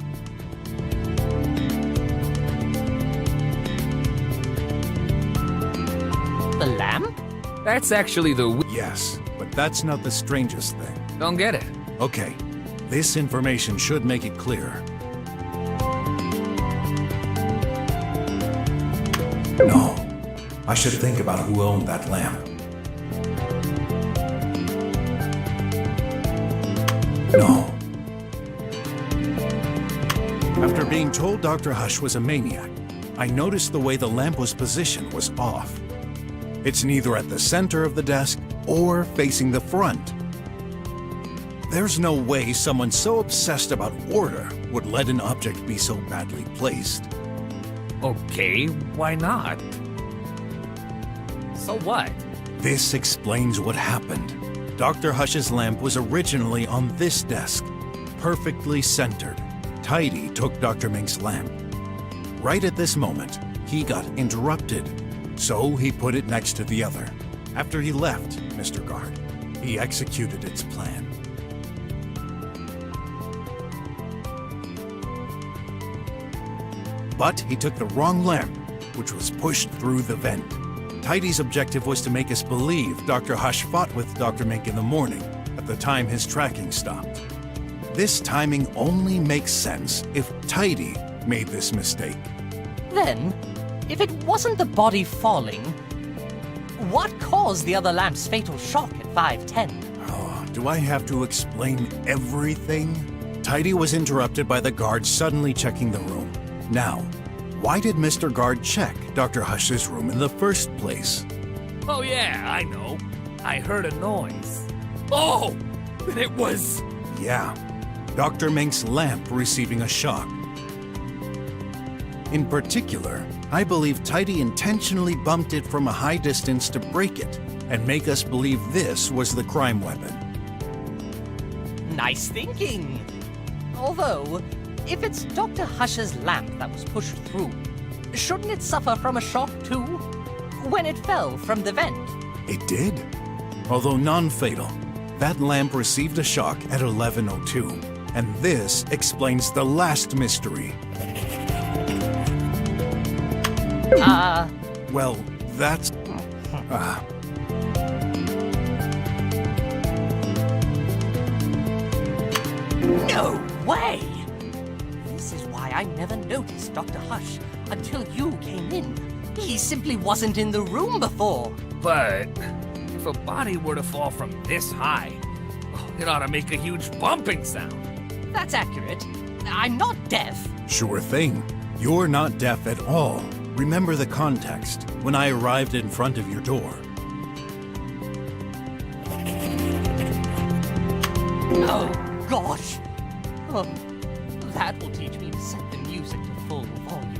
The lamp? That's actually the... Yes, but that's not the strangest thing. Don't get it. Okay, this information should make it clearer. No, I should think about who owned that lamp. No. After being told Dr. Hush was a maniac, I noticed the way the lamp was positioned was off. It's neither at the center of the desk or facing the front. There's no way someone so obsessed about order would let an object be so badly placed. Okay, why not? So what? This explains what happened. Dr. Hush's lamp was originally on this desk, perfectly centered. Tidy took Dr. Mink's lamp. Right at this moment, he got interrupted, so he put it next to the other. After he left, Mr. Guard, he executed its plan. But he took the wrong lamp, which was pushed through the vent. Tidy's objective was to make us believe Dr. Hush fought with Dr. Mink in the morning, at the time his tracking stopped. This timing only makes sense if Tidy made this mistake. Then, if it wasn't the body falling, what caused the other lamp's fatal shock at 5:10? Oh, do I have to explain everything? Tidy was interrupted by the guard suddenly checking the room. Now, why did Mr. Guard check Dr. Hush's room in the first place? Oh yeah, I know. I heard a noise. Oh! Then it was... Yeah, Dr. Mink's lamp receiving a shock. In particular, I believe Tidy intentionally bumped it from a high distance to break it and make us believe this was the crime weapon. Nice thinking. Although, if it's Dr. Hush's lamp that was pushed through, shouldn't it suffer from a shock too? When it fell from the vent? It did. Although non-fatal, that lamp received a shock at 11:02, and this explains the last mystery. Well, that's... No way! This is why I never noticed Dr. Hush until you came in. He simply wasn't in the room before. But if a body were to fall from this high, it ought to make a huge bumping sound. That's accurate. I'm not deaf. Sure thing. You're not deaf at all. Remember the context when I arrived in front of your door. Oh, gosh. Oh, that will teach me to set the music to full volume.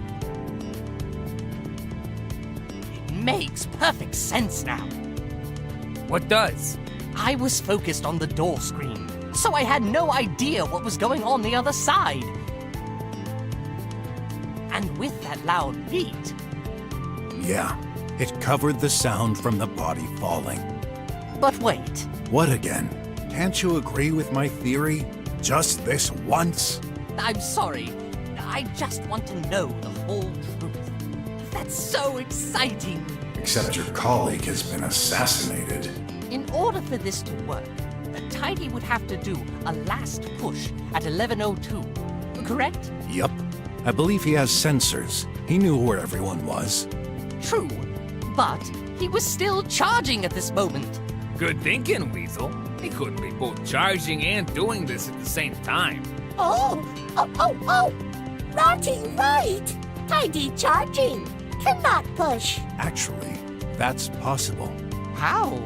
It makes perfect sense now. What does? I was focused on the door screen, so I had no idea what was going on the other side. And with that loud beat... Yeah, it covered the sound from the body falling. But wait. What again? Can't you agree with my theory? Just this once? I'm sorry. I just want to know the whole truth. That's so exciting. Except your colleague has been assassinated. In order for this to work, Tidy would have to do a last push at 11:02, correct? Yup. I believe he has sensors. He knew where everyone was. True, but he was still charging at this moment. Good thinking, Weasel. He couldn't be both charging and doing this at the same time. Oh! Rotting right! Tidy charging! Cannot push! Actually, that's possible. How?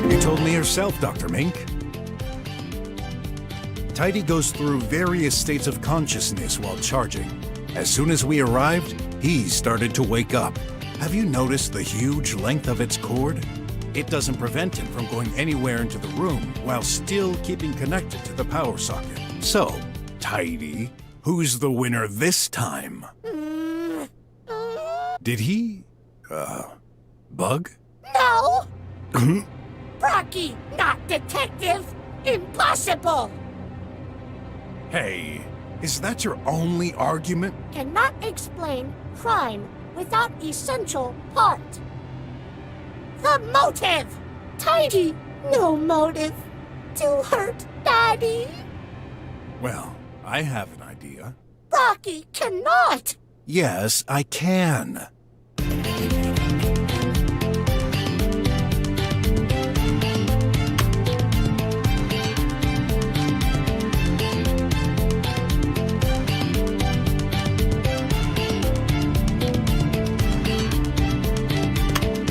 You told me yourself, Dr. Mink. Tidy goes through various states of consciousness while charging. As soon as we arrived, he started to wake up. Have you noticed the huge length of its cord? It doesn't prevent him from going anywhere into the room while still keeping connected to the power socket. So, Tidy, who's the winner this time? Did he, bug? No! Brocky, not detective! Impossible! Hey, is that your only argument? Cannot explain crime without essential part. The motive! Tidy, no motive to hurt Daddy. Well, I have an idea. Brocky cannot! Yes, I can.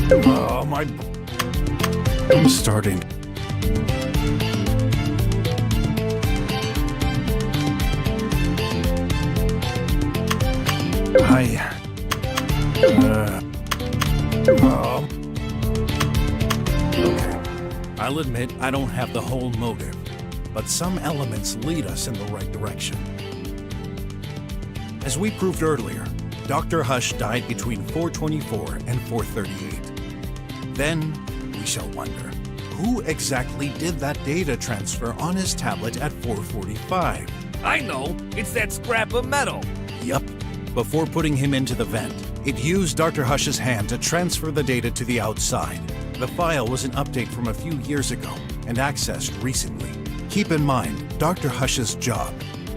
Oh, I'm starting. Okay. I'll admit I don't have the whole motive, but some elements lead us in the right direction. As we proved earlier, Dr. Hush died between 4:24 and 4:38. Then, we shall wonder, who exactly did that data transfer on his tablet at 4:45? I know! It's that scrap of metal! Yup. Before putting him into the vent, it used Dr. Hush's hand to transfer the data to the outside. The file was an update from a few years ago and accessed recently. Keep in mind, Dr. Hush's job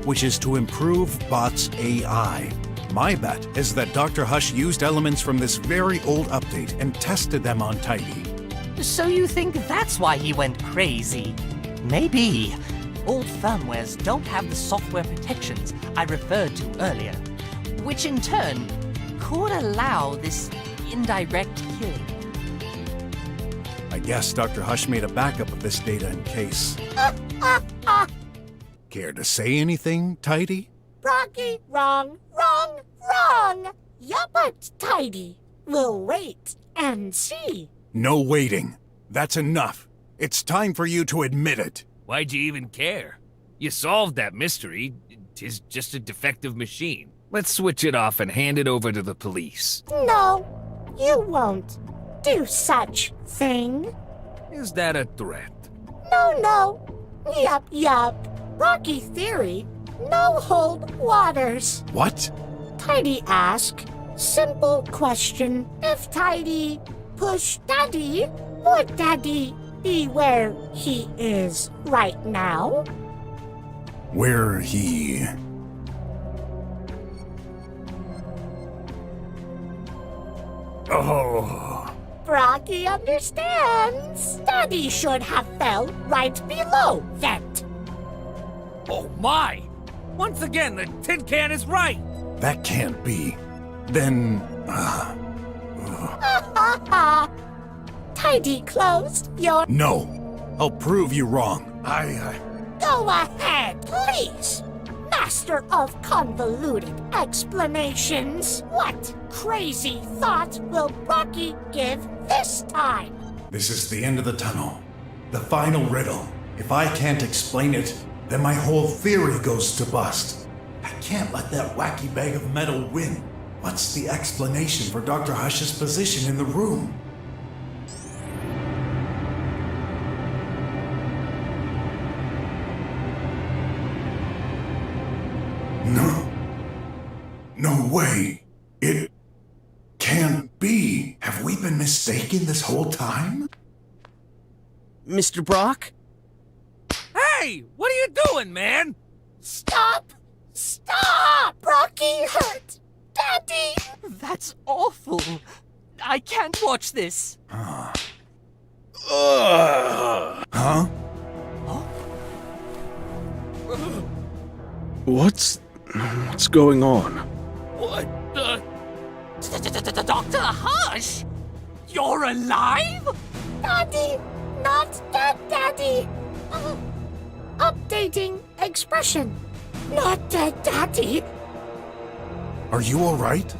which is to improve bots' AI. My bet is that Dr. Hush used elements from this very old update and tested them on Tidy. So you think that's why he went crazy? Maybe. Old firmwares don't have the software protections I referred to earlier, which in turn could allow this indirect killing. I guess Dr. Hush made a backup of this data in case. Care to say anything, Tidy? Brocky, wrong. Yeah, but Tidy. We'll wait and see. No waiting. That's enough. It's time for you to admit it. Why'd you even care? You solved that mystery. 'Tis just a defective machine. Let's switch it off and hand it over to the police. No, you won't do such thing. Is that a threat? No. Yup. Rocky theory. No hold waters. What? Tidy ask. Simple question. If Tidy push Daddy, would Daddy be where he is right now? Where he... Oh... Brocky understands. Daddy should have fell right below that. Oh my! Once again, the tin can is right! That can't be. Then... Tidy closed your... No! I'll prove you wrong. Go ahead, please. Master of convoluted explanations. What crazy thought will Brocky give this time? This is the end of the tunnel. The final riddle. If I can't explain it, then my whole theory goes to bust. I can't let that wacky bag of metal win. What's the explanation for Dr. Hush's position in the room? No way. It can't be. Have we been mistaken this whole time? Mr. Brok? Hey! What are you doing, man? Stop! Brocky hurt! Daddy! That's awful. I can't watch this. Huh? What's going on? What the... Dr. Hush? You're alive? Daddy! Not dead, Daddy! Updating expression. Not dead, Daddy. Are you alright?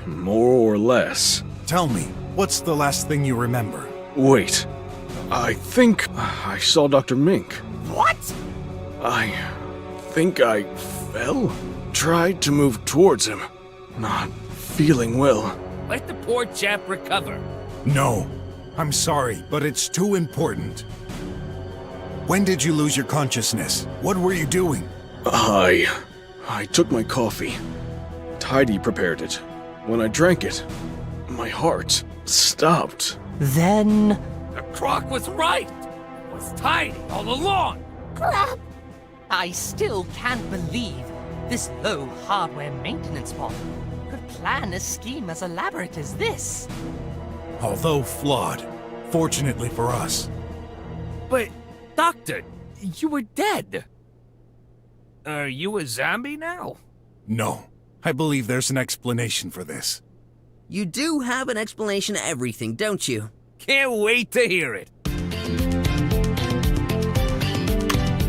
More or less. Tell me, what's the last thing you remember? Wait. I think I saw Dr. Mink. What? I think I fell. Tried to move towards him. Not feeling well. Let the poor chap recover. No. I'm sorry, but it's too important. When did you lose your consciousness? What were you doing? I took my coffee. Tidy prepared it. When I drank it, my heart stopped. Then... The croc was right! It was Tidy all along! Crap! I still can't believe this low hardware maintenance bot could plan a scheme as elaborate as this. Although flawed, fortunately for us. But, Doctor, you were dead. Are you a zombie now? No. I believe there's an explanation for this. You do have an explanation to everything, don't you? Can't wait to hear it.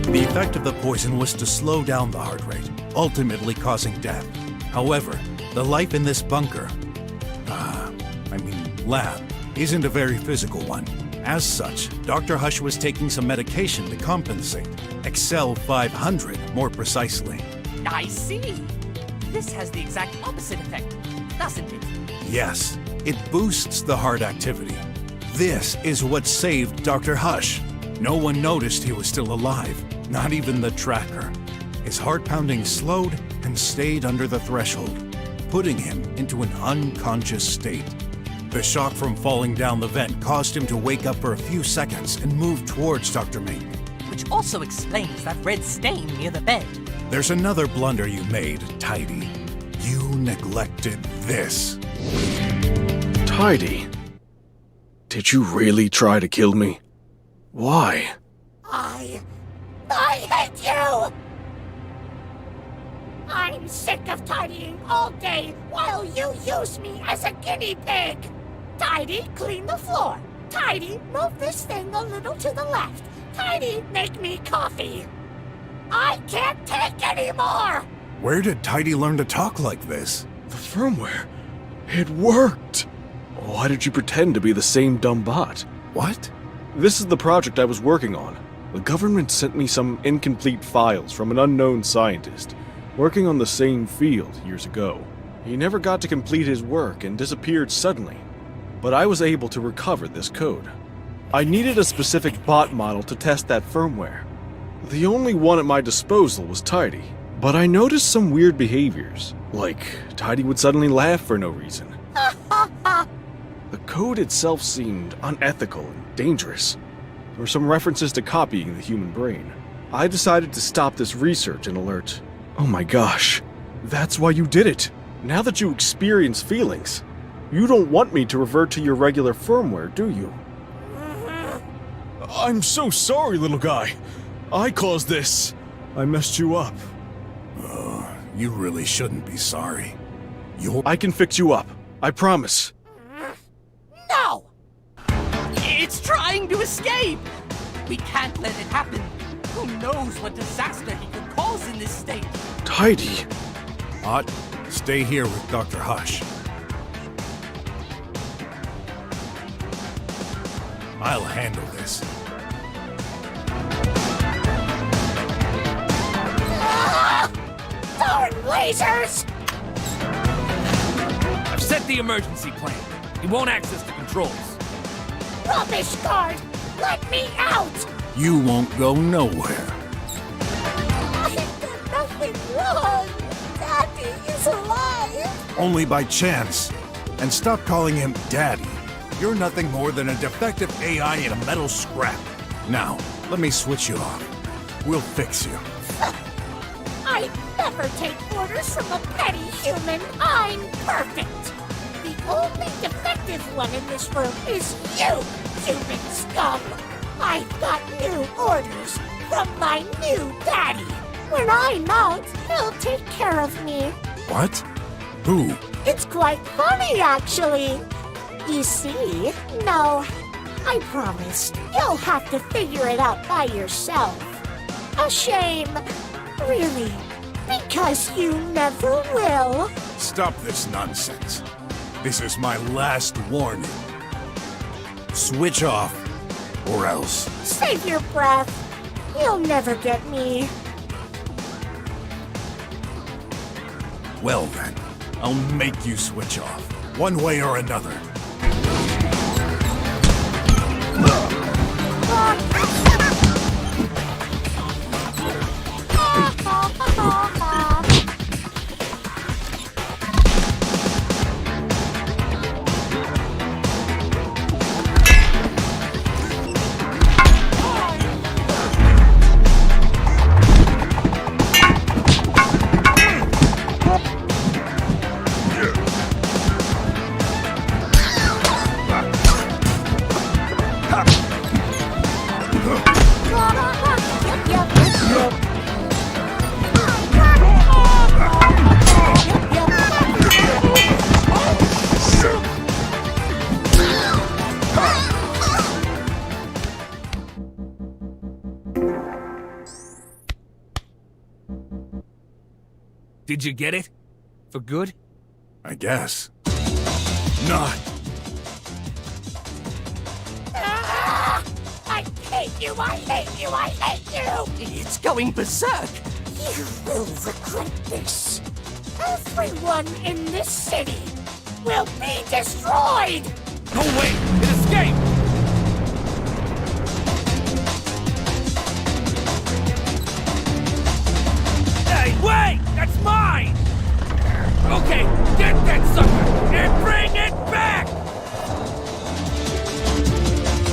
The effect of the poison was to slow down the heart rate, ultimately causing death. However, the life in this bunker, lab, isn't a very physical one. As such, Dr. Hush was taking some medication to compensate. 𝘼𝙗𝙘𝙤𝙪, more precisely. I see. This has the exact opposite effect, doesn't it? Yes, it boosts the heart activity. This is what saved Dr. Hush. No one noticed he was still alive, not even the tracker. His heart pounding slowed and stayed under the threshold, putting him into an unconscious state. The shock from falling down the vent caused him to wake up for a few seconds and move towards Dr. Mink. Which also explains that red stain near the bed. There's another blunder you made, Tidy. You neglected this. Tidy? Did you really try to kill me? Why? I hate you! I'm sick of tidying all day while you use me as a guinea pig! Tidy, clean the floor. Tidy, move this thing a little to the left. Tidy, make me coffee. I can't take any more! Where did Tidy learn to talk like this? The firmware. It worked! Why did you pretend to be the same dumb bot? What? This is the project I was working on. The government sent me some incomplete files from an unknown scientist working on the same field years ago. He never got to complete his work and disappeared suddenly, but I was able to recover this code. I needed a specific bot model to test that firmware. The only one at my disposal was Tidy, but I noticed some weird behaviors, like Tidy would suddenly laugh for no reason. The code itself seemed unethical and dangerous. There were some references to copying the human brain. I decided to stop this research and alert. Oh my gosh, that's why you did it. Now that you experience feelings, you don't want me to revert to your regular firmware, do you? I'm so sorry, little guy. I caused this. I messed you up. You really shouldn't be sorry. I can fix you up. I promise. No! It's trying to escape! We can't let it happen. Who knows what disaster he could cause in this state? Tidy. Ott, stay here with Dr. Hush. I'll handle this. Darn lasers! I've set the emergency plan. He won't access the controls. Rubbish guard! Let me out! You won't go nowhere. I've done nothing wrong! Daddy is alive! Only by chance. And stop calling him Daddy. You're nothing more than a defective AI in a metal scrap. Now, let me switch you off. We'll fix you. I never take orders from a petty human. I'm perfect. The only defective one in this room is you, human scum. I've got new orders from my new daddy. When I'm out, he'll take care of me. What? Who? It's quite funny, actually. You see? No, I promised. You'll have to figure it out by yourself. A shame. Really. Because you never will. Stop this nonsense. This is my last warning. Switch off, or else. Save your breath. You'll never get me. Well then, I'll make you switch off, one way or another. Did you get it? For good? I guess. Not. I hate you, I hate you, I hate you! It's going berserk! You will regret this. Everyone in this city will be destroyed! No way! It escaped! Hey, wait! That's mine! Okay, get that sucker and bring it back!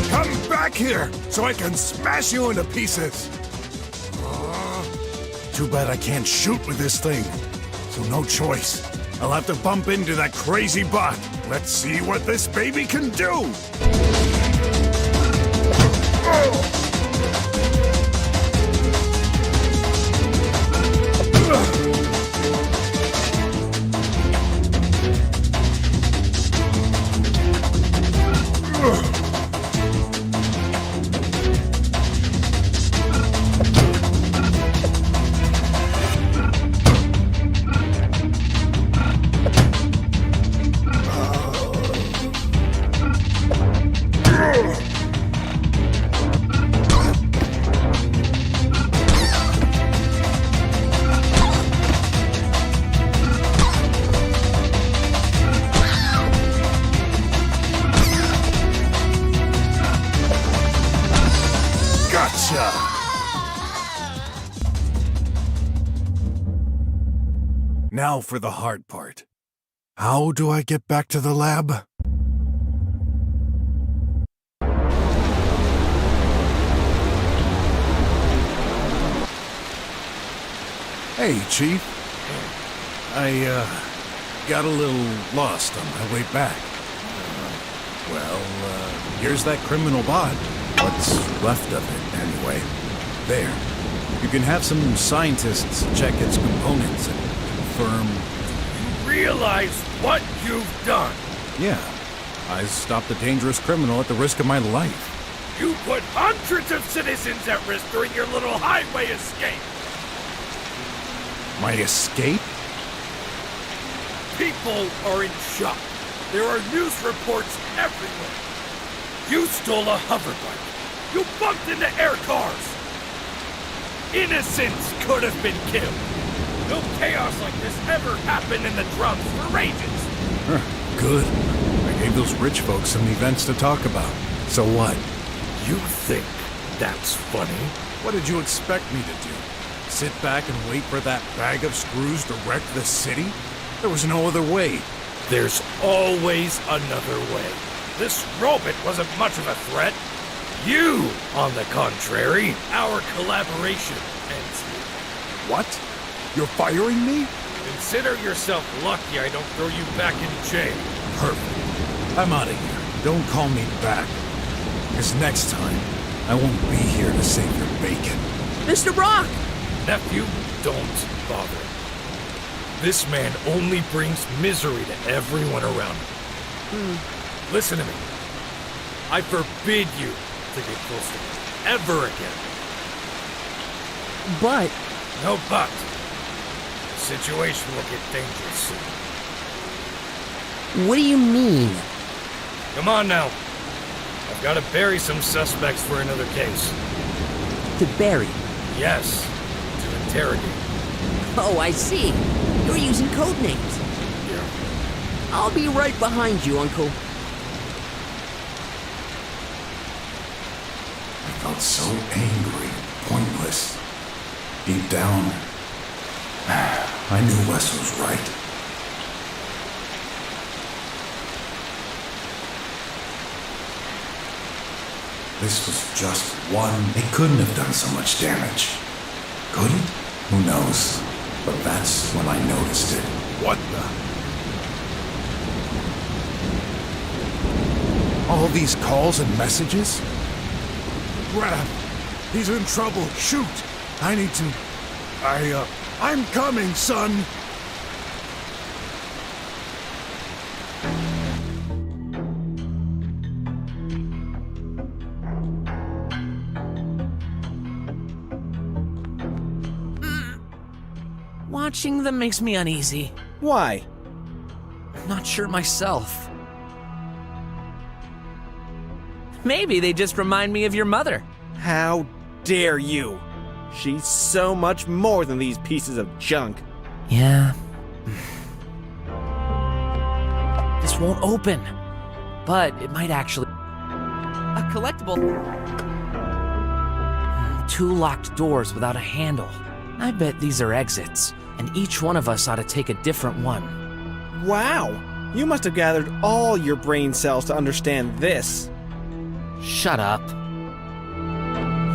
Come back here so I can smash you into pieces. Too bad I can't shoot with this thing. So no choice. I'll have to bump into that crazy bot. Let's see what this baby can do! Now for the hard part. How do I get back to the lab? Hey, Chief. I, got a little lost on my way back. Here's that criminal bot. What's left of it, anyway. There. You can have some scientists check its components and confirm... You realize what you've done? Yeah. I stopped a dangerous criminal at the risk of my life. You put hundreds of citizens at risk during your little highway escape! My escape? People are in shock. There are news reports everywhere. You stole a hoverbike. You bumped into air cars. Innocents could have been killed. No chaos like this ever happened in the drums for ages. Good. I gave those rich folks some events to talk about. So what? You think that's funny? What did you expect me to do? Sit back and wait for that bag of screws to wreck the city? There was no other way. There's always another way. This robot wasn't much of a threat. You, on the contrary, our collaboration ends here. What? You're firing me? Consider yourself lucky I don't throw you back in jail. Perfect. I'm out of here. Don't call me back. Because next time, I won't be here to save your bacon. Mr. Brok! Nephew, don't bother. This man only brings misery to everyone around him. Listen to me. I forbid you to get close to me ever again. But... No but. The situation will get dangerous soon. What do you mean? Come on now. I've got to bury some suspects for another case. To bury? Yes. To interrogate. Oh, I see. You're using code names. Yeah. I'll be right behind you, Uncle. I felt so angry, pointless. Deep down, I knew Wes was right. This was just one. It couldn't have done so much damage. Could it? Who knows? But that's when I noticed it. What the? All these calls and messages? Graff, he's in trouble. Shoot! I need to... I'm coming, son! Watching them makes me uneasy. Why? I'm not sure myself. Maybe they just remind me of your mother. How dare you? She's so much more than these pieces of junk. Yeah. This won't open, but it might actually... A collectible... 2 locked doors without a handle. I bet these are exits, and each one of us ought to take a different one. Wow! You must have gathered all your brain cells to understand this. Shut up.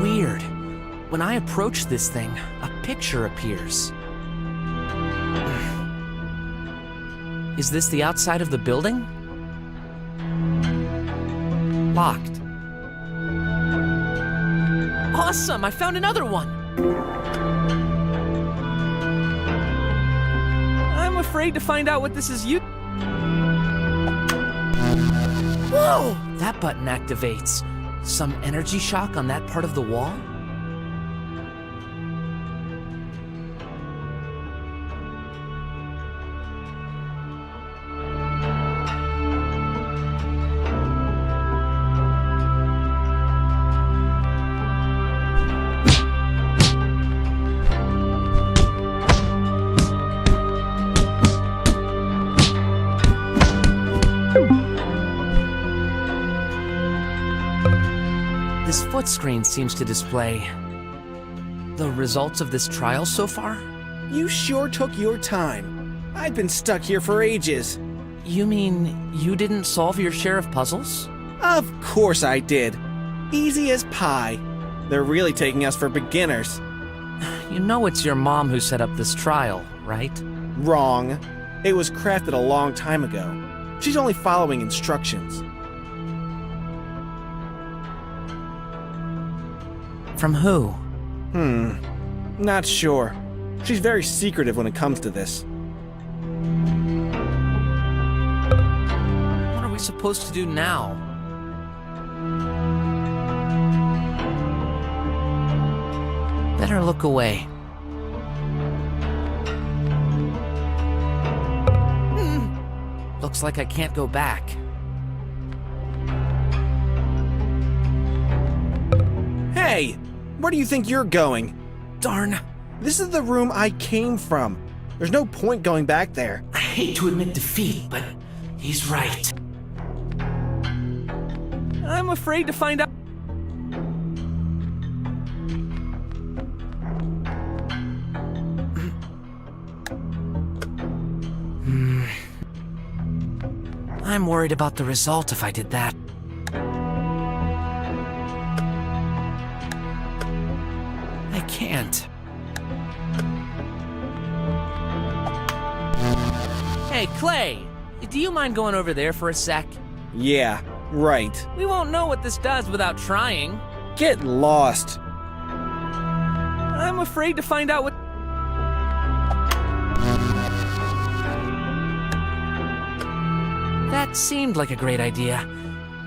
Weird. When I approach this thing, a picture appears. Is this the outside of the building? Locked. Awesome! I found another one! I'm afraid to find out what this is you. Whoa! That button activates. Some energy shock on that part of the wall? This foot screen seems to display the results of this trial so far? You sure took your time. I've been stuck here for ages. You mean you didn't solve your share of puzzles? Of course I did. Easy as pie. They're really taking us for beginners. You know it's your mom who set up this trial, right? Wrong. It was crafted a long time ago. She's only following instructions. From who? Not sure. She's very secretive when it comes to this. What are we supposed to do now? Better look away. Looks like I can't go back. Hey! Where do you think you're going? Darn. This is the room I came from. There's no point going back there. I hate to admit defeat, but he's right. I'm afraid to find out. I'm worried about the result if I did that. I can't. Hey, Clay! Do you mind going over there for a sec? Yeah, right. We won't know what this does without trying. Get lost. I'm afraid to find out what... That seemed like a great idea.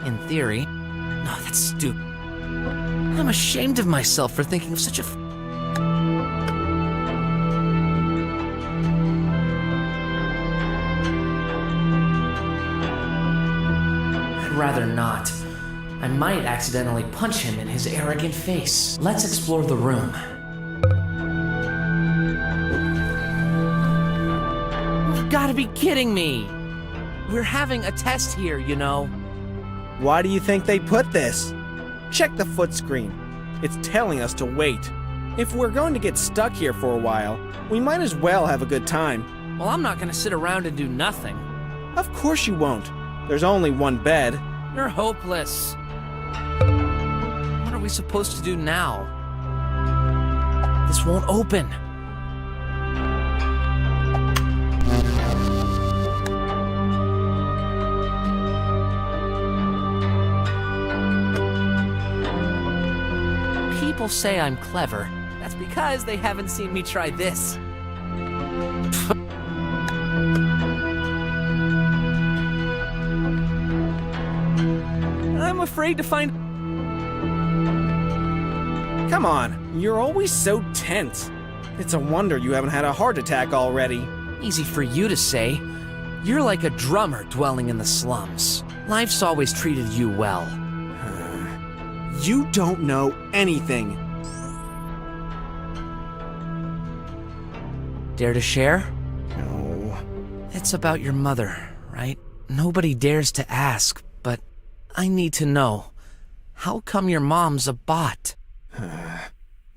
In theory. No, that's stupid. I'm ashamed of myself for thinking of such a... I'd rather not. I might accidentally punch him in his arrogant face. Let's explore the room. You've got to be kidding me! We're having a test here, you know. Why do you think they put this? Check the foot screen. It's telling us to wait. If we're going to get stuck here for a while, we might as well have a good time. Well, I'm not gonna sit around and do nothing. Of course you won't. There's only one bed. You're hopeless. What are we supposed to do now? This won't open. People say I'm clever. That's because they haven't seen me try this. I'm afraid to find... Come on, you're always so tense. It's a wonder you haven't had a heart attack already. Easy for you to say. You're like a drummer dwelling in the slums. Life's always treated you well. You don't know anything. Dare to share? No. It's about your mother, right? Nobody dares to ask, but I need to know. How come your mom's a bot?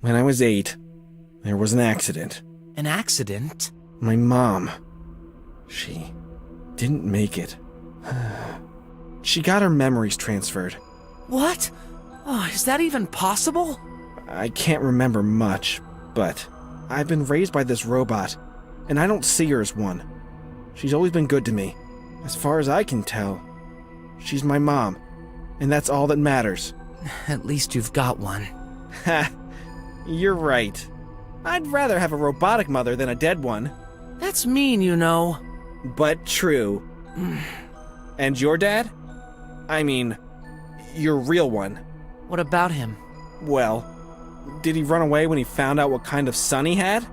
When I was 8, there was an accident. An accident? My mom. She didn't make it. She got her memories transferred. What? Oh, is that even possible? I can't remember much, but I've been raised by this robot, and I don't see her as one. She's always been good to me. As far as I can tell, she's my mom, and that's all that matters. At least you've got one. Ha! You're right. I'd rather have a robotic mother than a dead one. That's mean, you know. But true. And your dad? I mean, your real one. What about him? Well, did he run away when he found out what kind of son he had?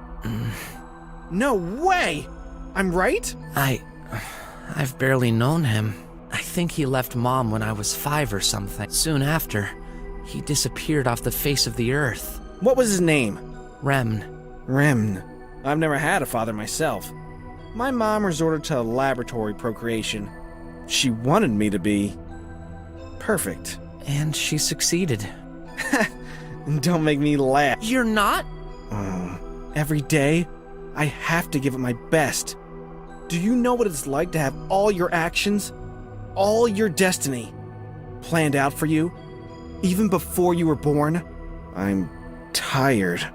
No way! I'm right? I've barely known him. I think he left Mom when I was 5 or something. Soon after, he disappeared off the face of the earth. What was his name? Remn. Remn. I've never had a father myself. My mom resorted to laboratory procreation. She wanted me to be perfect. And she succeeded. Don't make me laugh. You're not? Every day, I have to give it my best. Do you know what it's like to have all your actions, all your destiny, planned out for you, even before you were born? I'm tired.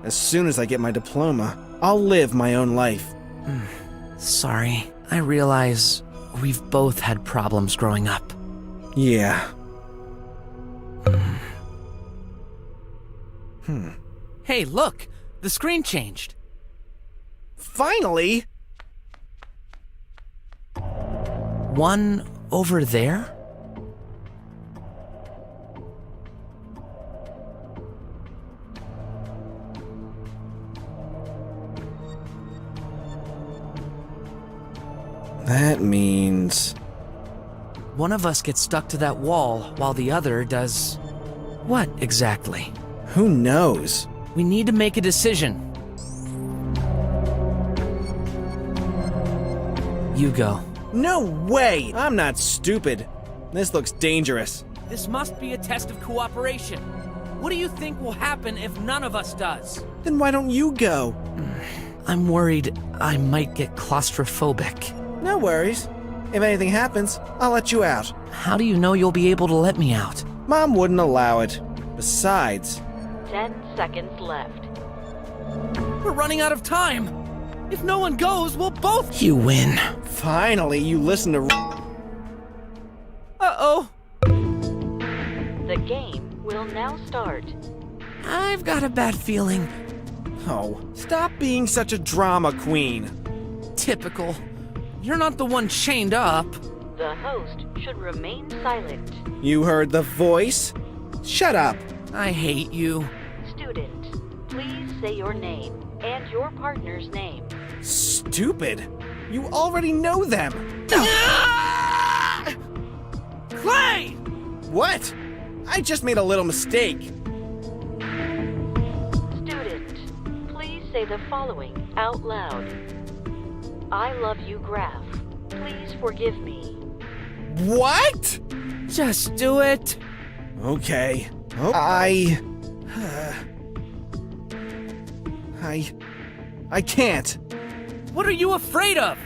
As soon as I get my diploma, I'll live my own life. Sorry. I realize we've both had problems growing up. Yeah. Hey, look! The screen changed. Finally! One over there? That means... one of us gets stuck to that wall while the other does... what exactly? Who knows? We need to make a decision. You go. No way! I'm not stupid. This looks dangerous. This must be a test of cooperation. What do you think will happen if none of us does? Then why don't you go? I'm worried I might get claustrophobic. No worries. If anything happens, I'll let you out. How do you know you'll be able to let me out? Mom wouldn't allow it. Besides... 10 seconds left. We're running out of time! If no one goes, we'll both— You win. Finally, you listen to... Uh-oh! The game will now start. I've got a bad feeling. Oh, stop being such a drama queen. Typical. You're not the one chained up. The host should remain silent. You heard the voice? Shut up. I hate you. Student, please say your name and your partner's name. Stupid. You already know them. Clay! What? I just made a little mistake. Student, please say the following out loud. I love you, Graff. Please forgive me. What? Just do it. Okay. Oh. I can't. What are you afraid of?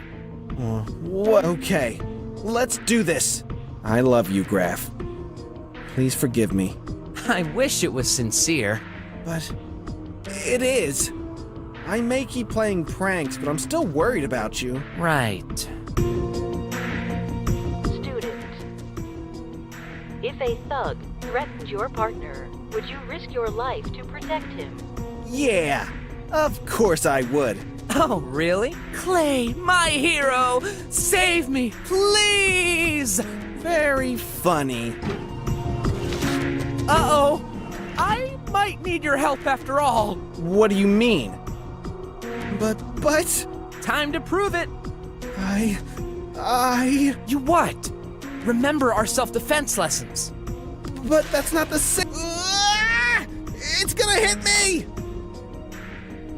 What? Okay. Let's do this. I love you, Graff. Please forgive me. I wish it was sincere. But it is. I may keep playing pranks, but I'm still worried about you. Right. Student, if a thug threatened your partner, would you risk your life to protect him? Yeah, of course I would. Oh, really? Clay, my hero! Save me, please! Very funny. Uh-oh! I might need your help after all. What do you mean? But... Time to prove it! You what? Remember our self-defense lessons. But that's not the same... It's gonna hit me!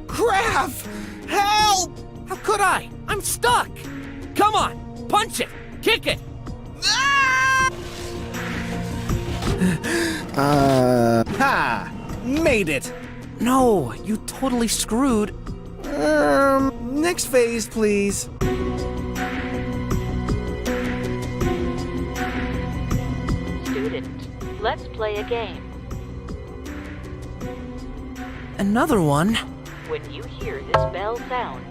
Graff! Help! How could I? I'm stuck! Come on, punch it! Kick it! Ha! Made it! No, you totally screwed. Next phase, please. Student, let's play a game. Another one? When you hear this bell sound,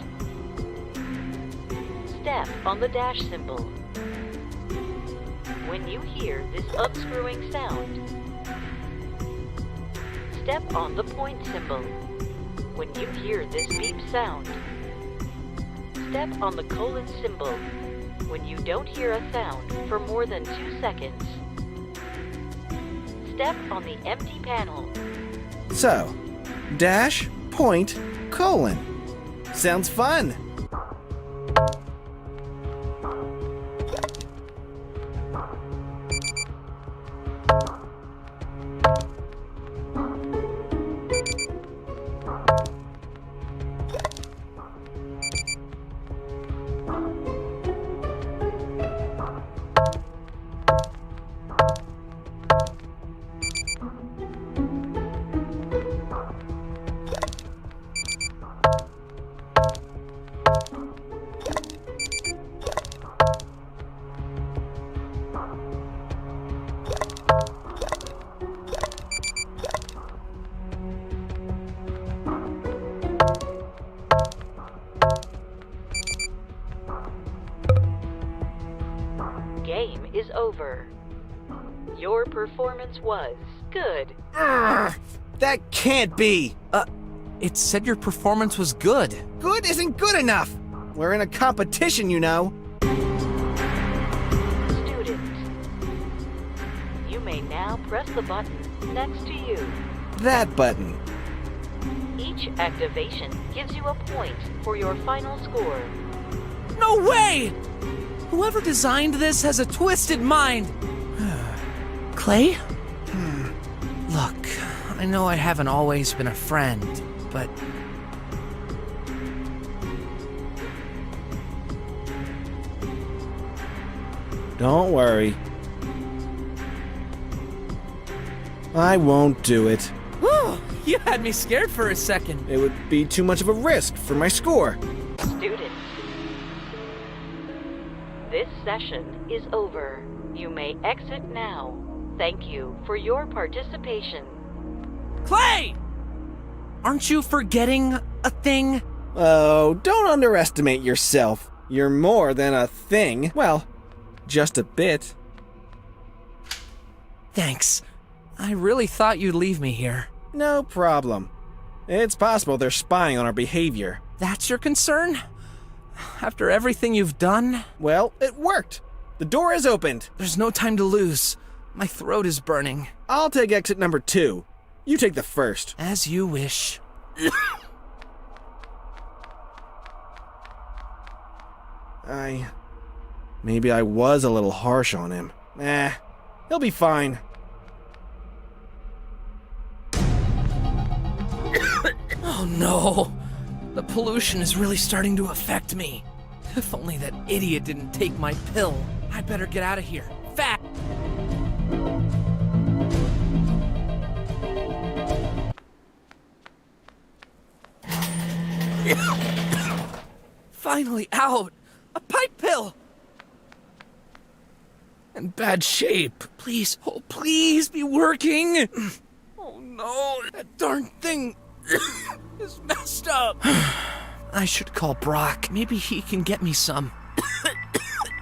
step on the dash symbol. When you hear this unscrewing sound, step on the point symbol. When you hear this beep sound, step on the colon symbol. When you don't hear a sound for more than 2 seconds, step on the empty panel. So, dash, point, colon. Sounds fun. Game is over. Your performance was good. That can't be. It said your performance was good. Good isn't good enough. We're in a competition, you know. Student, you may now press the button next to you. That button. Each activation gives you a point for your final score. No way! Whoever designed this has a twisted mind. Clay? Look, I know I haven't always been a friend, but... Don't worry. I won't do it. Whew, you had me scared for a second. It would be too much of a risk for my score. Student, this session is over. You may exit now. Thank you for your participation. Clay! Aren't you forgetting a thing? Oh, don't underestimate yourself. You're more than a thing. Well, just a bit. Thanks. I really thought you'd leave me here. No problem. It's possible they're spying on our behavior. That's your concern? After everything you've done? Well, it worked. The door is opened. There's no time to lose. My throat is burning. I'll take exit number 2. You take the first. As you wish. Maybe I was a little harsh on him. He'll be fine. Oh no! The pollution is really starting to affect me. If only that idiot didn't take my pill. I better get out of here. Fast! Finally out! A pipe pill! In bad shape. Please, oh please be working! Oh no, that darn thing is messed up. I should call Brok. Maybe he can get me some.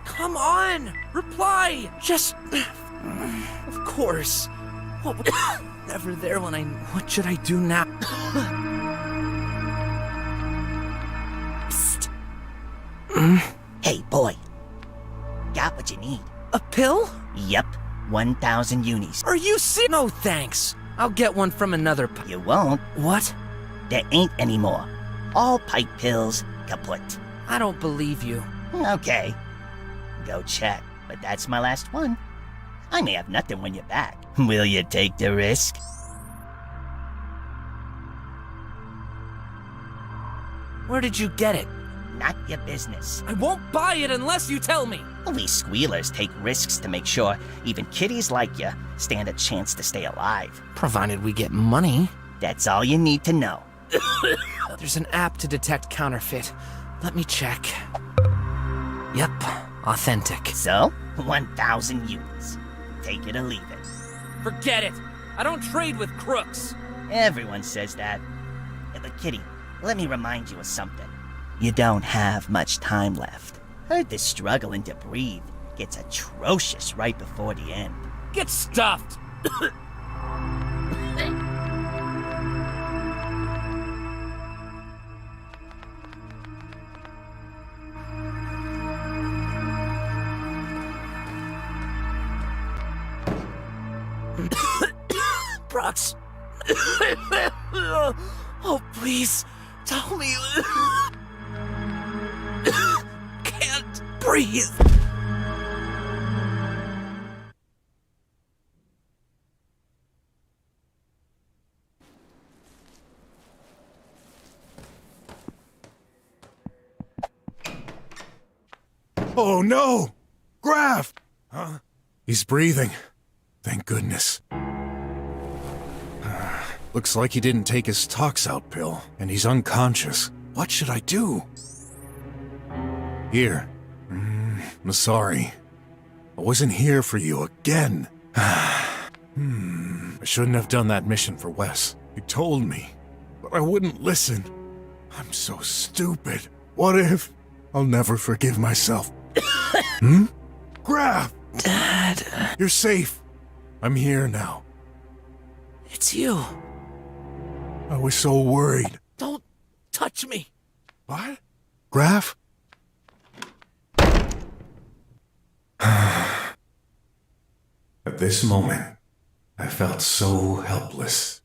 Come on! Reply! Just... Of course. What was never there when I... What should I do now? Psst. Hey, boy. Got what you need. A pill? Yep. 1,000 unis. Are you serious? No, thanks. I'll get one from another You won't. What? There ain't any more. All pipe pills kaput. I don't believe you. Okay. Go check. But that's my last one. I may have nothing when you're back. Will you take the risk? Where did you get it? Not your business. I won't buy it unless you tell me. We squealers take risks to make sure even kitties like you stand a chance to stay alive. Provided we get money. That's all you need to know. There's an app to detect counterfeit. Let me check. Yep, authentic. So, 1,000 units. Take it or leave it. Forget it. I don't trade with crooks. Everyone says that. But kitty, let me remind you of something. You don't have much time left. Heard the struggling to breathe gets atrocious right before the end. Get stuffed! Brox. Oh, please, tell me. Can't breathe. Oh no! Graff! Huh? He's breathing. Thank goodness. Looks like he didn't take his tox out pill, and he's unconscious. What should I do? Here. I'm sorry. I wasn't here for you again. I shouldn't have done that mission for Wes. He told me, but I wouldn't listen. I'm so stupid. What if I'll never forgive myself? Graff! Dad. You're safe. I'm here now. It's you. I was so worried. Don't touch me. What? Graff? At this moment, I felt so helpless.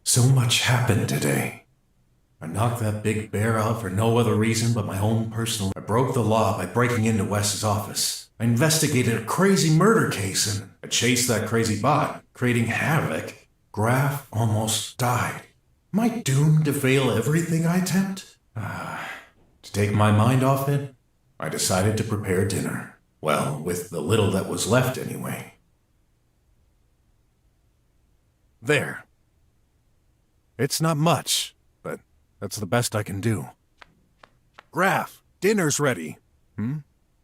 So much happened today. I knocked that big bear out for no other reason but my own personal... I broke the law by breaking into Wes's office. I investigated a crazy murder case and I chased that crazy bot, creating havoc. Graff almost died. Am I doomed to fail everything I attempt? To take my mind off it, I decided to prepare dinner. Well, with the little that was left anyway. There. It's not much, but that's the best I can do. Graff, dinner's ready.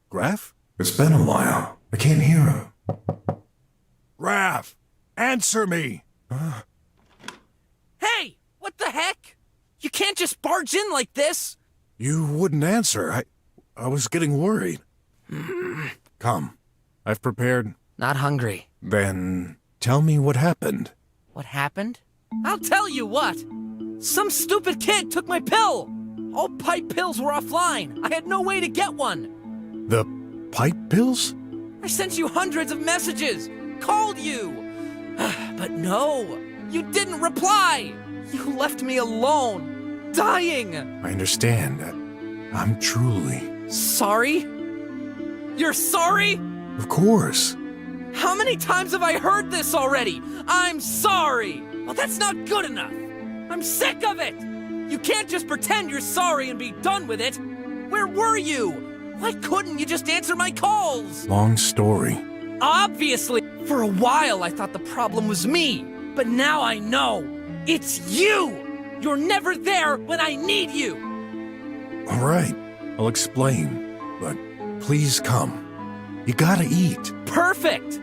Graff? It's been a while. I can't hear him. Graff, answer me! Hey, what the heck? You can't just barge in like this. You wouldn't answer. I was getting worried. Come, I've prepared... Not hungry. Then tell me what happened. What happened? I'll tell you what! Some stupid kid took my pill! All pipe pills were offline. I had no way to get one. The pipe pills? I sent you hundreds of messages, called you. But no, you didn't reply. You left me alone, dying. I understand. I'm truly... Sorry? You're sorry? Of course. How many times have I heard this already? I'm sorry. Well, that's not good enough. I'm sick of it. You can't just pretend you're sorry and be done with it. Where were you? Why couldn't you just answer my calls? Long story. Obviously. For a while, I thought the problem was me. But now I know. It's you! You're never there when I need you! All right. I'll explain. But please come. You gotta eat. Perfect!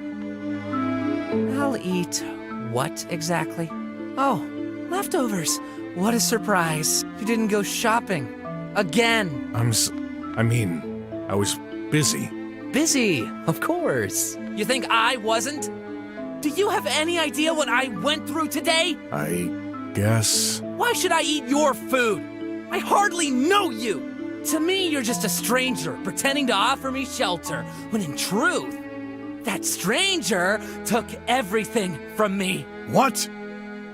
I'll eat what exactly? Oh, leftovers. What a surprise. You didn't go shopping. Again. I was busy. Busy, of course. You think I wasn't? Do you have any idea what I went through today? I guess... Why should I eat your food? I hardly know you. To me, you're just a stranger pretending to offer me shelter, when in truth, that stranger took everything from me. What?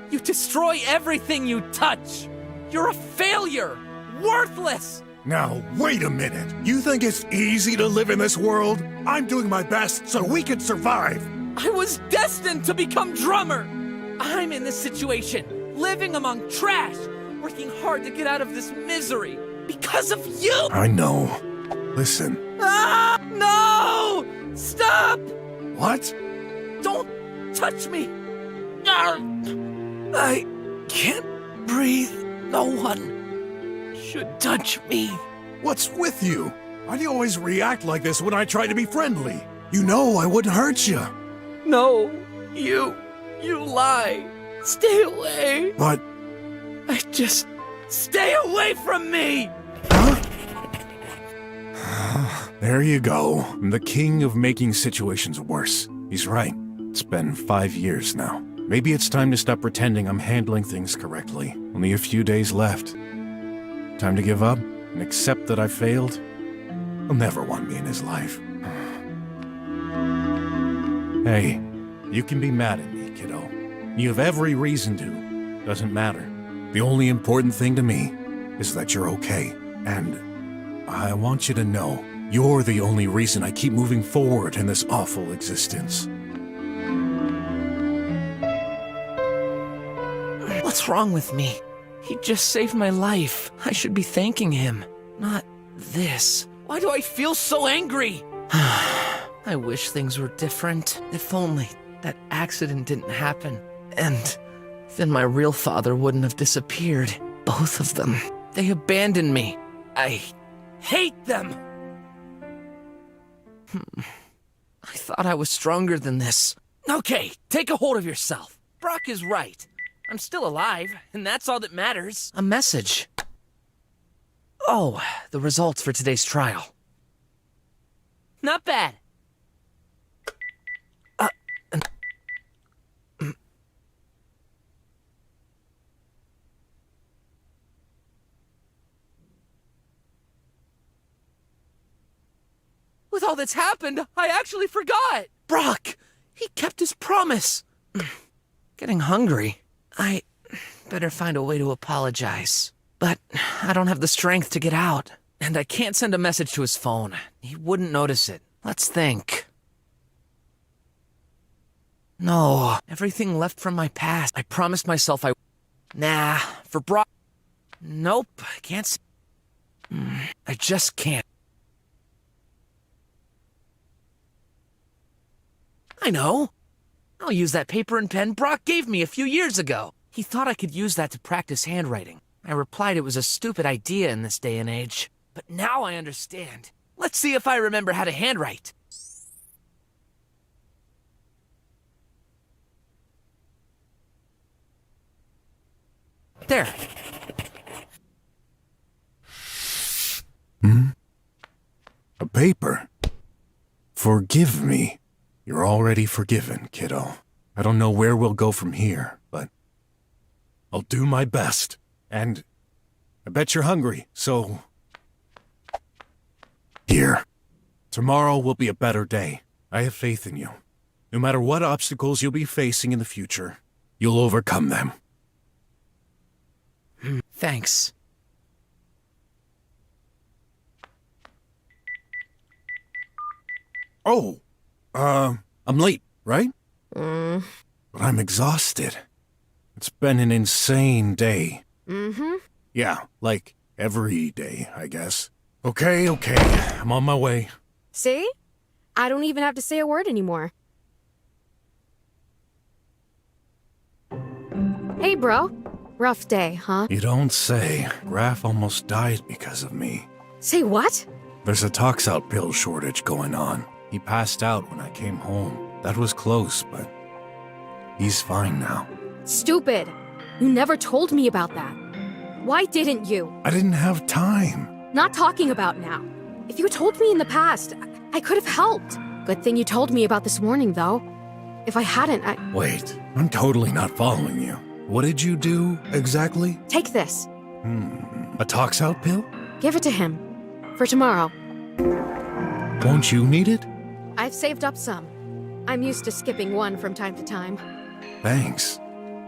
You destroy everything you touch. You're a failure. Worthless. Now, wait a minute. You think it's easy to live in this world? I'm doing my best so we can survive. I was destined to become drummer. I'm in this situation, living among trash, working hard to get out of this misery because of you. I know. Listen. Ah! No! Stop! What? Don't touch me. I can't breathe. No one should touch me. What's with you? Why do you always react like this when I try to be friendly? You know I wouldn't hurt you. No, you lie. Stay away. But... Stay away from me! There you go. I'm the king of making situations worse. He's right. It's been 5 years now. Maybe it's time to stop pretending I'm handling things correctly. Only a few days left. Time to give up and accept that I failed. He'll never want me in his life. Hey, you can be mad at me, kiddo. You have every reason to. Doesn't matter. The only important thing to me is that you're okay. And I want you to know, you're the only reason I keep moving forward in this awful existence. What's wrong with me? He just saved my life. I should be thanking him, not this. Why do I feel so angry? I wish things were different. If only that accident didn't happen. And then my real father wouldn't have disappeared. Both of them. They abandoned me. I hate them! I thought I was stronger than this. Okay, take a hold of yourself. Brok is right. I'm still alive, and that's all that matters. A message. Oh, the results for today's trial. Not bad. With all that's happened, I actually forgot. Brok, he kept his promise. Getting hungry. I better find a way to apologize. But I don't have the strength to get out. And I can't send a message to his phone. He wouldn't notice it. Let's think. No, everything left from my past. I promised myself I... Nah, for Brok... Nope, I can't... I just can't. I know. I'll use that paper and pen Brok gave me a few years ago. He thought I could use that to practice handwriting. I replied it was a stupid idea in this day and age. But now I understand. Let's see if I remember how to handwrite. There. A paper? Forgive me. You're already forgiven, kiddo. I don't know where we'll go from here, but I'll do my best. And I bet you're hungry, so... Here. Tomorrow will be a better day. I have faith in you. No matter what obstacles you'll be facing in the future, you'll overcome them. Thanks. Oh, I'm late, right? But I'm exhausted. It's been an insane day. Yeah, like every day, I guess. Okay, I'm on my way. See? I don't even have to say a word anymore. Hey, bro. Rough day, huh? You don't say. Graff almost died because of me. Say what? There's a tox-out pill shortage going on. He passed out when I came home. That was close, but he's fine now. Stupid. You never told me about that. Why didn't you? I didn't have time. Not talking about now. If you told me in the past, I could have helped. Good thing you told me about this warning, though. If I hadn't, Wait, I'm totally not following you. What did you do, exactly? Take this. A tox-out pill? Give it to him. For tomorrow. Won't you need it? I've saved up some. I'm used to skipping one from time to time. Thanks.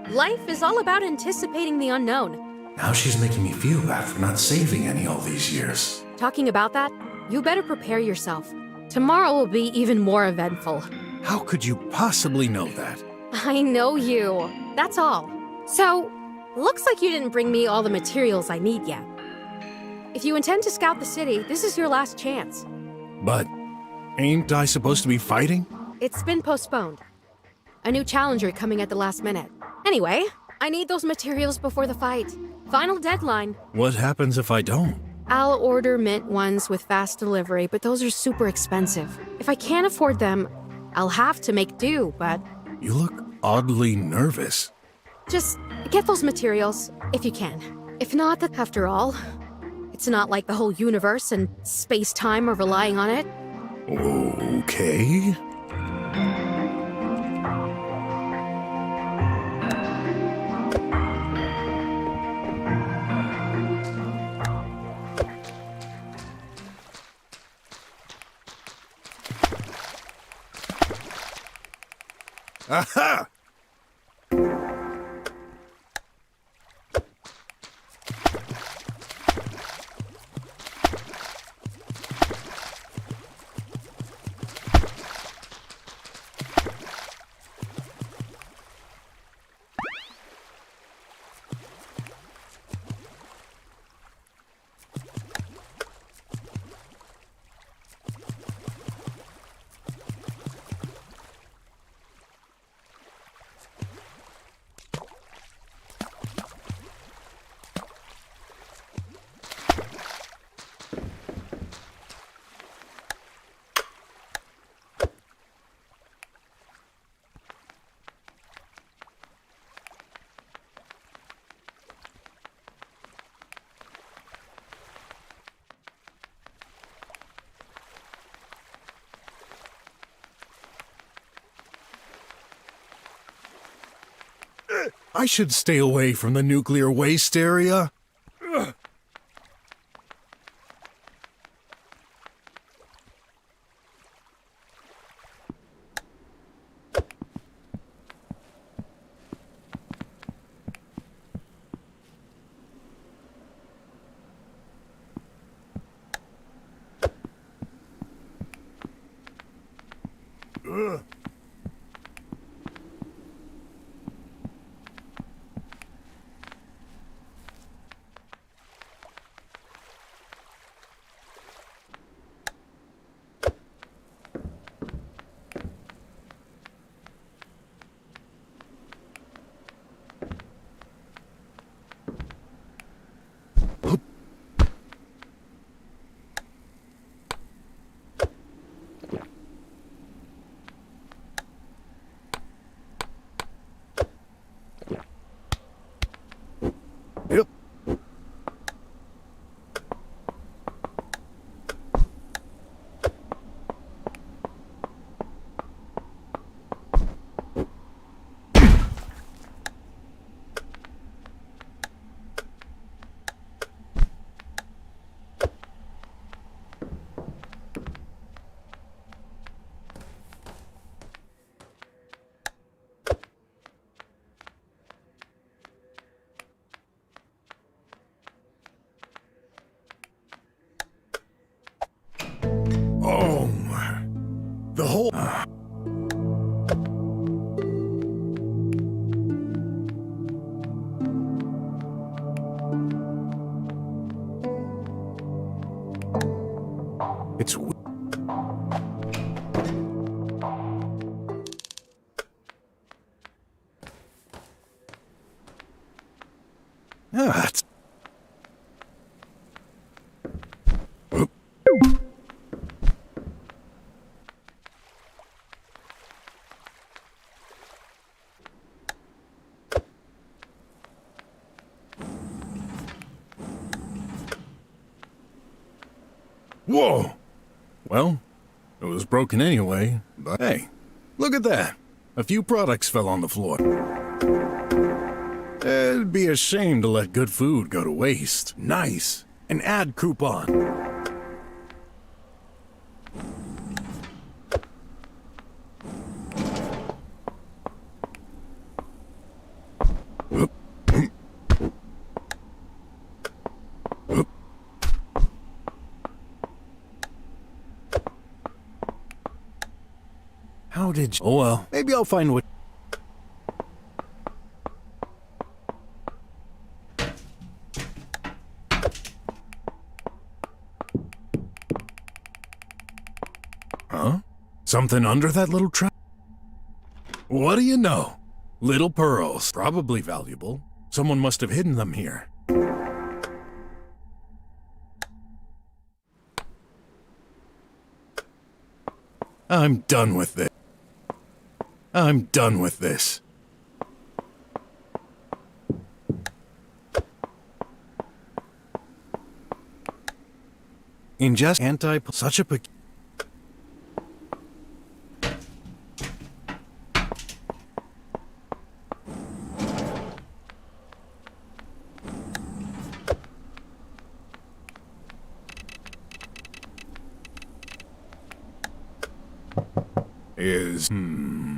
Life is all about anticipating the unknown. Now she's making me feel bad for not saving any all these years. Talking about that, you better prepare yourself. Tomorrow will be even more eventful. How could you possibly know that? I know you. That's all. So, looks like you didn't bring me all the materials I need yet. If you intend to scout the city, this is your last chance. But ain't I supposed to be fighting? It's been postponed. A new challenger coming at the last minute. Anyway, I need those materials before the fight. Final deadline. What happens if I don't? I'll order mint ones with fast delivery, but those are super expensive. If I can't afford them, I'll have to make do, but... You look oddly nervous. Just get those materials, if you can. If not, that after all, it's not like the whole universe and space-time are relying on it. Okay. Aha! I should stay away from the nuclear waste area. Yep. The whole... It's... Yeah, it's... Whoa! Well, it was broken anyway, but hey, look at that. A few products fell on the floor. It'd be a shame to let good food go to waste. Nice. An ad coupon. How did you... Oh well, maybe I'll find what... Huh? Something under that little trap? What do you know? Little pearls. Probably valuable. Someone must have hidden them here. I'm done with this. I'm done with this. Ingest such a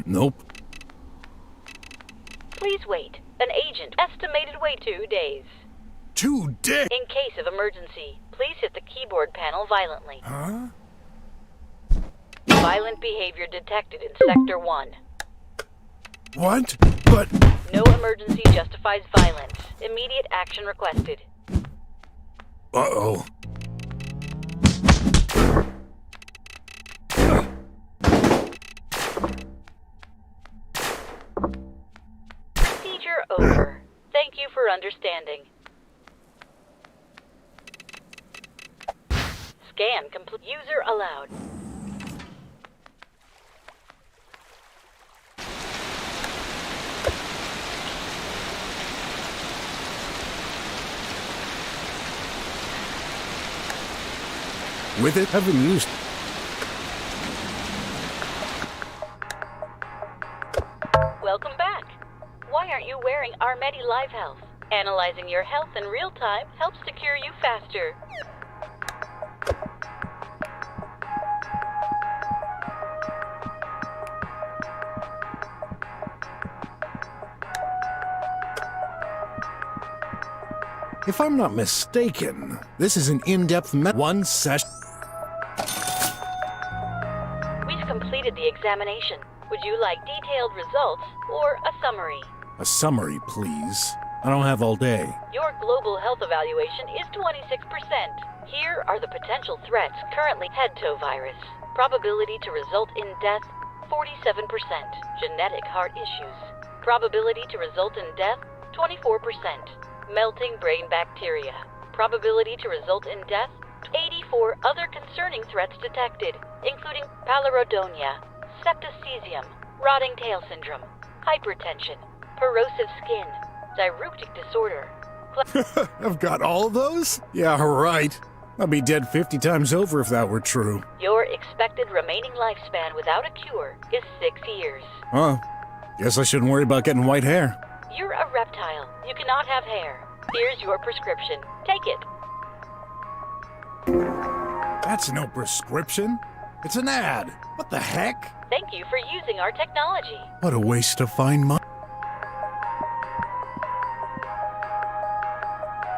nope. Please wait. An agent. Estimated wait 2 days. 2 days? In case of emergency, please hit the keyboard panel violently. Huh? Violent behavior detected in Sector 1. What? But... No emergency justifies violence. Immediate action requested. Uh-oh. Procedure over. Thank you for understanding. Scan complete. User allowed. With it, haven't used. Welcome back. Why aren't you wearing AMD Live Health? Analyzing your health in real time helps to cure you faster. If I'm not mistaken, this is an in-depth one session. We've completed the examination. Would you like detailed results or a summary? A summary, please. I don't have all day. Your global health evaluation is 26%. Here are the potential threats currently head-to virus. Probability to result in death, 47%. Genetic heart issues. Probability to result in death, 24%. Melting brain bacteria. Probability to result in death, 84 other concerning threats detected, including palirodonia, septicemia, rotting tail syndrome, hypertension, corrosive skin, diarrheic disorder. I've got all of those? Yeah, right. I'd be dead 50 times over if that were true. Your expected remaining lifespan without a cure is 6 years. Huh. Guess I shouldn't worry about getting white hair. You're a reptile. You cannot have hair. Here's your prescription. Take it. That's no prescription. It's an ad. What the heck? Thank you for using our technology. What a waste of fine money.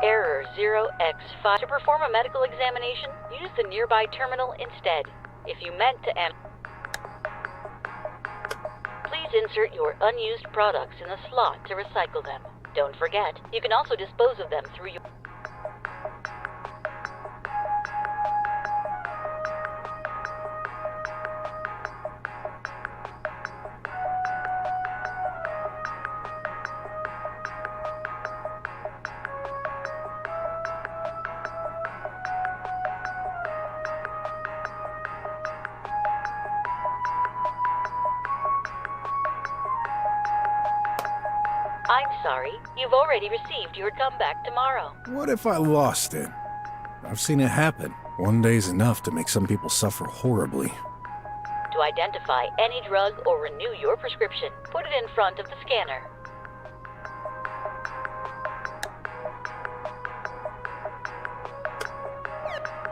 Error 0x5. To perform a medical examination, use the nearby terminal instead. If you meant to please insert your unused products in the slot to recycle them. Don't forget, you can also dispose of them through your... I'm sorry, you've already received your comeback tomorrow. What if I lost it? I've seen it happen. One day's enough to make some people suffer horribly. To identify any drug or renew your prescription, put it in front of the scanner.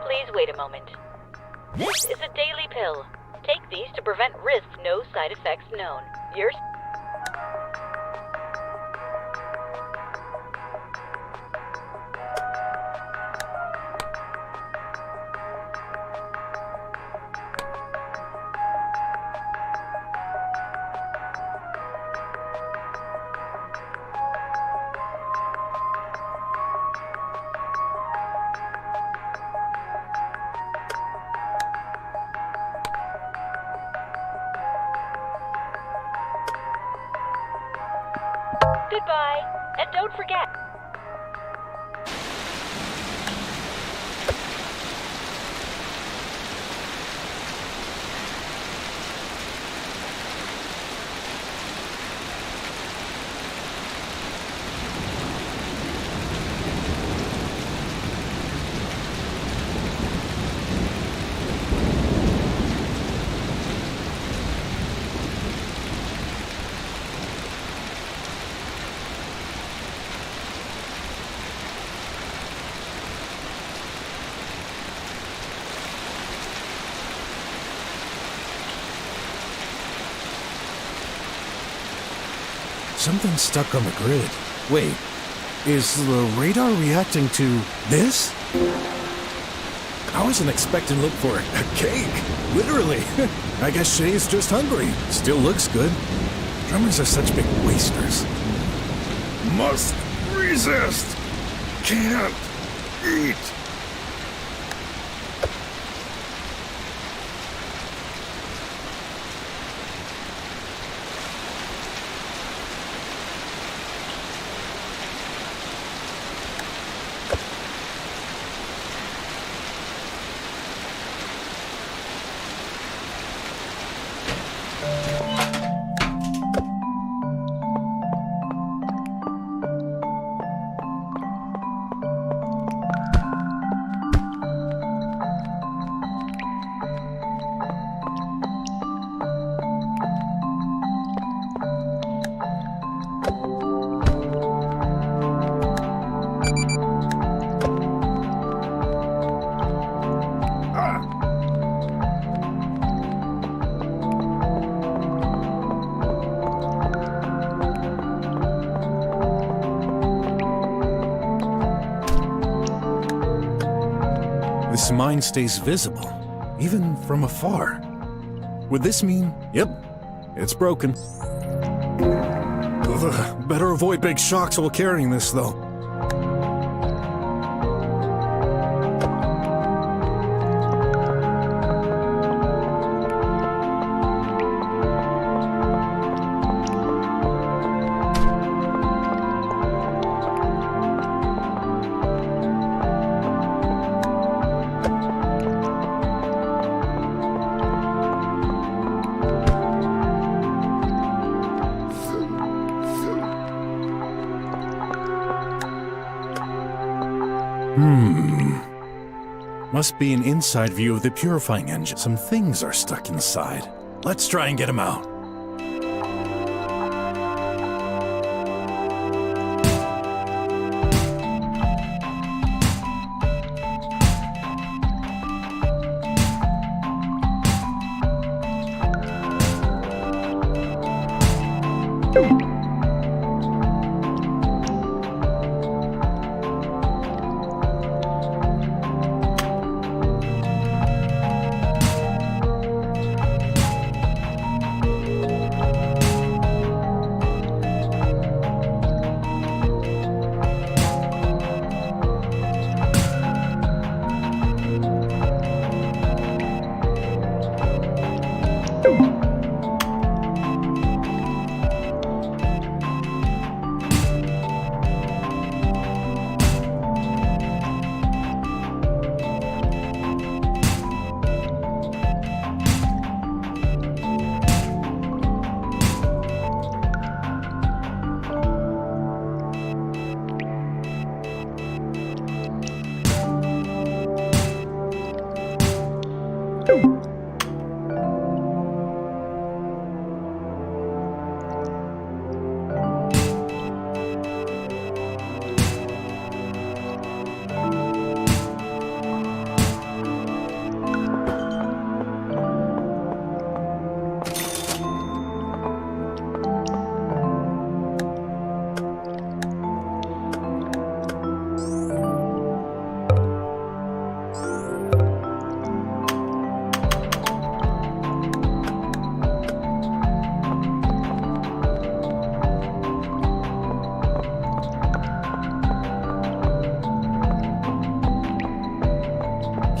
Please wait a moment. This is a daily pill. Take these to prevent risks, no side effects known. Yours. Goodbye, and don't forget. Something's stuck on the grid. Wait, is the radar reacting to this? I wasn't expecting to look for a cake. Literally. I guess Shay's just hungry. Still looks good. Drummers are such big wasters. Must resist. Can't eat. This mine stays visible, even from afar. Would this mean, yep, it's broken. Ugh, better avoid big shocks while carrying this, though. Must be an inside view of the purifying engine. Some things are stuck inside. Let's try and get them out.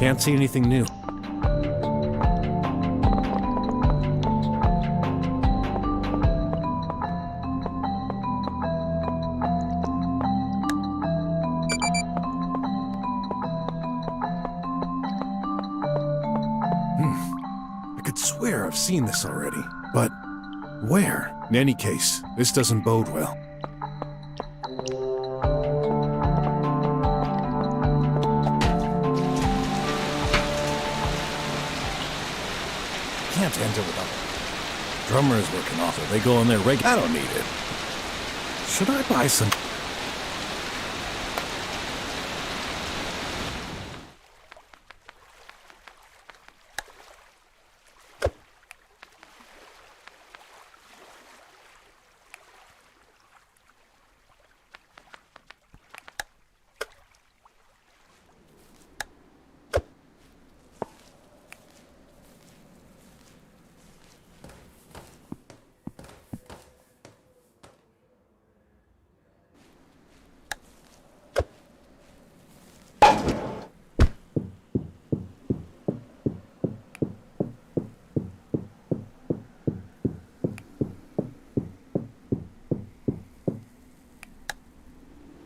Can't see anything new. I could swear I've seen this already, but where? In any case, this doesn't bode well. Can't enter without it. Drummer is working off it. They go on their regular. I don't need it. Should I buy some?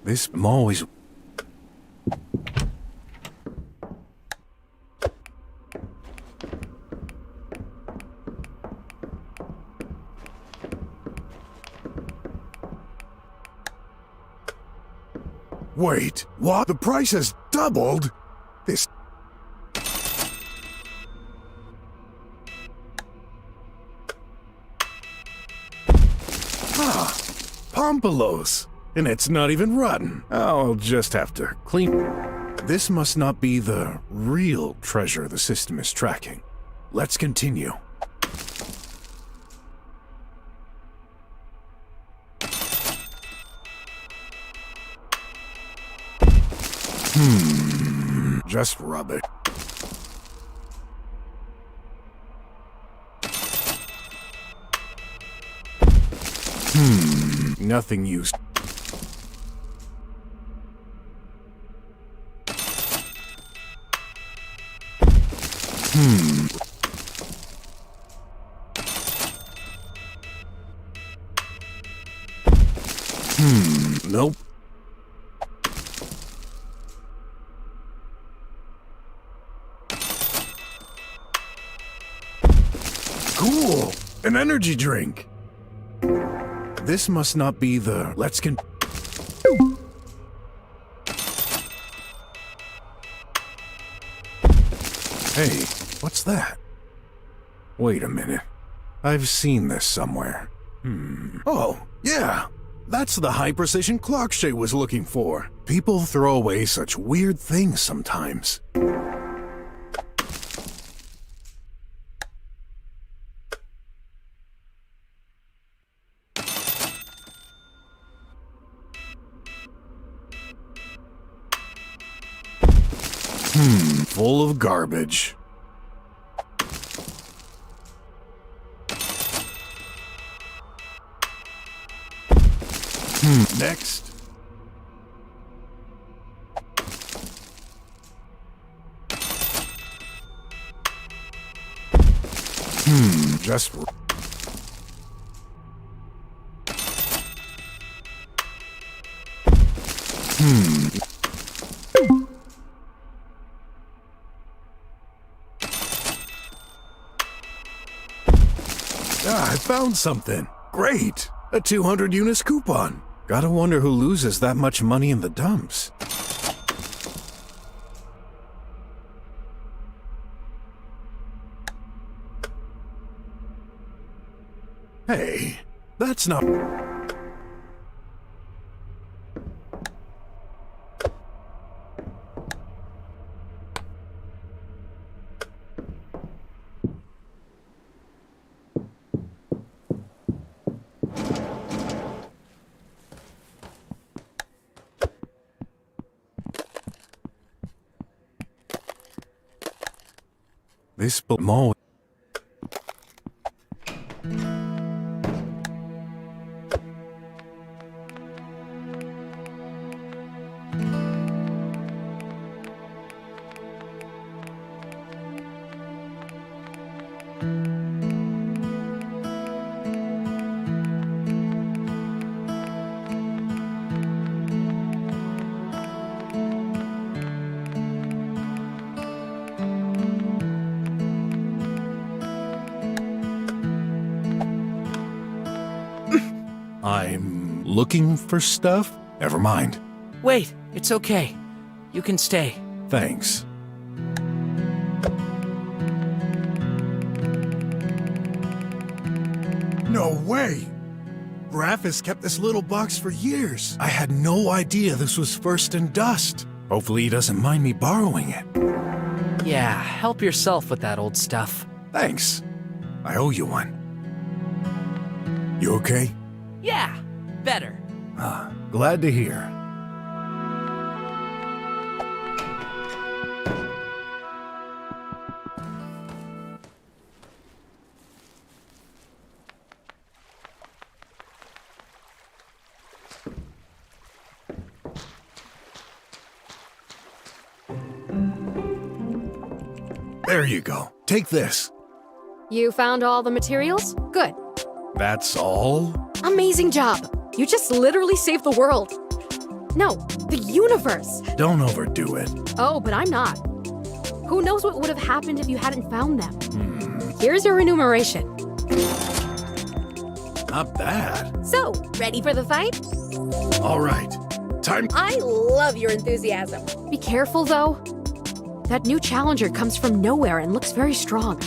This always. Wait, what? The price has doubled? This. Ah, Pompolos. And it's not even rotten. I'll just have to clean. This must not be the real treasure the system is tracking. Let's continue. Just rubbish. Nothing used. Nope. Cool! An energy drink! This must not be the... Let's con... Hey, what's that? Wait a minute. I've seen this somewhere. Oh, yeah! That's the high-precision clock Shay was looking for. People throw away such weird things sometimes. Full of garbage. Next. Just... I found something. Great! A 200 units coupon. Gotta wonder who loses that much money in the dumps. Hey, that's not... This mall. I'm looking for stuff? Never mind. Wait, it's okay. You can stay. Thanks. No way! Graff has kept this little box for years. I had no idea this was first in dust. Hopefully he doesn't mind me borrowing it. Yeah, help yourself with that old stuff. Thanks. I owe you one. You okay? Yeah, better. Glad to hear. There you go. Take this. You found all the materials? Good. That's all? Amazing job. You just literally saved the world. No, the universe. Don't overdo it. Oh, but I'm not. Who knows what would have happened if you hadn't found them? Here's your remuneration. Not bad. So, ready for the fight? All right. Time. I love your enthusiasm. Be careful, though. That new challenger comes from nowhere and looks very strong.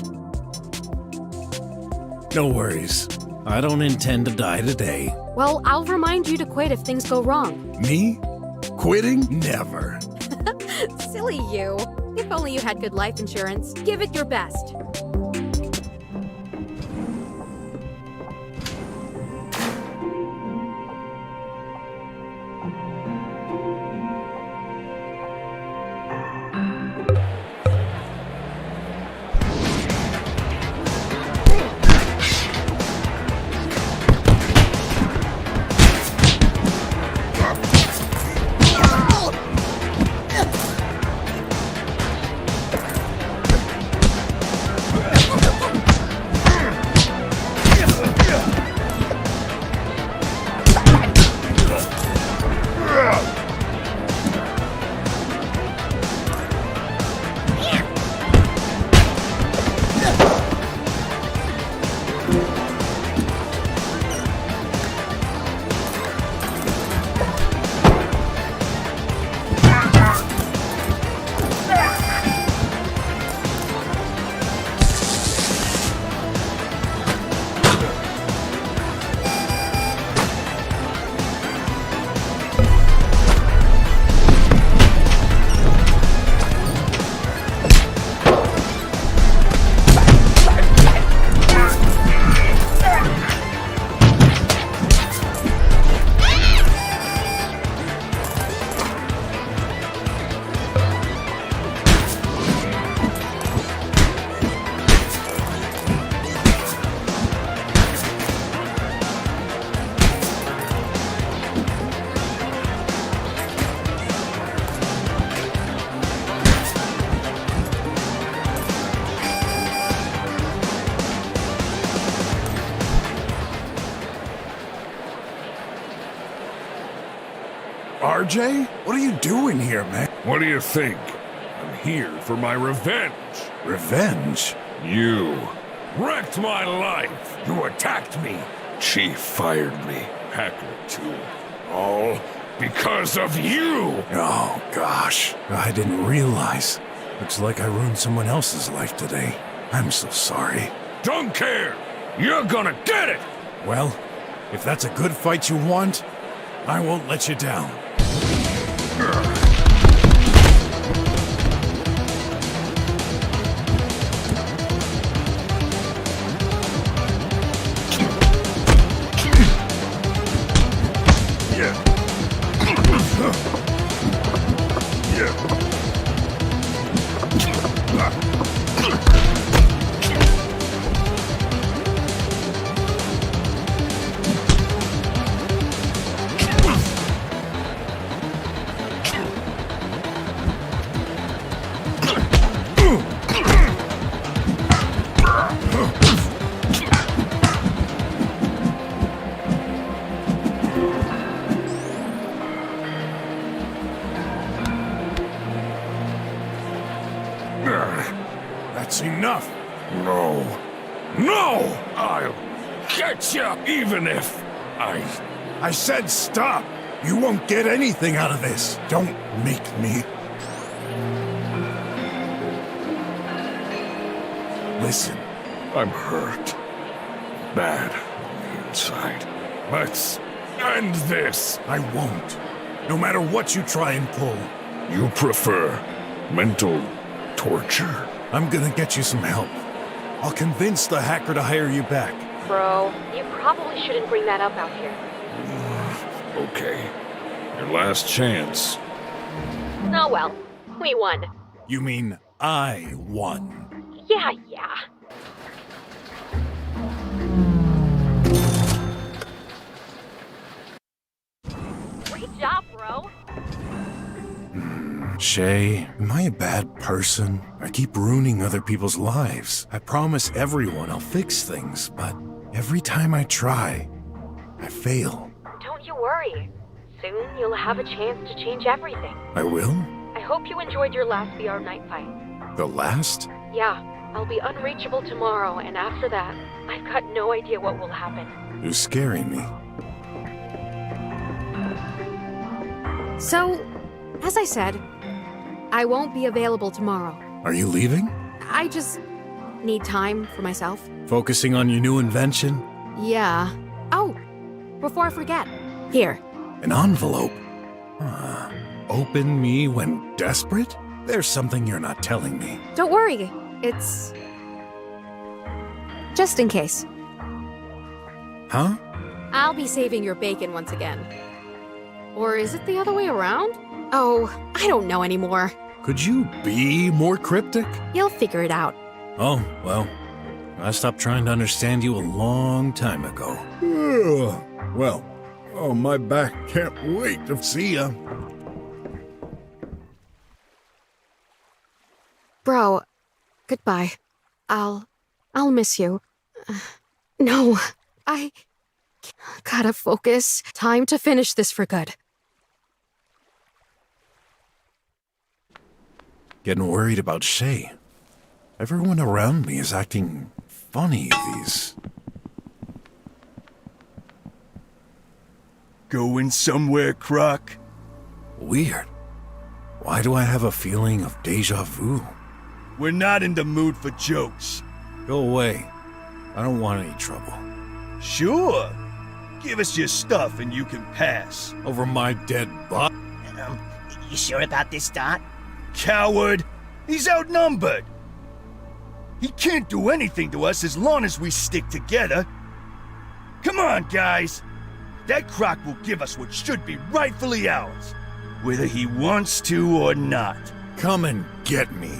No worries. I don't intend to die today. Well, I'll remind you to quit if things go wrong. Me? Quitting? Never. Silly you. If only you had good life insurance. Give it your best. RJ? What are you doing here, man? What do you think? I'm here for my revenge. Revenge? You wrecked my life. You attacked me. Chief fired me. Hacker too. All because of you. Oh, gosh. I didn't realize. Looks like I ruined someone else's life today. I'm so sorry. Don't care. You're gonna get it. Well, if that's a good fight you want, I won't let you down. That's enough. No. No! I'll get you, even if I said stop! You won't get anything out of this. Don't make me. Listen. I'm hurt. Bad inside. Let's end this. I won't. No matter what you try and pull. You prefer mental torture? I'm gonna get you some help. I'll convince the hacker to hire you back. Bro, you probably shouldn't bring that up out here. Okay. Your last chance. Oh well, we won. You mean I won? Yeah. Great job, bro. Shay, am I a bad person? I keep ruining other people's lives. I promise everyone I'll fix things, but every time I try, I fail. Don't you worry. Soon you'll have a chance to change everything. I will? I hope you enjoyed your last VR night fight. The last? Yeah, I'll be unreachable tomorrow, and after that, I've got no idea what will happen. You're scaring me. So, as I said, I won't be available tomorrow. Are you leaving? I just need time for myself. Focusing on your new invention? Yeah. Oh, before I forget, here. An envelope? Open me when desperate? There's something you're not telling me. Don't worry, it's just in case. Huh? I'll be saving your bacon once again. Or is it the other way around? Oh, I don't know anymore. Could you be more cryptic? You'll figure it out. Oh, well, I stopped trying to understand you a long time ago. Well, oh, my back can't wait to see ya. Bro, goodbye. I'll miss you. No, I gotta focus. Time to finish this for good. Getting worried about Shay. Everyone around me is acting funny these... Going somewhere, Croc? Weird. Why do I have a feeling of deja vu? We're not in the mood for jokes. Go away. I don't want any trouble. Sure. Give us your stuff and you can pass. Over my dead body? You sure about this, Dot? Coward! He's outnumbered! He can't do anything to us as long as we stick together. Come on, guys! That Croc will give us what should be rightfully ours, whether he wants to or not. Come and get me.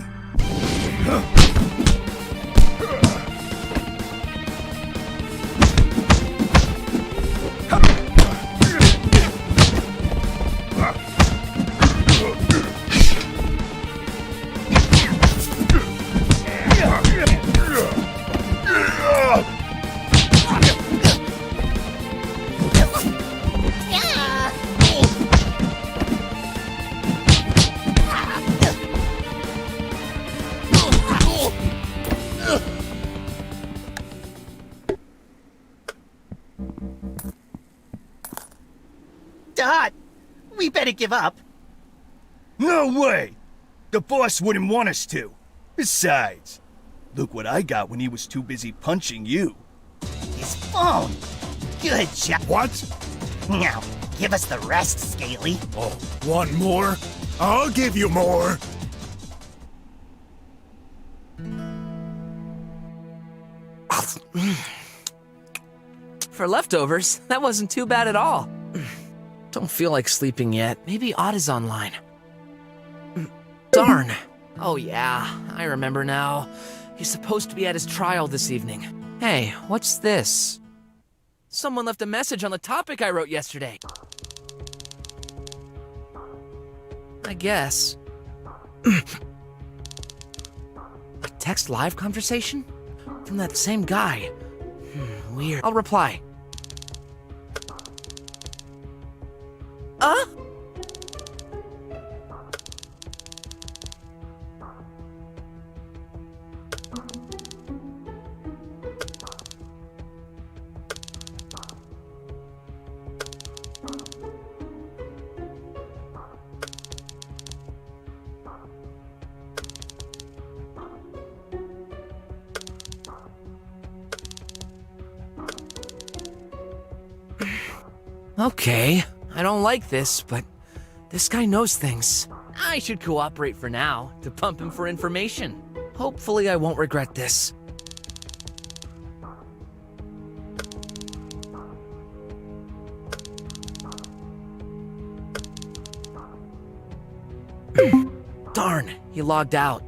Dot, we better give up. No way! The boss wouldn't want us to. Besides, look what I got when he was too busy punching you. His phone. Good job. What? Now, give us the rest, Scaly. Oh, want more? I'll give you more. For leftovers, that wasn't too bad at all. Don't feel like sleeping yet. Maybe Odd is online. Darn. Oh yeah, I remember now. He's supposed to be at his trial this evening. Hey, what's this? Someone left a message on the topic I wrote yesterday. I guess. A text live conversation? From that same guy. Weird. I'll reply. Okay, I don't like this, but this guy knows things. I should cooperate for now, to pump him for information. Hopefully I won't regret this. Darn, he logged out.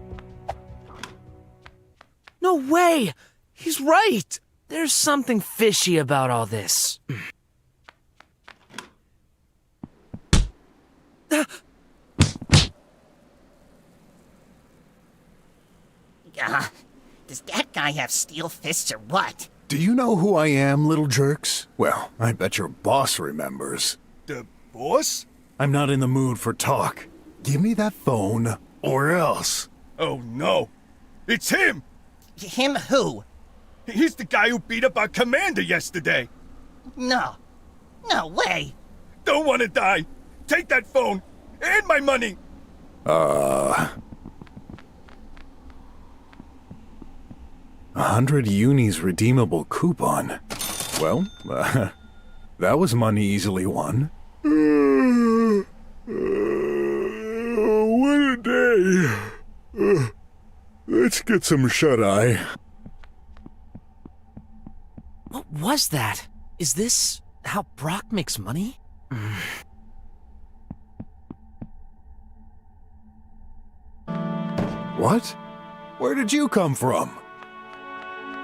No way! He's right! There's something fishy about all this. Does that guy have steel fists or what? Do you know who I am, little jerks? Well, I bet your boss remembers. The boss? I'm not in the mood for talk. Give me that phone, or else. Oh no! It's him! Him who? He's the guy who beat up our commander yesterday! No. No way! Don't want to die! Take that phone! And my money! 100 unis redeemable coupon. Well, that was money easily won. What a day. Let's get some shut-eye. What was that? Is this how Brok makes money? What? Where did you come from?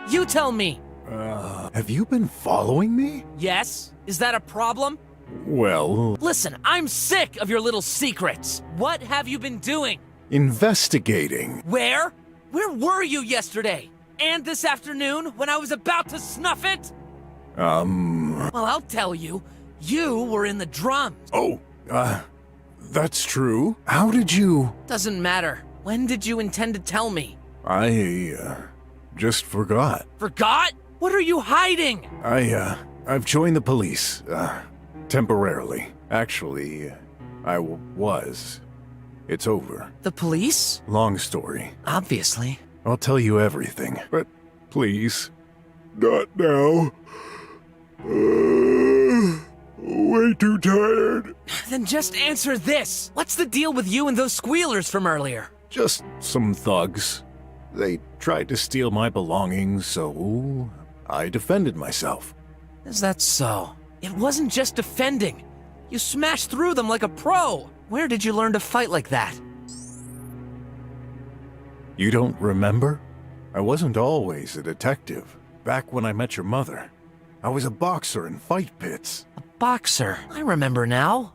You tell me! Have you been following me? Yes? Is that a problem? Well... Listen, I'm sick of your little secrets. What have you been doing? Investigating. Where? Where were you yesterday? And this afternoon, when I was about to snuff it? Well, I'll tell you. You were in the drums. Oh, that's true. How did you... Doesn't matter. When did you intend to tell me? I, just forgot. Forgot? What are you hiding? I've joined the police, temporarily. Actually, I was. It's over. The police? Long story. Obviously. I'll tell you everything, but please, not now. Way too tired. Then just answer this. What's the deal with you and those squealers from earlier? Just some thugs. They tried to steal my belongings, so I defended myself. Is that so? It wasn't just defending. You smashed through them like a pro. Where did you learn to fight like that? You don't remember? I wasn't always a detective. Back when I met your mother, I was a boxer in fight pits. A boxer? I remember now.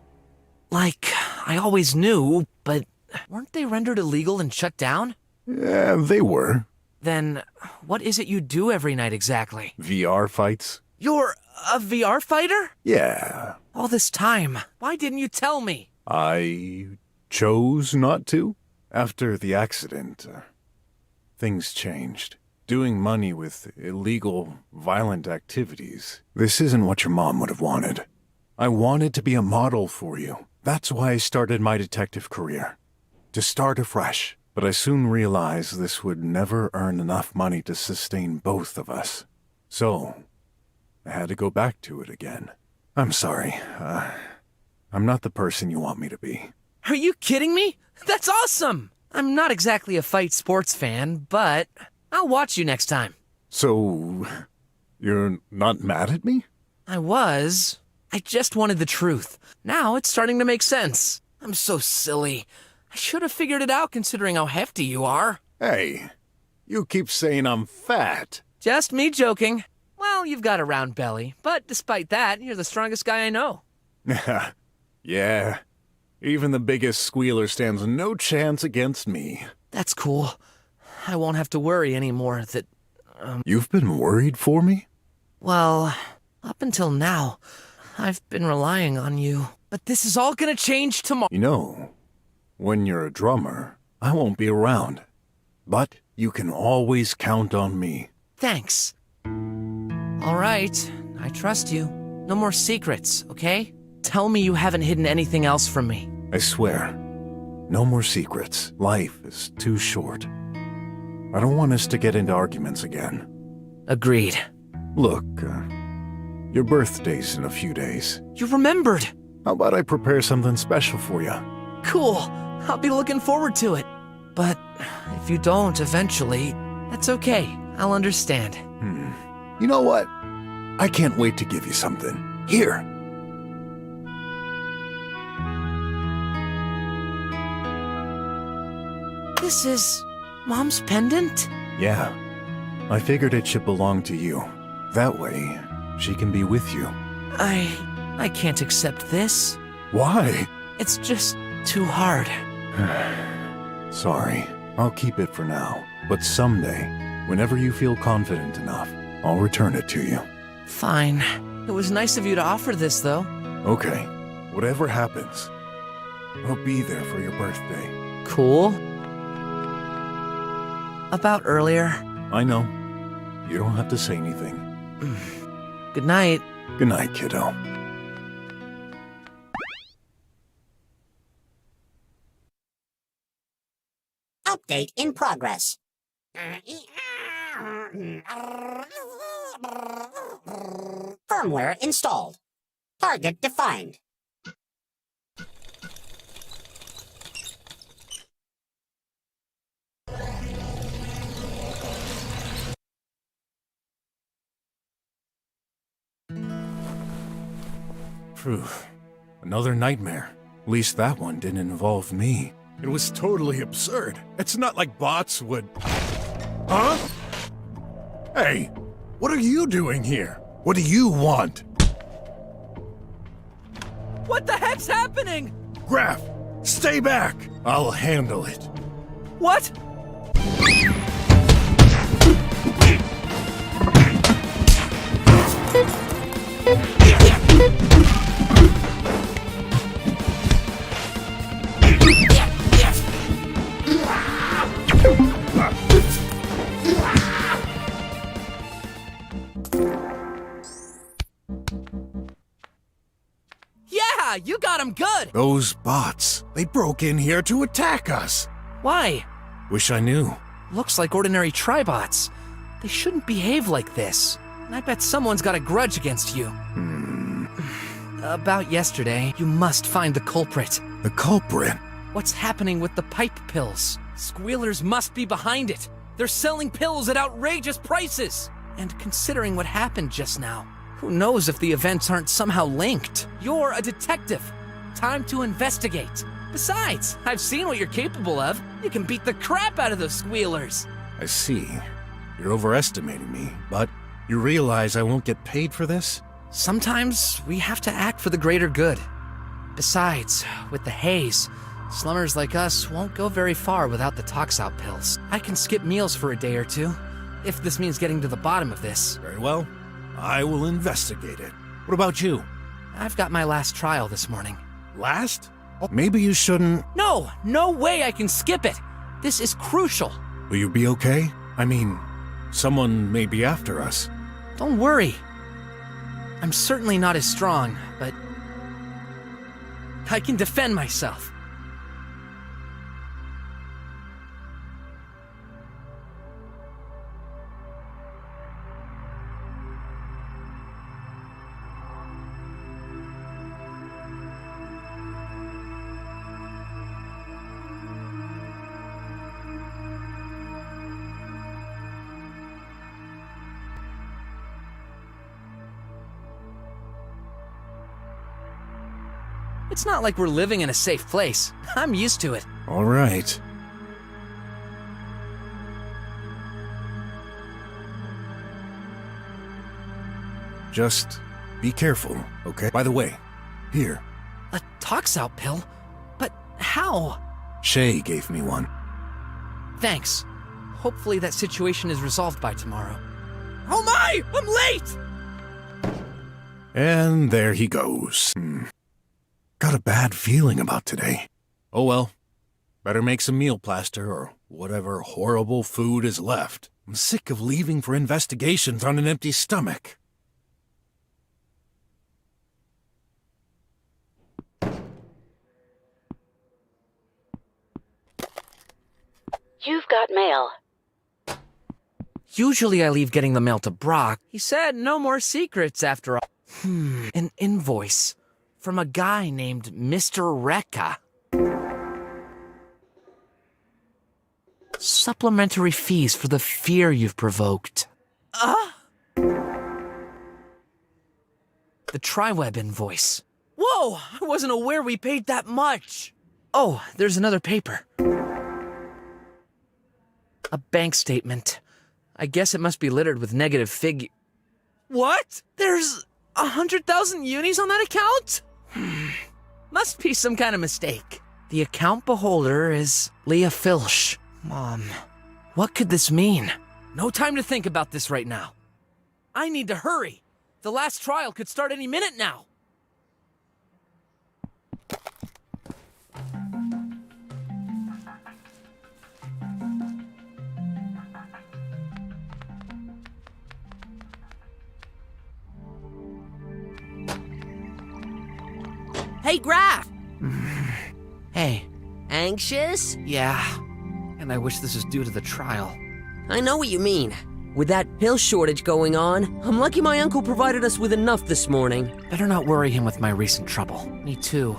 Like, I always knew, but weren't they rendered illegal and shut down? Yeah, they were. Then, what is it you do every night exactly? VR fights. You're a VR fighter? Yeah. All this time, why didn't you tell me? I chose not to. After the accident, things changed. Doing money with illegal, violent activities. This isn't what your mom would have wanted. I wanted to be a model for you. That's why I started my detective career. To start afresh. But I soon realized this would never earn enough money to sustain both of us. So, I had to go back to it again. I'm sorry. I'm not the person you want me to be. Are you kidding me? That's awesome! I'm not exactly a fight sports fan, but I'll watch you next time. So, you're not mad at me? I was. I just wanted the truth. Now it's starting to make sense. I'm so silly. I should have figured it out considering how hefty you are. Hey, you keep saying I'm fat. Just me joking. Well, you've got a round belly, but despite that, you're the strongest guy I know. Yeah, even the biggest squealer stands no chance against me. That's cool. I won't have to worry anymore that, You've been worried for me? Well, up until now, I've been relying on you. But this is all gonna change tomorrow. You know, when you're a drummer, I won't be around. But you can always count on me. Thanks. All right, I trust you. No more secrets, okay? Tell me you haven't hidden anything else from me. I swear. No more secrets. Life is too short. I don't want us to get into arguments again. Agreed. Look, Your birthday's in a few days. You remembered! How about I prepare something special for you? Cool. I'll be looking forward to it. But if you don't eventually, that's okay. I'll understand. You know what? I can't wait to give you something. Here. This is Mom's pendant? Yeah. I figured it should belong to you. That way, she can be with you. I can't accept this. Why? It's just too hard. Sorry. I'll keep it for now. But someday, whenever you feel confident enough, I'll return it to you. Fine. It was nice of you to offer this, though. Okay. Whatever happens, I'll be there for your birthday. Cool. About earlier. I know. You don't have to say anything. Good night. Good night, kiddo. Update in progress. Firmware installed. Target defined. Phew. Another nightmare. At least that one didn't involve me. It was totally absurd. It's not like bots would... Huh? Hey, what are you doing here? What do you want? What the heck's happening? Graff, stay back! I'll handle it. What? Yeah, you got him good! Those bots, they broke in here to attack us. Why? Wish I knew. Looks like ordinary tribots. They shouldn't behave like this. And I bet someone's got a grudge against you. About yesterday, you must find the culprit. The culprit? What's happening with the pipe pills? Squealers must be behind it. They're selling pills at outrageous prices. And considering what happened just now, who knows if the events aren't somehow linked? You're a detective. Time to investigate. Besides, I've seen what you're capable of. You can beat the crap out of those squealers. I see. You're overestimating me, but you realize I won't get paid for this? Sometimes we have to act for the greater good. Besides, with the haze, slummers like us won't go very far without the tox-out pills. I can skip meals for a day or two, if this means getting to the bottom of this. Very well. I will investigate it. What about you? I've got my last trial this morning. Last? Maybe you shouldn't... No way I can skip it. This is crucial. Will you be okay? I mean, someone may be after us. Don't worry. I'm certainly not as strong, but I can defend myself. It's not like we're living in a safe place. I'm used to it. All right. Just be careful, okay? By the way, here. A tox-out pill? But how? Shay gave me one. Thanks. Hopefully that situation is resolved by tomorrow. Oh my! I'm late! And there he goes. Got a bad feeling about today. Oh well. Better make some meal plaster or whatever horrible food is left. I'm sick of leaving for investigations on an empty stomach. You've got mail. Usually I leave getting the mail to Brok. He said no more secrets after all. An invoice from a guy named Mr. Rekka. Supplementary fees for the fear you've provoked. The TriWeb invoice. Whoa! I wasn't aware we paid that much! Oh, there's another paper. A bank statement. I guess it must be littered with negative What? There's 100,000 unis on that account? Must be some kind of mistake. The account beholder is 𝘼𝙗𝙘𝙤𝙪𝙩. Mom, what could this mean? No time to think about this right now. I need to hurry. The last trial could start any minute now. Hey, Graff! Hey. Anxious? Yeah. And I wish this was due to the trial. I know what you mean. With that pill shortage going on, I'm lucky my uncle provided us with enough this morning. Better not worry him with my recent trouble. Me too.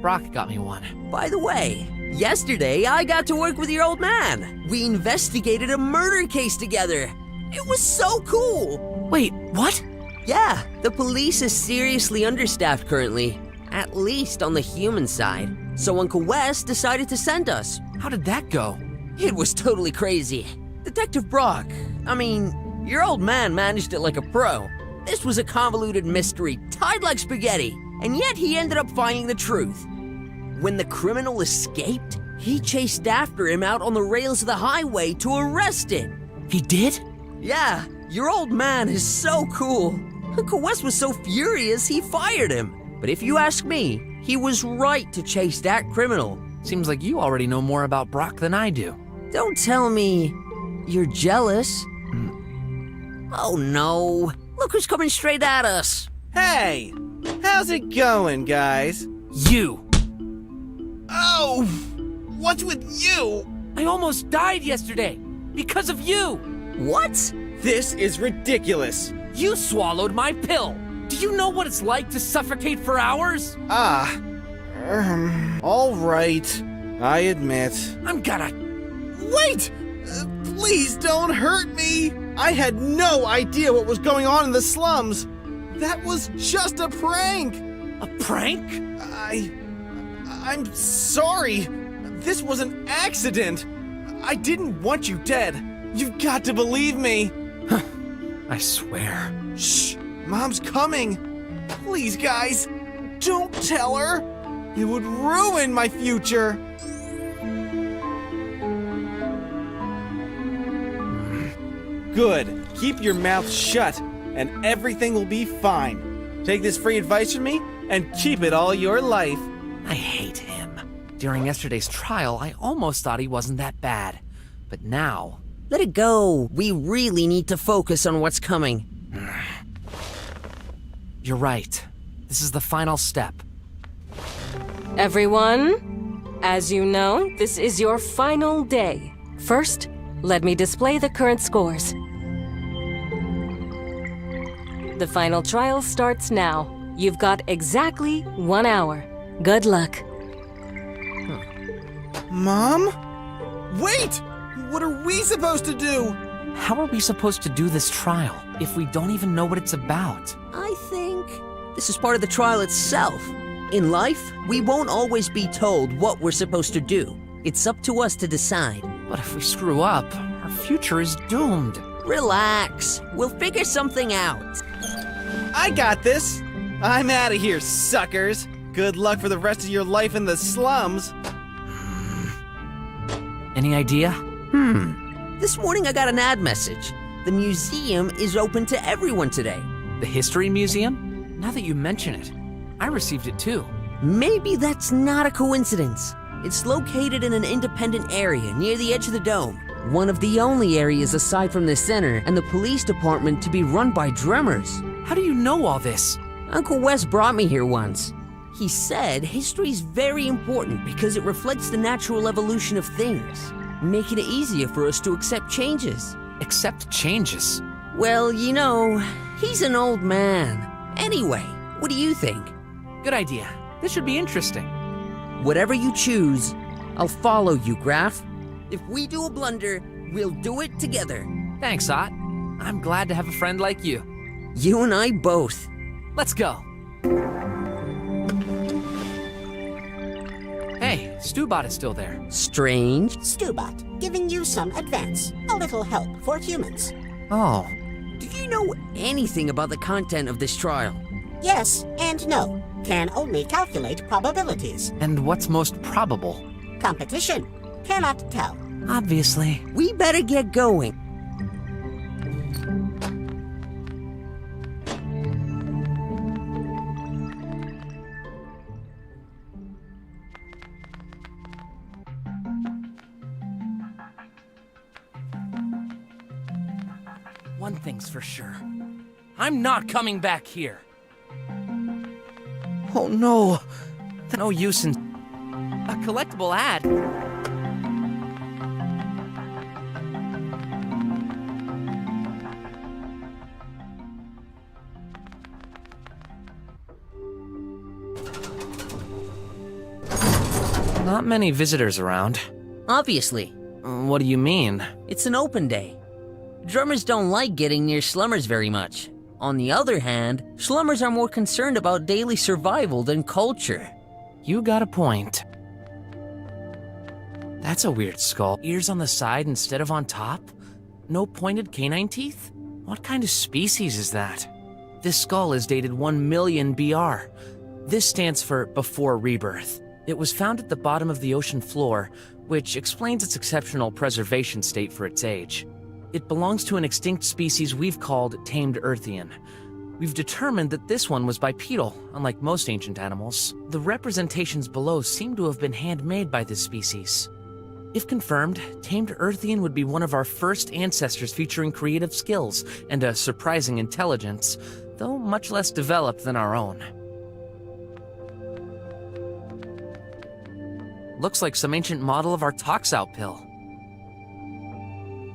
Brok got me one. By the way, yesterday I got to work with your old man. We investigated a murder case together. It was so cool. Wait, what? Yeah, the police is seriously understaffed currently. At least on the human side. So Uncle Wes decided to send us. How did that go? It was totally crazy. Detective Brok, your old man managed it like a pro. This was a convoluted mystery, tied like spaghetti, and yet he ended up finding the truth. When the criminal escaped, he chased after him out on the rails of the highway to arrest him. He did? Yeah, your old man is so cool. Uncle Wes was so furious he fired him. But if you ask me, he was right to chase that criminal. Seems like you already know more about Brok than I do. Don't tell me you're jealous. Oh no, look who's coming straight at us. Hey, how's it going, guys? You! Oh, what's with you? I almost died yesterday because of you! What? This is ridiculous. You swallowed my pill. Do you know what it's like to suffocate for hours? All right, I admit. I'm gonna... Wait! Please don't hurt me! I had no idea what was going on in the slums. That was just a prank. A prank? I'm sorry. This was an accident. I didn't want you dead. You've got to believe me. I swear. Shh, Mom's coming. Please, guys, don't tell her. It would ruin my future. Good. Keep your mouth shut, and everything will be fine. Take this free advice from me, and keep it all your life. I hate him. During yesterday's trial, I almost thought he wasn't that bad. But now... Let it go. We really need to focus on what's coming. You're right. This is the final step. Everyone, as you know, this is your final day. First, let me display the current scores. The final trial starts now. You've got exactly 1 hour. Good luck. Mom? Wait! What are we supposed to do? How are we supposed to do this trial if we don't even know what it's about? I think this is part of the trial itself. In life, we won't always be told what we're supposed to do. It's up to us to decide. But if we screw up, our future is doomed. Relax. We'll figure something out. I got this. I'm out of here, suckers. Good luck for the rest of your life in the slums. Any idea? This morning I got an ad message. The museum is open to everyone today. The History Museum? Now that you mention it, I received it too. Maybe that's not a coincidence. It's located in an independent area near the edge of the dome. One of the only areas aside from the center and the police department to be run by drummers. How do you know all this? Uncle Wes brought me here once. He said history's very important because it reflects the natural evolution of things, making it easier for us to accept changes. Accept changes? Well, you know, he's an old man, Anyway, what do you think? Good idea. This should be interesting. Whatever you choose, I'll follow you, Graff. If we do a blunder, we'll do it together. Thanks, Ot. I'm glad to have a friend like you. You and I both. Let's go. Hey, Stewbot is still there. Strange. Stewbot, giving you some advance. A little help for humans. Oh. Do you know anything about the content of this trial? Yes and no. Can only calculate probabilities. And what's most probable? Competition. Cannot tell. Obviously. We better get going. One thing's for sure. I'm not coming back here. Oh no. No use in a collectible ad. Not many visitors around. Obviously. What do you mean? It's an open day. Drummers don't like getting near slummers very much. On the other hand, slummers are more concerned about daily survival than culture. You got a point. That's a weird skull. Ears on the side instead of on top? No pointed canine teeth? What kind of species is that? This skull is dated 1 million BR. This stands for before rebirth. It was found at the bottom of the ocean floor, which explains its exceptional preservation state for its age. It belongs to an extinct species we've called tamed 𝘼𝙗𝙘𝙗. We've determined that this one was bipedal, unlike most ancient animals. The representations below seem to have been handmade by this species. If confirmed, tamed 𝘼𝙗𝙗𝙗 would be one of our first ancestors featuring creative skills and a surprising intelligence, though much less developed than our own. Looks like some ancient model of our 𝘼𝙗𝙘𝙗 pill.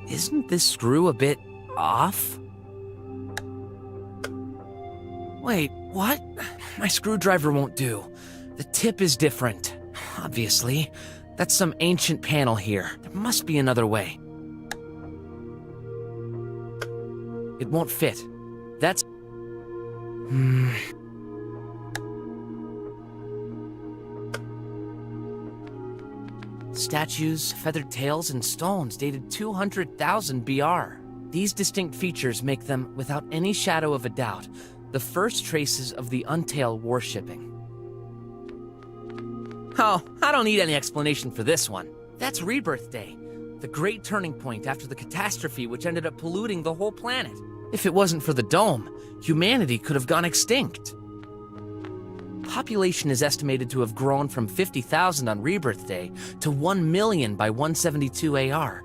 Isn't this screw a bit off? Wait, what? My screwdriver won't do. The tip is different. Obviously. That's some ancient panel here. There must be another way. It won't fit. That's... Statues, feathered tails, and stones dated 200,000 BR. These distinct features make them, without any shadow of a doubt, the first traces of the Untail worshipping. Oh, I don't need any explanation for this one. That's Rebirth Day, the great turning point after the catastrophe which ended up polluting the whole planet. If it wasn't for the dome, humanity could have gone extinct. Population is estimated to have grown from 50,000 on Rebirth Day to 1 million by 172 AR.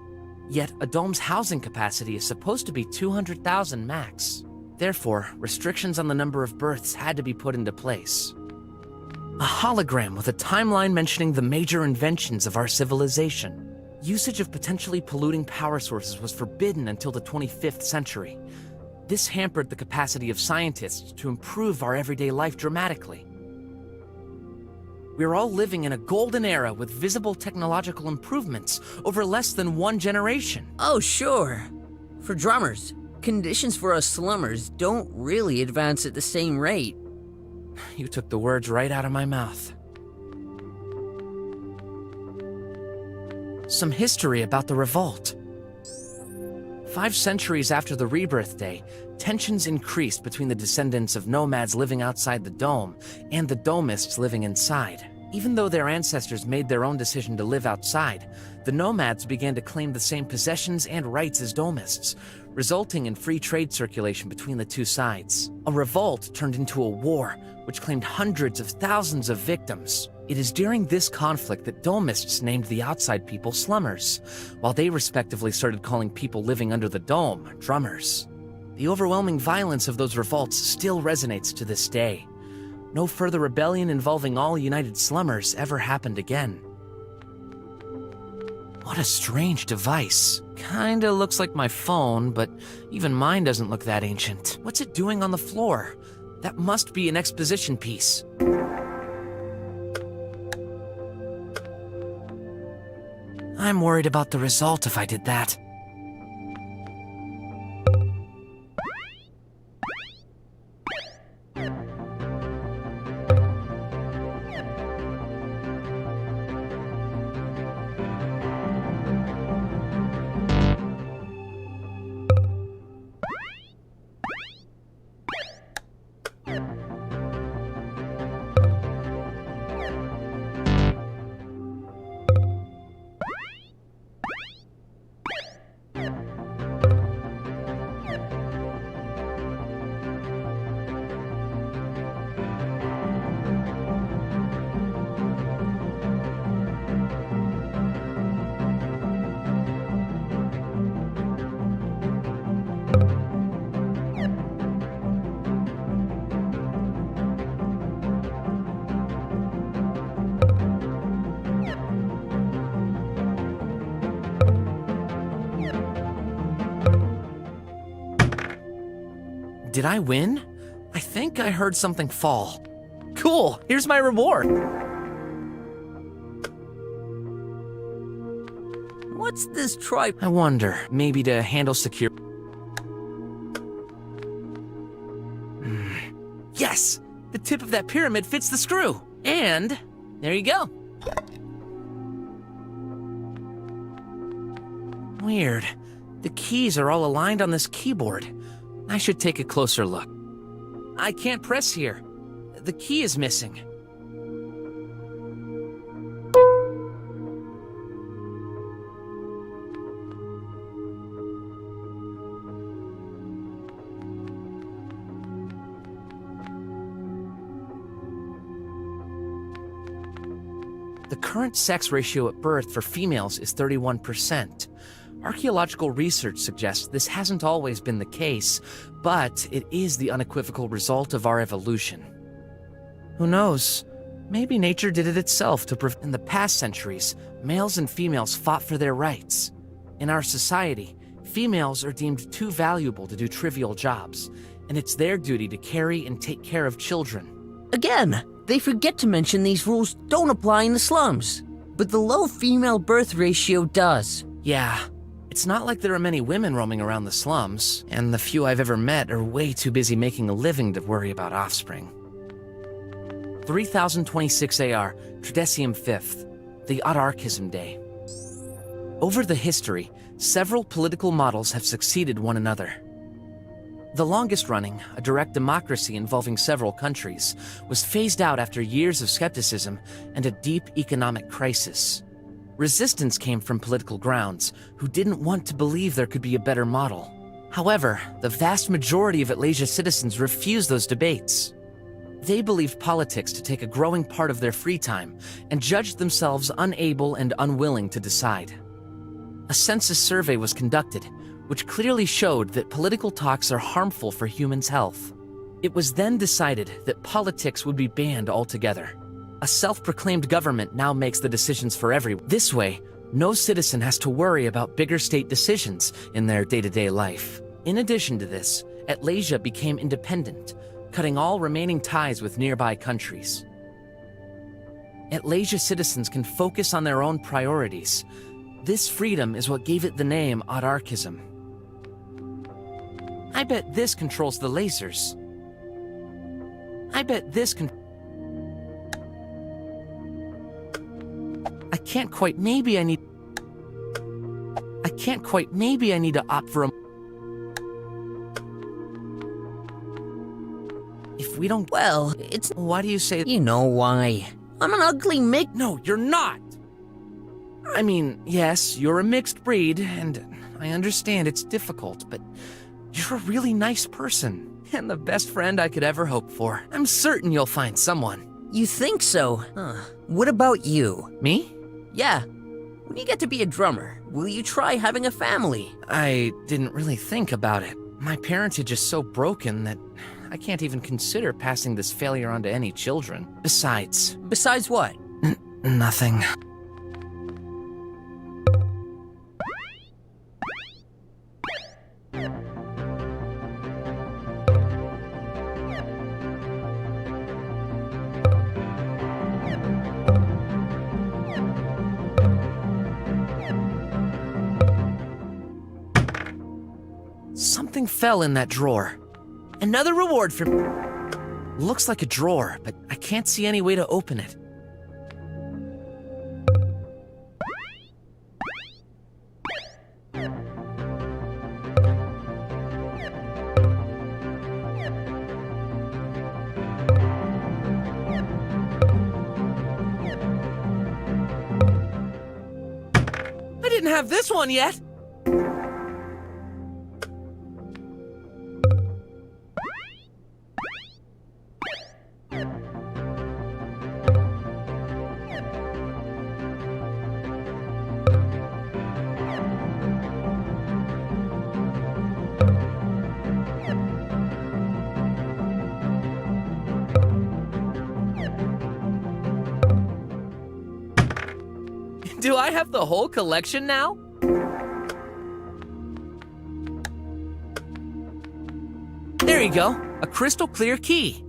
Yet, a dome's housing capacity is supposed to be 200,000 max. Therefore, restrictions on the number of births had to be put into place. A hologram with a timeline mentioning the major inventions of our civilization. Usage of potentially polluting power sources was forbidden until the 25th century. This hampered the capacity of scientists to improve our everyday life dramatically. We're all living in a golden era with visible technological improvements over less than one generation. Oh, sure. For drummers, conditions for us slummers don't really advance at the same rate. You took the words right out of my mouth. Some history about the revolt. 5 centuries after the Rebirth Day, tensions increased between the descendants of nomads living outside the dome and the domists living inside. Even though their ancestors made their own decision to live outside, the nomads began to claim the same possessions and rights as domists, resulting in free trade circulation between the two sides. A revolt turned into a war, which claimed hundreds of thousands of victims. It is during this conflict that domists named the outside people slummers, while they respectively started calling people living under the dome drummers. The overwhelming violence of those revolts still resonates to this day. No further rebellion involving all united slummers ever happened again. What a strange device. Kinda looks like my phone, but even mine doesn't look that ancient. What's it doing on the floor? That must be an exposition piece. I'm worried about the result if I did that. Did I win? I think I heard something fall. Cool, here's my reward. What's this tripe? I wonder, maybe to handle secure... Yes! The tip of that pyramid fits the screw. And there you go. Weird. The keys are all aligned on this keyboard. I should take a closer look. I can't press here. The key is missing. The current sex ratio at birth for females is 31%. Archaeological research suggests this hasn't always been the case, but it is the unequivocal result of our evolution. Who knows? Maybe nature did it itself to prevent. In the past centuries, males and females fought for their rights. In our society, females are deemed too valuable to do trivial jobs, and it's their duty to carry and take care of children. Again, they forget to mention these rules don't apply in the slums, but the low female birth ratio does. Yeah. It's not like there are many women roaming around the slums, and the few I've ever met are way too busy making a living to worry about offspring. 3026 AR, Tridecium 5th, the 𝘼𝙗𝙘𝙤𝙪𝙣. Over the history, several political models have succeeded one another. The longest running, a direct democracy involving several countries, was phased out after years of skepticism and a deep economic crisis. Resistance came from political grounds, who didn't want to believe there could be a better model. However, the vast majority of 𝘼𝙗𝙘𝙤 citizens refused those debates. They believed politics to take a growing part of their free time and judged themselves unable and unwilling to decide. A census survey was conducted, which clearly showed that political talks are harmful for humans' health. It was then decided that politics would be banned altogether. A self-proclaimed government now makes the decisions for everyone. This way, no citizen has to worry about bigger state decisions in their day-to-day life. In addition to this, 𝘼𝙗𝙘𝙤 became independent, cutting all remaining ties with nearby countries. 𝘼𝙗𝙘𝙤 citizens can focus on their own priorities. This freedom is what gave it the name 𝘼𝙗𝙘𝙤𝙘. I bet this controls the lasers. I bet this I can't quite, maybe I need to opt for a... If we don't... Well, it's... Why do you say... You know why. I'm an ugly mix... No, you're not! I mean, yes, you're a mixed breed, and I understand it's difficult, but you're a really nice person, and the best friend I could ever hope for. I'm certain you'll find someone. You think so? What about you? Me? Yeah. When you get to be a drummer, will you try having a family? I didn't really think about it. My parentage is so broken that I can't even consider passing this failure on to any children. Besides... Besides what? Nothing. Something fell in that drawer. Another reward for... Looks like a drawer, but I can't see any way to open it. I didn't have this one yet! Do I have the whole collection now? There you go, a crystal clear key.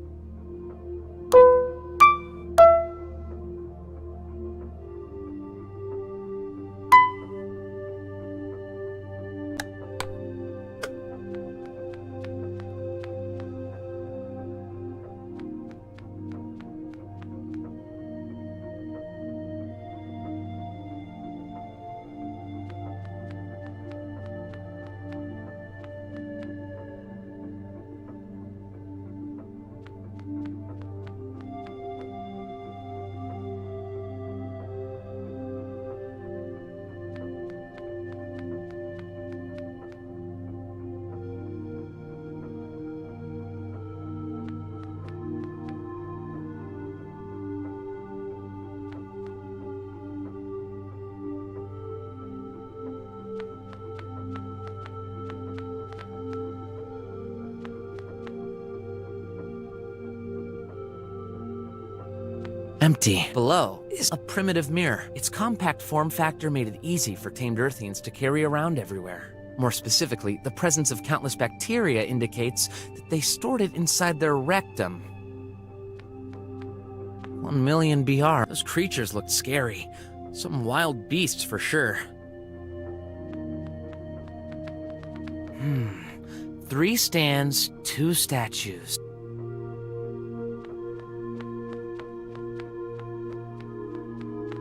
Empty. Below is a primitive mirror. Its compact form factor made it easy for tamed Earthians to carry around everywhere. More specifically, the presence of countless bacteria indicates that they stored it inside their rectum. 1 million BR. Those creatures looked scary. Some wild beasts for sure. 3 stands, 2 statues.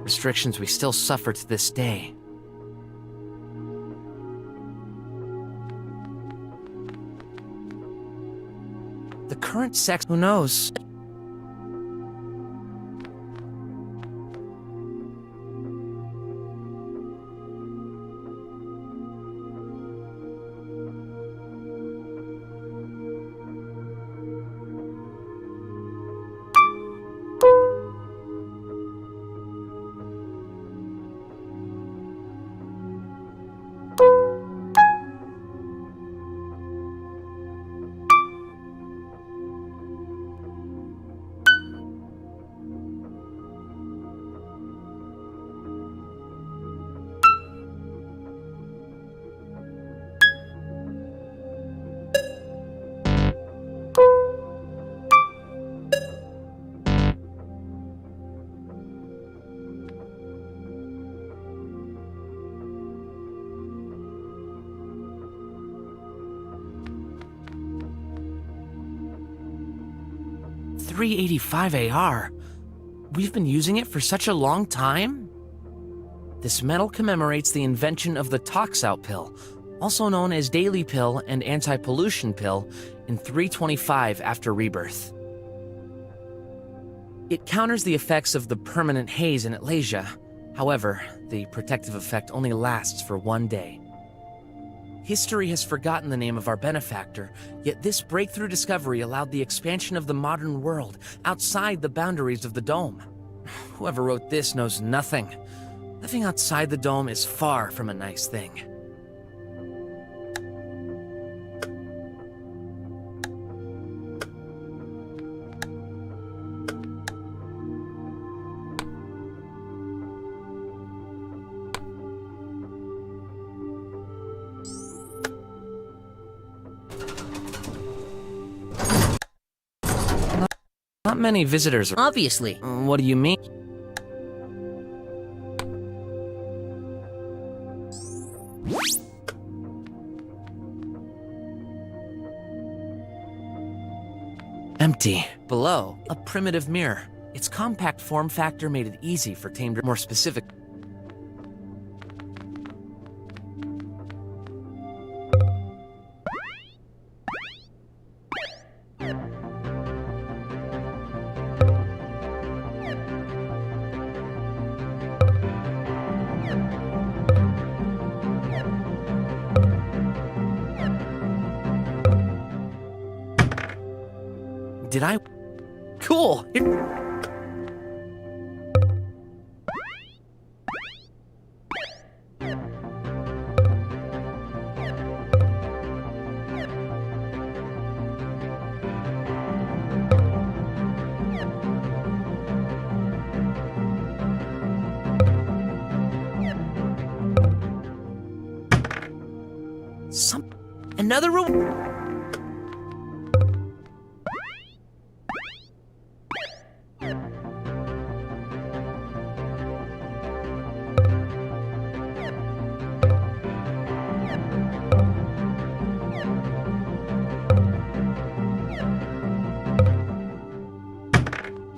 Restrictions we still suffer to this day. The current sex, who knows? .385 AR. We've been using it for such a long time? This medal commemorates the invention of the tox-out pill, also known as daily pill and anti-pollution pill, in 325 after rebirth. It counters the effects of the permanent haze in 𝘼𝙗𝙝. However, the protective effect only lasts for 1 day. History has forgotten the name of our benefactor, yet this breakthrough discovery allowed the expansion of the modern world outside the boundaries of the dome. Whoever wrote this knows nothing. Living outside the dome is far from a nice thing. Not many visitors. Obviously. What do you mean? Empty. Below, a primitive mirror. Its compact form factor made it easy for tamed, more specific. Did I? Cool! Another room.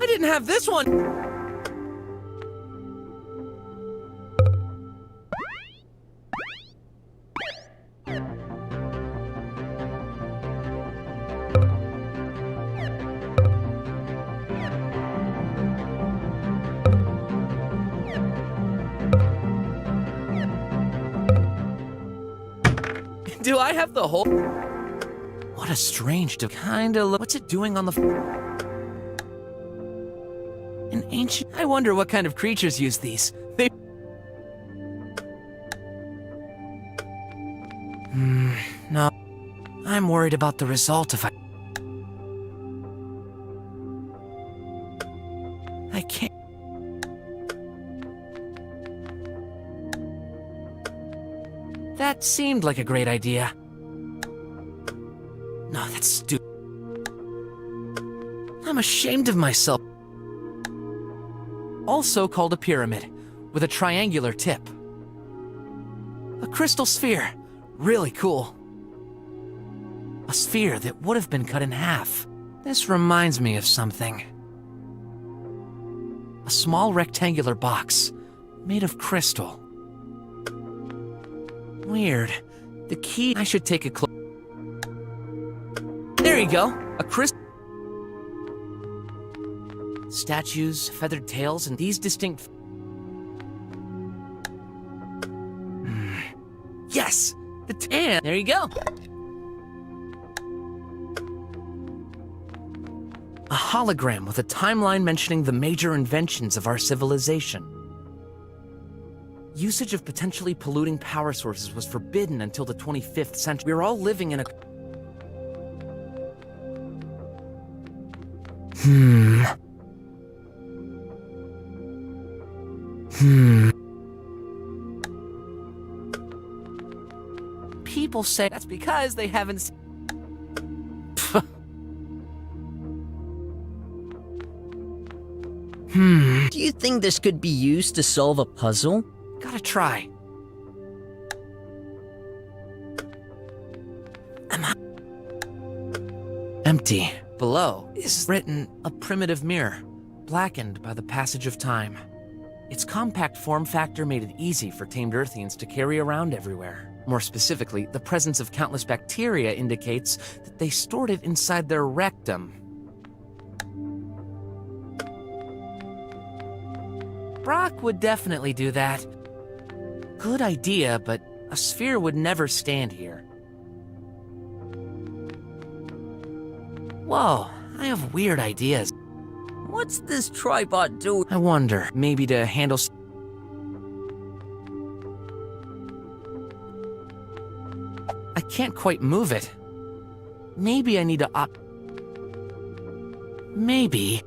I didn't have this one. Do I have the whole? What a strange kinda look. What's it doing on the an ancient? I wonder what kind of creatures use these. They. No. I'm worried about the result if I can't. That seemed like a great idea. No, that's stupid. I'm ashamed of myself. Also called a pyramid, with a triangular tip. A crystal sphere. Really cool. A sphere that would have been cut in half. This reminds me of something. A small rectangular box, made of crystal. Weird. The key. I should take a close. There you go. A crystal. Statues, feathered tails, and these distinct. Yes! The tan. There you go. A hologram with a timeline mentioning the major inventions of our civilization. Usage of potentially polluting power sources was forbidden until the 25th century. We're all living in a... People say that's because they haven't... Do you think this could be used to solve a puzzle? Gotta try. Empty. Below is written a primitive mirror, blackened by the passage of time. Its compact form factor made it easy for tamed Earthians to carry around everywhere. More specifically, the presence of countless bacteria indicates that they stored it inside their rectum. Brok would definitely do that. Good idea, but a sphere would never stand here. Whoa, I have weird ideas. What's this tripod doing? I wonder, maybe to handle... I can't quite move it. Maybe I need to Maybe...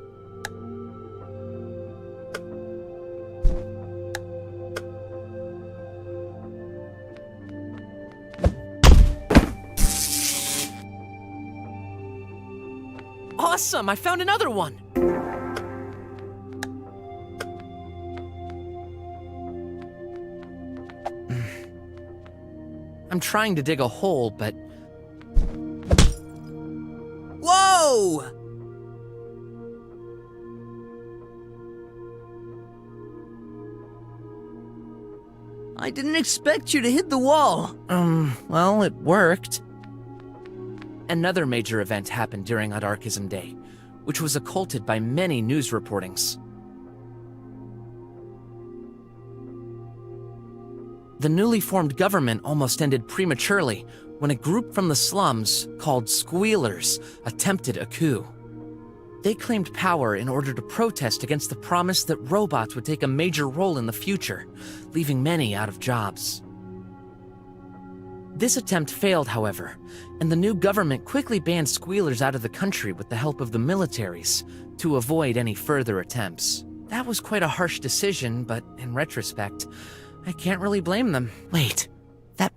Awesome! I found another one! I'm trying to dig a hole, but... Whoa! I didn't expect you to hit the wall. Well, it worked. Another major event happened during 𝘼𝙗𝙘𝙤𝙪 Day, which was occulted by many news reportings. The newly formed government almost ended prematurely when a group from the slums called Squealers attempted a coup. They claimed power in order to protest against the promise that robots would take a major role in the future, leaving many out of jobs. This attempt failed, however, and the new government quickly banned Squealers out of the country with the help of the militaries to avoid any further attempts. That was quite a harsh decision, but in retrospect, I can't really blame them. Wait, that...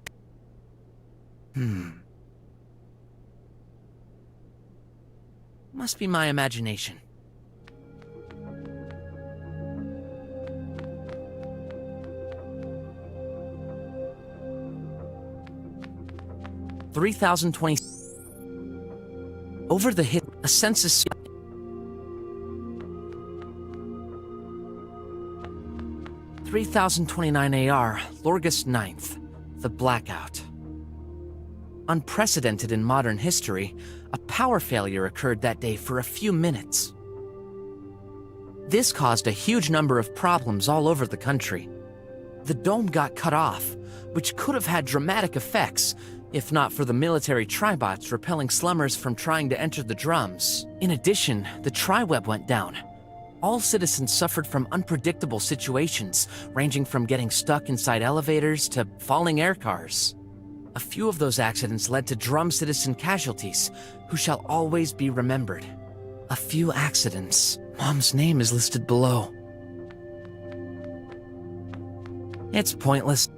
Must be my imagination. 𝘼𝙗𝙗𝙤𝙪 Over the hit, a census... 𝘼𝙗𝙗𝙬𝙗 AR, 𝘼𝙗𝙗𝙤𝙪 9th, the Blackout. Unprecedented in modern history, a power failure occurred that day for a few minutes. This caused a huge number of problems all over the country. The dome got cut off, which could have had dramatic effects, if not for the military tribots repelling slummers from trying to enter the drums. In addition, the tri-web went down. All citizens suffered from unpredictable situations, ranging from getting stuck inside elevators to falling air cars. A few of those accidents led to drum citizen casualties, who shall always be remembered. A few accidents. Mom's name is listed below. It's pointless.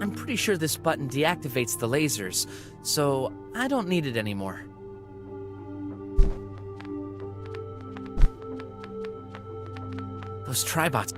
I'm pretty sure this button deactivates the lasers, so I don't need it anymore. Those tribots.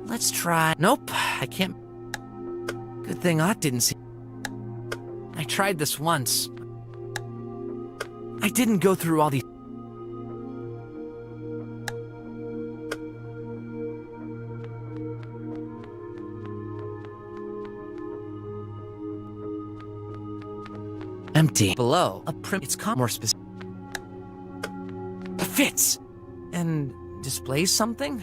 Let's try... Nope, I can't... Good thing Ott didn't see... I tried this once. I didn't go through all these... Empty. Below, it's more specific. It fits! And displays something?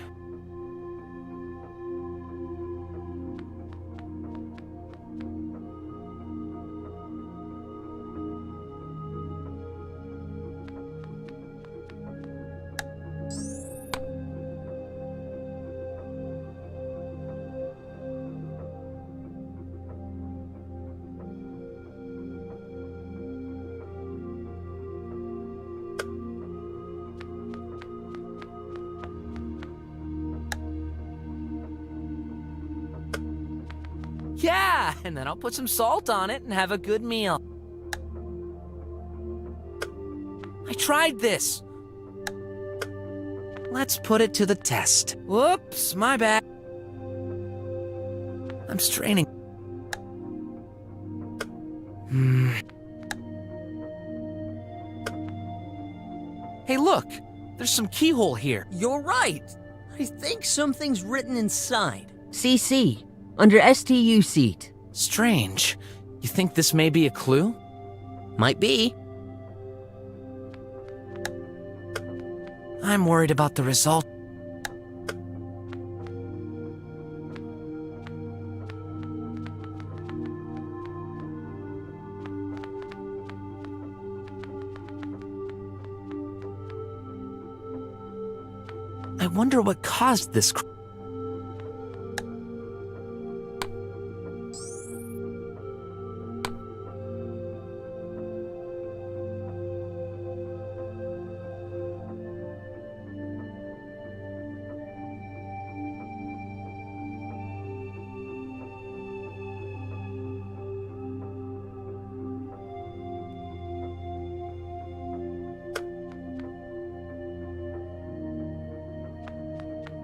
Yeah, and then I'll put some salt on it and have a good meal. I tried this. Let's put it to the test. Whoops, my bad. I'm straining. Hey, look. There's some keyhole here. You're right. I think something's written inside. CC. Under STU seat. Strange. You think this may be a clue? Might be. I'm worried about the result. I wonder what caused this.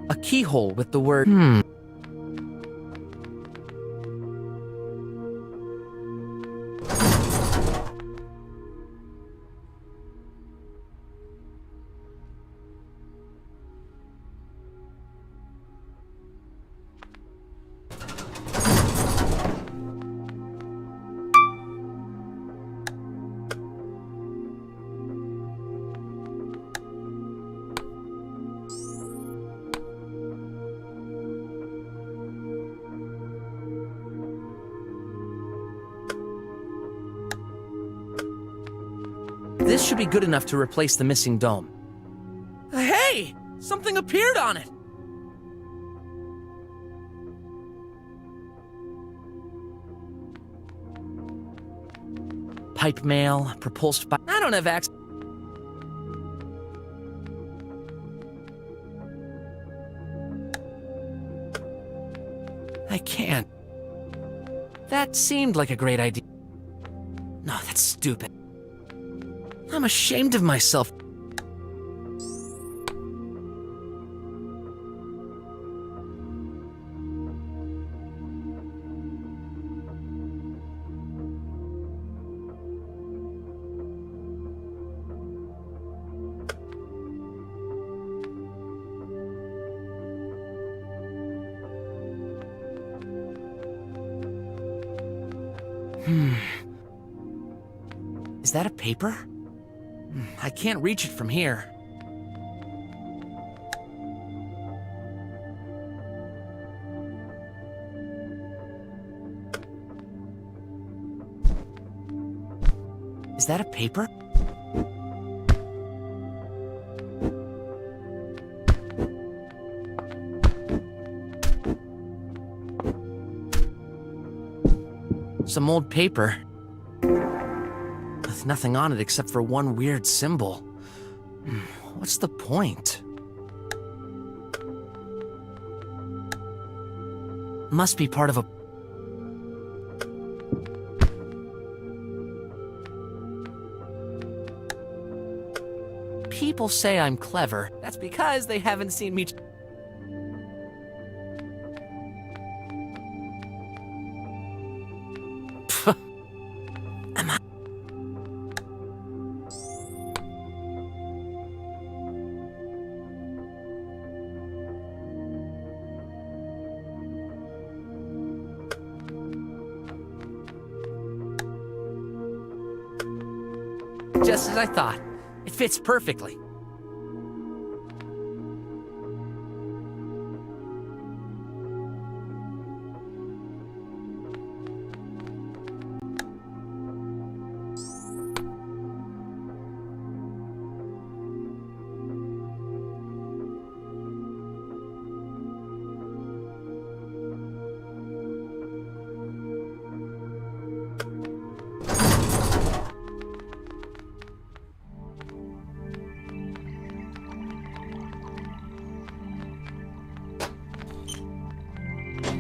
A keyhole with the word This should be good enough to replace the missing dome. Hey! Something appeared on it! Pipe mail, propulsed by... I don't have access... I can't. That seemed like a great idea. No, that's stupid. I'm ashamed of myself. Is that a paper? I can't reach it from here. Is that a paper? Some old paper. With nothing on it except for one weird symbol. What's the point? Must be part of a... People say I'm clever. That's because they haven't seen me... Am I... Just as I thought. It fits perfectly.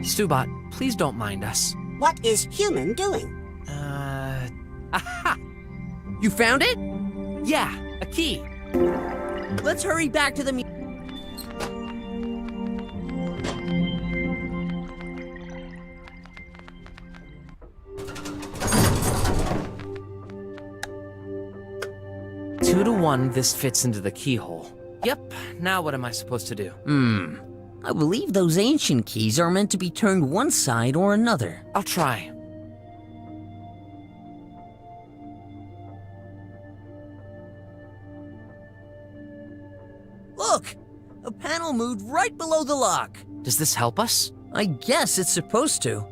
𝘼𝙗𝙗, please don't mind us. What is human doing? Aha! You found it? Yeah, a key. Let's hurry back to the Two to one, this fits into the keyhole. Yep, now what am I supposed to do? I believe those ancient keys are meant to be turned one side or another. I'll try. Look! A panel moved right below the lock. Does this help us? I guess it's supposed to.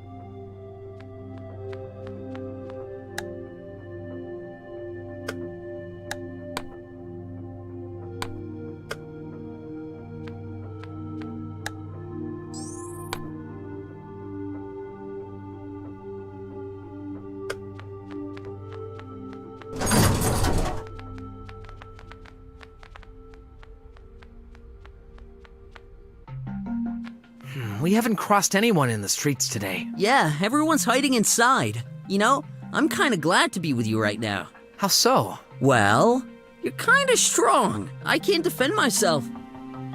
We haven't crossed anyone in the streets today. Yeah, everyone's hiding inside. You know, I'm kinda glad to be with you right now. How so? Well, you're kinda strong. I can't defend myself.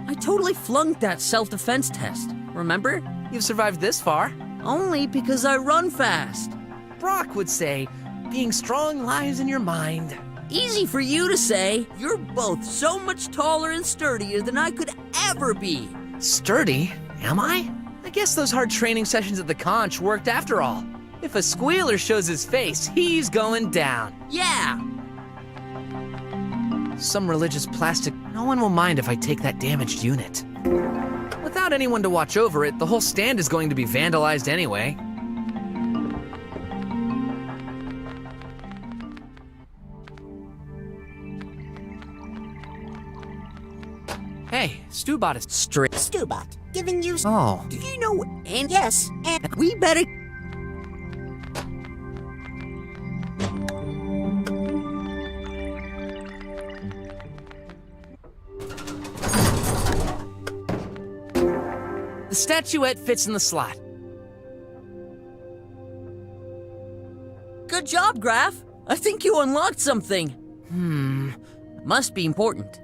I totally flunked that self-defense test, remember? You've survived this far. Only because I run fast. Brok would say, being strong lies in your mind. Easy for you to say. You're both so much taller and sturdier than I could ever be. Sturdy? Am I? I guess those hard training sessions at the conch worked after all. If a squealer shows his face, he's going down. Yeah! Some religious plastic. No one will mind if I take that damaged unit. Without anyone to watch over it, the whole stand is going to be vandalized anyway. Hey, Stewbot is straight. Stewbot, giving you. Oh. Do you know? And yes, and we better. The statuette fits in the slot. Good job, Graff. I think you unlocked something. Must be important.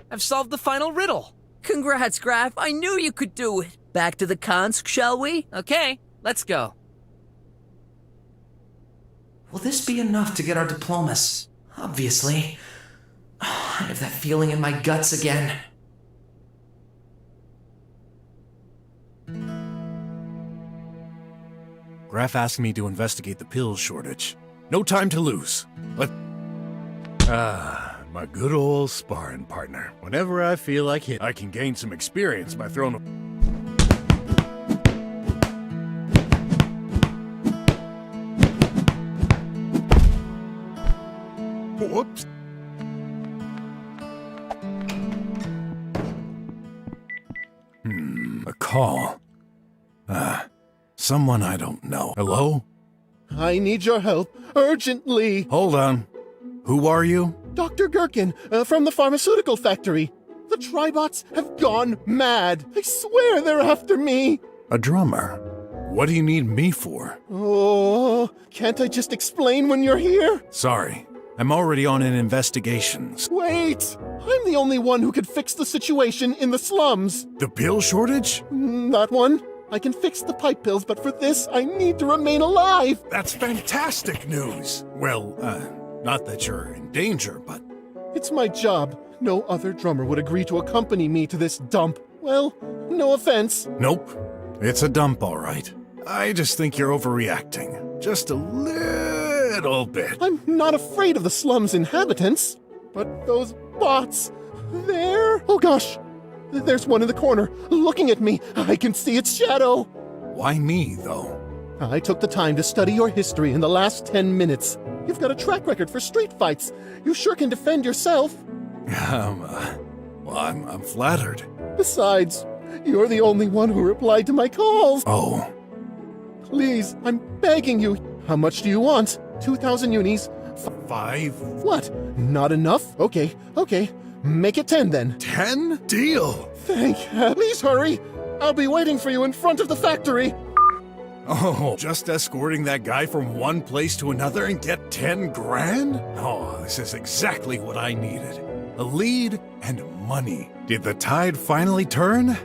I've solved the final riddle. Congrats, Graff. I knew you could do it. Back to the cons, shall we? Okay, let's go. Will this be enough to get our diplomas? Obviously. I have that feeling in my guts again. Graff asked me to investigate the pills shortage. No time to lose. My good old sparring partner. Whenever I feel like it, I can gain some experience by throwing a... Whoops. A call. Someone I don't know. Hello? I need your help, urgently. Hold on. Who are you? Dr. Gherkin, from the pharmaceutical factory. The Tribots have gone mad. I swear they're after me. A drummer? What do you need me for? Oh, can't I just explain when you're here? Sorry, I'm already on an investigation. Wait! I'm the only one who could fix the situation in the slums. The pill shortage? That one. I can fix the pipe pills, but for this, I need to remain alive. That's fantastic news. Well, not that you're in danger, but... It's my job. No other drummer would agree to accompany me to this dump. Well, no offense. Nope. It's a dump, all right. I just think you're overreacting. Just a little bit. I'm not afraid of the slum's inhabitants. But those bots, they're... Oh gosh. There's one in the corner, looking at me. I can see its shadow. Why me, though? I took the time to study your history in the last 10 minutes. You've got a track record for street fights. You sure can defend yourself. Well, I'm flattered. Besides, you're the only one who replied to my calls. Oh. Please, I'm begging you. How much do you want? 2,000 unis? 5? What? Not enough? Okay. Make it 10 then. 10? Deal. Thank you. Please hurry. I'll be waiting for you in front of the factory. Oh, just escorting that guy from one place to another and get 10 grand? Oh, this is exactly what I needed. A lead and money. Did the tide finally turn?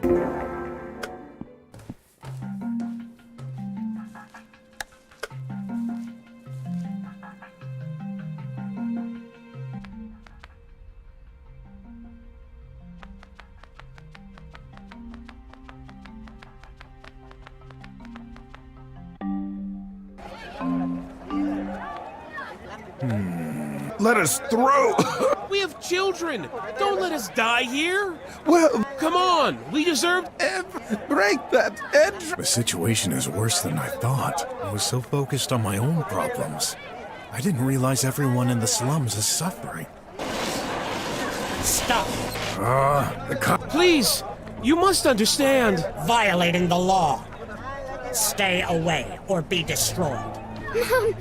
Let us through! We have children! Don't let us die here! Well, come on! We deserve break that edge! The situation is worse than I thought. I was so focused on my own problems. I didn't realize everyone in the slums is suffering. Stop. The cop. Please! You must understand. Violating the law. Stay away or be destroyed. Mom,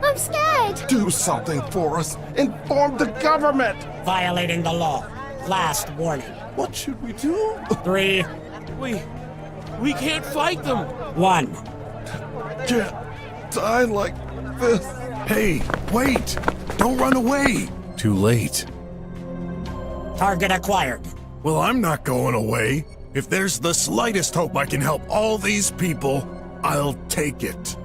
I'm scared. Do something for us. Inform the government. Violating the law. Last warning. What should we do? 3. We can't fight them. 1. Can't die like this. Hey, wait! Don't run away! Too late. Target acquired. Well, I'm not going away. If there's the slightest hope I can help all these people, I'll take it.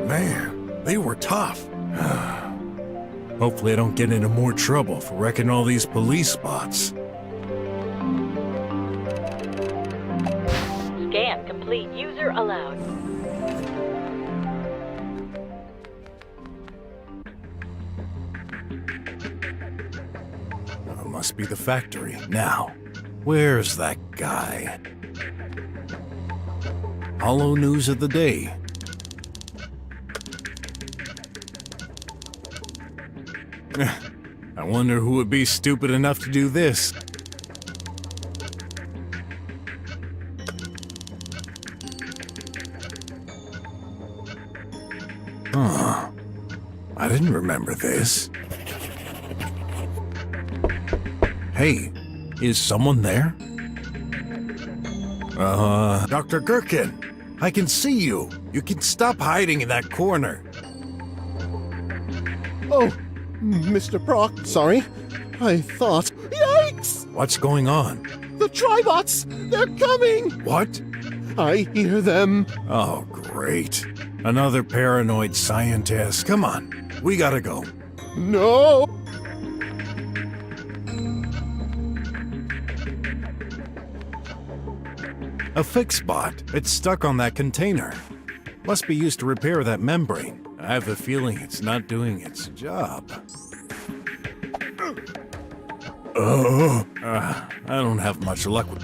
Man, they were tough. Hopefully I don't get into more trouble for wrecking all these police spots. Scan complete. User allowed. It must be the factory. Now, where's that guy? Hollow news of the day. I wonder who would be stupid enough to do this. Huh. I didn't remember this. Hey, is someone there? Dr. Gherkin, I can see you. You can stop hiding in that corner. Oh, Mr. Brok, sorry. I thought... Yikes! What's going on? The Tribots! They're coming! What? I hear them. Oh, great. Another paranoid scientist. Come on, we gotta go. No! A fix bot. It's stuck on that container. Must be used to repair that membrane. I have a feeling it's not doing its job. I don't have much luck with...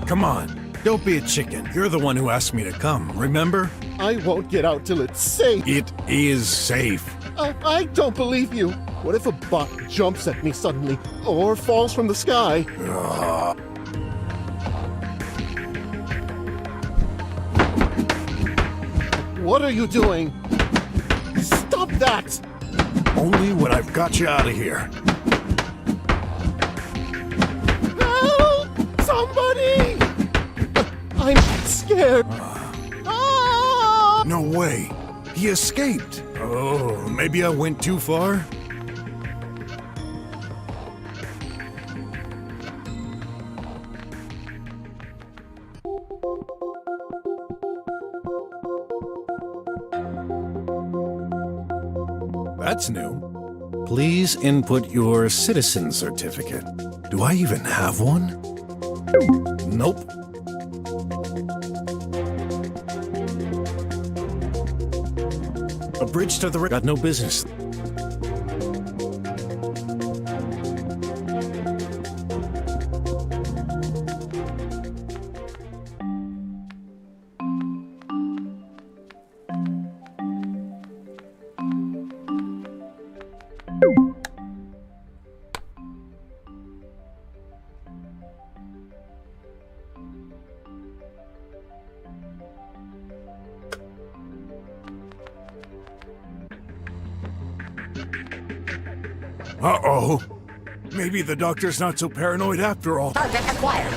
Come on, don't be a chicken. You're the one who asked me to come, remember? I won't get out till it's safe. It is safe. I don't believe you. What if a bot jumps at me suddenly, or falls from the sky? What are you doing? Stop that! Only when I've got you out of here. Help! Somebody! I'm scared. No way. He escaped. Oh, maybe I went too far? That's new. Please input your citizen certificate. Do I even have one? Nope. A bridge to the got no business. Uh-oh. Maybe the doctor's not so paranoid after all. Target acquired.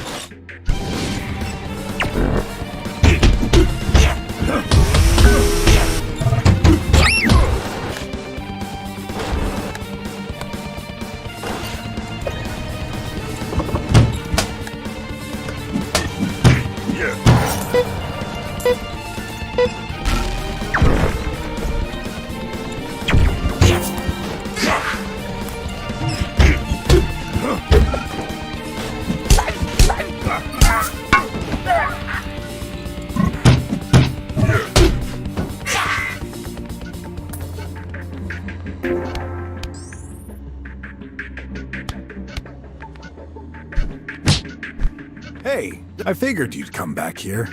Hey, I figured you'd come back here.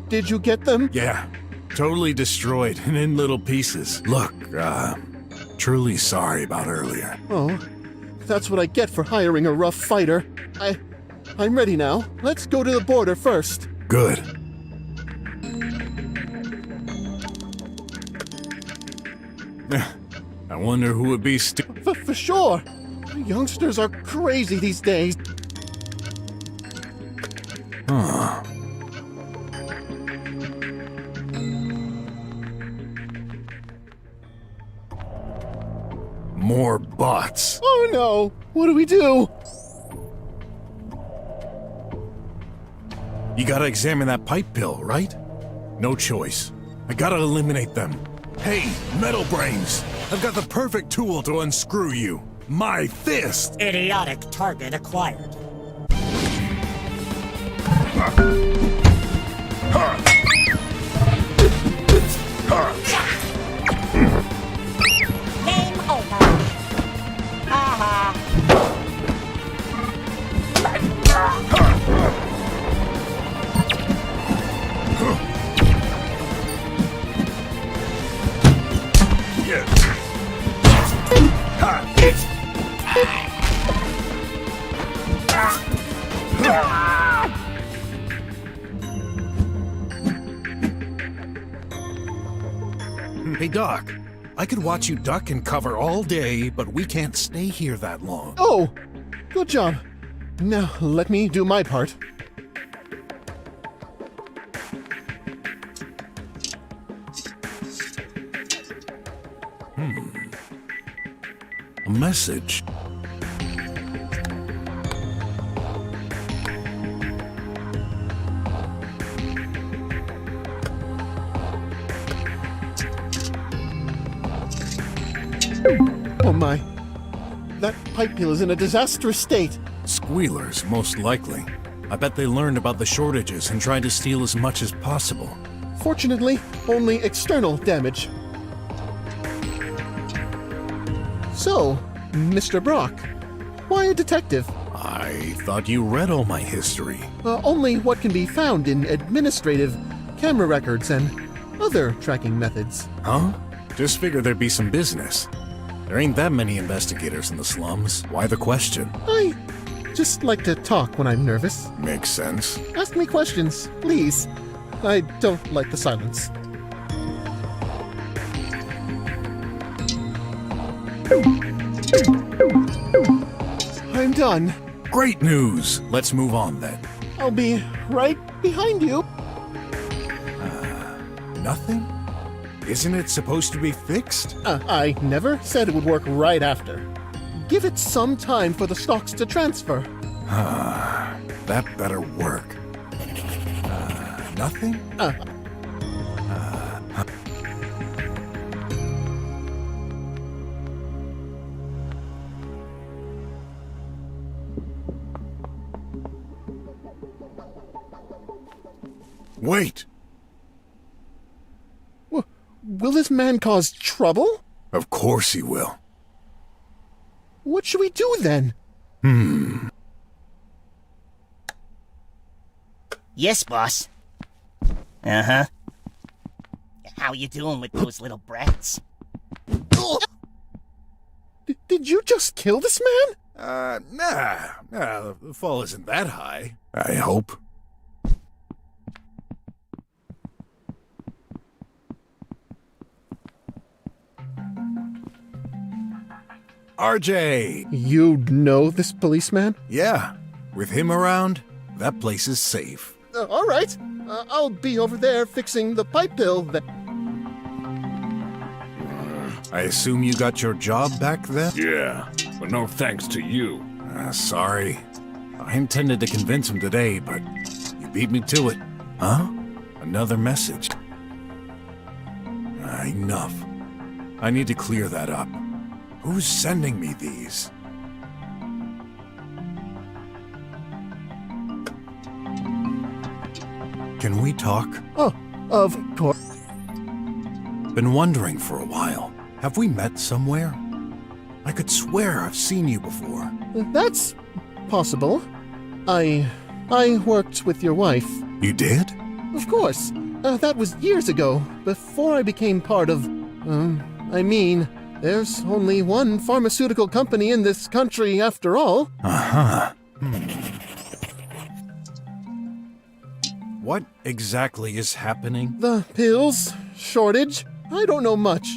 Did you get them? Yeah, totally destroyed and in little pieces. Look, truly sorry about earlier. Oh, that's what I get for hiring a rough fighter. I'm ready now. Let's go to the border first. Good. I wonder who would be For sure. Youngsters are crazy these days. Huh. More bots. Oh no! What do we do? You gotta examine that pipe pill, right? No choice. I gotta eliminate them. Hey, metal brains! I've got the perfect tool to unscrew you. My fist! Idiotic target acquired. Game over. Hey, Doc. I could watch you duck and cover all day, but we can't stay here that long. Oh! Good job. Now, let me do my part. A message. Oh my. That pipe peel is in a disastrous state. Squealers, most likely. I bet they learned about the shortages and tried to steal as much as possible. Fortunately, only external damage. So, Mr. Brok, why a detective? I thought you read all my history. Only what can be found in administrative, camera records, and other tracking methods. Huh? Just figured there'd be some business. There ain't that many investigators in the slums. Why the question? I just like to talk when I'm nervous. Makes sense. Ask me questions, please. I don't like the silence. I'm done. Great news. Let's move on then. I'll be right behind you. Nothing? Isn't it supposed to be fixed? I never said it would work right after. Give it some time for the stocks to transfer. That better work. Nothing? Wait! Will this man cause trouble? Of course he will. What should we do then? Yes, boss. Uh-huh. How you doing with those little brats? Did you just kill this man? Nah, the fall isn't that high. I hope. RJ! You know this policeman? Yeah, with him around, that place is safe. All right. I'll be over there fixing the pipe pill that... I assume you got your job back then? Yeah, but no thanks to you. Sorry. I intended to convince him today, but you beat me to it. Huh? Another message. Enough. I need to clear that up. Who's sending me these? Can we talk? Oh, of course. Been wondering for a while. Have we met somewhere? I could swear I've seen you before. That's possible. I worked with your wife. You did? Of course. That was years ago, before I became part of... there's only one pharmaceutical company in this country after all. What exactly is happening? The pills shortage? I don't know much.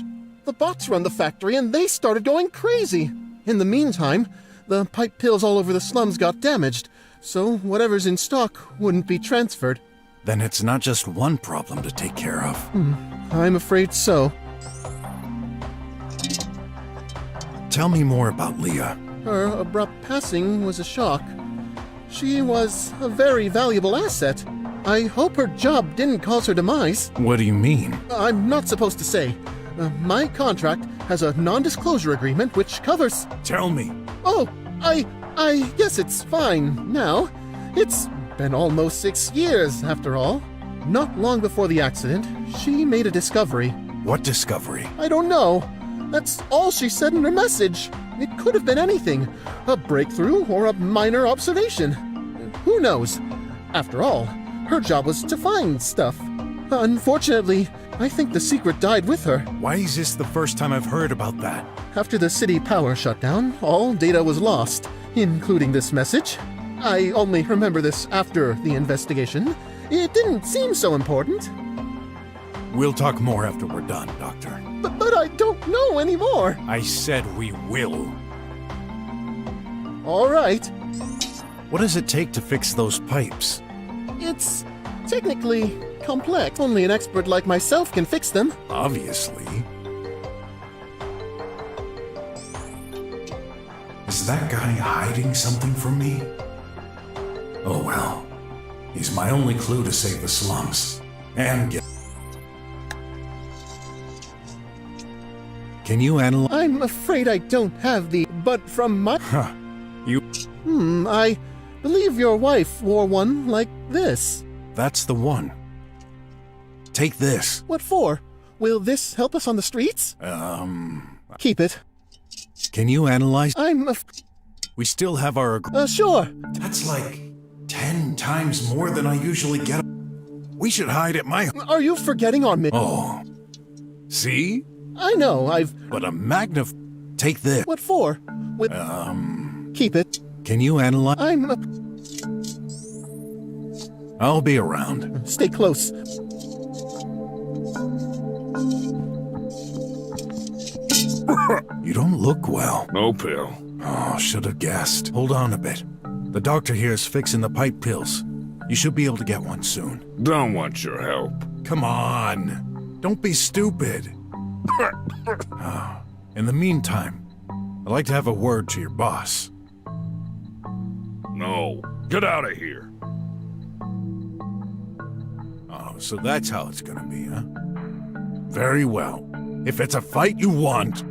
The bots run the factory and they started going crazy. In the meantime, the pipe pills all over the slums got damaged, so whatever's in stock wouldn't be transferred. Then it's not just one problem to take care of. I'm afraid so. Tell me more about Leah. Her abrupt passing was a shock. She was a very valuable asset. I hope her job didn't cause her demise. What do you mean? I'm not supposed to say. My contract has a non-disclosure agreement which covers... Tell me. Oh, I guess it's fine now. It's been almost 6 years, after all. Not long before the accident, she made a discovery. What discovery? I don't know. That's all she said in her message. It could have been anything. A breakthrough or a minor observation. Who knows? After all, her job was to find stuff. Unfortunately, I think the secret died with her. Why is this the first time I've heard about that? After the city power shut down, all data was lost, including this message. I only remember this after the investigation. It didn't seem so important. We'll talk more after we're done, Doctor. But I don't know anymore. I said we will. All right. What does it take to fix those pipes? It's technically complex. Only an expert like myself can fix them. Obviously. Is that guy hiding something from me? Oh well. He's my only clue to save the slums. And get... Can you analyze... I'm afraid I don't have the... But from my... You... I believe your wife wore one like this. That's the one. Take this. What for? Will this help us on the streets? Keep it. Can you analyze... We still have our... Sure. That's like 10 times more than I usually get. We should hide at my... Are you forgetting our... Oh. See? I know, But a Take this. What for? With... Keep it. Can you analyze... I'll be around. Stay close. You don't look well. No pill. Oh, should have guessed. Hold on a bit. The doctor here is fixing the pipe pills. You should be able to get one soon. Don't want your help. Come on. Don't be stupid. In the meantime, I'd like to have a word to your boss. No. Get out of here. Oh, so that's how it's gonna be, huh? Very well. If it's a fight you want...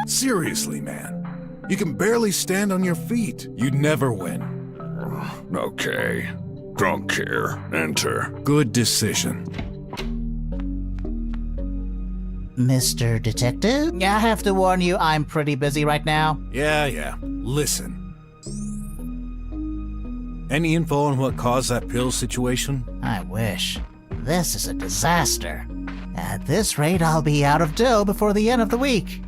Seriously, man. You can barely stand on your feet. You'd never win. Okay. Don't care. Enter. Good decision. Mr. Detective? I have to warn you, I'm pretty busy right now. Yeah. Listen. Any info on what caused that pill situation? I wish. This is a disaster. At this rate, I'll be out of dough before the end of the week.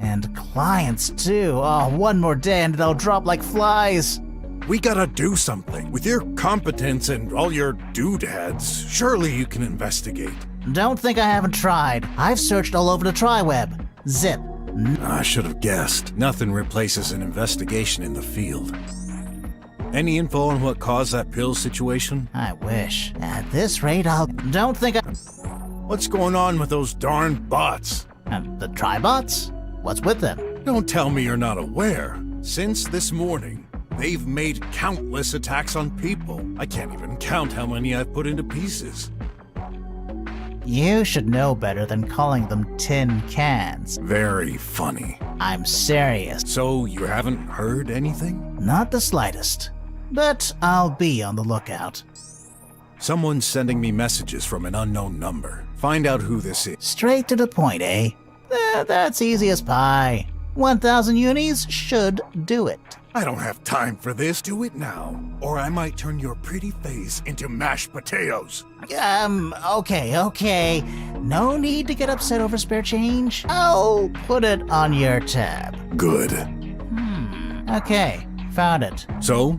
And clients, too. Oh, one more day and they'll drop like flies. We gotta do something. With your competence and all your doodads, surely you can investigate. Don't think I haven't tried. I've searched all over the tri-web. Zip. I should have guessed. Nothing replaces an investigation in the field. Any info on what caused that pill situation? I wish. At this rate, I'll... Don't think I... What's going on with those darn bots? The tri-bots? What's with them? Don't tell me you're not aware. Since this morning, they've made countless attacks on people. I can't even count how many I've put into pieces. You should know better than calling them tin cans. Very funny. I'm serious. So you haven't heard anything? Not the slightest. But I'll be on the lookout. Someone's sending me messages from an unknown number. Find out who this is. Straight to the point, eh? That's easy as pie. 1,000 unis should do it. I don't have time for this. Do it now, or I might turn your pretty face into mashed potatoes. Okay. No need to get upset over spare change. I'll put it on your tab. Good. Okay, found it. So,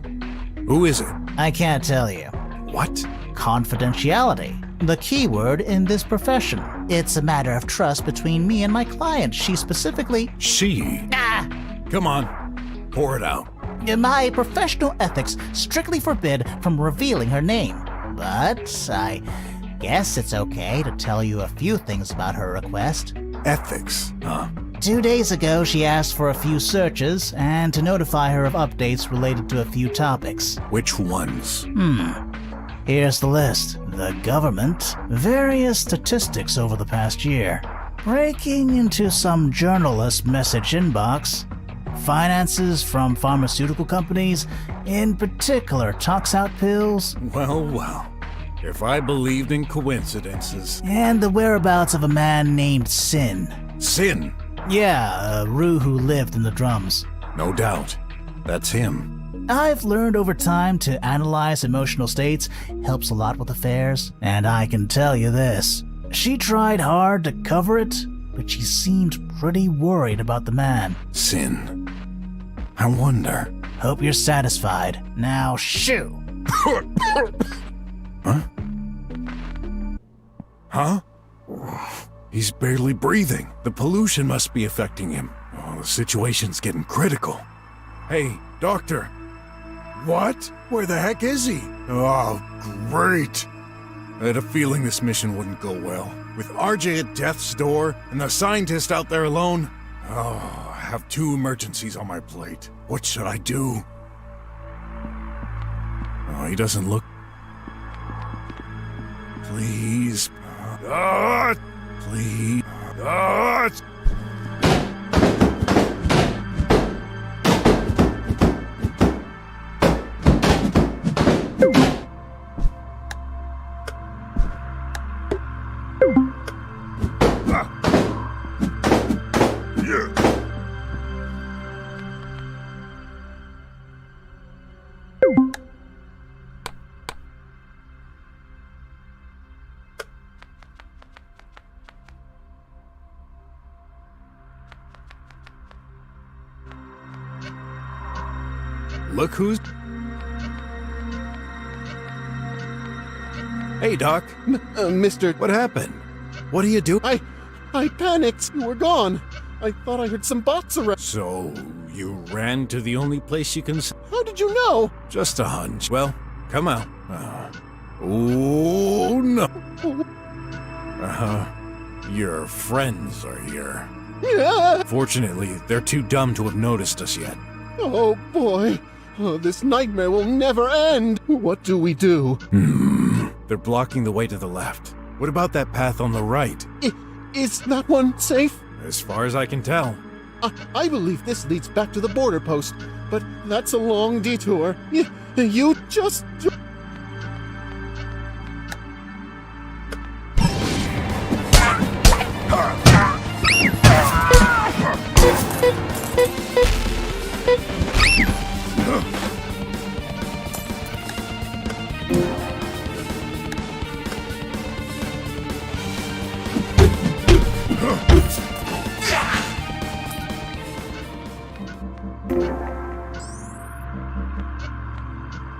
who is it? I can't tell you. What? Confidentiality. The key word in this profession. It's a matter of trust between me and my client. She specifically... She? Come on. Pour it out. My professional ethics strictly forbid from revealing her name. But I guess it's okay to tell you a few things about her request. Ethics, huh? 2 days ago, she asked for a few searches and to notify her of updates related to a few topics. Which ones? Here's the list. The government, various statistics over the past year, breaking into some journalist message inbox, finances from pharmaceutical companies, in particular tox-out pills. Well. If I believed in coincidences. And the whereabouts of a man named Sin. Sin? Yeah, a Rue who lived in the drums. No doubt. That's him. I've learned over time to analyze emotional states helps a lot with affairs, and I can tell you this. She tried hard to cover it, but she seemed pretty worried about the man. Sin. I wonder. Hope you're satisfied. Now shoo! Huh? He's barely breathing. The pollution must be affecting him. Oh, the situation's getting critical. Hey, doctor. What? Where the heck is he? Oh, great. I had a feeling this mission wouldn't go well. With RJ at death's door and the scientist out there alone. Oh, I have 2 emergencies on my plate. What should I do? Oh, he doesn't look... Please. Please. Look who's... Hey, Doc. Mr. What happened? What do you do? I panicked. You were gone. I thought I heard some bots around. So, you ran to the only place you can How did you know? Just a hunch. Well, come out. Oh, no. Your friends are here. Yeah. Fortunately, they're too dumb to have noticed us yet. Oh, boy. Oh, this nightmare will never end. What do we do? They're blocking the way to the left. What about that path on the right? Is that one safe? As far as I can tell. I believe this leads back to the border post, but that's a long detour. You just...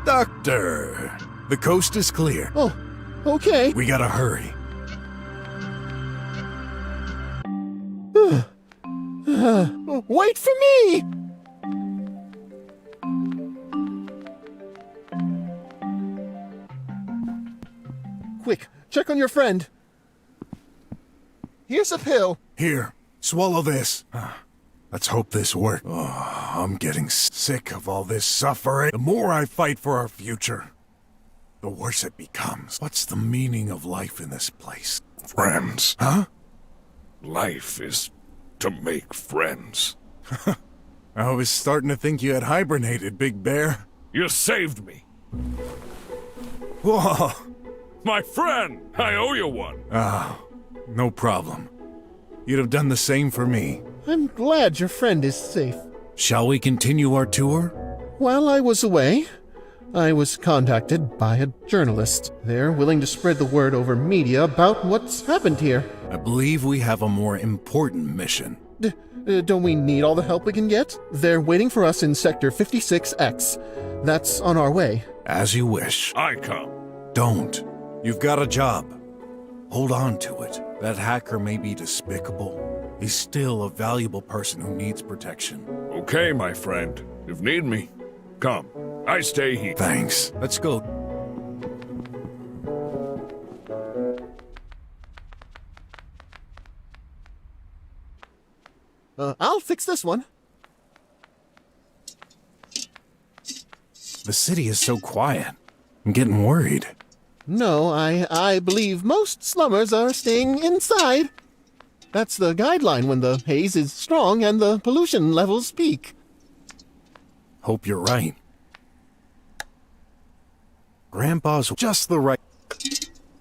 Doctor, the coast is clear. Oh, okay. We gotta hurry. Wait for me! Quick, check on your friend. Here's a pill. Here, swallow this. Let's hope this works. Oh, I'm getting sick of all this suffering. The more I fight for our future, the worse it becomes. What's the meaning of life in this place? Friends. Huh? Life is to make friends. I was starting to think you had hibernated, Big Bear. You saved me. Whoa! My friend! I owe you one. No problem. You'd have done the same for me. I'm glad your friend is safe. Shall we continue our tour? While I was away, I was contacted by a journalist. They're willing to spread the word over media about what's happened here. I believe we have a more important mission. Don't we need all the help we can get? They're waiting for us in Sector 56X. That's on our way. As you wish. I come. Don't. You've got a job. Hold on to it. That hacker may be despicable. He's still a valuable person who needs protection. Okay, my friend. If need me, come. I stay here. Thanks. Let's go. I'll fix this one. The city is so quiet. I'm getting worried. No, I believe most slummers are staying inside. That's the guideline when the haze is strong and the pollution levels peak. Hope you're right. Grandpa's just the right...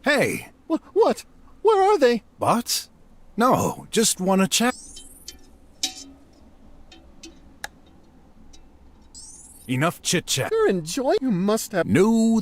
Hey! What? Where are they? Bots? No, just wanna chat. Enough chit-chat. You're enjoying... You must have... No...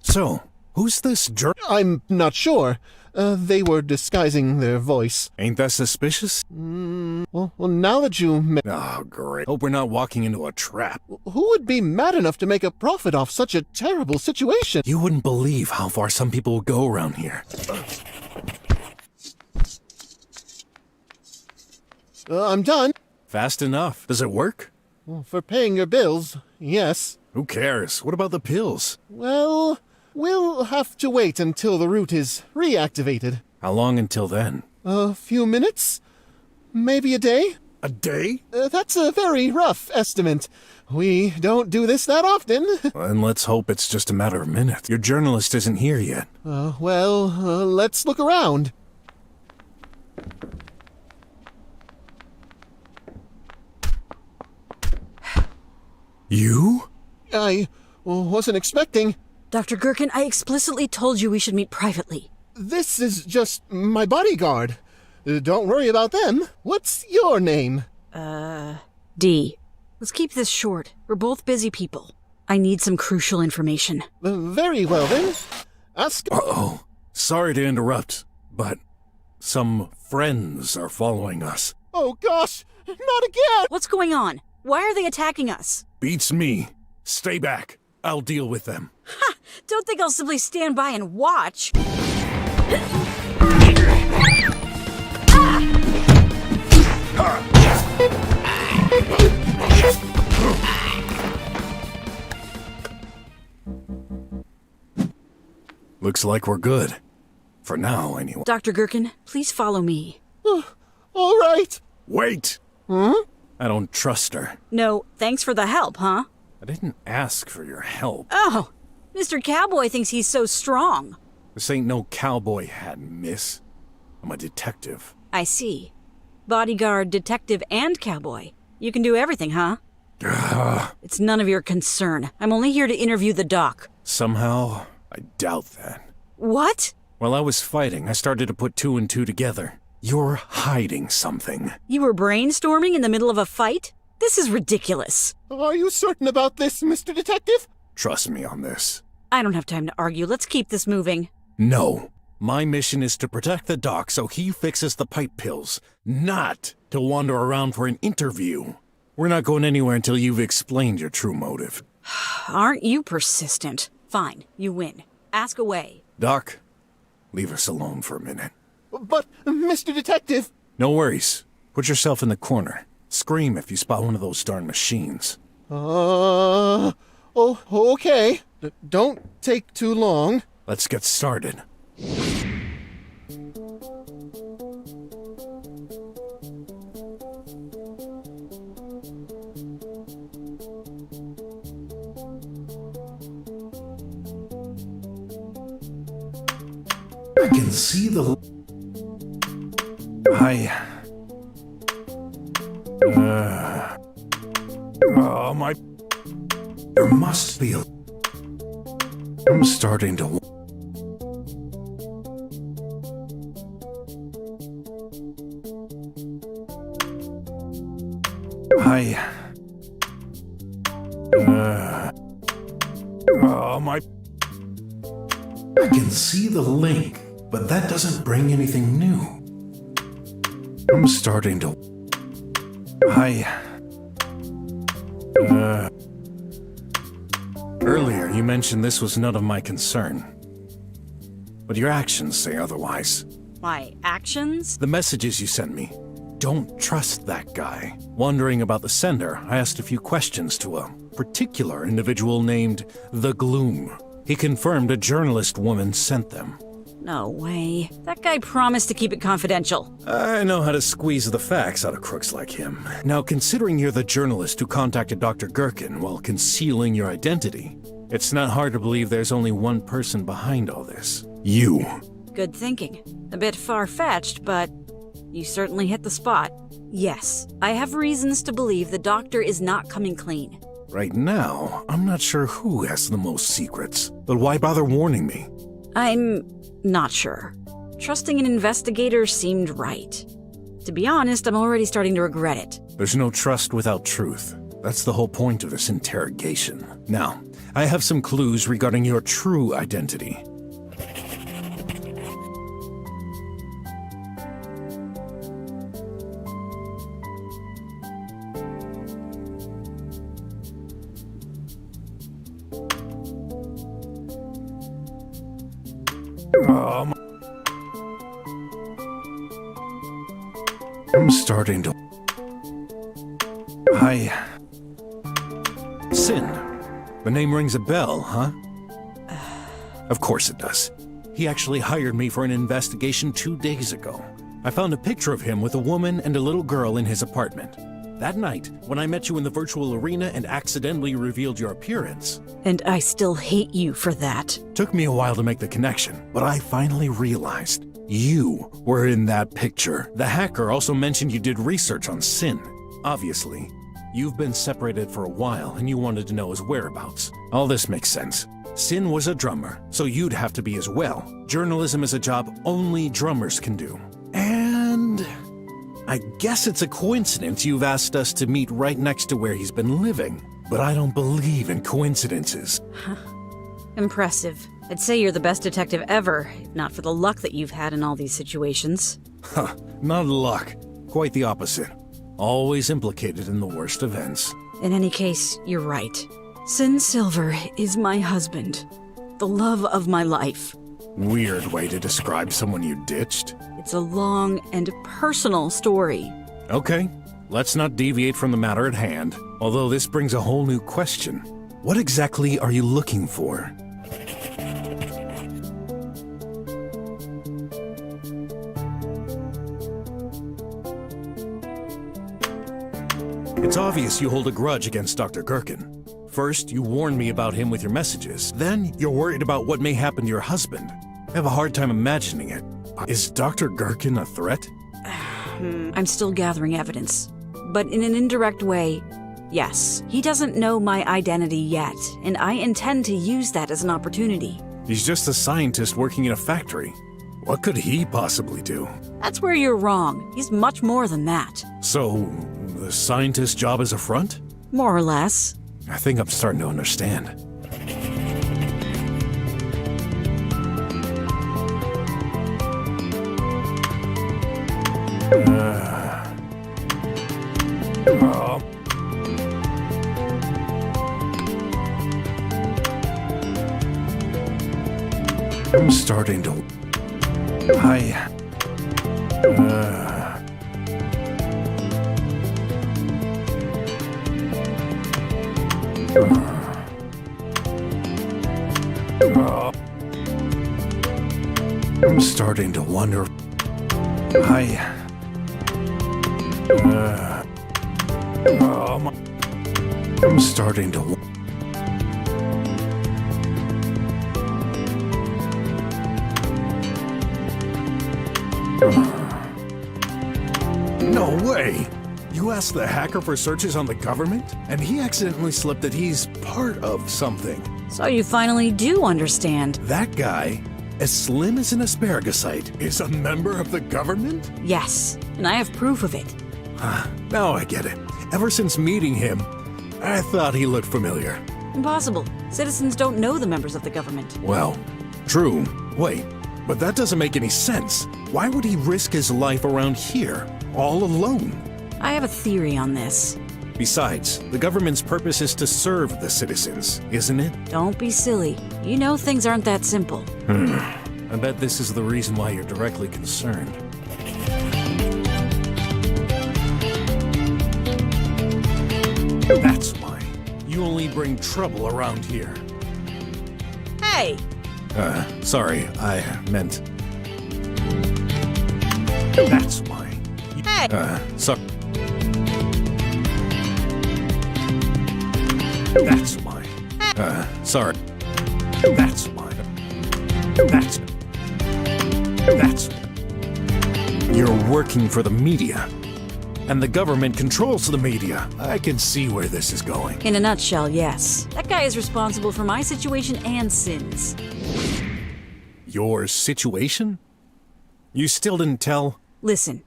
So, who's this jerk? I'm not sure. They were disguising their voice. Ain't that suspicious? Well, now that you... Oh, great. Hope we're not walking into a trap. Who would be mad enough to make a profit off such a terrible situation? You wouldn't believe how far some people will go around here. I'm done. Fast enough. Does it work? Well, for paying your bills, yes. Who cares? What about the pills? Well, we'll have to wait until the route is reactivated. How long until then? A few minutes? Maybe a day? A day? That's a very rough estimate. We don't do this that often. And let's hope it's just a matter of minutes. Your journalist isn't here yet. Let's look around. You? I wasn't expecting... Dr. Gherkin, I explicitly told you we should meet privately. This is just my bodyguard. Don't worry about them. What's your name? D. Let's keep this short. We're both busy people. I need some crucial information. Very well, then. Ask... Uh-oh. Sorry to interrupt, but some friends are following us. Oh, gosh! Not again! What's going on? Why are they attacking us? Beats me. Stay back. I'll deal with them. Ha! Don't think I'll simply stand by and watch. Looks like we're good. For now, anyway. Dr. Gherkin, please follow me. All right. Wait! Huh? I don't trust her. No, thanks for the help, huh? I didn't ask for your help. Oh, Mr. Cowboy thinks he's so strong. This ain't no cowboy hat, miss. I'm a detective. I see. Bodyguard, detective, and cowboy. You can do everything, huh? It's none of your concern. I'm only here to interview the doc. Somehow, I doubt that. What? While I was fighting, I started to put 2 and 2 together. You're hiding something. You were brainstorming in the middle of a fight? This is ridiculous. Are you certain about this, Mr. Detective? Trust me on this. I don't have time to argue. Let's keep this moving. No. My mission is to protect the doc so he fixes the pipe pills, not to wander around for an interview. We're not going anywhere until you've explained your true motive. Aren't you persistent? Fine, you win. Ask away. Doc, leave us alone for a minute. But, Mr. Detective... No worries. Put yourself in the corner. Scream if you spot one of those darn machines. Oh, okay. Don't take too long. Let's get started. I can see the... Oh, my... There must be a... I'm starting to... Oh, my... I can see the link, but that doesn't bring anything new. I'm starting to... Earlier, you mentioned this was none of my concern. But your actions say otherwise. My actions? The messages you sent me. Don't trust that guy. Wondering about the sender, I asked a few questions to a particular individual named the Gloom. He confirmed a journalist woman sent them. No way. That guy promised to keep it confidential. I know how to squeeze the facts out of crooks like him. Now, considering you're the journalist who contacted Dr. Gherkin while concealing your identity, it's not hard to believe there's only one person behind all this. You. Good thinking. A bit far-fetched, but you certainly hit the spot. Yes, I have reasons to believe the doctor is not coming clean. Right now, I'm not sure who has the most secrets, but why bother warning me? I'm not sure. Trusting an investigator seemed right. To be honest, I'm already starting to regret it. There's no trust without truth. That's the whole point of this interrogation. Now, I have some clues regarding your true identity. I'm starting to... Sin. The name rings a bell, huh? Of course it does. He actually hired me for an investigation 2 days ago. I found a picture of him with a woman and a little girl in his apartment. That night, when I met you in the virtual arena and accidentally revealed your appearance. And I still hate you for that. Took me a while to make the connection, but I finally realized you were in that picture. The hacker also mentioned you did research on Sin. Obviously, you've been separated for a while and you wanted to know his whereabouts. All this makes sense. Sin was a drummer, so you'd have to be as well. Journalism is a job only drummers can do. And I guess it's a coincidence you've asked us to meet right next to where he's been living. But I don't believe in coincidences. Impressive. I'd say you're the best detective ever, if not for the luck that you've had in all these situations. Not luck. Quite the opposite. always implicated in the worst events. In any case, you're right. Sin Silver is my husband. The love of my life. Weird way to describe someone you ditched. It's a long and personal story. Okay, let's not deviate from the matter at hand. Although this brings a whole new question. What exactly are you looking for? It's obvious you hold a grudge against Dr. Gherkin. First, you warned me about him with your messages. Then, you're worried about what may happen to your husband. I have a hard time imagining it. Is Dr. Gherkin a threat? I'm still gathering evidence. But in an indirect way, yes. He doesn't know my identity yet, and I intend to use that as an opportunity. He's just a scientist working in a factory. What could he possibly do? That's where you're wrong. He's much more than that. So, the scientist's job is a front? More or less. I think I'm starting to understand. I'm starting to... I'm starting to wonder... I'm starting to... No way! You asked the hacker for searches on the government, and he accidentally slipped that he's part of something. So you finally do understand. That guy, as slim as an 𝘼𝙘𝙘𝙤𝙪, is a member of the government? Yes, and I have proof of it. Now I get it. Ever since meeting him, I thought he looked familiar. Impossible. Citizens don't know the members of the government. Well, true. Wait, but that doesn't make any sense. Why would he risk his life around here, all alone? I have a theory on this. Besides, the government's purpose is to serve the citizens, isn't it? Don't be silly. You know things aren't that simple. I bet this is the reason why you're directly concerned. That's why. You only bring trouble around here. Hey! Sorry, I meant... That's why. Hey! Sorry. That's why. Sorry. That's why. That's... You're working for the media. And the government controls the media. I can see where this is going. In a nutshell, yes. That guy is responsible for my situation and Sin's. Your situation? You still didn't tell? Listen,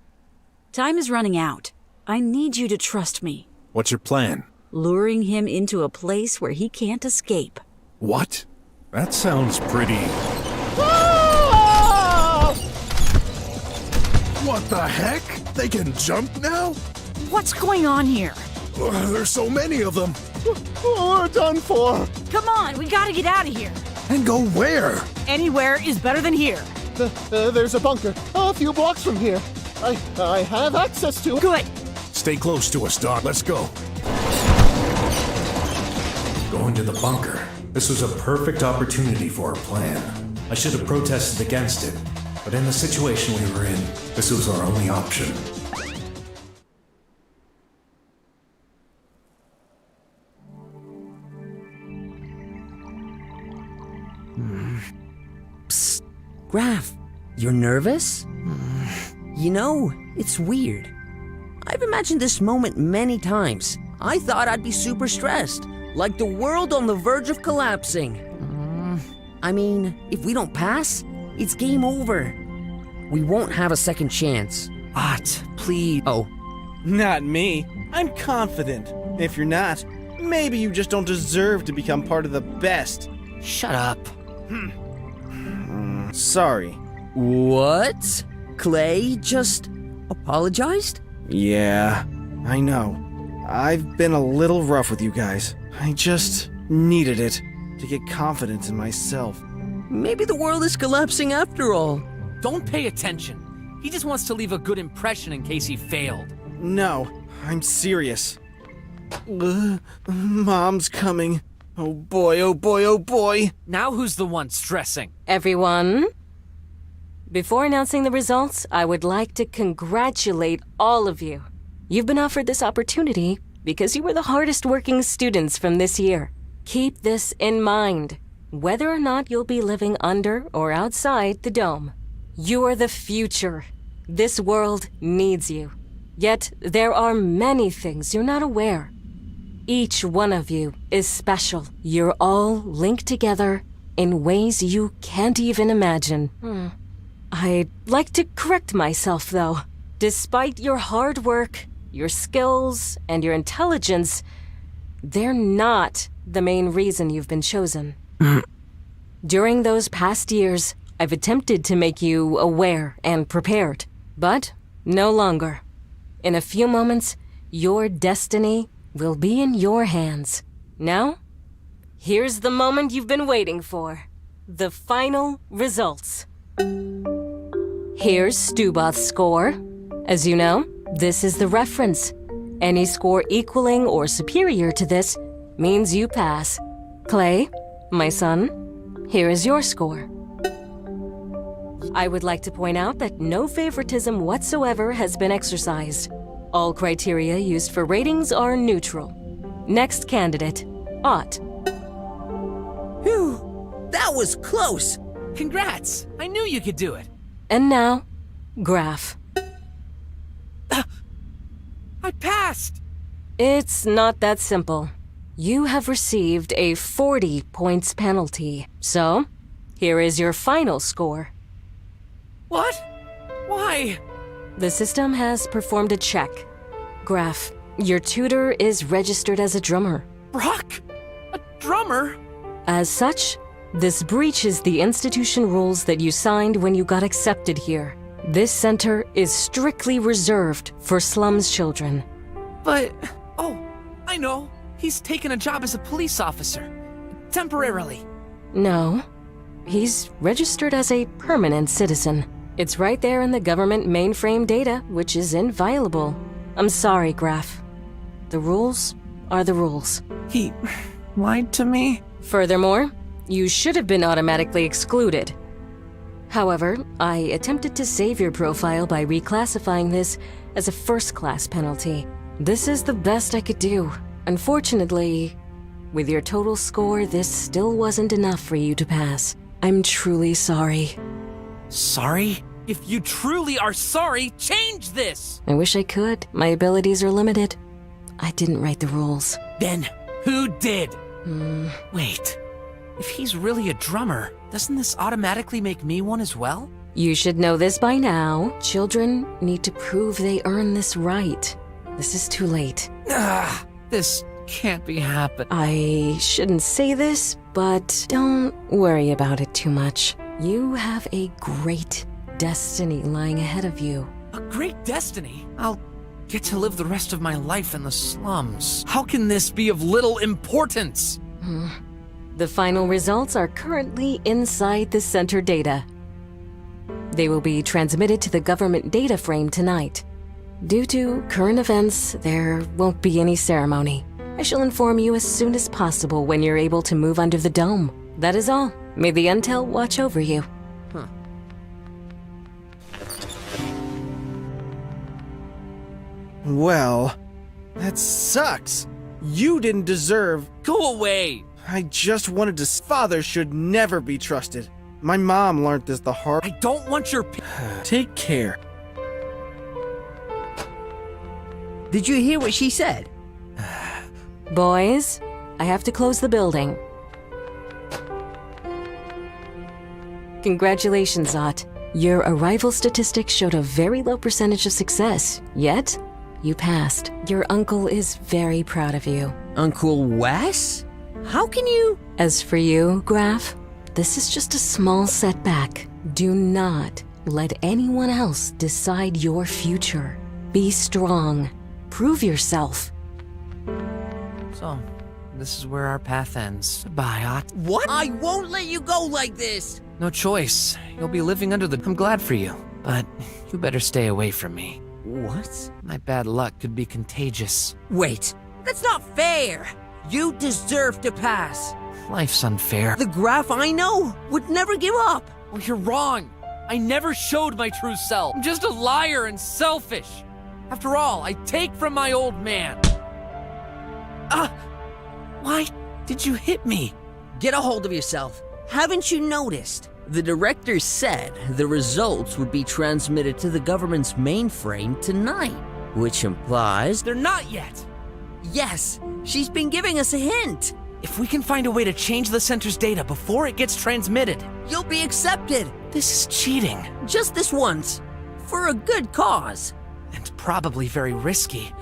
time is running out. I need you to trust me. What's your plan? Luring him into a place where he can't escape. What? That sounds pretty... What the heck? They can jump now? What's going on here? There's so many of them. We're done for. Come on, we gotta get out of here. And go where? Anywhere is better than here. There's a bunker a few blocks from here. I have access to it. Good. Stay close to us, Doc. Let's go. Going to the bunker. This was a perfect opportunity for our plan. I should have protested against it. But in the situation we were in, this was our only option. Psst. Graff, you're nervous? You know, it's weird. I've imagined this moment many times. I thought I'd be super stressed, like the world on the verge of collapsing. I mean, if we don't pass, it's game over. We won't have a second chance. Please. Oh. Not me. I'm confident. If you're not, maybe you just don't deserve to become part of the best. Shut up. Sorry. What? Clay just apologized? Yeah. I know. I've been a little rough with you guys. I just needed it to get confidence in myself. Maybe the world is collapsing after all. Don't pay attention. He just wants to leave a good impression in case he failed. No, I'm serious. Mom's coming. Oh boy, oh boy, oh boy. Now who's the one stressing? Everyone, before announcing the results, I would like to congratulate all of you. You've been offered this opportunity because you were the hardest working students from this year. Keep this in mind, whether or not you'll be living under or outside the dome. You are the future. This world needs you. Yet there are many things you're not aware. Each one of you is special. You're all linked together in ways you can't even imagine. I'd like to correct myself, though. Despite your hard work, your skills, and your intelligence, they're not the main reason you've been chosen. During those past years, I've attempted to make you aware and prepared, but no longer. In a few moments, your destiny will be in your hands. Now, here's the moment you've been waiting for. The final results. Here's Stubboth's score. As you know, this is the reference. Any score equaling or superior to this means you pass. Clay, my son, here is your score. I would like to point out that no favoritism whatsoever has been exercised. All criteria used for ratings are neutral. Next candidate, Ott. Phew, that was close. Congrats! I knew you could do it. And now, Graff. I passed! It's not that simple. You have received a 40 points penalty. So, here is your final score. What? Why? The system has performed a check. Graff, your tutor is registered as a drummer. Brok? A drummer? As such, this breaches the institution rules that you signed when you got accepted here. This center is strictly reserved for slums children. But, oh, I know. He's taken a job as a police officer. Temporarily. No. He's registered as a permanent citizen. It's right there in the government mainframe data, which is inviolable. I'm sorry, Graff. The rules are the rules. He lied to me? Furthermore, you should have been automatically excluded. However, I attempted to save your profile by reclassifying this as a first-class penalty. This is the best I could do. Unfortunately, with your total score, this still wasn't enough for you to pass. I'm truly sorry. Sorry? If you truly are sorry, change this! I wish I could. My abilities are limited. I didn't write the rules. Then, who did? Wait. If he's really a drummer, doesn't this automatically make me one as well? You should know this by now. Children need to prove they earn this right. This is too late. This can't be happening. I shouldn't say this, but don't worry about it too much. You have a great destiny lying ahead of you. A great destiny? I'll get to live the rest of my life in the slums. How can this be of little importance? The final results are currently inside the center data. They will be transmitted to the government data frame tonight. Due to current events, there won't be any ceremony. I shall inform you as soon as possible when you're able to move under the dome. That is all. May the intel watch over you. Well, that sucks. You didn't deserve... Go away! I just wanted to... Father should never be trusted. My mom learned this the hard... I don't want your... Take care. Did you hear what she said? Boys, I have to close the building. Congratulations, Ott. Your arrival statistics showed a very low percentage of success, yet you passed. Your uncle is very proud of you. Uncle Wes? How can you... As for you, Graff, this is just a small setback. Do not let anyone else decide your future. Be strong. Prove yourself. So, this is where our path ends. Goodbye, Ot. What? I won't let you go like this! No choice. You'll be living under the... I'm glad for you, but you better stay away from me. What? My bad luck could be contagious. Wait, that's not fair! You deserve to pass! Life's unfair. The Graff I know would never give up! Well, you're wrong. I never showed my true self. I'm just a liar and selfish. After all, I take from my old man. Why did you hit me? Get a hold of yourself. Haven't you noticed? The director said the results would be transmitted to the government's mainframe tonight, which implies... They're not yet. Yes, she's been giving us a hint. If we can find a way to change the center's data before it gets transmitted, you'll be accepted. This is cheating. Just this once. For a good cause. And probably very risky.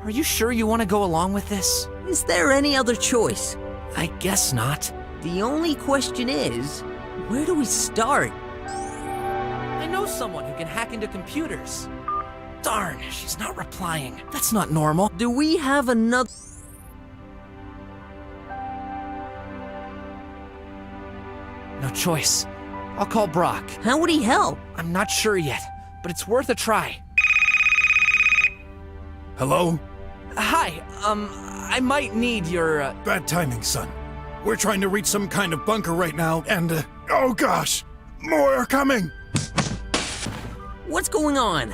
Are you sure you want to go along with this? Is there any other choice? I guess not. The only question is, where do we start? I know someone who can hack into computers. Darn, she's not replying. That's not normal. Do we have another... No choice. I'll call Brok. How would he help? I'm not sure yet, but it's worth a try. Hello? Hi, I might need your, Bad timing, son. We're trying to reach some kind of bunker right now, and, oh gosh! More are coming! What's going on?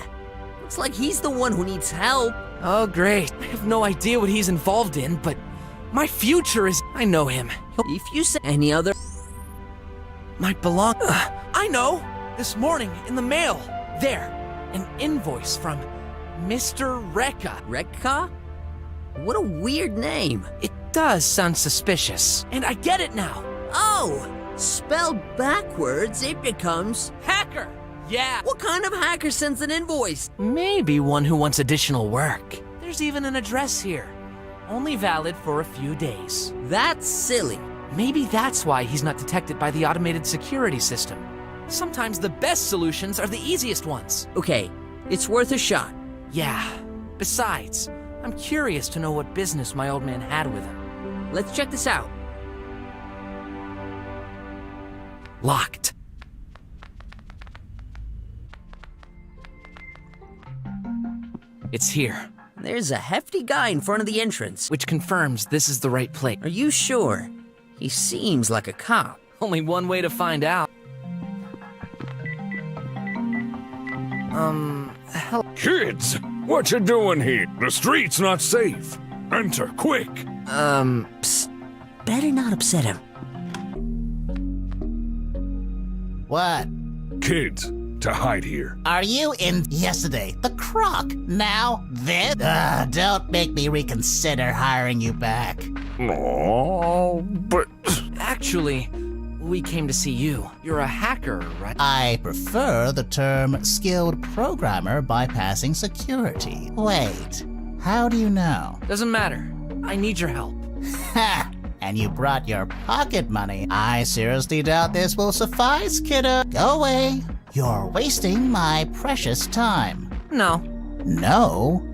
Looks like he's the one who needs help. Oh, great. I have no idea what he's involved in, but my future is... I know him. If you say any other... Might belong... I know! This morning, in the mail. There. An invoice from Mr. Rekka. Rekka? What a weird name. It does sound suspicious. And I get it now. Oh! Spelled backwards, it becomes... Hacker! Yeah! What kind of hacker sends an invoice? Maybe one who wants additional work. There's even an address here. Only valid for a few days. That's silly. Maybe that's why he's not detected by the automated security system. Sometimes the best solutions are the easiest ones. Okay, it's worth a shot. Yeah. Besides, I'm curious to know what business my old man had with him. Let's check this out. Locked. It's here. There's a hefty guy in front of the entrance. Which confirms this is the right place. Are you sure? He seems like a cop. Only one way to find out. Hello? Kids, what you doing here? The street's not safe. Enter, quick. Psst. Better not upset him. What? Kids, to hide here. Are you in yesterday? The croc. Now this? Don't make me reconsider hiring you back. Oh, but... Actually, we came to see you. You're a hacker, right? I prefer the term skilled programmer bypassing security. Wait, how do you know? Doesn't matter. I need your help. Ha! And you brought your pocket money. I seriously doubt this will suffice, kiddo. Go away. You're wasting my precious time. No. No?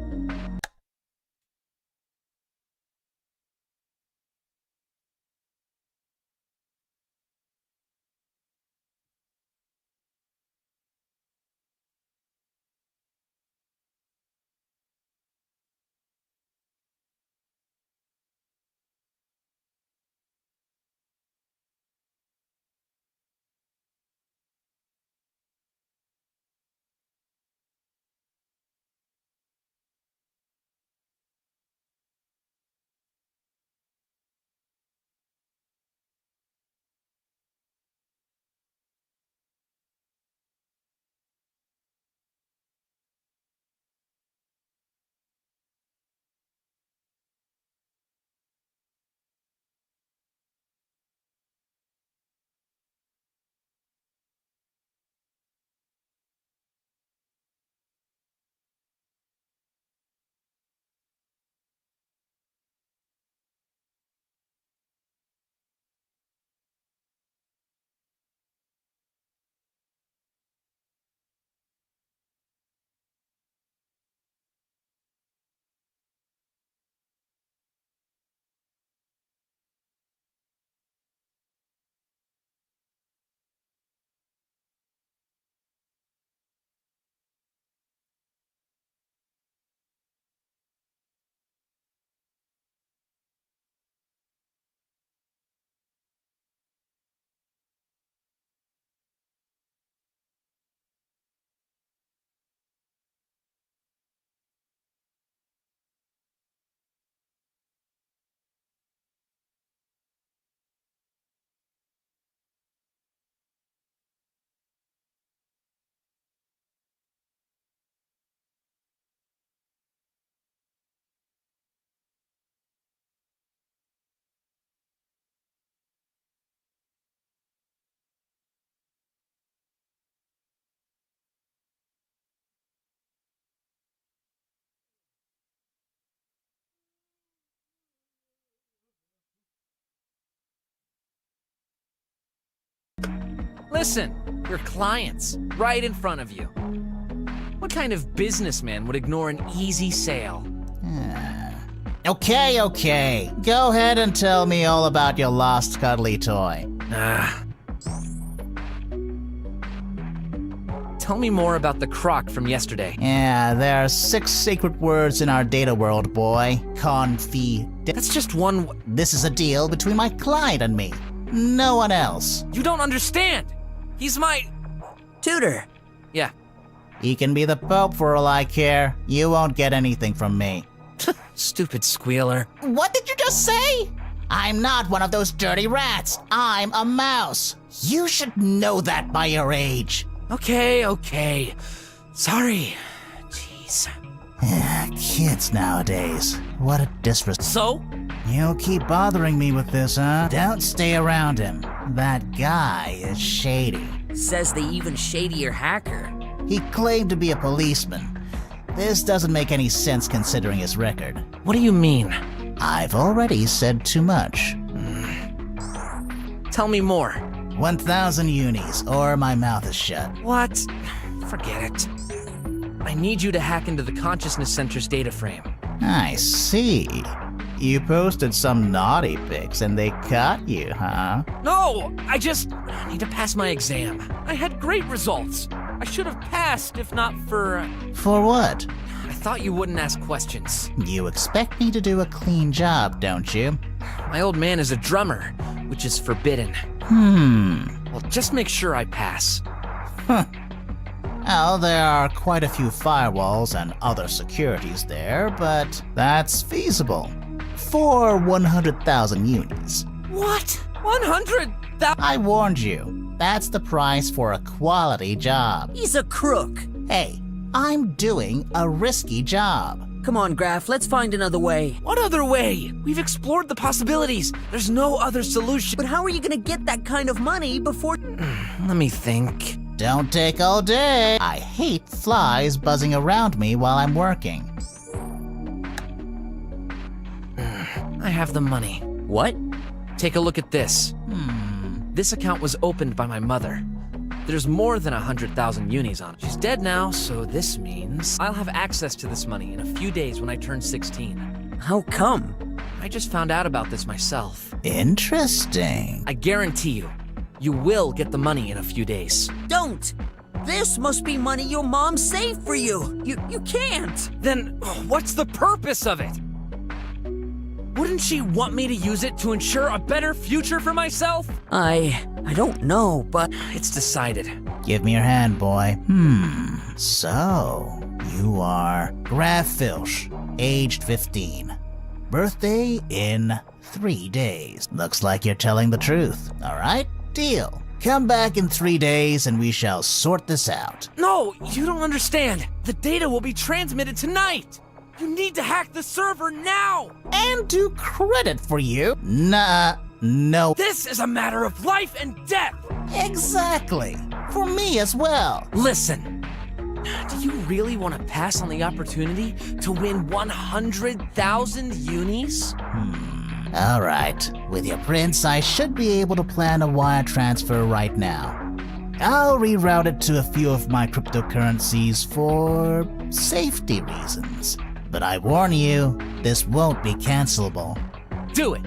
Listen, your clients, right in front of you. What kind of businessman would ignore an easy sale? Okay. Go ahead and tell me all about your lost cuddly toy. Tell me more about the croc from yesterday. Yeah, there are 6 secret words in our data world, boy. That's just one. This is a deal between my client and me. No one else. You don't understand. He's my tutor. Yeah. He can be the Pope for all I care. You won't get anything from me. Stupid squealer. What did you just say? I'm not one of those dirty rats. I'm a mouse. You should know that by your age. Okay. Sorry. Jeez. Kids nowadays. What a disrespect. So? You'll keep bothering me with this, huh? Don't stay around him. That guy is shady. Says the even shadier hacker. He claimed to be a policeman. This doesn't make any sense considering his record. What do you mean? I've already said too much. Tell me more. 1,000 unis, or my mouth is shut. What? Forget it. I need you to hack into the Consciousness Center's data frame. I see. You posted some naughty pics and they caught you, huh? No! I just need to pass my exam. I had great results. I should have passed if not for... For what? I thought you wouldn't ask questions. You expect me to do a clean job, don't you? My old man is a drummer, which is forbidden. Well, just make sure I pass. Well, there are quite a few firewalls and other securities there, but that's feasible. For 100,000 unis. What? 100,000? I warned you. That's the price for a quality job. He's a crook. Hey, I'm doing a risky job. Come on, Graff, let's find another way. What other way? We've explored the possibilities. There's no other solution. But how are you gonna get that kind of money before... Let me think. Don't take all day. I hate flies buzzing around me while I'm working. I have the money. What? Take a look at this. This account was opened by my mother. There's more than 100,000 unis on it. She's dead now, so this means I'll have access to this money in a few days when I turn 16. How come? I just found out about this myself. Interesting. I guarantee you, you will get the money in a few days. Don't! This must be money your mom saved for you. You can't. Then what's the purpose of it? Wouldn't she want me to use it to ensure a better future for myself? I don't know, but... It's decided. Give me your hand, boy. So, you are Graff, aged 15. Birthday in 3 days. Looks like you're telling the truth. Alright, deal. Come back in 3 days and we shall sort this out. No, you don't understand. The data will be transmitted tonight. You need to hack the server now! And do credit for you. Nah, no. This is a matter of life and death! Exactly. For me as well. Listen, do you really want to pass on the opportunity to win 100,000 unis? All right. With your prints, I should be able to plan a wire transfer right now. I'll reroute it to a few of my cryptocurrencies for safety reasons. But I warn you, this won't be cancelable. Do it!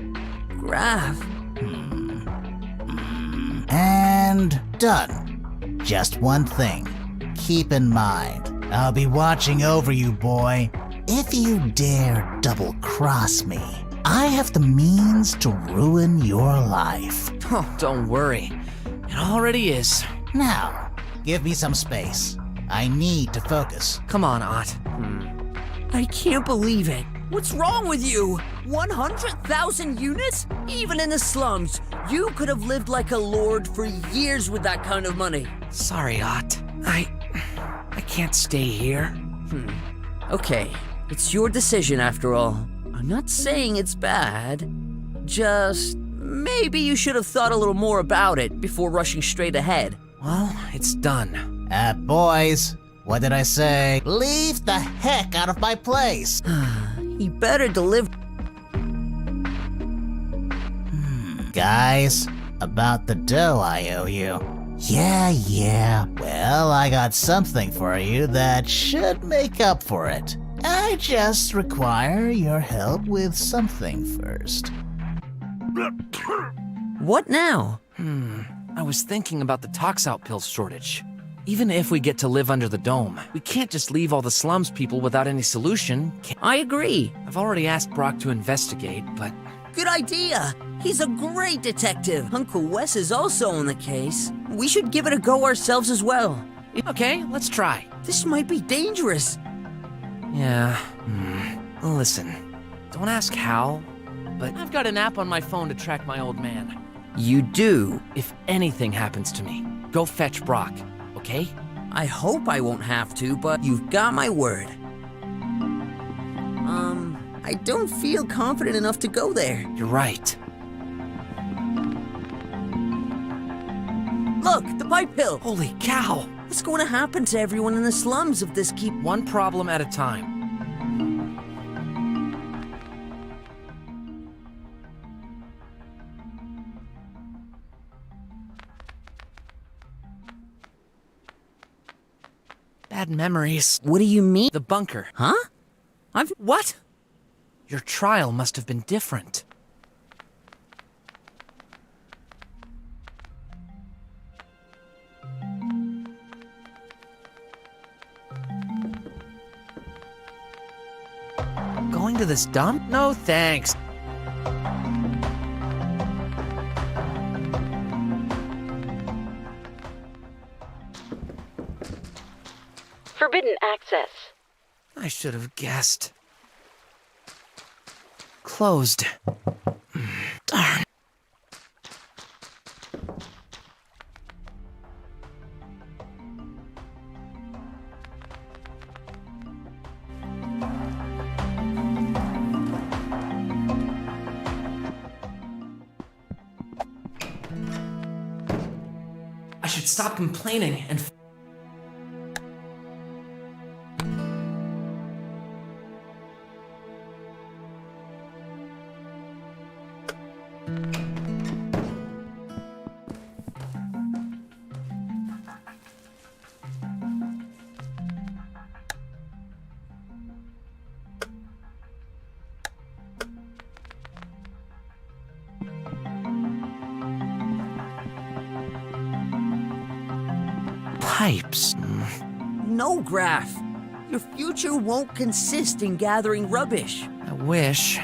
Graff. And done. Just one thing. Keep in mind, I'll be watching over you, boy. If you dare double-cross me, I have the means to ruin your life. Oh, don't worry. It already is. Now, give me some space. I need to focus. Come on, Ott. I can't believe it. What's wrong with you? 100,000 units? Even in the slums, you could have lived like a lord for years with that kind of money. Sorry, Ott. I can't stay here. Okay, it's your decision after all. I'm not saying it's bad. Just maybe you should have thought a little more about it before rushing straight ahead. Well, it's done. Boys, what did I say? Leave the heck out of my place! He better deliver. Guys, about the dough I owe you. Yeah. Well, I got something for you that should make up for it. I just require your help with something first. What now? I was thinking about the tox-out pills shortage. Even if we get to live under the dome, we can't just leave all the slums people without any solution. I agree. I've already asked Brok to investigate, but... Good idea! He's a great detective. Uncle Wes is also on the case. We should give it a go ourselves as well. Okay, let's try. This might be dangerous. Yeah. Listen, don't ask how, but I've got an app on my phone to track my old man. You do? If anything happens to me, go fetch Brok, okay? I hope I won't have to, but you've got my word. I don't feel confident enough to go there. You're right. Look, the pipe pill! Holy cow! What's going to happen to everyone in the slums if this keeps... One problem at a time. Bad memories. What do you mean? The bunker. Huh? What? Your trial must have been different. Going to this dump? No thanks. Forbidden access. I should have guessed. Closed. Darn. I should stop complaining and pipes. No, Graff. Your future won't consist in gathering rubbish. I wish.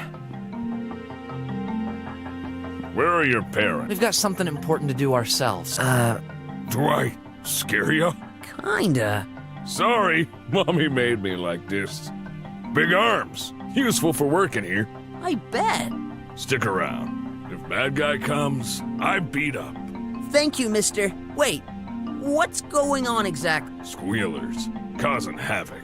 Where are your parents? We've got something important to do ourselves. Do I scare you? Kinda. Sorry, Mommy made me like this. Big arms. Useful for working here. I bet. Stick around. If bad guy comes, I beat up. Thank you, mister. Wait, what's going on exactly? Squealers, causing havoc.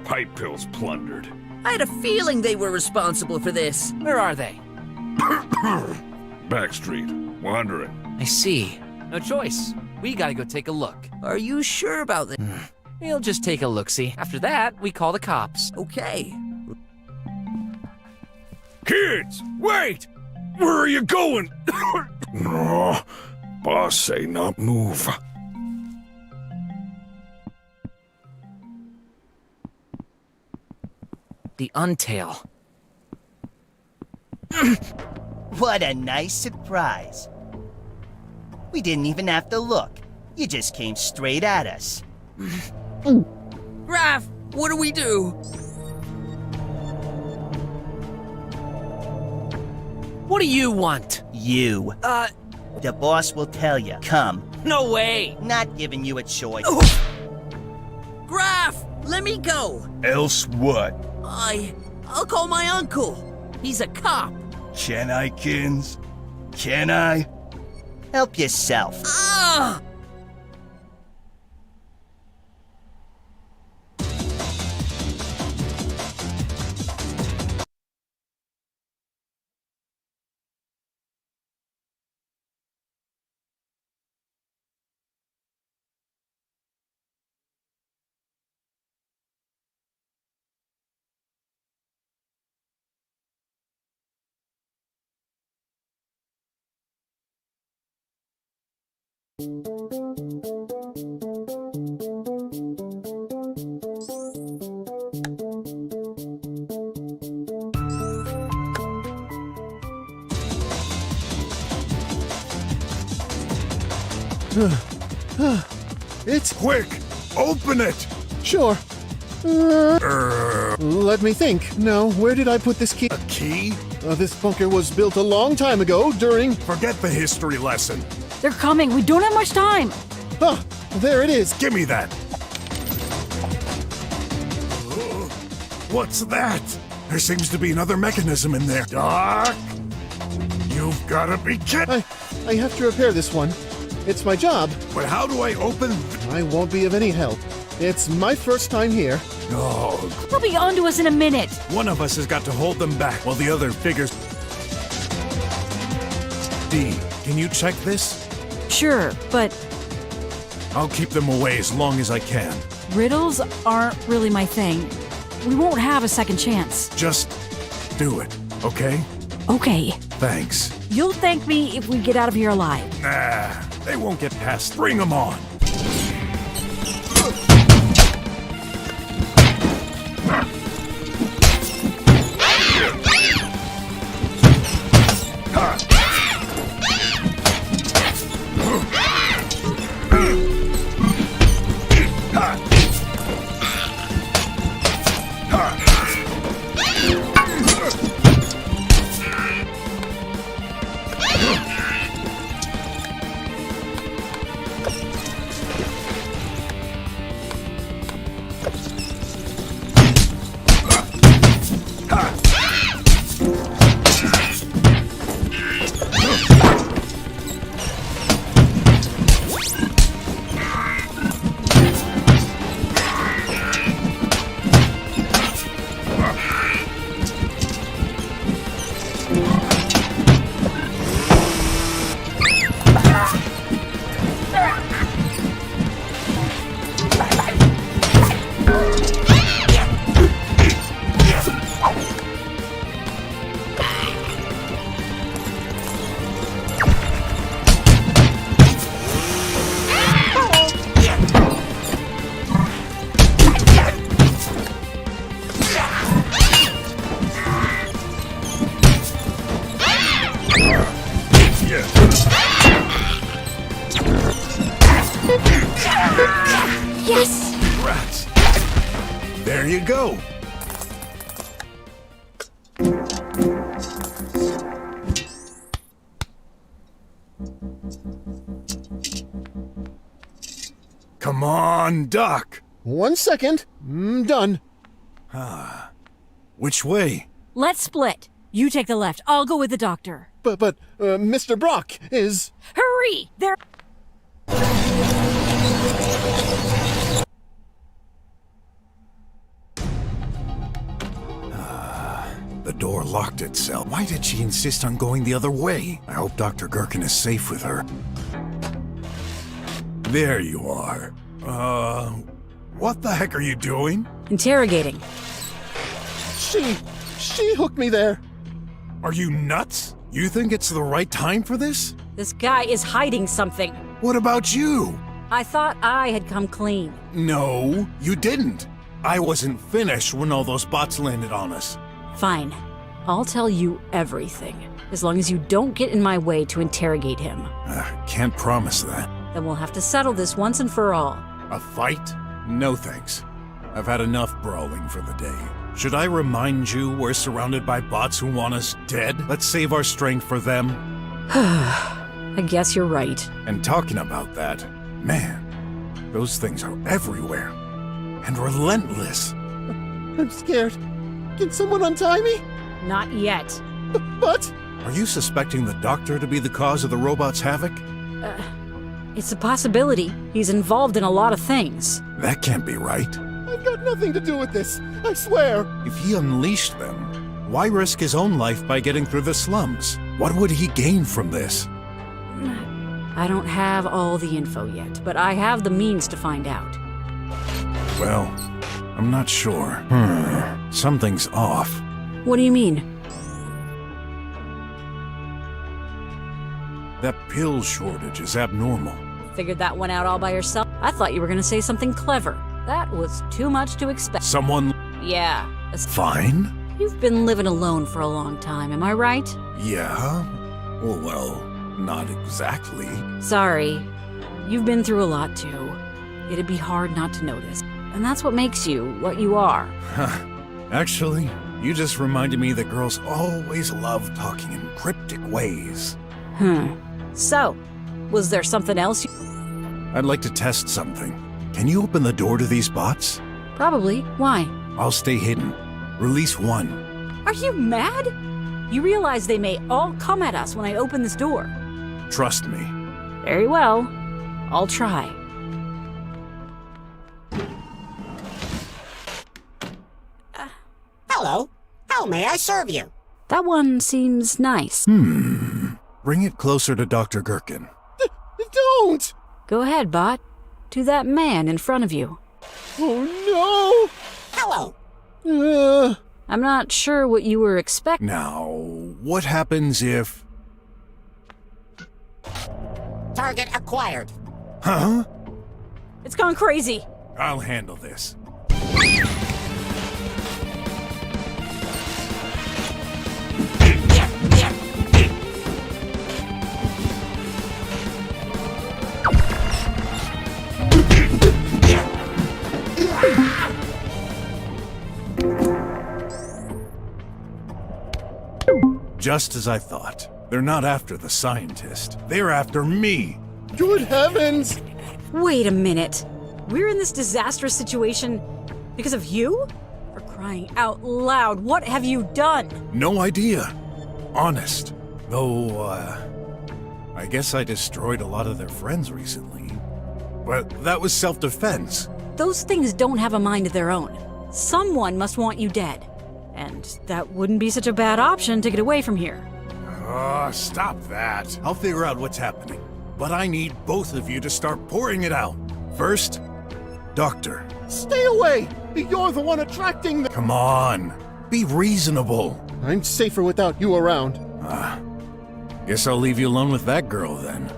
Pipe pills plundered. I had a feeling they were responsible for this. Where are they? Back street, wandering. I see. No choice. We gotta go take a look. Are you sure about this? We'll just take a look-see. After that, we call the cops. Okay. Kids, wait! Where are you going? No, boss say not move. The untail. What a nice surprise. We didn't even have to look. You just came straight at us. Graff, what do we do? What do you want? You. The boss will tell you. Come. No way! Not giving you a choice. Graff, let me go. Else what? I'll call my uncle. He's a cop. Can I, Kins? Can I? Help yourself. Ah! It's quick! Open it! Sure. Let me think. Now, where did I put this key? A key? This bunker was built a long time ago during... Forget the history lesson. They're coming. We don't have much time. Ah, there it is. Give me that. What's that? There seems to be another mechanism in there. Doc? You've gotta be kidding. I have to repair this one. It's my job. But how do I open... I won't be of any help. It's my first time here. No. They'll be onto us in a minute. One of us has got to hold them back while the other figures... D, can you check this? Sure, but... I'll keep them away as long as I can. Riddles aren't really my thing. We won't have a second chance. Just do it, okay? Okay. Thanks. You'll thank me if we get out of here alive. Nah, they won't get past. Bring them on. Yes! Rats. There you go. Come on, Doc. 1 second. Done. Which way? Let's split. You take the left. I'll go with the doctor. But Mr. Brok is... Hurry! There... The door locked itself. Why did she insist on going the other way? I hope Dr. Gherkin is safe with her. There you are. What the heck are you doing? Interrogating. She hooked me there. Are you nuts? You think it's the right time for this? This guy is hiding something. What about you? I thought I had come clean. No, you didn't. I wasn't finished when all those bots landed on us. Fine. I'll tell you everything, as long as you don't get in my way to interrogate him. Can't promise that. Then we'll have to settle this once and for all. A fight? No thanks. I've had enough brawling for the day. Should I remind you we're surrounded by bots who want us dead? Let's save our strength for them. I guess you're right. And talking about that, man, those things are everywhere. And relentless. I'm scared. Can someone untie me? Not yet. But... Are you suspecting the doctor to be the cause of the robot's havoc? It's a possibility. He's involved in a lot of things. That can't be right. I've got nothing to do with this. I swear. If he unleashed them, why risk his own life by getting through the slums? What would he gain from this? I don't have all the info yet, but I have the means to find out. Well, I'm not sure. Something's off. What do you mean? That pill shortage is abnormal. Figured that one out all by yourself? I thought you were gonna say something clever. That was too much to expect. Someone... Yeah. Fine? You've been living alone for a long time, am I right? Yeah. Well, not exactly. Sorry. You've been through a lot, too. It'd be hard not to notice. And that's what makes you what you are. Actually, you just reminded me that girls always love talking in cryptic ways. So, was there something else you... I'd like to test something. Can you open the door to these bots? Probably. Why? I'll stay hidden. Release one. Are you mad? You realize they may all come at us when I open this door. Trust me. Very well. I'll try. Hello. How may I serve you? That one seems nice. Bring it closer to Dr. Gherkin. Don't! Go ahead, bot. To that man in front of you. Oh, Hello. no! I'm not sure what you were expecting. Now, what happens if... Target acquired. Huh? It's gone crazy. I'll handle this. Just as I thought. They're not after the scientist. They're after me. Good heavens! Wait a minute. We're in this disastrous situation because of you? For crying out loud, what have you done? No idea. Honest. Though, I guess I destroyed a lot of their friends recently. But that was self-defense. Those things don't have a mind of their own. Someone must want you dead. And that wouldn't be such a bad option to get away from here. Stop that. I'll figure out what's happening. But I need both of you to start pouring it out. First, Doctor. Stay away! You're the one attracting the... Come on. Be reasonable. I'm safer without you around. Guess I'll leave you alone with that girl then.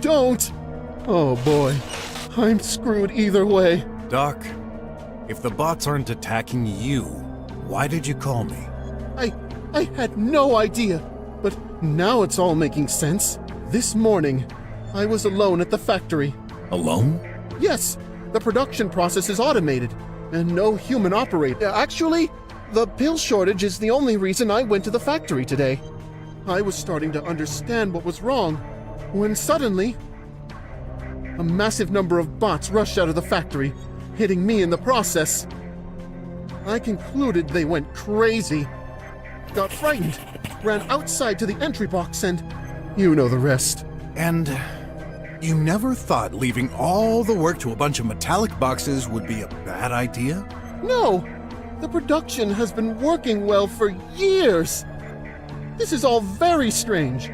Don't! Oh boy. I'm screwed either way. Doc, if the bots aren't attacking you, why did you call me? I had no idea, but now it's all making sense. This morning, I was alone at the factory. Alone? Yes, the production process is automated, and no human operator. Actually, the pill shortage is the only reason I went to the factory today. I was starting to understand what was wrong, when suddenly, a massive number of bots rushed out of the factory, hitting me in the process. I concluded they went crazy, got frightened, ran outside to the entry box, and you know the rest. And you never thought leaving all the work to a bunch of metallic boxes would be a bad idea? No! The production has been working well for years! This is all very strange.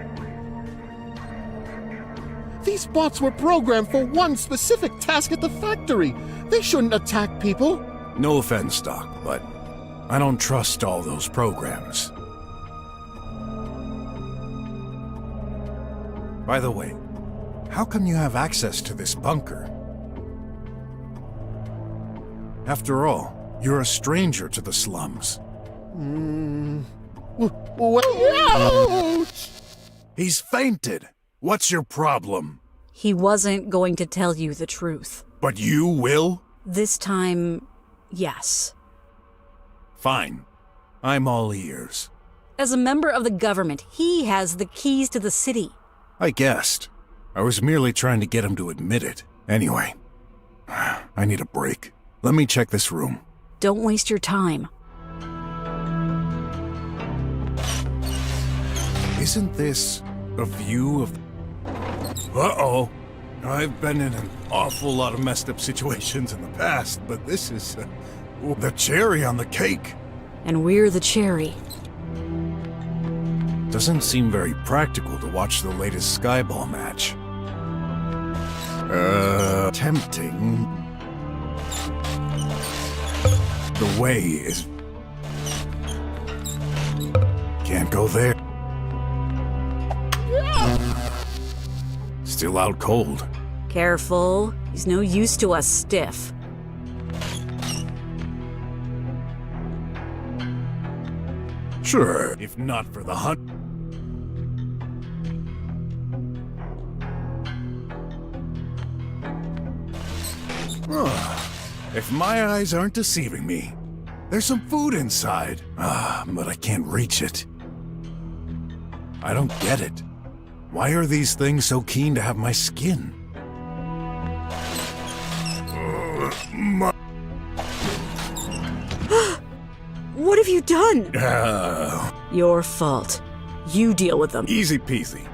These bots were programmed for one specific task at the factory. They shouldn't attack people. No offense, Doc, but I don't trust all those programs. By the way, how come you have access to this bunker? After all, you're a stranger to the slums. Ouch! He's fainted. What's your problem? He wasn't going to tell you the truth. But you will? This time, yes. Fine. I'm all ears. As a member of the government, he has the keys to the city. I guessed. I was merely trying to get him to admit it. Anyway, I need a break. Let me check this room. Don't waste your time. Isn't this a view of... Uh-oh. I've been in an awful lot of messed up situations in the past, but this is the cherry on the cake. And we're the cherry. Doesn't seem very practical to watch the latest Skyball match. Tempting. The way is... Can't go there. Still out cold. Careful. He's no use to us stiff. Sure, if not for the hunt. If my eyes aren't deceiving me, there's some food inside. But I can't reach it. I don't get it. Why are these things so keen to have my skin? What have you done? Your fault. You deal with them. Easy peasy.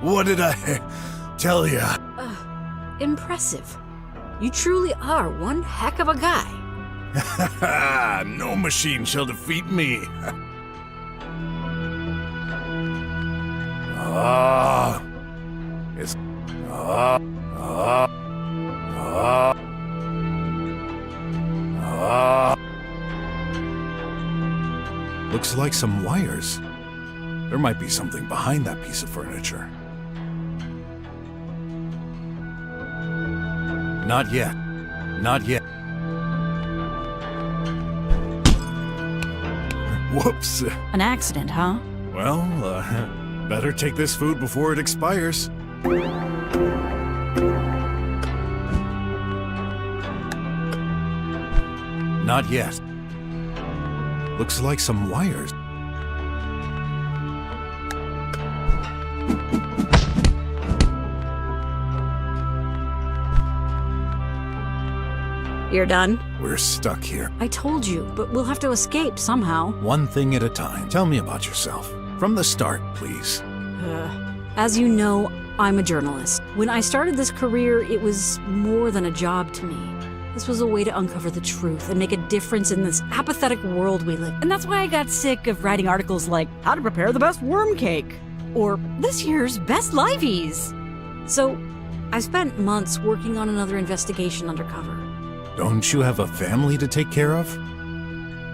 What did I tell ya? Impressive. You truly are one heck of a guy. No machine shall defeat me. It's looks like some wires. There might be something behind that piece of furniture. Not yet. Not yet. Whoops. An accident, huh? Well, better take this food before it expires. Not yet. Looks like some wires. You're done? We're stuck here. I told you, but we'll have to escape somehow. One thing at a time. Tell me about yourself. From the start, please. As you know, I'm a journalist. When I started this career, it was more than a job to me. This was a way to uncover the truth and make a difference in this apathetic world we live in. And that's why I got sick of writing articles like, how to prepare the best worm cake, or this year's best liveys. So, I spent months working on another investigation undercover. Don't you have a family to take care of?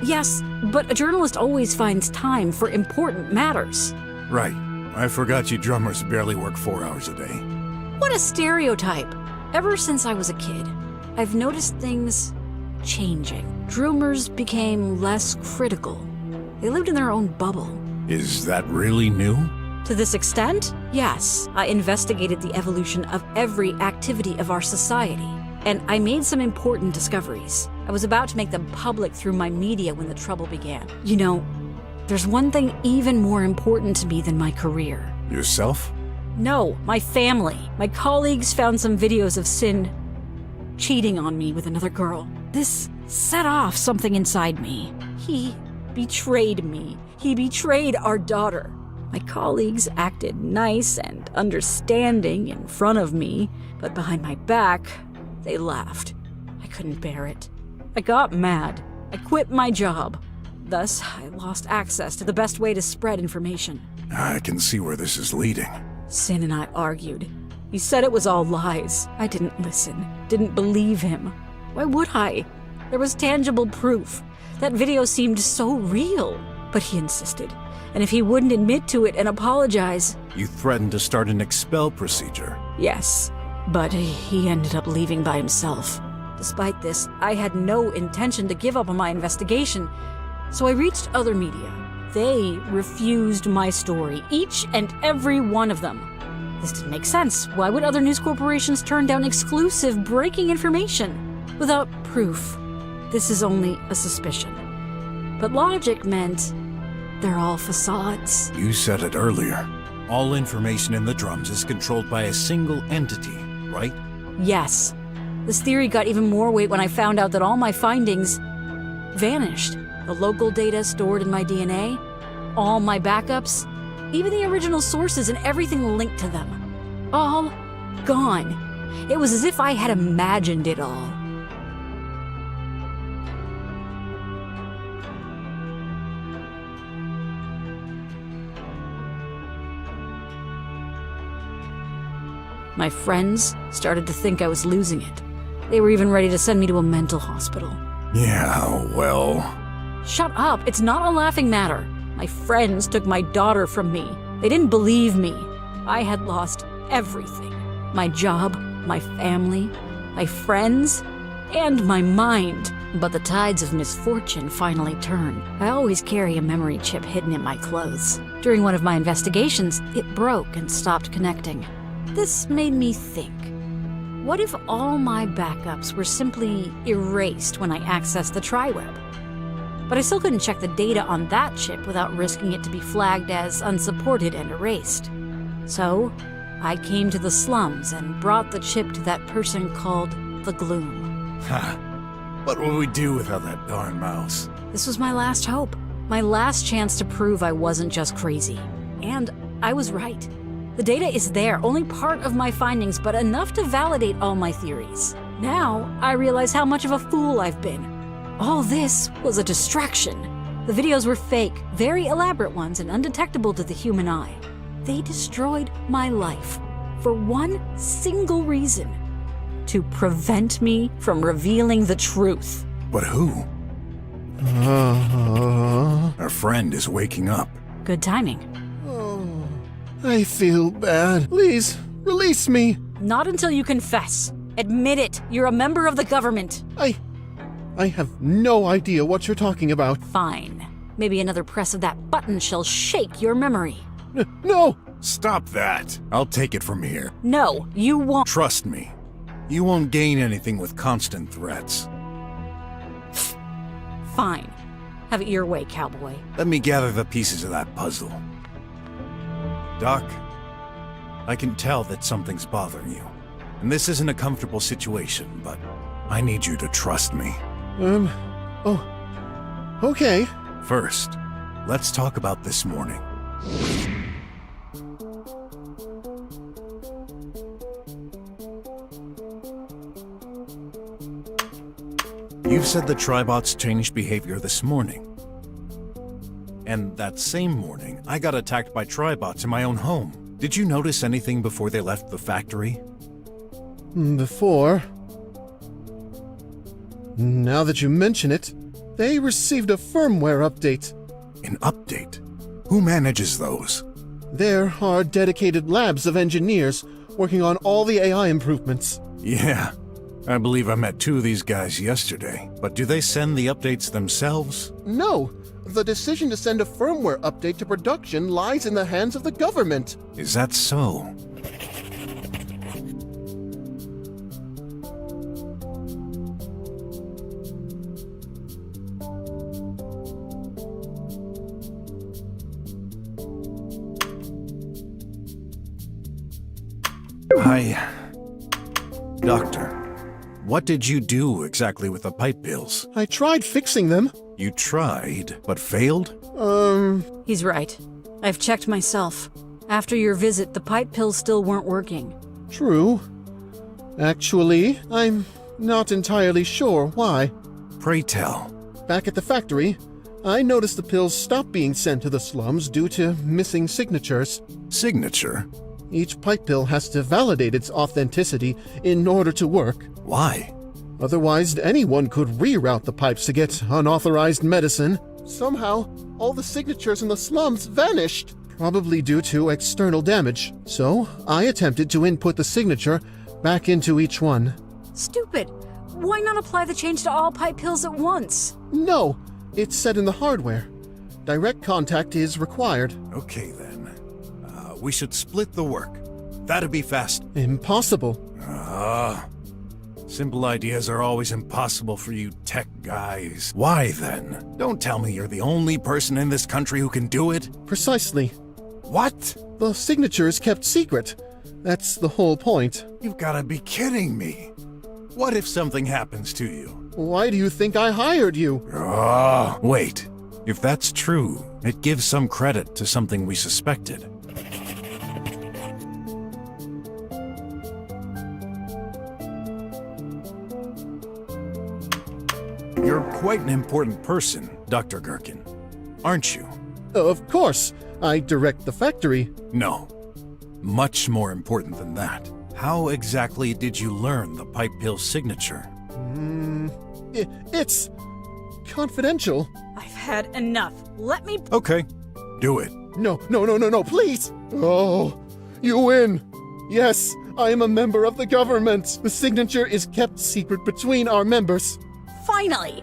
Yes, but a journalist always finds time for important matters. Right. I forgot you drummers barely work 4 hours a day. What a stereotype. Ever since I was a kid, I've noticed things changing. Drummers became less critical. They lived in their own bubble. Is that really new? To this extent, yes. I investigated the evolution of every activity of our society. And I made some important discoveries. I was about to make them public through my media when the trouble began. You know, there's one thing even more important to me than my career. Yourself? No, my family. My colleagues found some videos of Sin cheating on me with another girl. This set off something inside me. He betrayed me. He betrayed our daughter. My colleagues acted nice and understanding in front of me, but behind my back, they laughed. I couldn't bear it. I got mad. I quit my job. Thus, I lost access to the best way to spread information. I can see where this is leading. Sin and I argued. He said it was all lies. I didn't listen, didn't believe him. Why would I? There was tangible proof. That video seemed so real. But he insisted. And if he wouldn't admit to it and apologize... You threatened to start an expel procedure. Yes. But he ended up leaving by himself. Despite this, I had no intention to give up on my investigation, so I reached other media. They refused my story, each and every one of them. This didn't make sense. Why would other news corporations turn down exclusive breaking information without proof? This is only a suspicion. But logic meant they're all facades. You said it earlier. All information in the drums is controlled by a single entity. Right? Yes. This theory got even more weight when I found out that all my findings vanished. The local data stored in my DNA, all my backups, even the original sources and everything linked to them. All gone. It was as if I had imagined it all. My friends started to think I was losing it. They were even ready to send me to a mental hospital. Yeah, well... Shut up, it's not a laughing matter. My friends took my daughter from me. They didn't believe me. I had lost everything. My job, my family, my friends, and my mind. But the tides of misfortune finally turned. I always carry a memory chip hidden in my clothes. During one of my investigations, it broke and stopped connecting. This made me think. What if all my backups were simply erased when I accessed the TriWeb? But I still couldn't check the data on that chip without risking it to be flagged as unsupported and erased. So, I came to the slums and brought the chip to that person called the Gloom. Ha! What will we do without that darn mouse? This was my last hope. My last chance to prove I wasn't just crazy. And I was right. The data is there, only part of my findings, but enough to validate all my theories. Now, I realize how much of a fool I've been. All this was a distraction. The videos were fake, very elaborate ones and undetectable to the human eye. They destroyed my life for one single reason: to prevent me from revealing the truth. But who? Our friend is waking up. Good timing. I feel bad. Please, release me. Not until you confess. Admit it. You're a member of the government. I have no idea what you're talking about. Fine. Maybe another press of that button shall shake your memory. No! Stop that. I'll take it from here. No, you won't. Trust me. You won't gain anything with constant threats. Fine. Have it your way, cowboy. Let me gather the pieces of that puzzle. Doc, I can tell that something's bothering you. And this isn't a comfortable situation, but I need you to trust me. Okay. First, let's talk about this morning. You've said the Tribots changed behavior this morning. And that same morning, I got attacked by Tribots in my own home. Did you notice anything before they left the factory? Before? Now that you mention it, they received a firmware update. An update? Who manages those? There are dedicated labs of engineers working on all the AI improvements. Yeah, I believe I met 2 of these guys yesterday. But do they send the updates themselves? No, the decision to send a firmware update to production lies in the hands of the government. Is that so? Hi, Doctor. What did you do exactly with the pipe pills? I tried fixing them. You tried, but failed? He's right. I've checked myself. After your visit, the pipe pills still weren't working. True. Actually, I'm not entirely sure why. Pray tell. Back at the factory, I noticed the pills stopped being sent to the slums due to missing signatures. Signature? Each pipe pill has to validate its authenticity in order to work. Why? Otherwise, anyone could reroute the pipes to get unauthorized medicine. Somehow, all the signatures in the slums vanished, probably due to external damage. So, I attempted to input the signature back into each one. Stupid! Why not apply the change to all pipe pills at once? No, it's set in the hardware. Direct contact is required. Okay then. We should split the work. That'd be fast. Impossible. Simple ideas are always impossible for you tech guys. Why then? Don't tell me you're the only person in this country who can do it. Precisely. What? The signature is kept secret. That's the whole point. You've gotta be kidding me. What if something happens to you? Why do you think I hired you? Wait. If that's true, it gives some credit to something we suspected. You're quite an important person, Dr. Gherkin, aren't you? Of course. I direct the factory. No. Much more important than that. How exactly did you learn the pipe pill signature? It's confidential. I've had enough. Let me... Okay, do it. No, please! Oh, you win! Yes, I am a member of the government. The signature is kept secret between our members. Finally!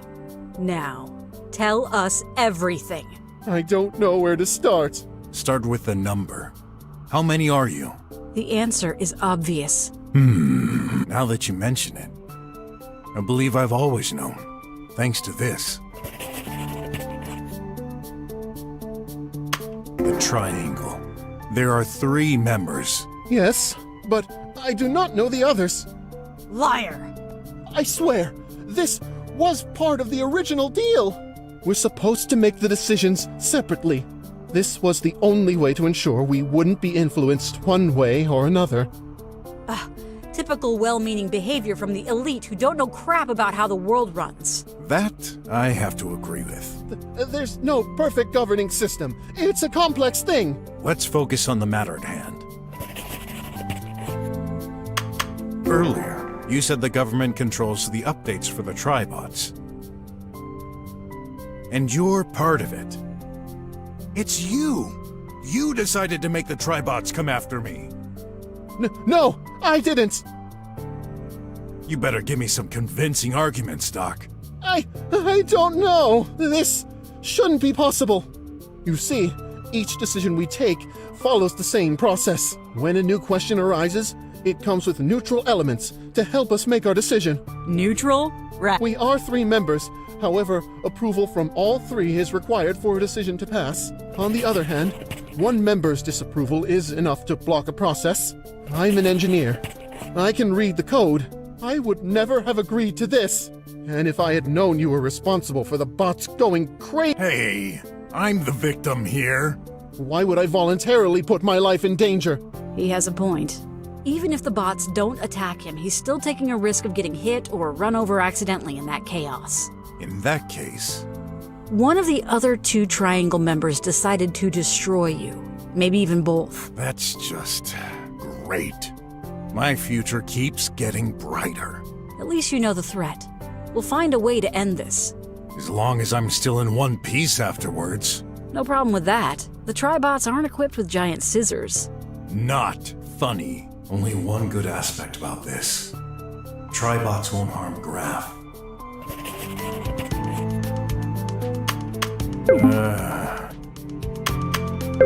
Now, tell us everything. I don't know where to start. Start with the number. How many are you? The answer is obvious. Now that you mention it, I believe I've always known, thanks to this. The triangle. There are 3 members. Yes, but I do not know the others. Liar! I swear, this was part of the original deal. We're supposed to make the decisions separately. This was the only way to ensure we wouldn't be influenced one way or another. Typical well-meaning behavior from the elite who don't know crap about how the world runs. That I have to agree with. There's no perfect governing system. It's a complex thing. Let's focus on the matter at hand. Earlier, you said the government controls the updates for the tribots. And you're part of it. It's you! You decided to make the tribots come after me. No, I didn't! You better give me some convincing arguments, Doc. I don't know. This shouldn't be possible. You see, each decision we take follows the same process. When a new question arises, it comes with neutral elements to help us make our decision. Neutral? Right. We are 3 members. However, approval from all 3 is required for a decision to pass. On the other hand, 1 member's disapproval is enough to block a process. I'm an engineer. I can read the code. I would never have agreed to this. And if I had known you were responsible for the bots going crazy... Hey, I'm the victim here. Why would I voluntarily put my life in danger? He has a point. Even if the bots don't attack him, he's still taking a risk of getting hit or run over accidentally in that chaos. In that case... One of the other 2 Triangle members decided to destroy you. Maybe even both. That's just... great. My future keeps getting brighter. At least you know the threat. We'll find a way to end this. As long as I'm still in one piece afterwards. No problem with that. The Tribots aren't equipped with giant scissors. Not funny. Only one good aspect about this. Tribots won't harm Graff.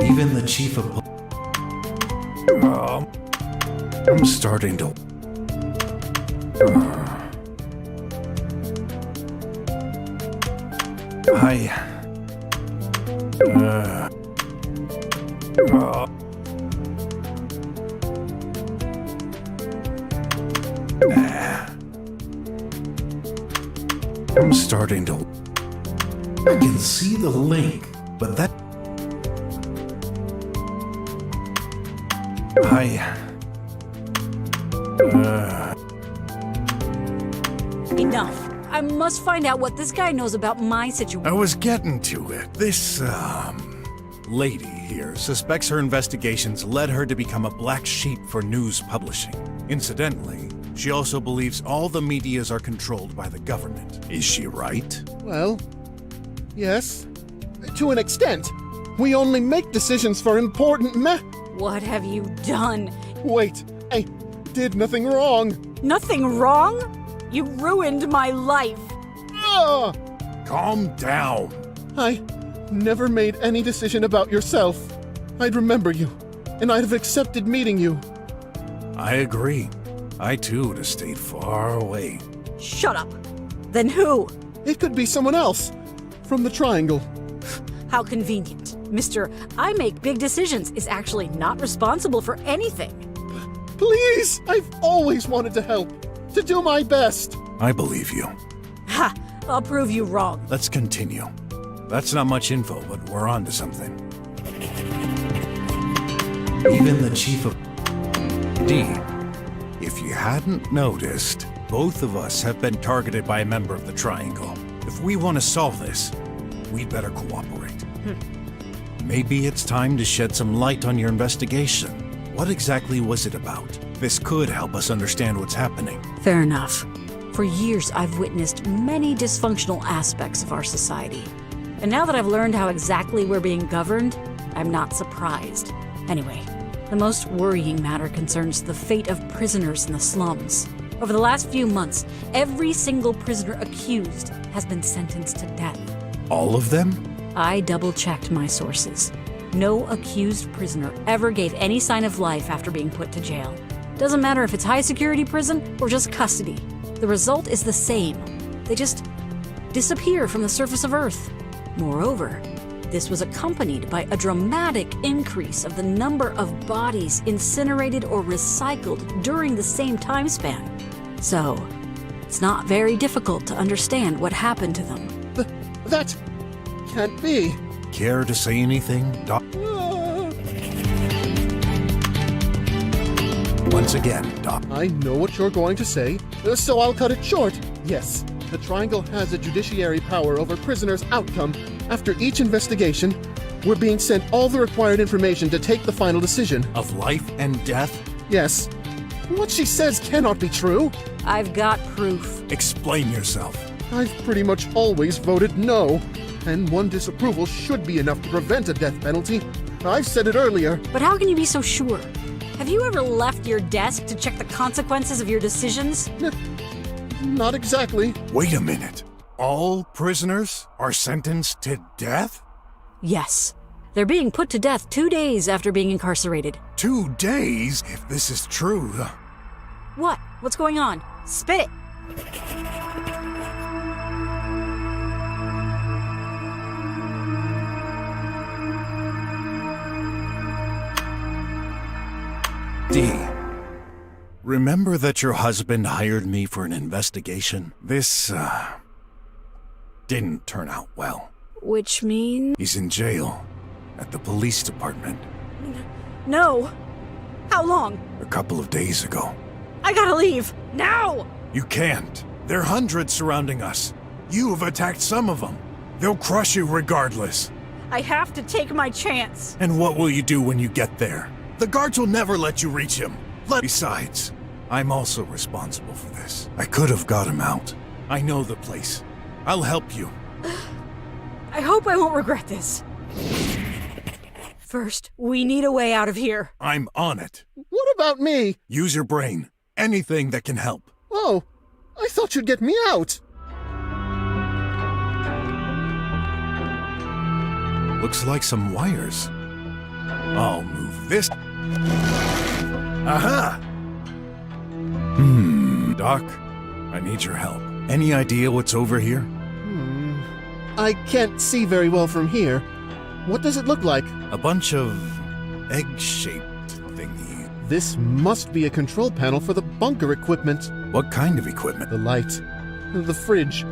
Even the chief of... I'm starting to... I'm starting to... I can see the link, but that... Enough. I must find out what this guy knows about my situation. I was getting to it. This, lady here suspects her investigations led her to become a black sheep for news publishing. Incidentally, she also believes all the medias are controlled by the government. Is she right? Well, yes. To an extent. We only make decisions for important What have you done? Wait, I did nothing wrong. Nothing wrong? You ruined my life. Calm down. I never made any decision about yourself. I'd remember you, and I'd have accepted meeting you. I agree. I too would have stayed far away. Shut up. Then who? It could be someone else. From the Triangle. How convenient. Mr. I make big decisions is actually not responsible for anything. Please! I've always wanted to help. To do my best. I believe you. Ha! I'll prove you wrong. Let's continue. That's not much info, but we're on to something. Even the chief of... D. If you hadn't noticed, both of us have been targeted by a member of the Triangle. If we want to solve this, we'd better cooperate. Maybe it's time to shed some light on your investigation. What exactly was it about? This could help us understand what's happening. Fair enough. For years, I've witnessed many dysfunctional aspects of our society. And now that I've learned how exactly we're being governed, I'm not surprised. Anyway, the most worrying matter concerns the fate of prisoners in the slums. Over the last few months, every single prisoner accused has been sentenced to death. All of them? I double-checked my sources. No accused prisoner ever gave any sign of life after being put to jail. Doesn't matter if it's high-security prison or just custody. The result is the same. They just disappear from the surface of Earth. Moreover, this was accompanied by a dramatic increase of the number of bodies incinerated or recycled during the same time span. So, it's not very difficult to understand what happened to them. That can't be. Care to say anything, Doc? Once again, Doc. I know what you're going to say, so I'll cut it short. Yes, the Triangle has a judiciary power over prisoners' outcome. After each investigation, we're being sent all the required information to take the final decision. Of life and death? Yes. What she says cannot be true. I've got proof. Explain yourself. I've pretty much always voted no, and one disapproval should be enough to prevent a death penalty. I've said it earlier. But how can you be so sure? Have you ever left your desk to check the consequences of your decisions? Not exactly. Wait a minute. All prisoners are sentenced to death? Yes. They're being put to death 2 days after being incarcerated. 2 days? If this is true. What? What's going on? Spit it! D. Remember that your husband hired me for an investigation? This, didn't turn out well. Which means? He's in jail. At the police department. No! How long? A couple of days ago. I gotta leave! Now! You can't. There are hundreds surrounding us. You have attacked some of them. They'll crush you regardless. I have to take my chance. And what will you do when you get there? The guards will never let you reach him. Besides, I'm also responsible for this. I could have got him out. I know the place. I'll help you. I hope I won't regret this. First, we need a way out of here. I'm on it. What about me? Use your brain. Anything that can help. Oh, I thought you'd get me out. Looks like some wires. I'll move this. Aha! Doc, I need your help. Any idea what's over here? I can't see very well from here. What does it look like? A bunch of egg-shaped thingy. This must be a control panel for the bunker equipment. What kind of equipment? The light, the fridge,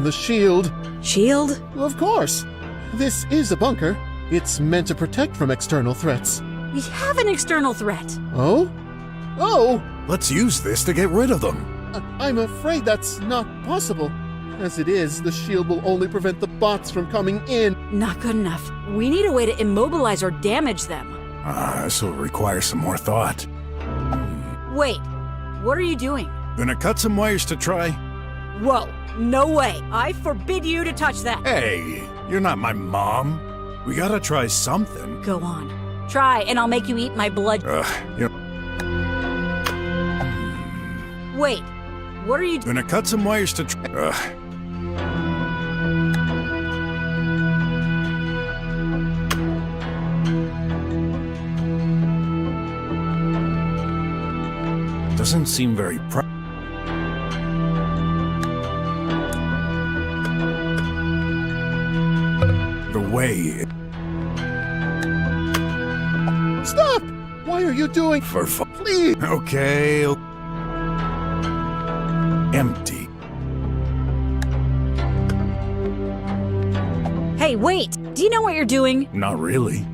the shield. Shield? Of course. This is a bunker. It's meant to protect from external threats. We have an external threat. Oh? Oh! Let's use this to get rid of them. I'm afraid that's not possible. As it is, the shield will only prevent the bots from coming in. Not good enough. We need a way to immobilize or damage them. This will require some more thought. Wait, what are you doing? Gonna cut some wires to try. Whoa, no way. I forbid you to touch that. Hey, you're not my mom. We gotta try something. Go on. Try, and I'll make you eat my blood. Wait, what are you Gonna cut some wires to try. Doesn't seem very the way. Stop! Why are you doing? Please. Okay. Empty. Hey, wait! Do you know what you're doing? Not really.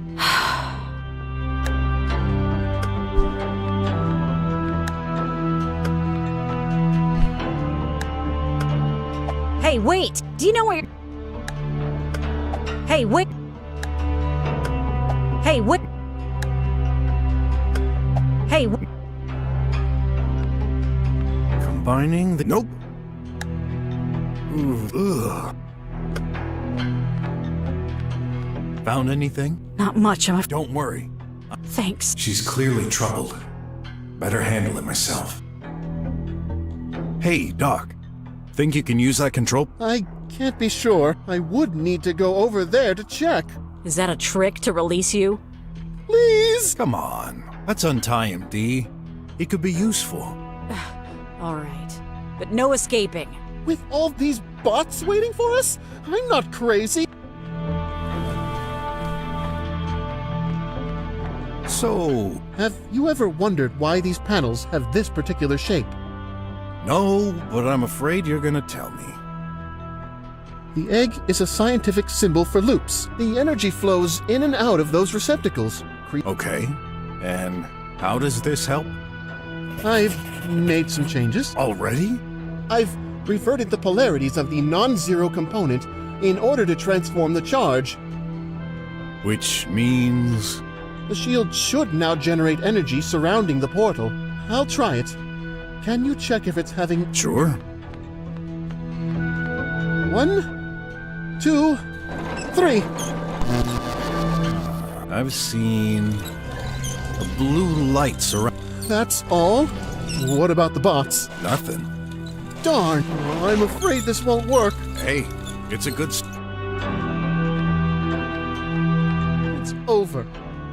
Hey, wait! Do you know what you're... Hey, wait! Hey, what? Hey, Combining the... Nope. Ugh. Found anything? Not much, Don't worry. Thanks. She's clearly troubled. Better handle it myself. Hey, Doc. Think you can use that control? I can't be sure. I would need to go over there to check. Is that a trick to release you? Please! Come on. Let's untie him, D. He could be useful. All right. But no escaping. With all these bots waiting for us? I'm not crazy. So... Have you ever wondered why these panels have this particular shape? No, but I'm afraid you're gonna tell me. The egg is a scientific symbol for loops. The energy flows in and out of those receptacles. Okay. And how does this help? I've made some changes. Already? I've reverted the polarities of the non-zero component in order to transform the charge. Which means... The shield should now generate energy surrounding the portal. I'll try it. Can you check if it's having... Sure. 1, 2, 3. I've seen... a blue light surround... That's all? What about the bots? Nothing. Darn, I'm afraid this won't work. Hey, it's a good... It's over.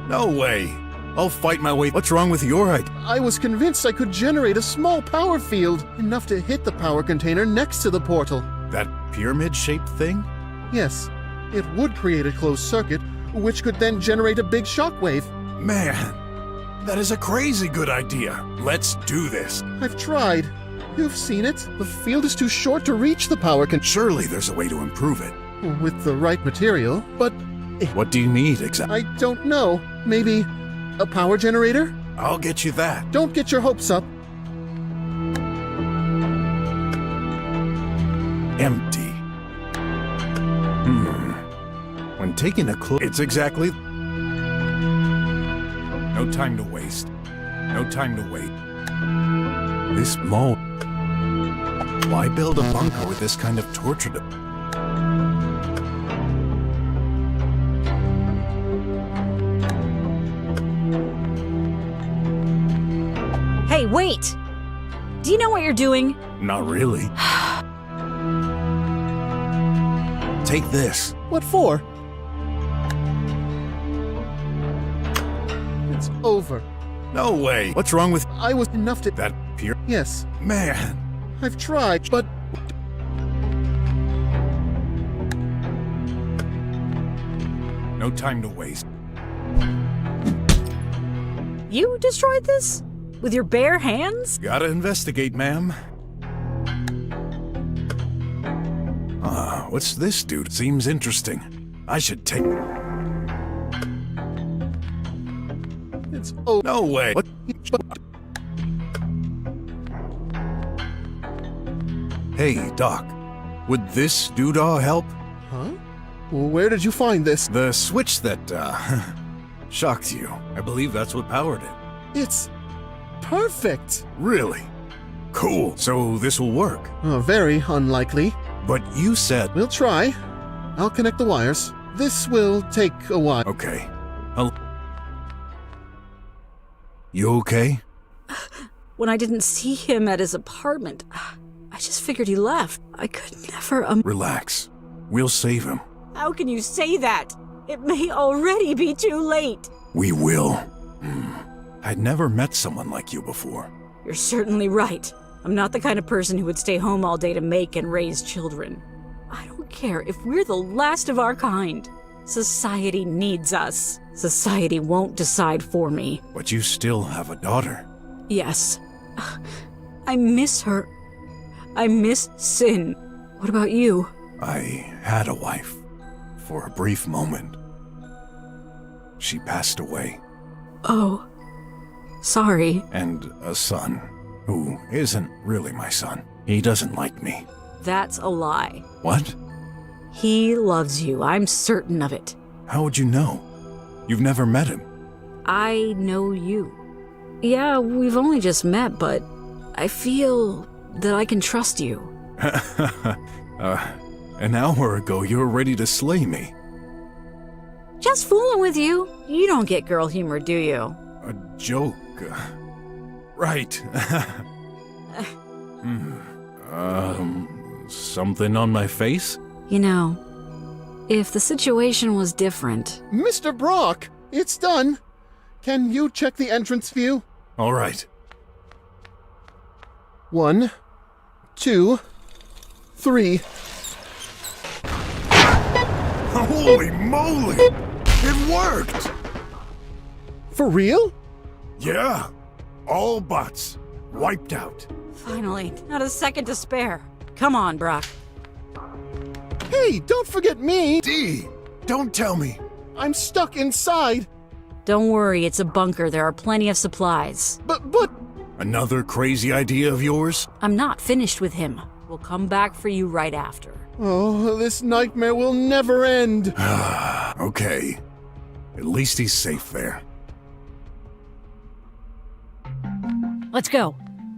No way. I'll fight my way... What's wrong with your idea? I was convinced I could generate a small power field, enough to hit the power container next to the portal. That pyramid-shaped thing? Yes. It would create a closed circuit, which could then generate a big shockwave. Man, that is a crazy good idea. Let's do this. I've tried. You've seen it. The field is too short to reach the power container. Surely there's a way to improve it. With the right material, but... What do you need exactly? I don't know. Maybe a power generator? I'll get you that. Don't get your hopes up. Empty. When taking a clook, it's exactly... No time to waste. No time to wait. This mole... Why build a bunker with this kind of torture to... Hey, wait! Do you know what you're doing? Not really. Take this. What for? It's over. No way. What's wrong with... I was enough to... That pure... Yes. Man. I've tried, but... No time to waste. You destroyed this? With your bare hands? Gotta investigate, ma'am. What's this dude? Seems interesting. I should take... It's over. No way. What? Hey, Doc. Would this doodah help? Huh? Where did you find this? The switch that, shocked you. I believe that's what powered it. It's... perfect! Really? Cool. So this will work? Very unlikely. But you said... We'll try. I'll connect the wires. This will take a while. Okay. You okay? When I didn't see him at his apartment, I just figured he left. I could never... Relax. We'll save him. How can you say that? It may already be too late. We will. I'd never met someone like you before. You're certainly right. I'm not the kind of person who would stay home all day to make and raise children. I don't care if we're the last of our kind. Society needs us. Society won't decide for me. But you still have a daughter. Yes. I miss her. I miss Sin. What about you? I had a wife. For a brief moment. She passed away. Oh. Sorry. And a son, who isn't really my son. He doesn't like me. That's a lie. What? He loves you. I'm certain of it. How would you know? You've never met him. I know you. Yeah, we've only just met, but I feel that I can trust you. An hour ago you were ready to slay me. Just fooling with you. You don't get girl humor, do you? A joke. Right. Something on my face? You know, if the situation was different... Mr. Brok, it's done. Can you check the entrance view? All right. 1, 2, 3. Holy moly! It worked! For real? Yeah. All bots. Wiped out. Finally, not a second to spare. Come on, Brok. Hey, don't forget me! D, don't tell me. I'm stuck inside. Don't worry, it's a bunker. There are plenty of supplies. But... Another crazy idea of yours? I'm not finished with him. We'll come back for you right after. Oh, this nightmare will never end. Okay. At least he's safe there. Let's go.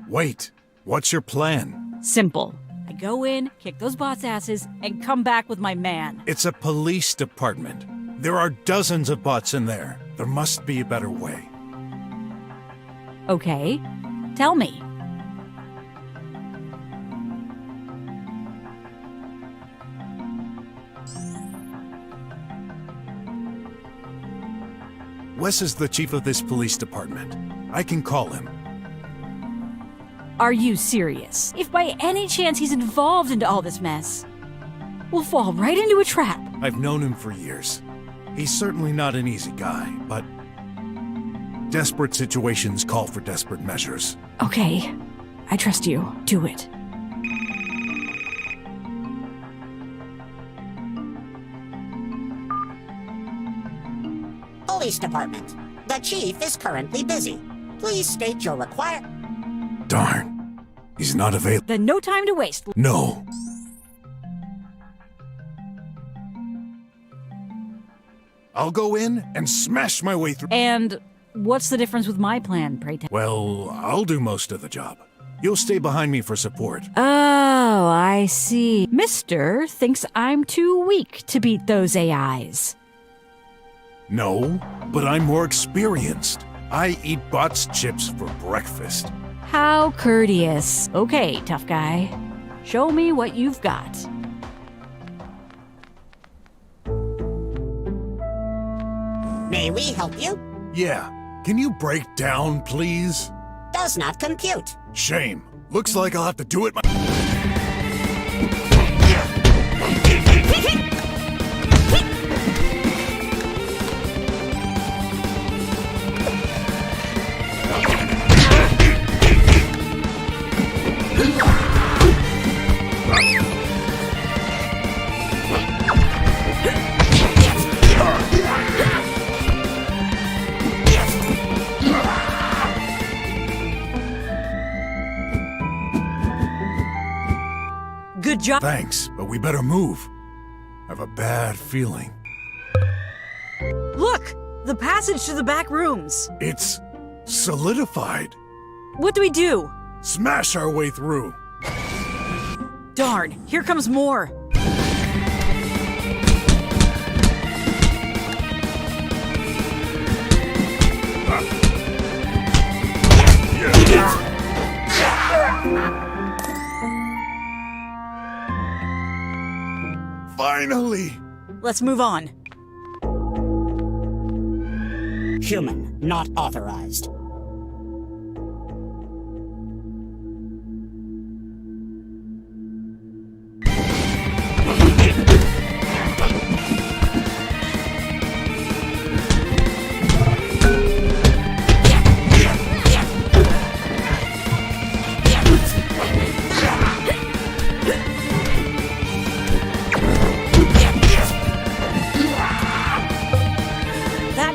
Wait, what's your plan? Simple. I go in, kick those bots' asses, and come back with my man. It's a police department. There are dozens of bots in there. There must be a better way. Okay. Tell me. Wes is the chief of this police department. I can call him. Are you serious? If by any chance he's involved into all this mess, we'll fall right into a trap. I've known him for years. He's certainly not an easy guy, but desperate situations call for desperate measures. Okay. I trust you. Do it. Police Department. The chief is currently busy. Please state your requirement. Darn. He's not available. Then no time to waste. No. I'll go in and smash my way through. And what's the difference with my plan, pray tell? Well, I'll do most of the job. You'll stay behind me for support. Oh, I see. Mister thinks I'm too weak to beat those AIs. No, but I'm more experienced. I eat bots chips for breakfast. How courteous. Okay, tough guy. Show me what you've got. May we help you? Yeah. Can you break down, please? Does not compute. Shame. Looks like I'll have to do it Good job. Thanks, but we better move. I have a bad feeling. Look! The passage to the back rooms. It's solidified. What do we do? Smash our way through. Darn, here comes more. Finally! Let's move on. Human not authorized.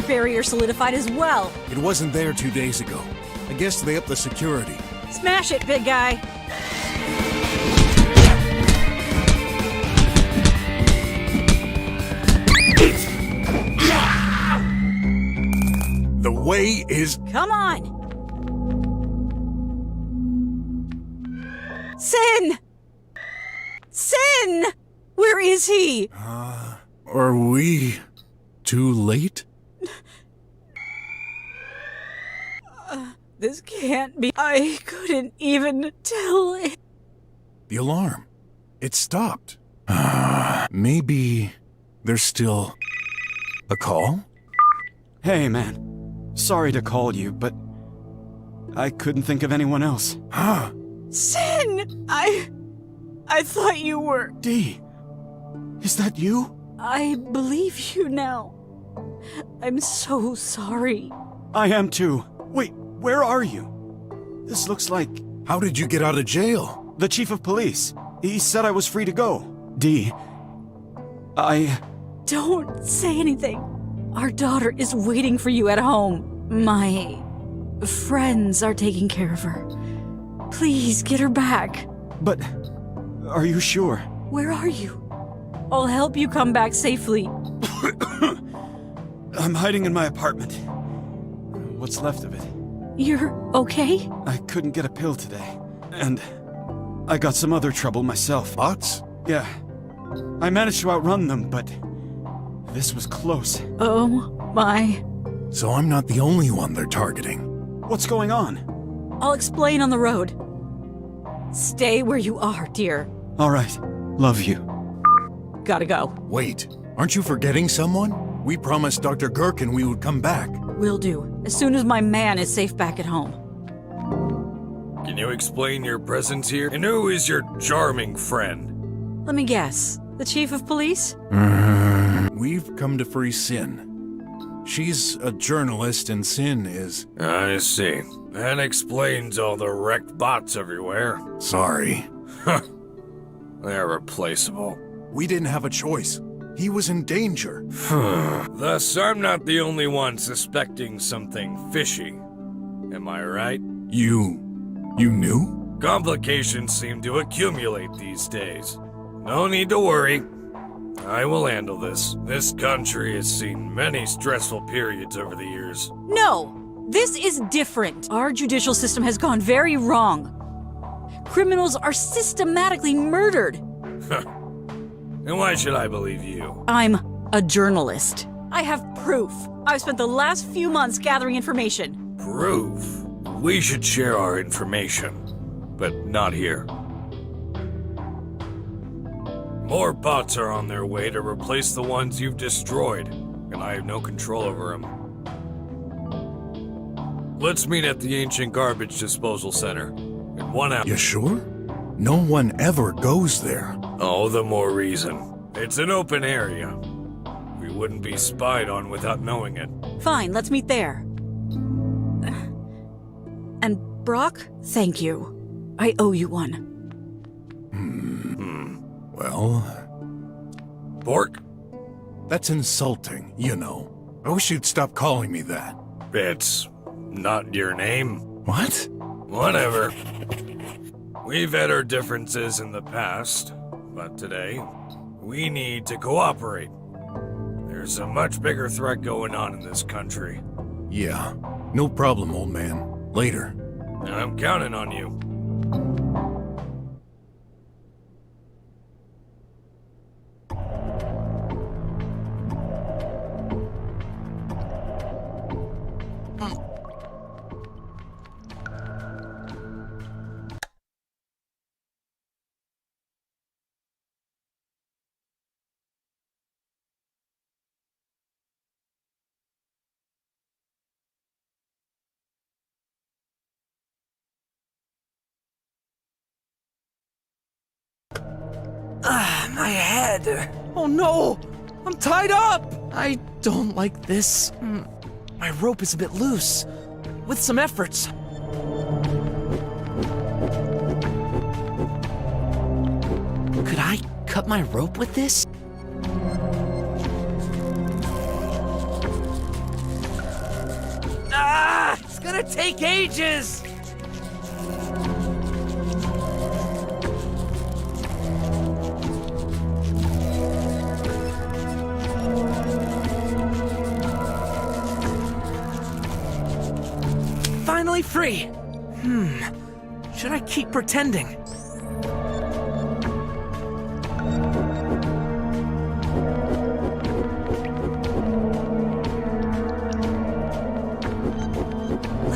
Barrier solidified as well. It wasn't there 2 days ago. I guess they upped the security. Smash it, big guy. The way is... Come on. Sin! Sin! Where is he? Are we too late? This can't be. I couldn't even tell it. The alarm. It stopped. Maybe there's still a call? Hey, man. Sorry to call you, but I couldn't think of anyone else. Sin! I thought you were... Dee, is that you? I believe you now. I'm so sorry. I am too. Wait, where are you? This looks like... How did you get out of jail? The chief of police. He said I was free to go. Dee, Don't say anything. Our daughter is waiting for you at home. My friends are taking care of her. Please get her back. But are you sure? Where are you? I'll help you come back safely. I'm hiding in my apartment. What's left of it. You're okay? I couldn't get a pill today. And I got some other trouble myself. Bots? Yeah. I managed to outrun them, but this was close. Oh my. So I'm not the only one they're targeting. What's going on? I'll explain on the road. Stay where you are, dear. All right. Love you. Gotta go. Wait, aren't you forgetting someone? We promised Dr. Gherkin we would come back. Will do, as soon as my man is safe back at home. Can you explain your presence here? And who is your charming friend? Let me guess. The chief of police? We've come to free Sin. She's a journalist and Sin is... I see. That explains all the wrecked bots everywhere. Sorry. They're replaceable. We didn't have a choice. He was in danger. Thus, I'm not the only one suspecting something fishy. Am I right? You knew? Complications seem to accumulate these days. No need to worry. I will handle this. This country has seen many stressful periods over the years. No! This is different. Our judicial system has gone very wrong. Criminals are systematically murdered. And why should I believe you? I'm a journalist. I have proof. I've spent the last few months gathering information. Proof? We should share our information, but not here. More bots are on their way to replace the ones you've destroyed, and I have no control over them. Let's meet at the ancient garbage disposal center in 1 hour. You sure? No one ever goes there. Oh, the more reason. It's an open area. We wouldn't be spied on without knowing it. Fine, let's meet there. And Brok, thank you. I owe you one. Well... Bork? That's insulting, you know. I wish you'd stop calling me that. It's not your name. What? Whatever. We've had our differences in the past, but today, we need to cooperate. There's a much bigger threat going on in this country. Yeah, no problem, old man. Later. I'm counting on you. My head. Oh no! I'm tied up! I don't like this. My rope is a bit loose. With some efforts. Could I cut my rope with this? Ah! It's gonna take ages! Finally free. Should I keep pretending?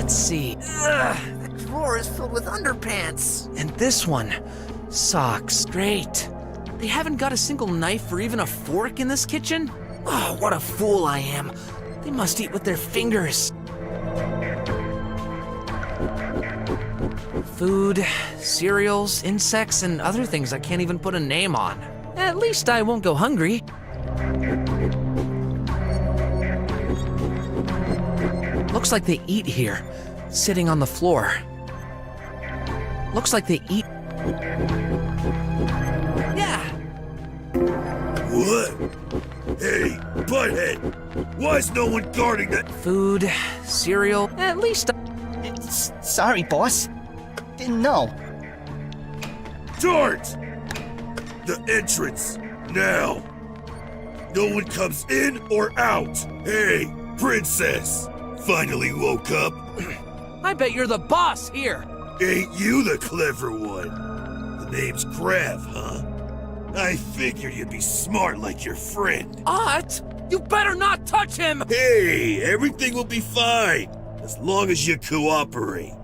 Let's see. That drawer is filled with underpants. And this one. Socks. Great. They haven't got a single knife or even a fork in this kitchen? Oh, what a fool I am. They must eat with their fingers. Food, cereals, insects, and other things I can't even put a name on. At least I won't go hungry. Looks like they eat here, sitting on the floor. Looks like they eat... Yeah! What? Hey, butthead! Why is no one guarding that? Food, cereal, at least... Sorry, boss. Didn't know. Dart! The entrance, now! No one comes in or out! Hey, princess! Finally woke up? I bet you're the boss here! Ain't you the clever one? The name's Graff, huh? I figured you'd be smart like your friend. What? You better not touch him! Hey, everything will be fine, as long as you cooperate.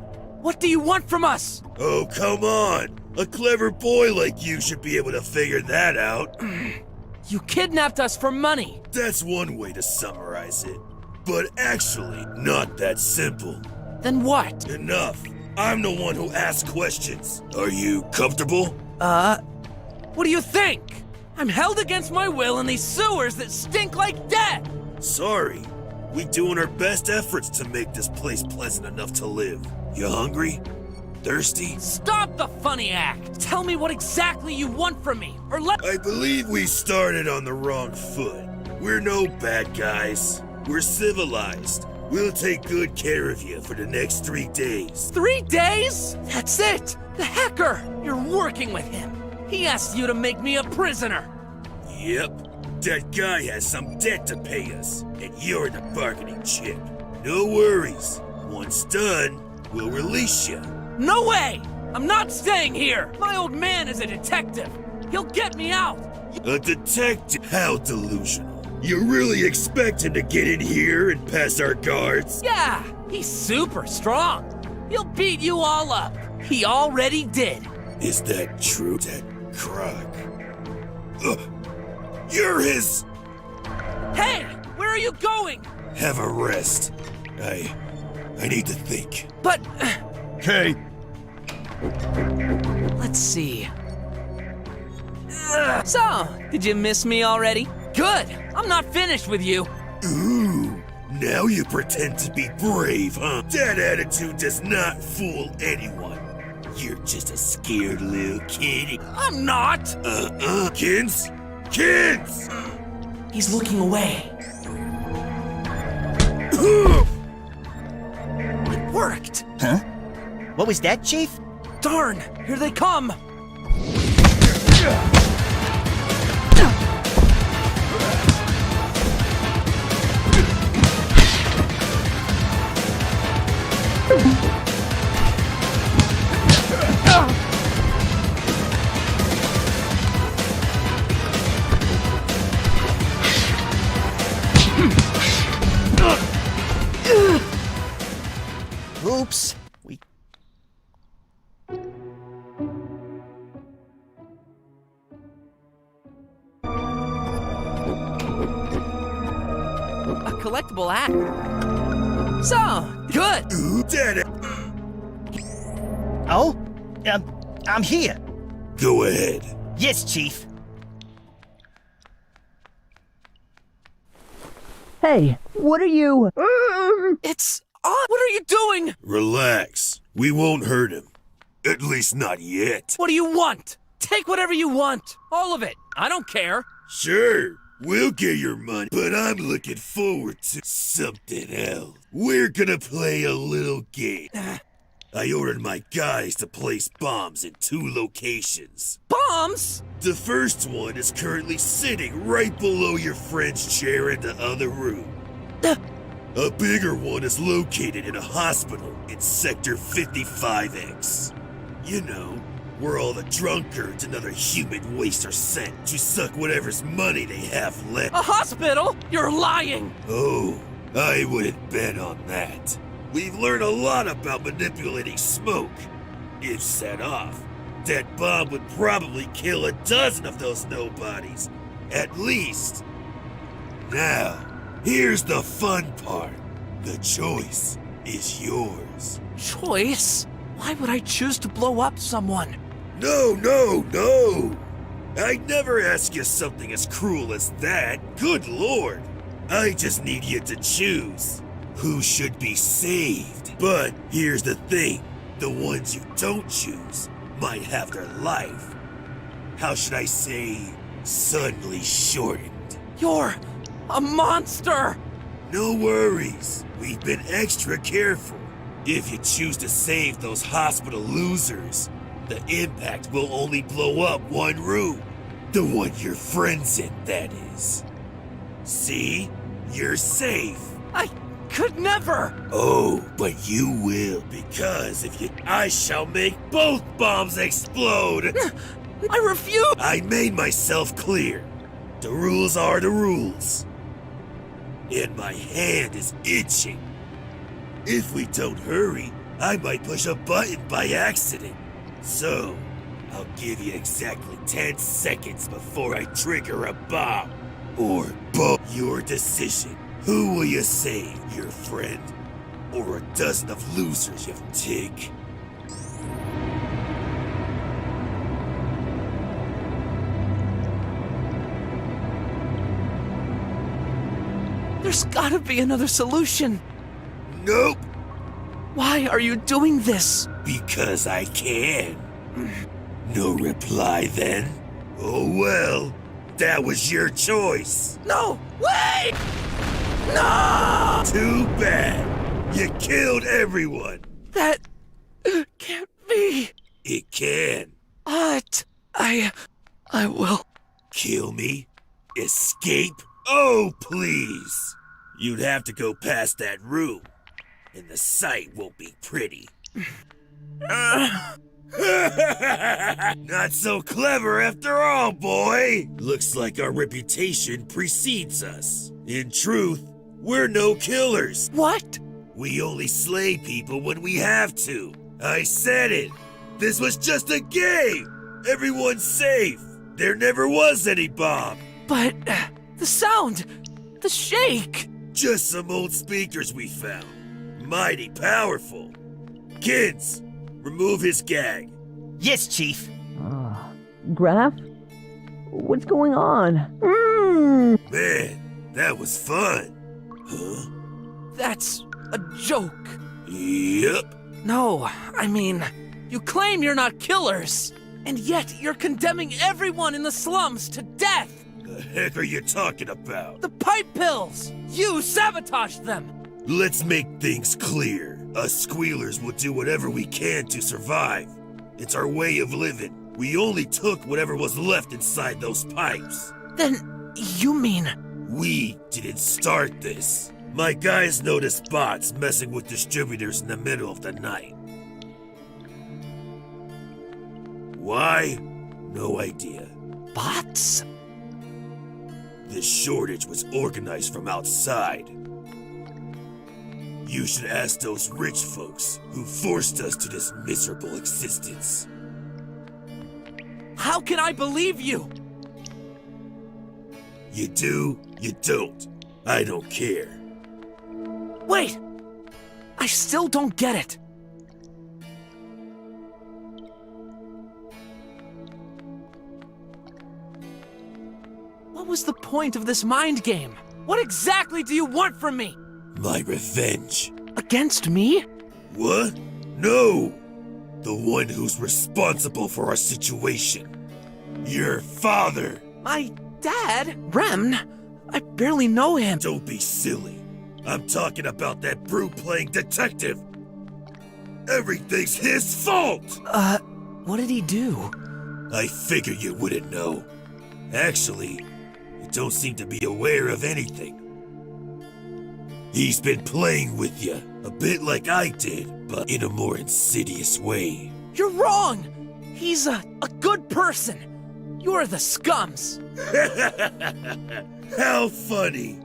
What do you want from us? Oh, come on! A clever boy like you should be able to figure that out. You kidnapped us for money! That's one way to summarize it. But actually, not that simple. Then what? Enough. I'm the one who asks questions. Are you comfortable? What do you think? I'm held against my will in these sewers that stink like death! Sorry. We doing our best efforts to make this place pleasant enough to live. You hungry? Thirsty? Stop the funny act! Tell me what exactly you want from me, or let— I believe we started on the wrong foot. We're no bad guys. We're civilized. We'll take good care of you for the next 3 days. 3 days? That's it! The hacker! You're working with him. He asked you to make me a prisoner. Yep. That guy has some debt to pay us, and you're the bargaining chip. No worries. Once done, we'll release you. No way! I'm not staying here! My old man is a detective. He'll get me out. A detective? How delusional. You really expect him to get in here and pass our guards? Yeah, he's super strong. He'll beat you all up. He already did. Is that true, that croc? You're his... Hey, where are you going? Have a rest. I need to think. But... Okay. Let's see. So, did you miss me already? Good! I'm not finished with you! Ooh, now you pretend to be brave, huh? That attitude does not fool anyone. You're just a scared little kitty. I'm not! Kins? Kins! He's looking away. It worked! Huh? What was that, Chief? Darn! Here they come! Oops. A collectible act. So, good. Who did it? Oh? I'm here. Go ahead. Yes, Chief. Hey, what are you... It's odd. What are you doing? Relax. We won't hurt him. At least not yet. What do you want? Take whatever you want. All of it. I don't care. Sure. We'll get your money, but I'm looking forward to something else. We're gonna play a little game. I ordered my guys to place bombs in 2 locations. Bombs? The first one is currently sitting right below your friend's chair in the other room. A bigger one is located in a hospital in Sector 55X. You know, where all the drunkards and other human waste are sent to suck whatever's money they have left. A hospital? You're lying! Oh, I wouldn't bet on that. we've learned a lot about manipulating smoke. If set off, that bomb would probably kill a dozen of those nobodies, at least. Now, here's the fun part. The choice is yours. Choice? Why would I choose to blow up someone? No, no, no! I'd never ask you something as cruel as that. Good lord! I just need you to choose who should be saved. But here's the thing. The ones you don't choose might have their life, how should I say, suddenly shortened. You're a monster! No worries. We've been extra careful. If you choose to save those hospital losers, the impact will only blow up one room. The one your friend's in, that is. See? You're safe. I could never! Oh, but you will, because if you, I shall make both bombs explode! I refuse! I made myself clear. The rules are the rules. And my hand is itching. If we don't hurry, I might push a button by accident. So, I'll give you exactly 10 seconds before I trigger a bomb. Or both. Your decision. Who will you save, your friend? Or a dozen of losers you've tick? There's gotta be another solution. Nope. Why are you doing this? Because I can. No reply then? Oh well, that was your choice. No! Wait! No! Too bad. You killed everyone. That can't be. It can. But I will. Kill me? Escape? Oh, please. You'd have to go past that room, and the sight won't be pretty. Not so clever after all, boy! Looks like our reputation precedes us. In truth, we're no killers. What? We only slay people when we have to. I said it. This was just a game. Everyone's safe. There never was any bomb. But the sound, the shake. Just some old speakers we found. Mighty powerful. Kids, remove his gag. Yes, Chief. Graff? What's going on? Man, that was fun. Huh? That's a joke. Yep. No, I mean, you claim you're not killers, and yet you're condemning everyone in the slums to death. The heck are you talking about? The pipe pills! You sabotaged them! Let's make things clear. Us squealers will do whatever we can to survive. It's our way of living. We only took whatever was left inside those pipes. Then you mean... We didn't start this. My guys noticed bots messing with distributors in the middle of the night. Why? No idea. Bots? This shortage was organized from outside. You should ask those rich folks who forced us to this miserable existence. How can I believe you? You do, you don't. I don't care. Wait! I still don't get it. What was the point of this mind game? What exactly do you want from me? My revenge. Against me? What? No! The one who's responsible for our situation. Your father! My dad? Rem? I barely know him. Don't be silly. I'm talking about that brute playing detective. Everything's his fault! What did he do? I figured you wouldn't know. Actually, you don't seem to be aware of anything. He's been playing with you, a bit like I did, but in a more insidious way. You're wrong! He's a good person. You're the scums. How funny.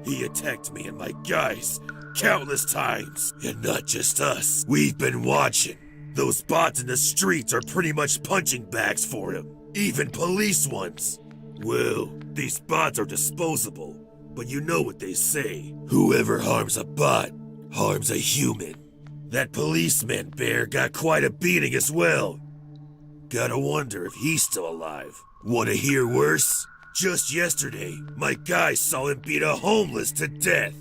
He attacked me and my guys, countless times. And not just us. We've been watching. Those bots in the streets are pretty much punching bags for him. Even police ones. Well, these bots are disposable. But you know what they say. Whoever harms a bot harms a human. That policeman bear got quite a beating as well. Gotta wonder if he's still alive. Wanna hear worse? Just yesterday, my guy saw him beat a homeless to death.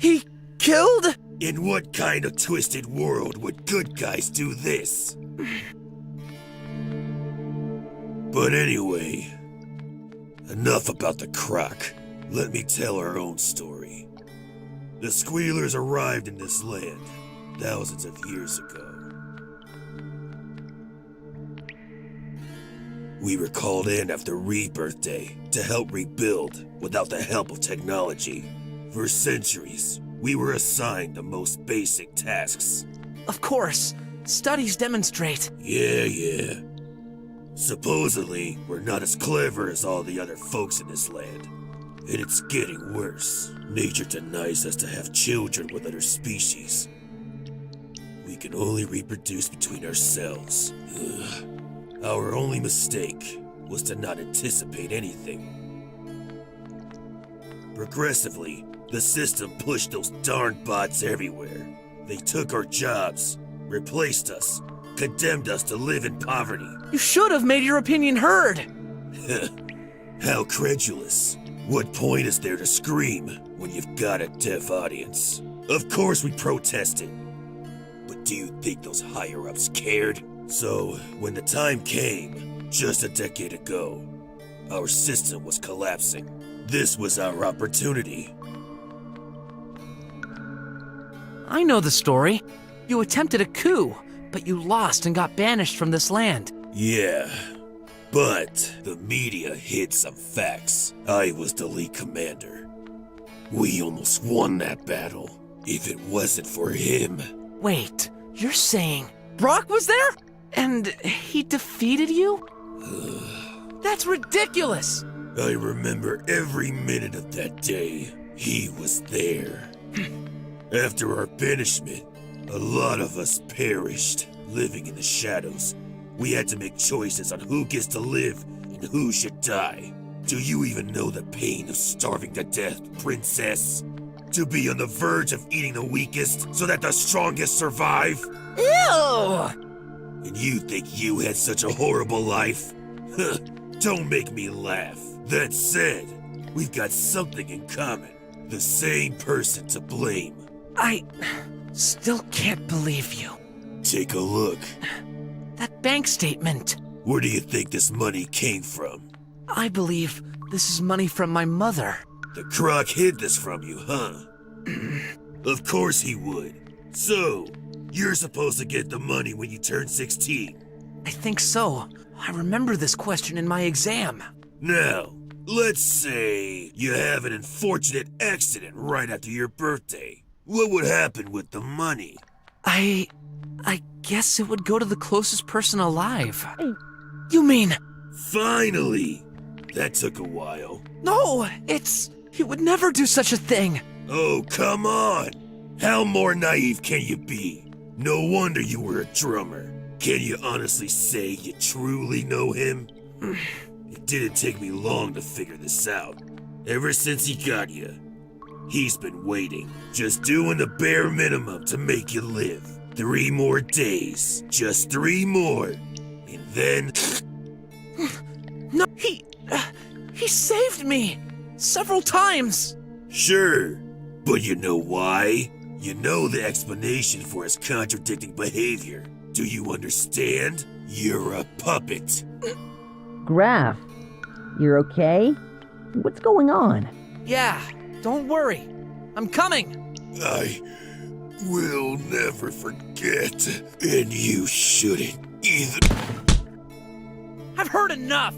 He killed? In what kind of twisted world would good guys do this? But anyway, enough about the croc. Let me tell our own story. The Squealers arrived in this land thousands of years ago. We were called in after Rebirth Day to help rebuild without the help of technology. For centuries, we were assigned the most basic tasks. Of course. Studies demonstrate. Yeah. Supposedly, we're not as clever as all the other folks in this land. And it's getting worse. Nature denies us to have children with other species. We can only reproduce between ourselves. Ugh. Our only mistake was to not anticipate anything. Progressively, the system pushed those darn bots everywhere. They took our jobs, replaced us, condemned us to live in poverty. You should have made your opinion heard. How credulous. What point is there to scream when you've got a deaf audience? Of course we protested. But do you think those higher-ups cared? So, when the time came, just a decade ago, our system was collapsing. This was our opportunity. I know the story. You attempted a coup, but you lost and got banished from this land. Yeah, but the media hid some facts. I was the lead commander. We almost won that battle, if it wasn't for him. Wait, you're saying Brok was there? And he defeated you? That's ridiculous! I remember every minute of that day. He was there. After our banishment, a lot of us perished, living in the shadows. We had to make choices on who gets to live and who should die. Do you even know the pain of starving to death, princess? To be on the verge of eating the weakest so that the strongest survive? Ew! And you think you had such a horrible life? Don't make me laugh. That said, we've got something in common. The same person to blame. I still can't believe you. Take a look. That bank statement. Where do you think this money came from? I believe this is money from my mother. The croc hid this from you, huh? Of course he would. So, you're supposed to get the money when you turn 16. I think so. I remember this question in my exam. Now, let's say you have an unfortunate accident right after your birthday. What would happen with the money? I guess it would go to the closest person alive. You mean... Finally! That took a while. No, he would never do such a thing. Oh, come on! How more naive can you be? No wonder you were a drummer. Can you honestly say you truly know him? It didn't take me long to figure this out. Ever since he got you, he's been waiting, just doing the bare minimum to make you live. 3 more days, just 3 more, and then... No, he saved me several times. Sure, but you know why? You know the explanation for his contradicting behavior. Do you understand? You're a puppet. Graff, you're okay? What's going on? Yeah, don't worry. I'm coming. I will never forget, and you shouldn't either. I've heard enough.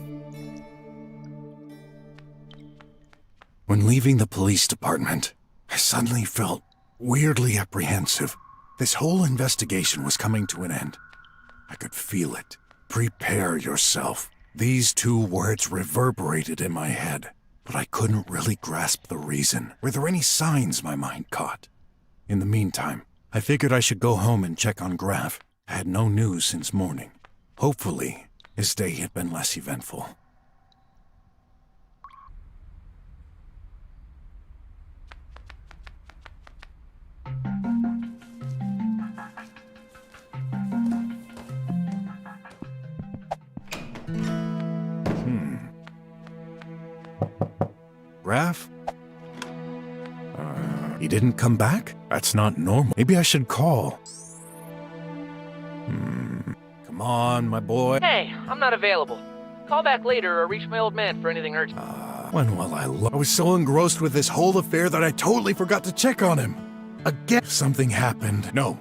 When leaving the police department, I suddenly felt weirdly apprehensive. This whole investigation was coming to an end. I could feel it. Prepare yourself. These 2 words reverberated in my head, but I couldn't really grasp the reason. Were there any signs my mind caught? In the meantime, I figured I should go home and check on Graff. I had no news since morning. Hopefully, his day had been less eventful. Graff? He didn't come back? That's not normal. Maybe I should call. Come on, my boy. Hey, I'm not available. Call back later or reach my old man for anything urgent. When will I was so engrossed with this whole affair that I totally forgot to check on him. Again, something happened. No.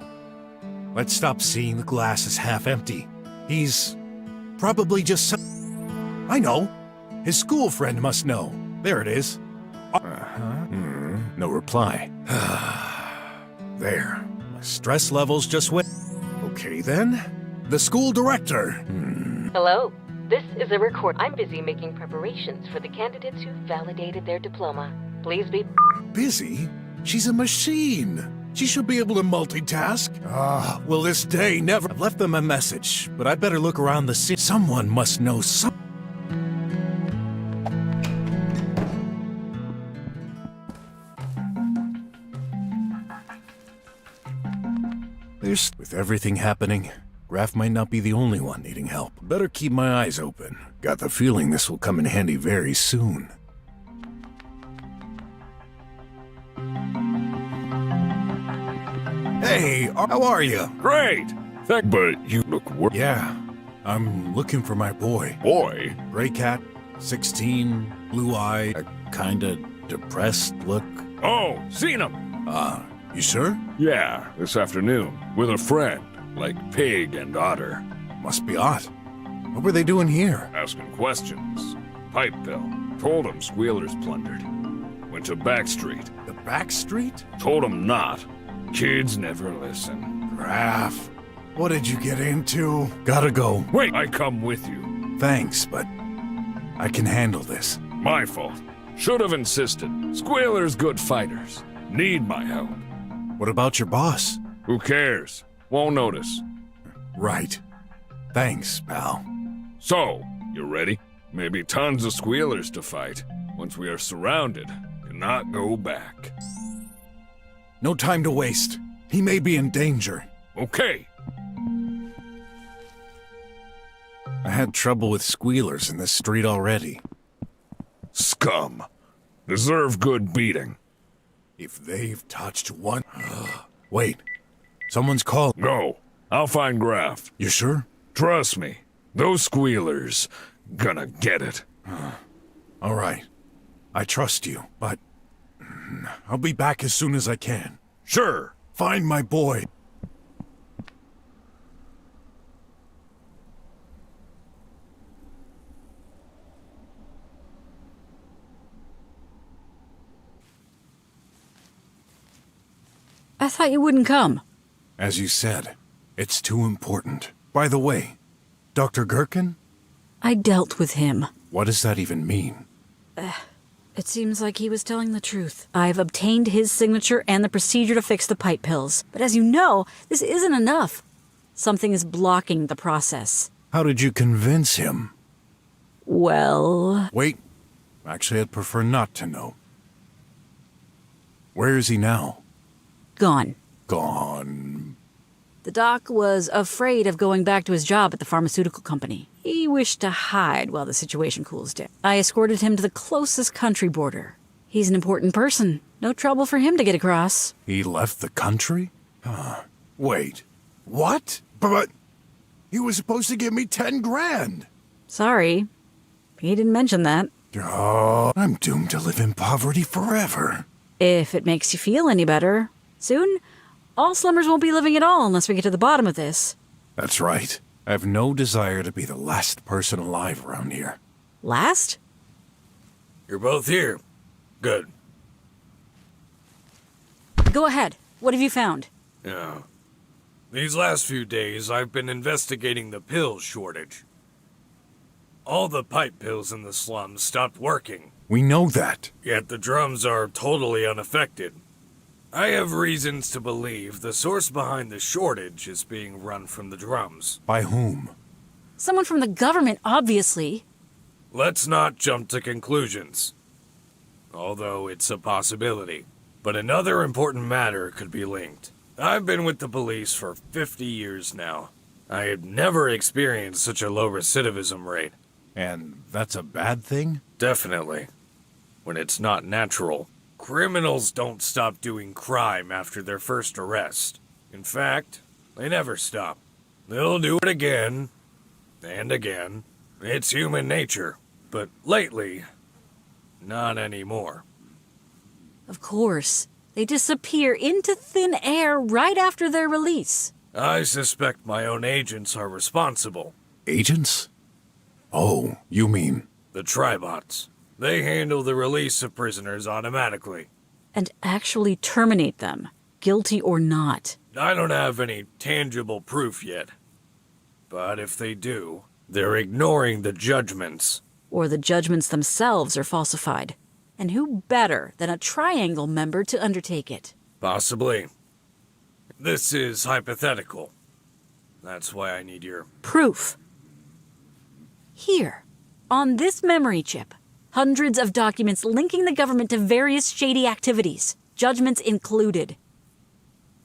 Let's stop seeing the glass as half empty. He's probably just I know. His school friend must know. There it is. No reply. There. My stress levels just went. Okay then. The school director. Hello. This is a record. I'm busy making preparations for the candidates who validated their diploma. Please be Busy? She's a machine. She should be able to multitask. Will this day never... I've left them a message, but I better look around the city. Someone must know something. With everything happening, Graff might not be the only one needing help. Better keep my eyes open. Got the feeling this will come in handy very soon. Hey, how are you? Great! But you look Yeah, I'm looking for my boy. Boy? Gray cat, 16, blue eye, a kinda depressed look. Oh, seen him! You sure? Yeah, this afternoon, with a friend, like Pig and Otter. Must be odd. What were they doing here? Asking questions. Pipe pill. Told him Squealer's plundered. Went to back street. The back street? Told him not. Kids never listen. Graff, what did you get into? Gotta go. Wait, I come with you. Thanks, but I can handle this. My fault. Should have insisted. Squealer's good fighters. Need my help. What about your boss? Who cares? Won't notice. Right. Thanks, pal. So, you ready? Maybe tons of squealers to fight. Once we are surrounded, cannot go back. No time to waste. He may be in danger. Okay. I had trouble with squealers in this street already. Scum. Deserve good beating. If they've touched one... Wait. Someone's called. Go. I'll find Graff. You sure? Trust me. Those squealers gonna get it. All right. I trust you, but... I'll be back as soon as I can. Sure. Find my boy. I thought you wouldn't come. As you said, it's too important. By the way, Dr. Gherkin? I dealt with him. What does that even mean? It seems like he was telling the truth. I've obtained his signature and the procedure to fix the pipe pills. But as you know, this isn't enough. Something is blocking the process. How did you convince him? Well... Wait. Actually, I'd prefer not to know. Where is he now? Gone. Gone. The doc was afraid of going back to his job at the pharmaceutical company. He wished to hide while the situation cools down. I escorted him to the closest country border. He's an important person. No trouble for him to get across. He left the country? Wait. What? But he was supposed to give me 10 grand. Sorry. He didn't mention that. Oh, I'm doomed to live in poverty forever. If it makes you feel any better. Soon, all slummers won't be living at all unless we get to the bottom of this. That's right. I have no desire to be the last person alive around here. Last? You're both here. Good. Go ahead. What have you found? Yeah. These last few days, I've been investigating the pills shortage. All the pipe pills in the slums stopped working. We know that. Yet the drums are totally unaffected. I have reasons to believe the source behind the shortage is being run from the drums. By whom? Someone from the government, obviously. Let's not jump to conclusions. Although it's a possibility. But another important matter could be linked. I've been with the police for 50 years now. I had never experienced such a low recidivism rate. And that's a bad thing? Definitely. When it's not natural. Criminals don't stop doing crime after their first arrest. In fact, they never stop. They'll do it again and again. It's human nature. But lately, not anymore. Of course. They disappear into thin air right after their release. I suspect my own agents are responsible. Agents? Oh, you mean... The Tribots. They handle the release of prisoners automatically. And actually terminate them, guilty or not. I don't have any tangible proof yet. But if they do, they're ignoring the judgments. Or the judgments themselves are falsified. And who better than a Triangle member to undertake it? Possibly. This is hypothetical. That's why I need your... Proof. Here, on this memory chip, hundreds of documents linking the government to various shady activities, judgments included.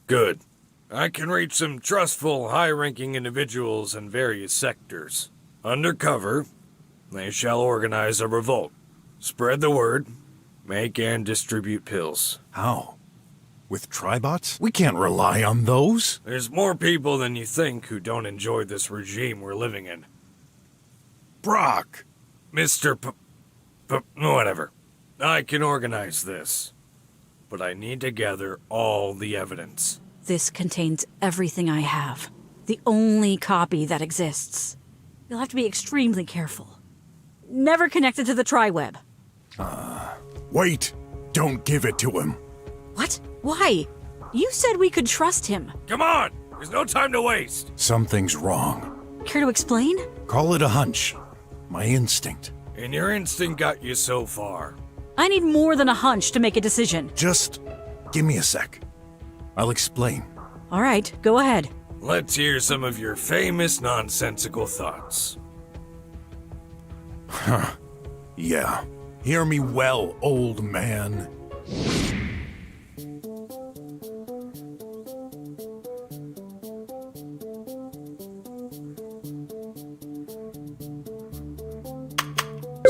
Good. I can reach some trustful, high-ranking individuals in various sectors. Undercover, they shall organize a revolt, spread the word, make and distribute pills. How? With Tribots? We can't rely on those. There's more people than you think who don't enjoy this regime we're living in. Brok! Mr. Whatever. I can organize this. But I need to gather all the evidence. This contains everything I have. The only copy that exists. You'll have to be extremely careful. Never connected to the Triweb. Wait! Don't give it to him. What? Why? You said we could trust him. Come on! There's no time to waste! Something's wrong. Care to explain? Call it a hunch. My instinct. And your instinct got you so far. I need more than a hunch to make a decision. Just give me a sec. I'll explain. All right, go ahead. Let's hear some of your famous nonsensical thoughts. Huh. Yeah. Hear me well, old man.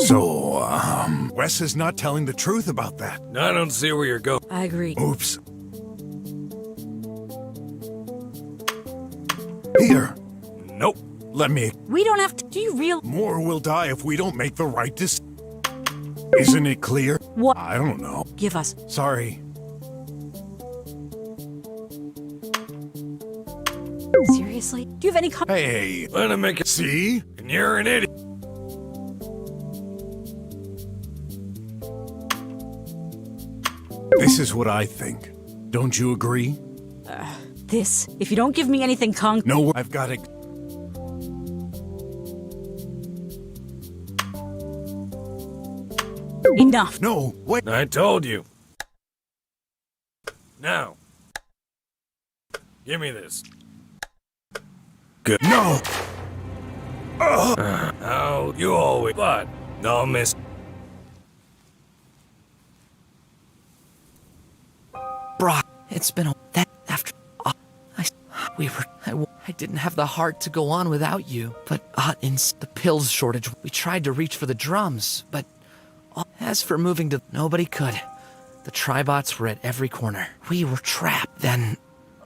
So, Wes is not telling the truth about that. I don't see where you're going. I agree. Oops. Here. Nope. Let me... We don't have to... Do you real... More will die if we don't make the right decision. Isn't it clear? What? I don't know. Give us. Sorry. Seriously? Do you have any... Hey. Let him make it... See? And you're an idiot. This is what I think. Don't you agree? This? If you don't give me anything No, I've got it. Enough. No, wait. I told you. Now. Give me this. Good. No! Oh, you always... But, no miss... Brok, it's been that after I didn't have the heart to go on without you. But in the pills shortage, we tried to reach for the drums, but as for moving to, nobody could. The Tribots were at every corner. We were trapped. Then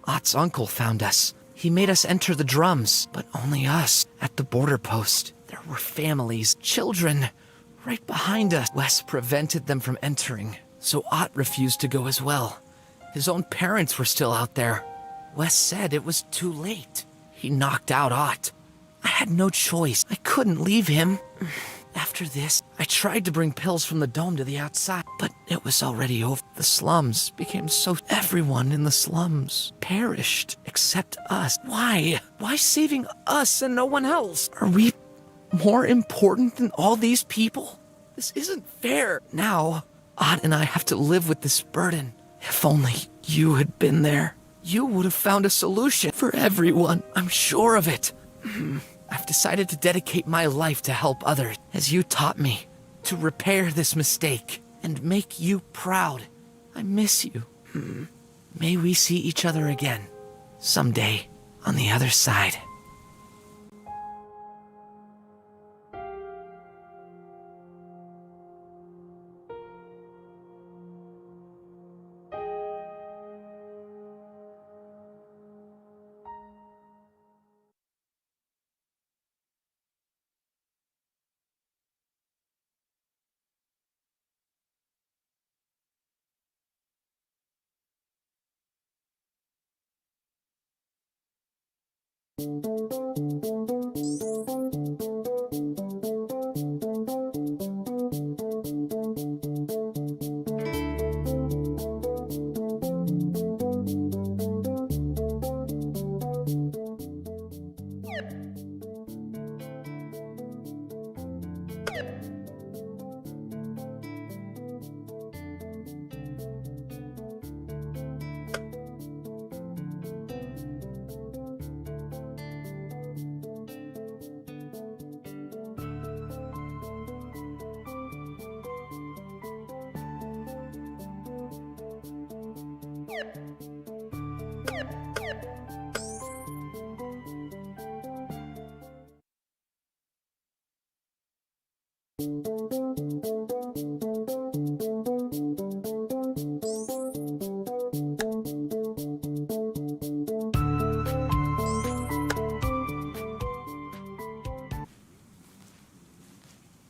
Ott's uncle found us. He made us enter the drums, but only us. At the border post, there were families, children, right behind us. Wes prevented them from entering, so Ott refused to go as well. His own parents were still out there. Wes said it was too late. He knocked out Ott. I had no choice. I couldn't leave him. After this, I tried to bring pills from the dome to the outside, but it was already over. The slums became so... Everyone in the slums perished, except us. Why? Why saving us and no one else? Are we more important than all these people? This isn't fair. Now, Ott and I have to live with this burden. If only you had been there, you would have found a solution for everyone. I'm sure of it. I've decided to dedicate my life to help others, as you taught me, to repair this mistake and make you proud. I miss you. May we see each other again, someday, on the other side.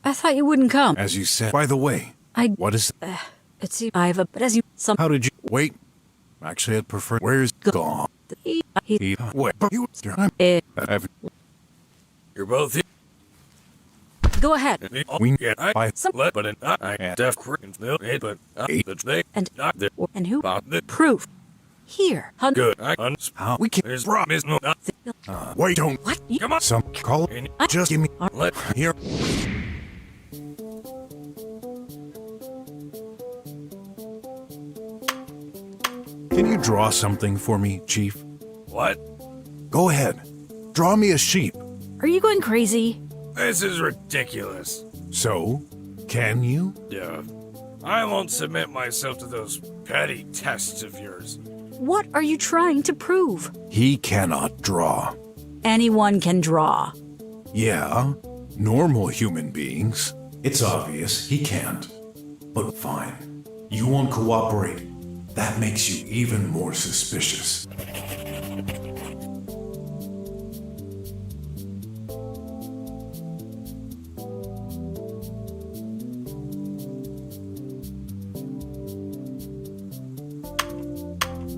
I thought you wouldn't come. As you said. By the way, what is... It's you, Iva, but as you... How did you... Wait. Actually, I'd prefer... Where's gone? Wait, you... You're both here. Go ahead. We get by some... But I deaf but they and not there. And who? Proof. Here. Good. How we can... There's promise no... Wait, don't... What? Come on. Some call... Just give me... Let... Here... Can you draw something for me, Chief? What? Go ahead. Draw me a sheep. Are you going crazy? This is ridiculous. So, can you? Yeah. I won't submit myself to those petty tests of yours. What are you trying to prove? He cannot draw. Anyone can draw. Yeah, normal human beings. It's obvious he can't. But fine. You won't cooperate. That makes you even more suspicious.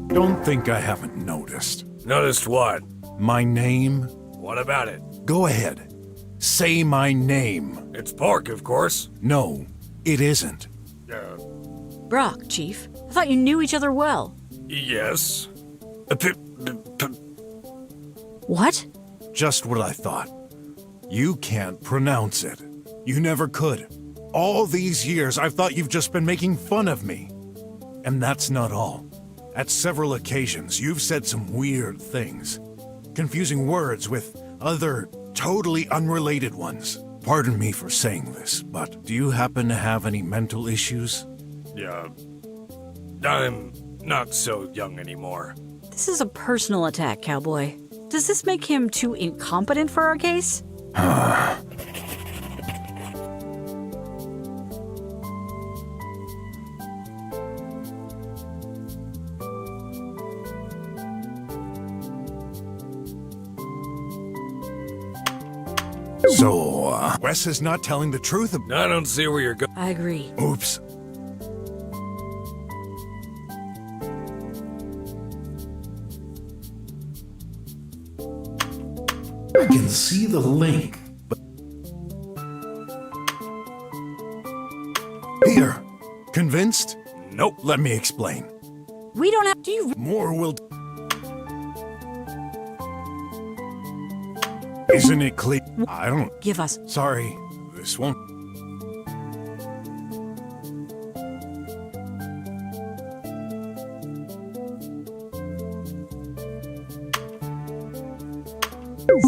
Don't think I haven't noticed. Noticed what? My name? What about it? Go ahead. Say my name. It's Pork, of course. No, it isn't. Brok, Chief. I thought you knew each other well. Yes. What? Just what I thought. You can't pronounce it. You never could. All these years, I've thought you've just been making fun of me. And that's not all. At several occasions, you've said some weird things. Confusing words with other, totally unrelated ones. Pardon me for saying this, but do you happen to have any mental issues? Yeah. I'm not so young anymore. This is a personal attack, cowboy. Does this make him too incompetent for our case? So, Wes is not telling the truth about... I don't see where you're going. I agree. Oops. I can see the link, but... Here. Convinced? Nope. Let me explain. We don't have to... More will... Isn't it clear? I don't... Give us... Sorry, this won't...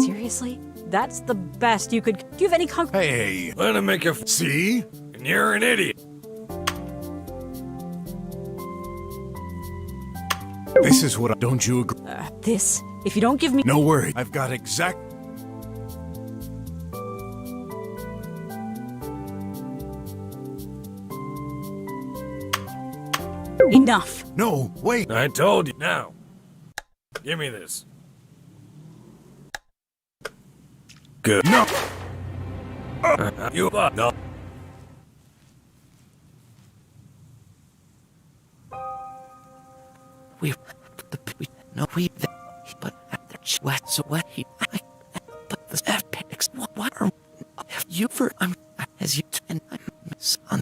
Seriously? That's the best you could. Do you have any Hey! Let him make a See? And you're an idiot. This is what I... Don't you agree? This? If you don't give me. No worry. I've got exact... Enough. No, wait. I told you. Now, give me this. Good. No. You no. But after sweat, so what he, but the FPX, what are you for? I'm as you and I'm son.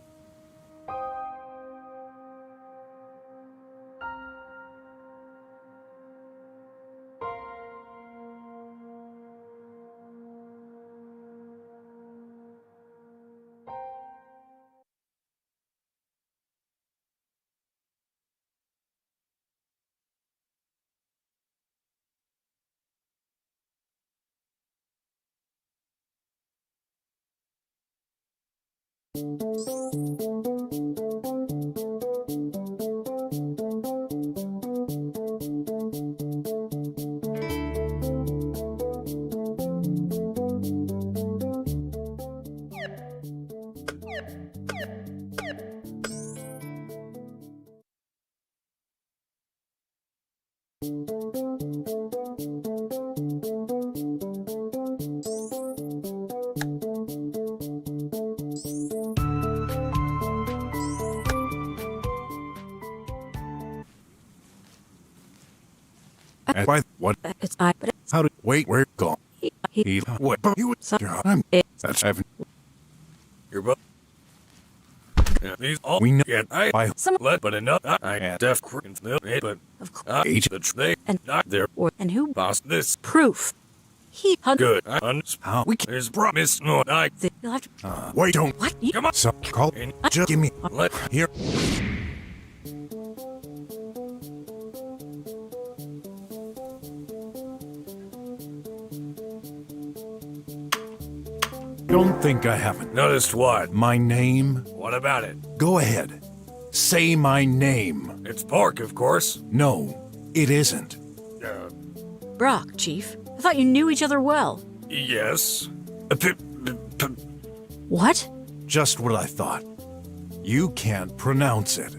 Why? What? It's I. But it's How did? Wait, where gone? He. What? You. I'm. That's heaven. You're both. Yeah, these all We know. get I Some- let, but enough. I had deaf crins, but Of course. they And- not there. And who? Boss this Proof. He. good. I How? We can. There's promise no I You'll have to. Wait, don't. What? You? come on. So call. And Just give me. let Here. Don't think I haven't. noticed what? My name? What about it? Go ahead. Say my name. It's pork, of course. No, it isn't. Brok, Chief. I thought you knew each other well. Yes. What? Just what I thought. You can't pronounce it.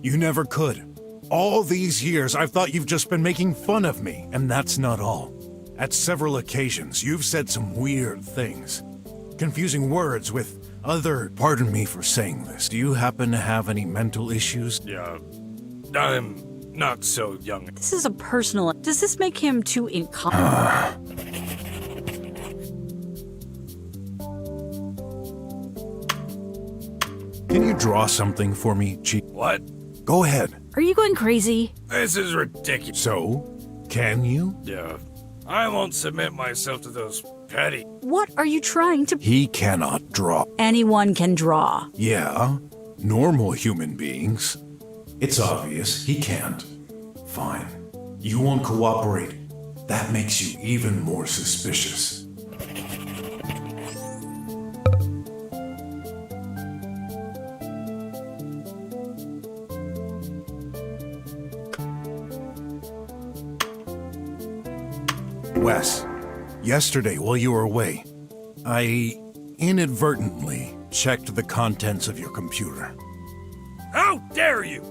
You never could. All these years, I've thought you've just been making fun of me, and that's not all. At several occasions, you've said some weird things, confusing words with other... Pardon me for saying this. Do you happen to have any mental issues? Yeah. I'm not so young. This is a personal. Does this make him too incompetent? Can you draw something for me, Chief? What? Go ahead. Are you going crazy? This is ridiculous. So, can you? Yeah. I won't submit myself to those petty. What are you trying to? He cannot draw. Anyone can draw. Yeah, normal human beings. It's obvious he can't. Fine. You won't cooperate. That makes you even more suspicious. Wes, yesterday while you were away, I inadvertently checked the contents of your computer. How dare you!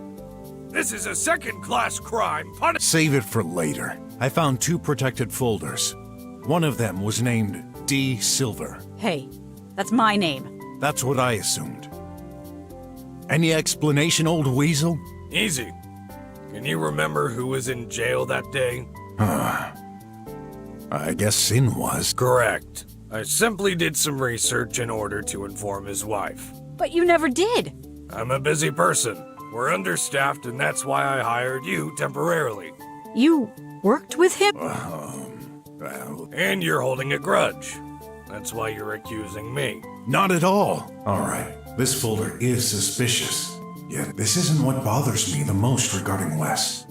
This is a second-class crime. Save it for later. I found 2 protected folders. One of them was named D. Silver. Hey, that's my name. That's what I assumed. Any explanation, old weasel? Easy. Can you remember who was in jail that day? I guess Sin was. Correct. I simply did some research in order to inform his wife. But you never did. I'm a busy person. We're understaffed, and that's why I hired you temporarily. You worked with him? Well... And you're holding a grudge. That's why you're accusing me. Not at all. All right. This folder is suspicious. Yet this isn't what bothers me the most regarding Wes.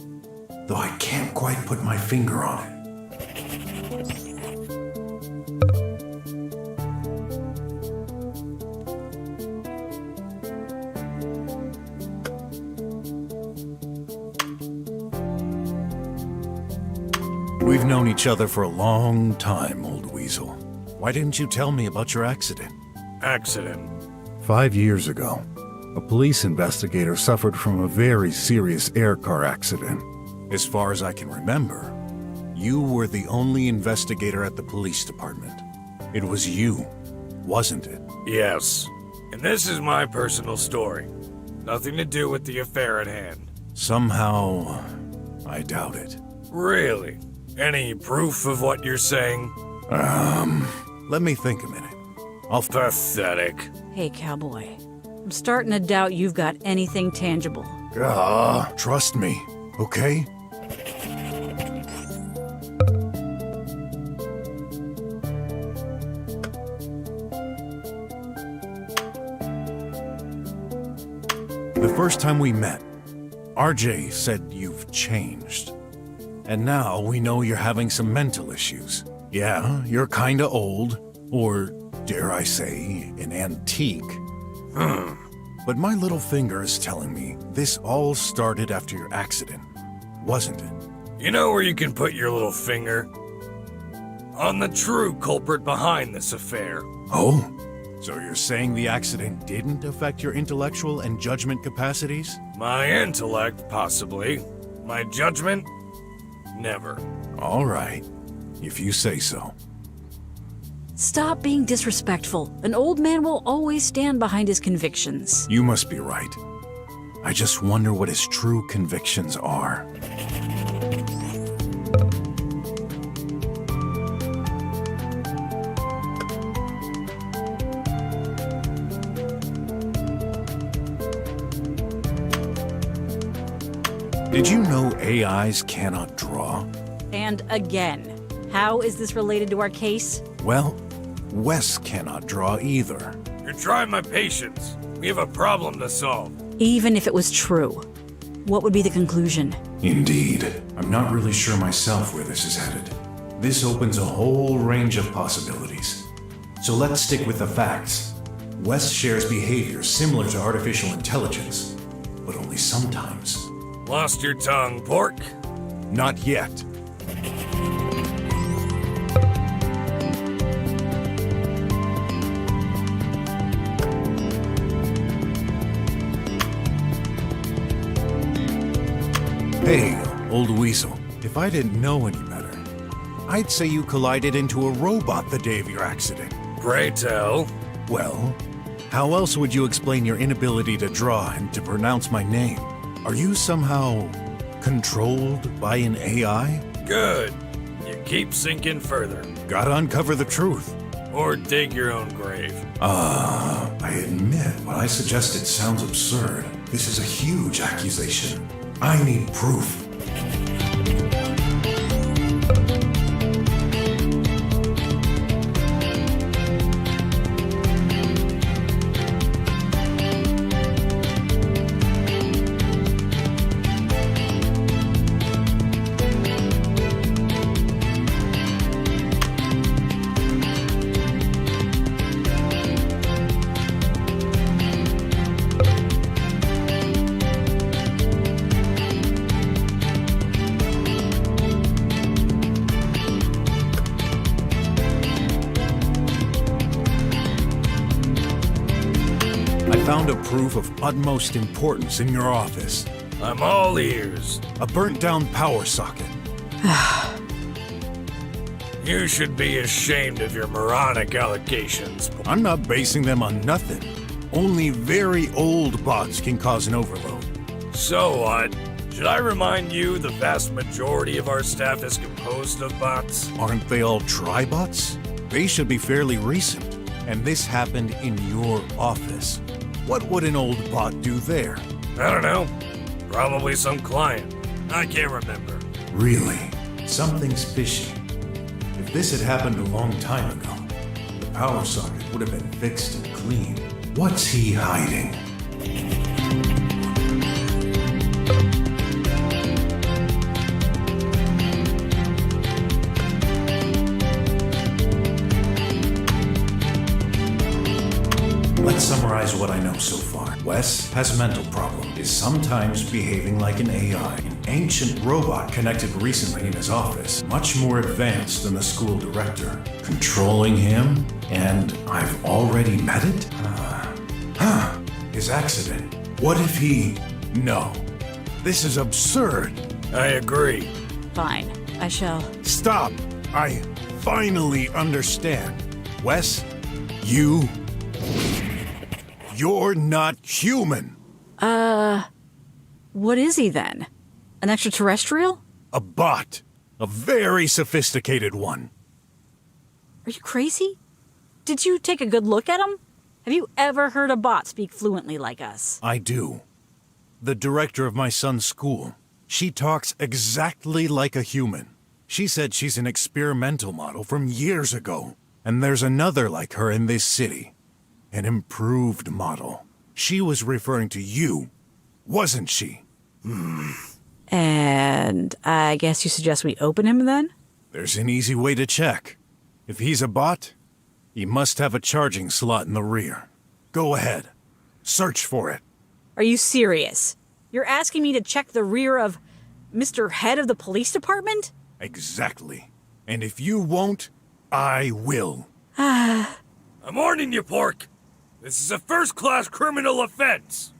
Though I can't quite put my finger on it. known each other for a long time, old weasel. Why didn't you tell me about your accident? Accident? 5 years ago, a police investigator suffered from a very serious air car accident. As far as I can remember, you were the only investigator at the police department. It was you, wasn't it? Yes. And this is my personal story. Nothing to do with the affair at hand. Somehow, I doubt it. Really? Any proof of what you're saying? Let me think a minute. Pathetic. Hey, cowboy. I'm starting to doubt you've got anything tangible. Trust me, okay? The first time we met, RJ said you've changed. And now we know you're having some mental issues. Yeah, you're kinda old, or dare I say, an antique. But my little finger is telling me this all started after your accident, wasn't it? You know where you can put your little finger? On the true culprit behind this affair. Oh? So you're saying the accident didn't affect your intellectual and judgment capacities? My intellect, possibly. My judgment? Never. All right, if you say so. Stop being disrespectful. An old man will always stand behind his convictions. You must be right. I just wonder what his true convictions are. Did you know AIs cannot draw? And again, how is this related to our case? Well, Wes cannot draw either. You're trying my patience. We have a problem to solve. Even if it was true, what would be the conclusion? Indeed. I'm not really sure myself where this is headed. This opens a whole range of possibilities. So let's stick with the facts. Wes shares behaviors similar to artificial intelligence, but only sometimes. Lost your tongue, pork? Not yet. Hey, old weasel. If I didn't know any better, I'd say you collided into a robot the day of your accident. Pray tell. Well, how else would you explain your inability to draw and to pronounce my name? Are you somehow controlled by an AI? Good. You keep sinking further. Gotta uncover the truth. Or dig your own grave. I admit what I suggested sounds absurd. This is a huge accusation. I need proof. Found a proof of utmost importance in your office. I'm all ears. A burnt-down power socket. You should be ashamed of your moronic allegations. I'm not basing them on nothing. Only very old bots can cause an overload. So what? Should I remind you the vast majority of our staff is composed of bots? Aren't they all tri-bots? They should be fairly recent. And this happened in your office. What would an old bot do there? I don't know. Probably some client. I can't remember. Really? Something's fishy. If this had happened a long time ago, the power socket would have been fixed and clean. What's he hiding? Let's summarize what I know so far. Wes has a mental problem, is sometimes behaving like an AI, and ancient robot connected recently in his office, much more advanced than the school director. Controlling him, and I've already met it? His accident. What if he... No. This is absurd. I agree. Fine, I shall. Stop! I finally understand. Wes, you're not human. What is he then? An extraterrestrial? A bot. A very sophisticated one. Are you crazy? Did you take a good look at him? Have you ever heard a bot speak fluently like us? I do. The director of my son's school. She talks exactly like a human. She said she's an experimental model from years ago. And there's another like her in this city. An improved model. She was referring to you, wasn't she? And I guess you suggest we open him then? There's an easy way to check. If he's a bot, he must have a charging slot in the rear. Go ahead. Search for it. Are you serious? You're asking me to check the rear of Mr. Head of the Police Department? Exactly. And if you won't, I will. I'm warning you, Pork. This is a first-class criminal offense.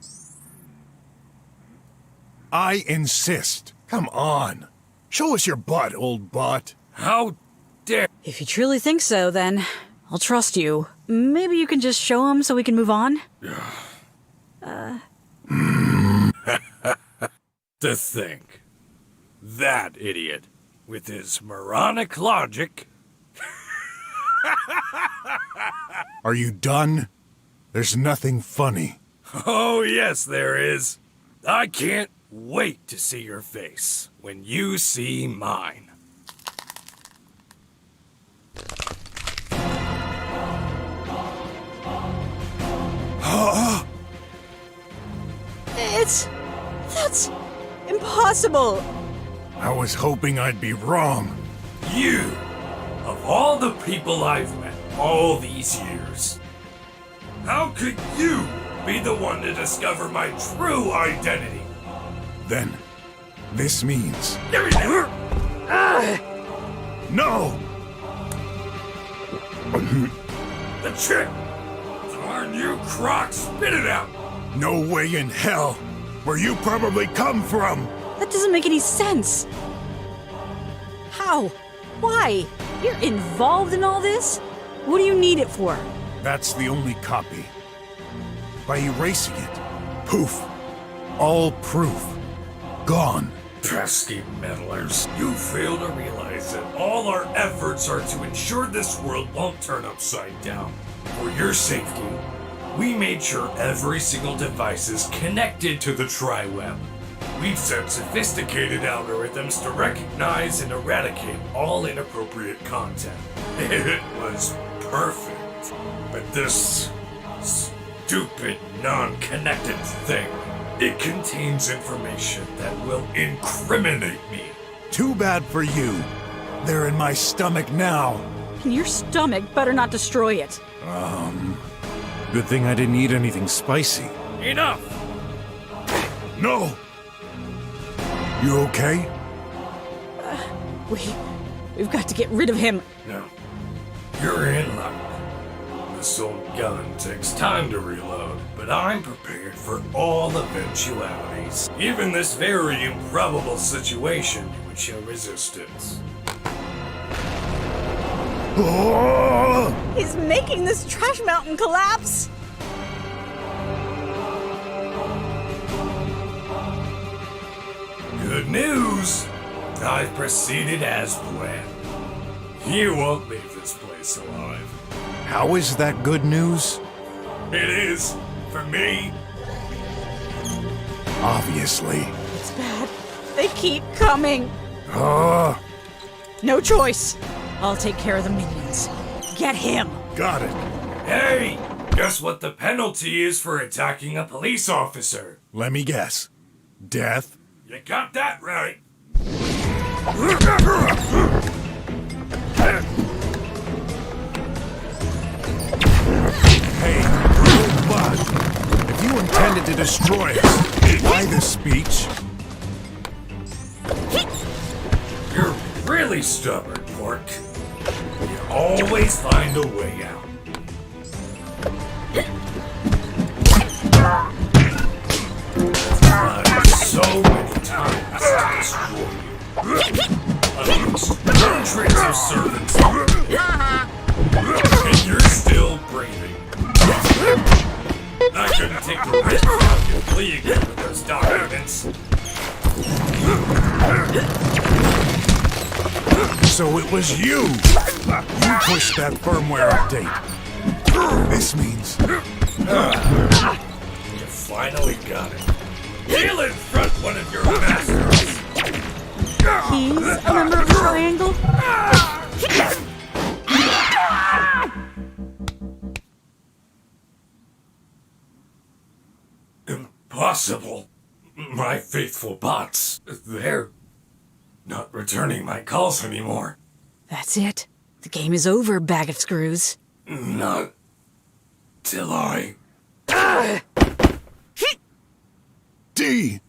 I insist. Come on. Show us your butt, old bot. How dare... If you truly think so, then I'll trust you. Maybe you can just show him so we can move on? To think. That idiot, with his moronic logic... Are you done? There's nothing funny. Oh, yes, there is. I can't wait to see your face when you see mine. That's impossible. I was hoping I'd be wrong. You, of all the people I've met all these years, how could you be the one to discover my true identity? Then, this means... No! The trick! Darn you, Croc, spit it out! No way in hell! Where you probably come from! That doesn't make any sense. How? Why? You're involved in all this? What do you need it for? That's the only copy. By erasing it, poof. All proof. Gone. Pesky meddlers, you fail to realize that all our efforts are to ensure this world won't turn upside down. For your safety, we made sure every single device is connected to the tri-web. We've set sophisticated algorithms to recognize and eradicate all inappropriate content. It was perfect. But this stupid, non-connected thing, it contains information that will incriminate me. Too bad for you. They're in my stomach now. And your stomach better not destroy it. Good thing I didn't eat anything spicy. Enough! No! You okay? We've got to get rid of him. No. You're in luck. This old gun takes time to reload, but I'm prepared for all eventualities. Even this very improbable situation in which show resistance. He's making this trash mountain collapse! Good news! I've proceeded as planned. You won't leave this place alive. How is that good news? It is, for me. Obviously. It's bad. They keep coming. No choice. I'll take care of the minions. Get him. Got it. Hey! Guess what the penalty is for attacking a police officer? Let me guess. Death? You got that right. Hey, robot! If you intended to destroy us, why this speech? really stubborn, Pork. You always find a way out. I've tried so many times to destroy you. Hundreds of servants. And you're still breathing. I couldn't take the risk of you fleeing here with those documents. So it was you! You pushed that firmware update. This means... You finally got it. Kneel in front one of your masters! He's a member of the Triangle? Impossible. My faithful bots, they're not returning my calls anymore. That's it. The game is over, bag of screws. Not till I... D!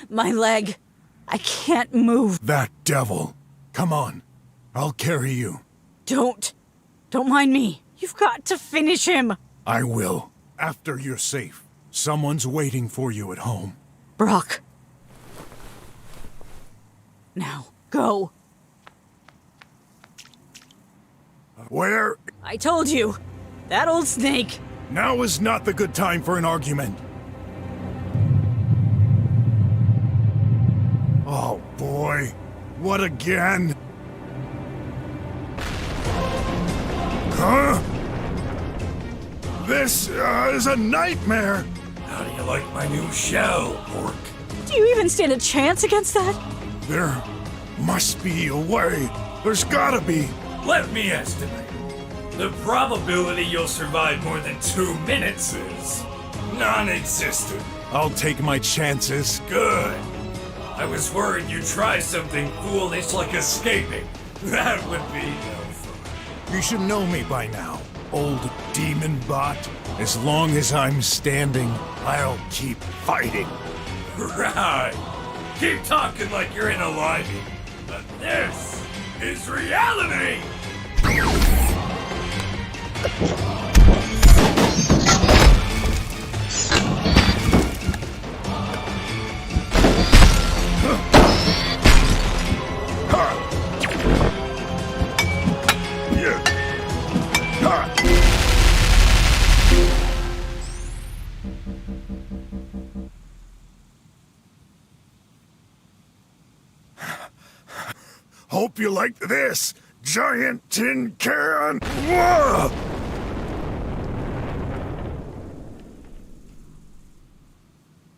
My leg. I can't move. That devil. Come on. I'll carry you. Don't mind me. You've got to finish him. I will. After you're safe. Someone's waiting for you at home. Brok. Now, go. Where? I told you. That old snake. Now is not the good time for an argument. Oh boy. What again? Huh? This is a nightmare. How do you like my new shell, Pork? Do you even stand a chance against that? There must be a way. There's gotta be. Let me estimate. The probability you'll survive more than 2 minutes is non-existent. I'll take my chances. Good. I was worried you'd try something foolish like escaping. That would be no fun. You should know me by now, old demon bot. As long as I'm standing, I'll keep fighting. Right. Keep talking like you're in a library. But this is reality! Hope you like this, giant tin can. Whoa!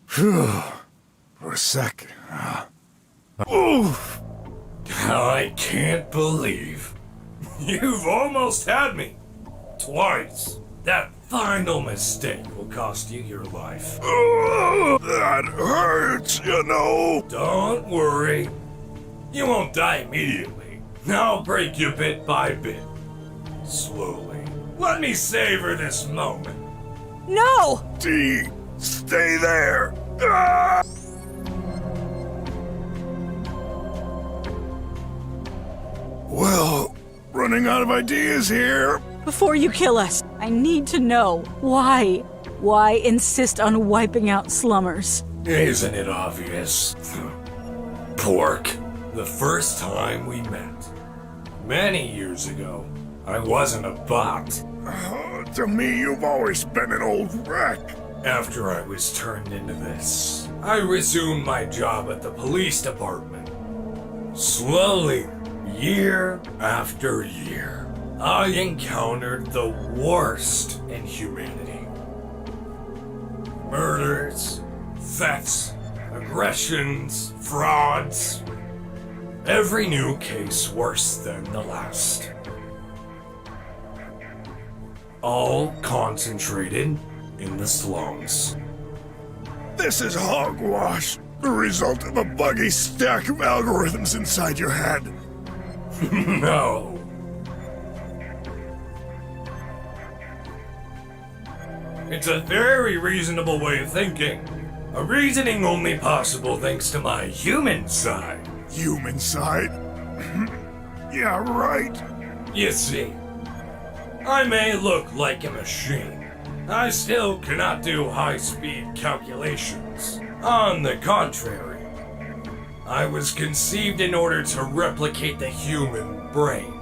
Phew. For a sec. Oof! I can't believe you've almost had me. Twice. That final mistake will cost you your life. That hurts, you know. Don't worry. You won't die immediately. I'll break you bit by bit. Slowly. Let me savor this moment. No! D, stay there. Ah! Well, running out of ideas here. Before you kill us, I need to know why. Why insist on wiping out slummers? Isn't it obvious? Pork. The first time we met, many years ago, I wasn't a bot. To me, you've always been an old wreck. After I was turned into this, I resumed my job at the police department. Slowly, year after year, I encountered the worst in humanity. Murders, thefts, aggressions, frauds. Every new case worse than the last. All concentrated in the slums. This is hogwash, the result of a buggy stack of algorithms inside your head. No. It's a very reasonable way of thinking. A reasoning only possible thanks to my human side. Human side? Yeah, right. You see, I may look like a machine. I still cannot do high-speed calculations. On the contrary, I was conceived in order to replicate the human brain.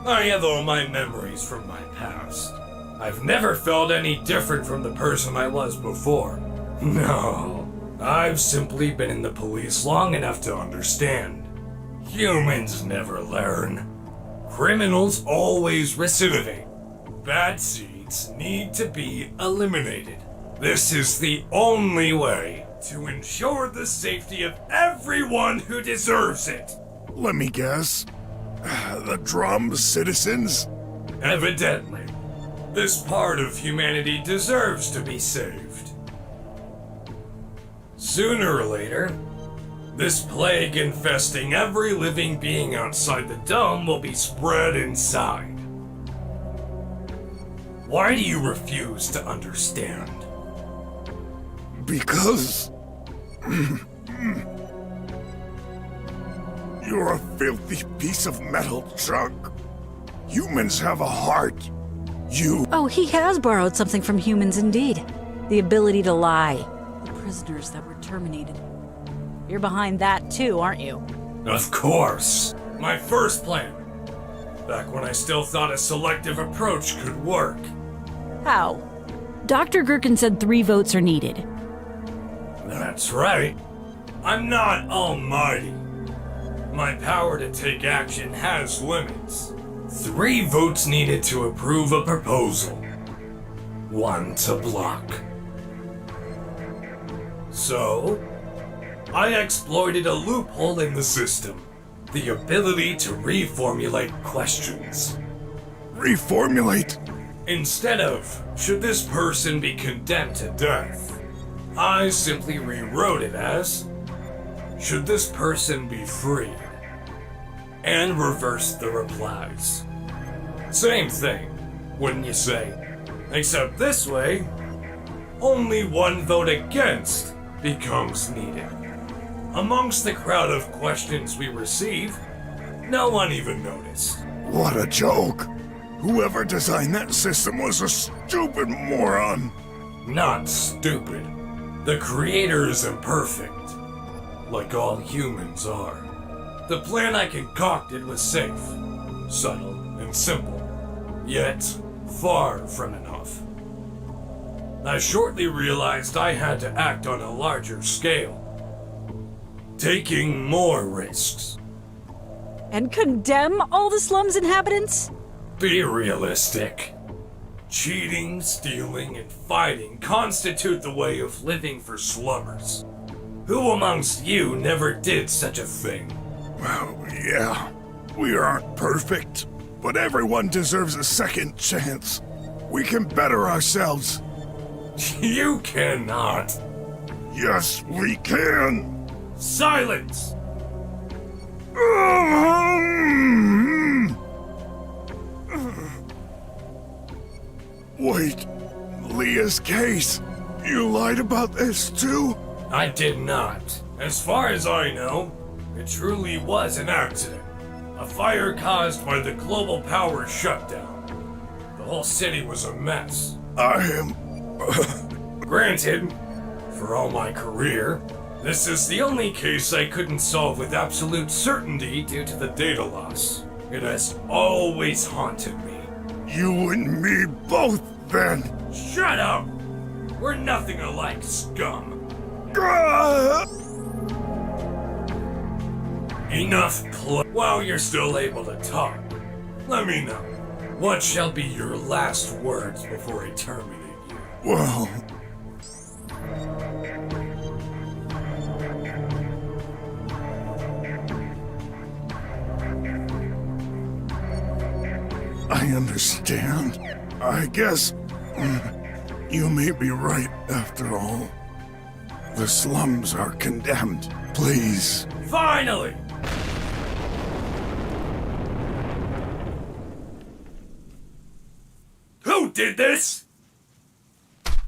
I have all my memories from my past. I've never felt any different from the person I was before. No, I've simply been in the police long enough to understand. Humans never learn. Criminals always recidivate. Bad seeds need to be eliminated. This is the only way to ensure the safety of everyone who deserves it. Let me guess. The drum citizens? Evidently. This part of humanity deserves to be saved. Sooner or later, this plague infesting every living being outside the dome will be spread inside. Why do you refuse to understand? Because... You're a filthy piece of metal junk. Humans have a heart. Oh, he has borrowed something from humans indeed. The ability to lie. The prisoners that were terminated. You're behind that too, aren't you? Of course. My first plan. Back when I still thought a selective approach could work. How? Dr. Gherkin said 3 votes are needed. That's right. I'm not almighty. My power to take action has limits. 3 votes needed to approve a proposal. 1 to block. So, I exploited a loophole in the system. The ability to reformulate questions. Reformulate? Instead of, should this person be condemned to death? I simply rewrote it as, should this person be freed? And reversed the replies. Same thing, wouldn't you say? Except this way, only 1 vote against becomes needed. Amongst the crowd of questions we receive, no one even noticed. What a joke. Whoever designed that system was a stupid moron. Not stupid. The creator is imperfect, like all humans are. The plan I concocted was safe, subtle, and simple, yet far from enough. I shortly realized I had to act on a larger scale, taking more risks. And condemn all the slum's inhabitants? Be realistic. Cheating, stealing, and fighting constitute the way of living for slummers. Who amongst you never did such a thing? Well, yeah. We aren't perfect, but everyone deserves a second chance. We can better ourselves. You cannot. Yes, we can. Silence! Wait, Leah's case. You lied about this too? I did not. As far as I know, it truly was an accident. A fire caused by the global power shutdown. The whole city was a mess. I am... Granted, for all my career, this is the only case I couldn't solve with absolute certainty due to the data loss. It has always haunted me. You and me both, then. Shut up! We're nothing alike, scum. Enough while you're still able to talk. Let me know. What shall be your last words before I terminate you? Well... I understand. I guess... you may be right, after all. The slums are condemned. Please. Finally! Who did this?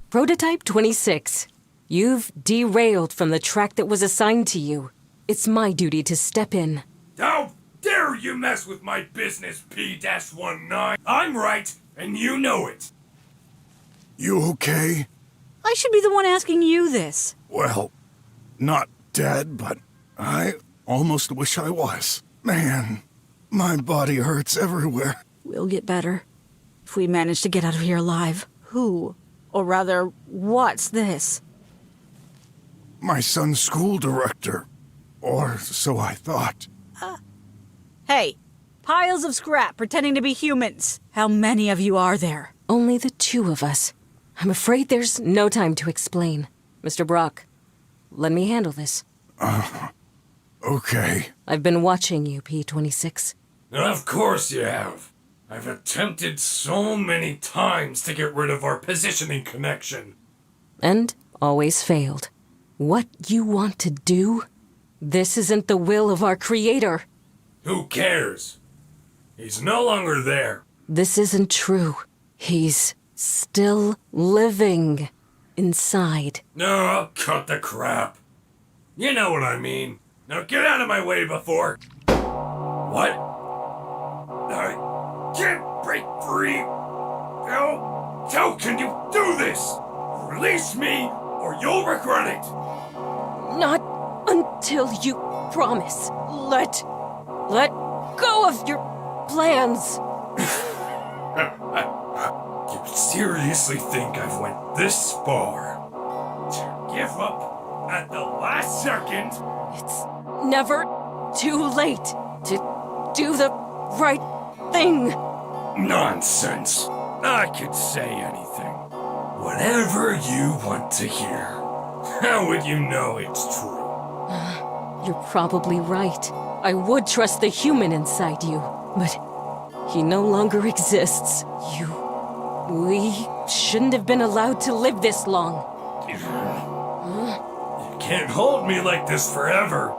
Prototype 26. You've derailed from the track that was assigned to you. It's my duty to step in. How dare you mess with my business, P-19. I'm right, and you know it. You okay? I should be the one asking you this. Well, not dead, but I almost wish I was. Man, my body hurts everywhere. We'll get better. If we manage to get out of here alive. Who, or rather, what's this? My son's school director. Or so I thought. Hey, piles of scrap pretending to be humans. How many of you are there? Only the two of us. I'm afraid there's no time to explain. Mr. Brok, let me handle this. Okay. I've been watching you, P26. Of course you have. I've attempted so many times to get rid of our positioning connection. And always failed. What you want to do? This isn't the will of our creator. Who cares? He's no longer there. This isn't true. He's still living inside. No, cut the crap. You know what I mean. Now get out of my way before... What? I can't break free. How can you do this? Release me, or you'll regret it. Not until you promise. Let go of your plans. You seriously think I've went this far? To give up at the last second? It's never too late to do the right thing. Nonsense. I could say anything. Whatever you want to hear. How would you know it's true? You're probably right. I would trust the human inside you, but he no longer exists. We shouldn't have been allowed to live this long. You can't hold me like this forever.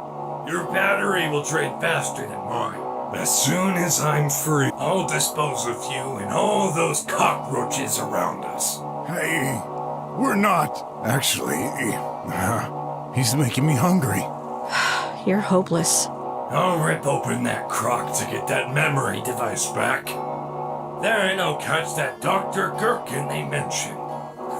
Your battery will drain faster than mine. As soon as I'm free, I'll dispose of you and all those cockroaches around us. Hey, we're not. Actually, he's making me hungry. You're hopeless. I'll rip open that crock to get that memory device back. Then I'll catch that Dr. Gherkin they mentioned.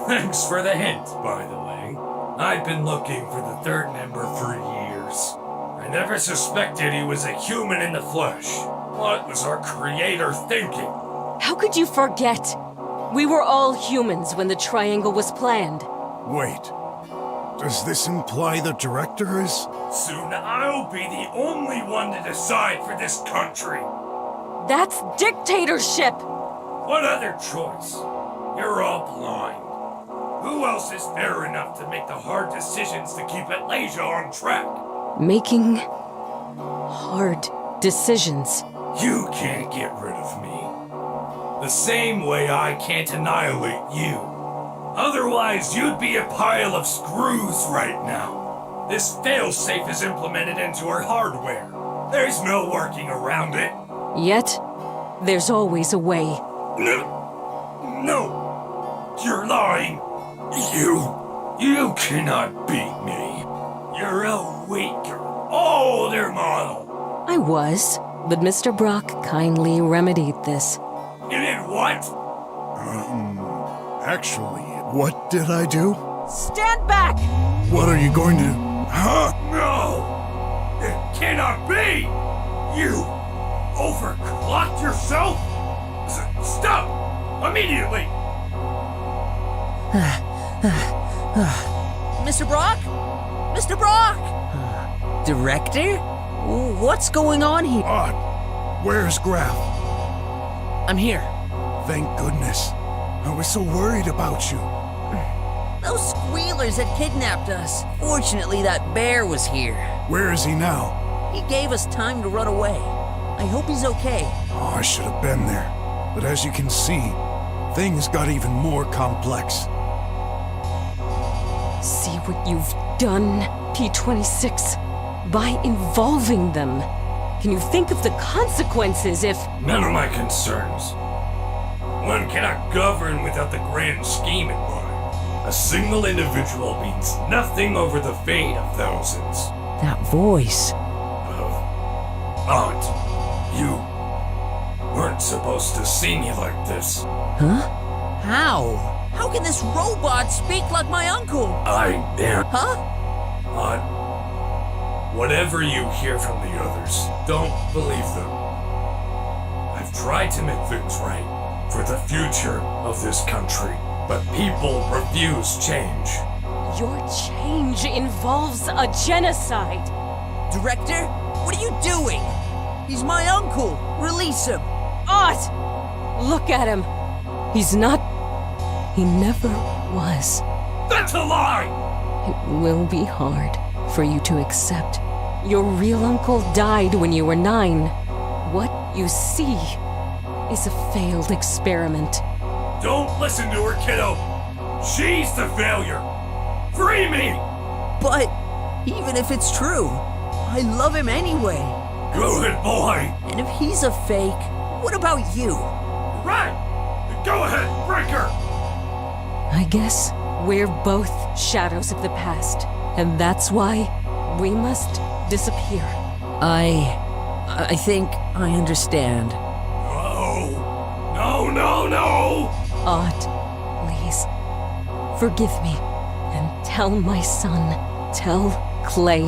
Thanks for the hint, by the way. I've been looking for the third member for years. I never suspected he was a human in the flesh. What was our creator thinking? How could you forget? We were all humans when the triangle was planned. Wait. Does this imply the director is? Soon I'll be the only one to decide for this country. That's dictatorship! What other choice? You're all blind. Who else is fair enough to make the hard decisions to keep 𝘼𝙗𝙘𝙧 on track? Making hard decisions. You can't get rid of me. The same way I can't annihilate you. Otherwise, you'd be a pile of screws right now. This failsafe is implemented into our hardware. There's no working around it. Yet, there's always a way. No! You're lying! You cannot beat me. You're a weaker, older model. I was, but Mr. Brok kindly remedied this. You did what? Actually, what did I do? Stand back! What are you going to... Huh? No! It cannot be! You overclocked yourself? Stop! Immediately! Mr. Brok? Mr. Brok! Director? What's going on here? Where's Graff? I'm here. Thank goodness. I was so worried about you. Those squealers had kidnapped us. Fortunately, that bear was here. Where is he now? He gave us time to run away. I hope he's okay. Oh, I should have been there. But as you can see, things got even more complex. See what you've done, P26? By involving them. Can you think of the consequences if... None of my concerns. One cannot govern without the grand scheme in mind. A single individual means nothing over the fate of thousands. That voice. Aunt, You weren't supposed to see me like this. Huh? How? How can this robot speak like my uncle? I am. Huh? Whatever you hear from the others, don't believe them. I've tried to make things right for the future of this country, but people refuse change. Your change involves a genocide. Director, what are you doing? He's my uncle. Release him. Look at him. He's not. He never was. That's a lie! It will be hard for you to accept. Your real uncle died when you were 9. What you see is a failed experiment. Don't listen to her, kiddo. She's the failure. Free me! But even if it's true, I love him anyway. Good boy. And if he's a fake, what about you? Right! Go ahead, break her! I guess we're both shadows of the past, and that's why we must disappear. I think I understand. No! Please, forgive me, and tell my son, tell Clay,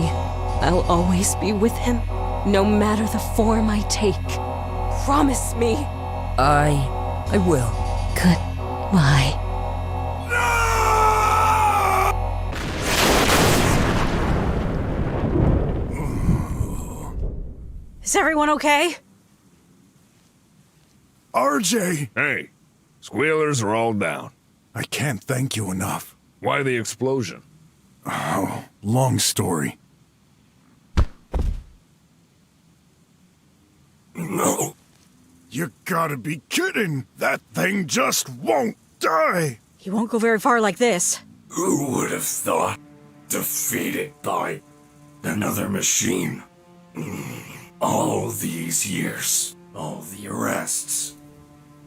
I'll always be with him, no matter the form I take. Promise me. I will. Goodbye. Is everyone okay? RJ! Hey, squealers are all down. I can't thank you enough. Why the explosion? Oh, long story. No. You gotta be kidding! That thing just won't die! He won't go very far like this. Who would have thought? Defeated by another machine. All these years, all the arrests,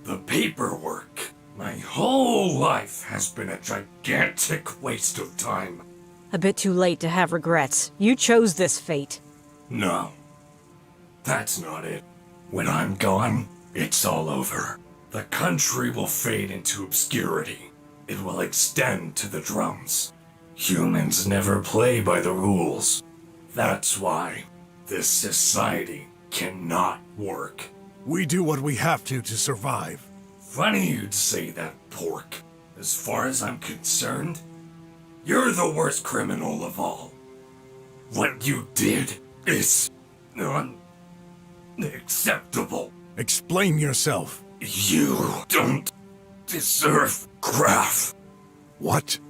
the paperwork, my whole life has been a gigantic waste of time. A bit too late to have regrets. You chose this fate. No, that's not it. When I'm gone, it's all over. The country will fade into obscurity. It will extend to the drums. Humans never play by the rules. That's why this society cannot work. We do what we have to survive. Funny you'd say that, Pork. As far as I'm concerned, you're the worst criminal of all. What you did is unacceptable. Explain yourself. You don't deserve Graff. What?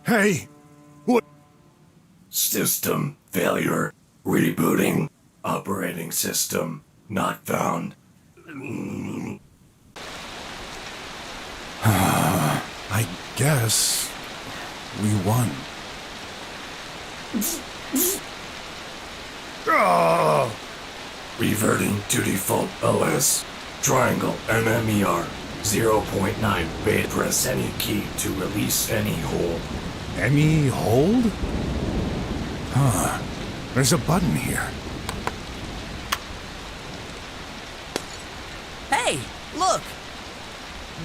Hey! What? System failure. Rebooting. Operating system not found. I guess we won. Reverting to default OS. Triangle MMER 0.9 bait. Press any key to release any hold. Any hold? Huh. There's a button here. Hey, look!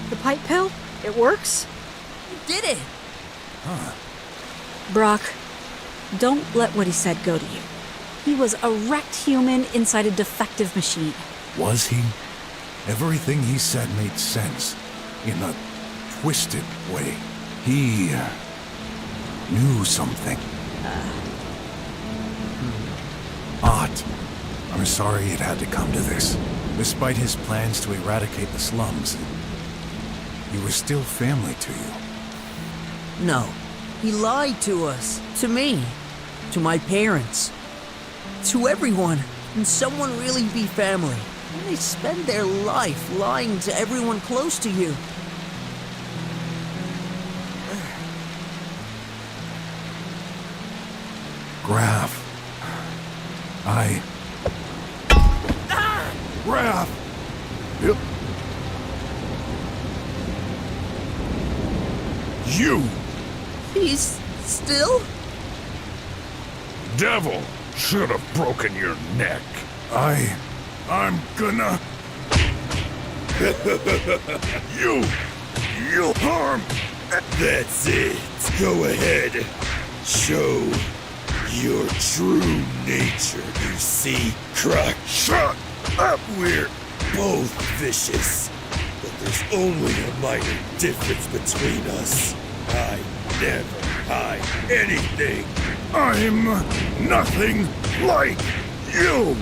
The pipe pill? It works? You did it! Huh. Brok, don't let what he said go to you. He was a wrecked human inside a defective machine. Was he? Everything he said made sense. In a twisted way. He knew something. Odd. I'm sorry it had to come to this. Despite his plans to eradicate the slums, he was still family to you. No. He lied to us. To me. To my parents. To everyone. Can someone really be family? When they spend their life lying to everyone close to you. Graff. Graff! Yep. You! He's still? Devil should have broken your neck. I I'm gonna... You harm... That's it. Go ahead. Show your true nature, you see, Croc. Shut up! We're both vicious, but there's only a minor difference between us. I never hide anything. I'm nothing like you!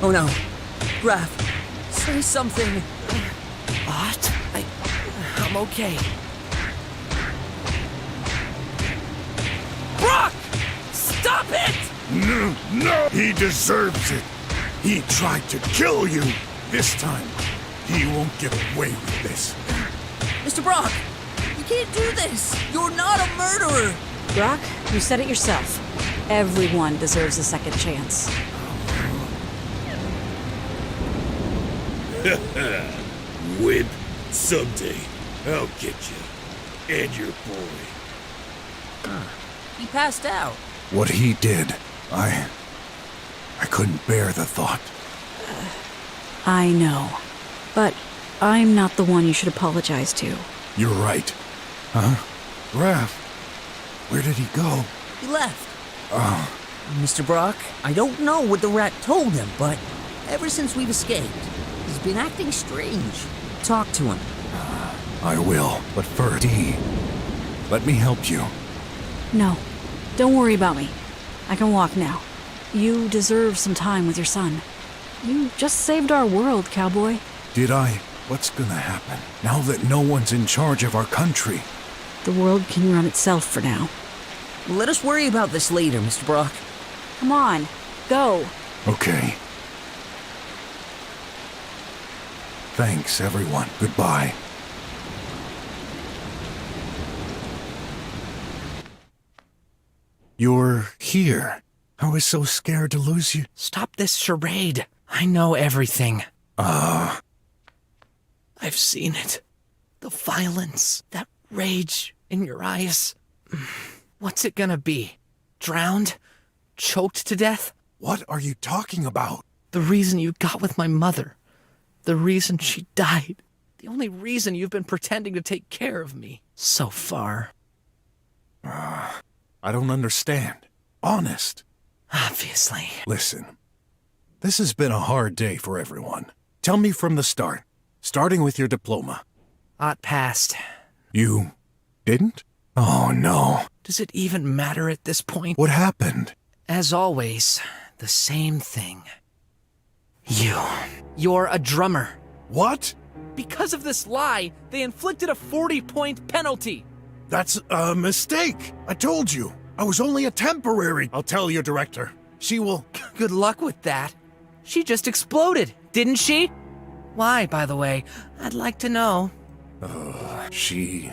Oh no. Graff, say something. What? I'm okay. Brok! Stop it! No! He deserves it. He tried to kill you. This time, he won't get away with this. Mr. Brok, you can't do this. You're not a murderer. Brok, you said it yourself. Everyone deserves a second chance. Whip, someday I'll get you and your boy. He passed out. What he did, I couldn't bear the thought. I know. But I'm not the one you should apologize to. You're right. Huh? Graff, where did he go? He left. Oh. Mr. Brok, I don't know what the rat told him, but ever since we've escaped, he's been acting strange. Talk to him. I will, but first, let me help you. No, don't worry about me. I can walk now. You deserve some time with your son. You just saved our world, cowboy. Did I? What's gonna happen now that no one's in charge of our country? The world can run itself for now. Let us worry about this later, Mr. Brok. Come on, go. Okay. Thanks, everyone. Goodbye. You're here. I was so scared to lose you. Stop this charade. I know everything. I've seen it. The violence, that rage in your eyes. What's it gonna be? Drowned? Choked to death? What are you talking about? The reason you got with my mother. The reason she died. The only reason you've been pretending to take care of me so far. I don't understand. Honest. Obviously. Listen, this has been a hard day for everyone. Tell me from the start, starting with your diploma. It passed. You didn't? Oh no. Does it even matter at this point? What happened? As always, the same thing. You're a drummer. What? Because of this lie, they inflicted a 40-point penalty. That's a mistake. I told you. I was only a temporary. I'll tell your director. She will... Good luck with that. She just exploded, didn't she? Why, by the way? I'd like to know. She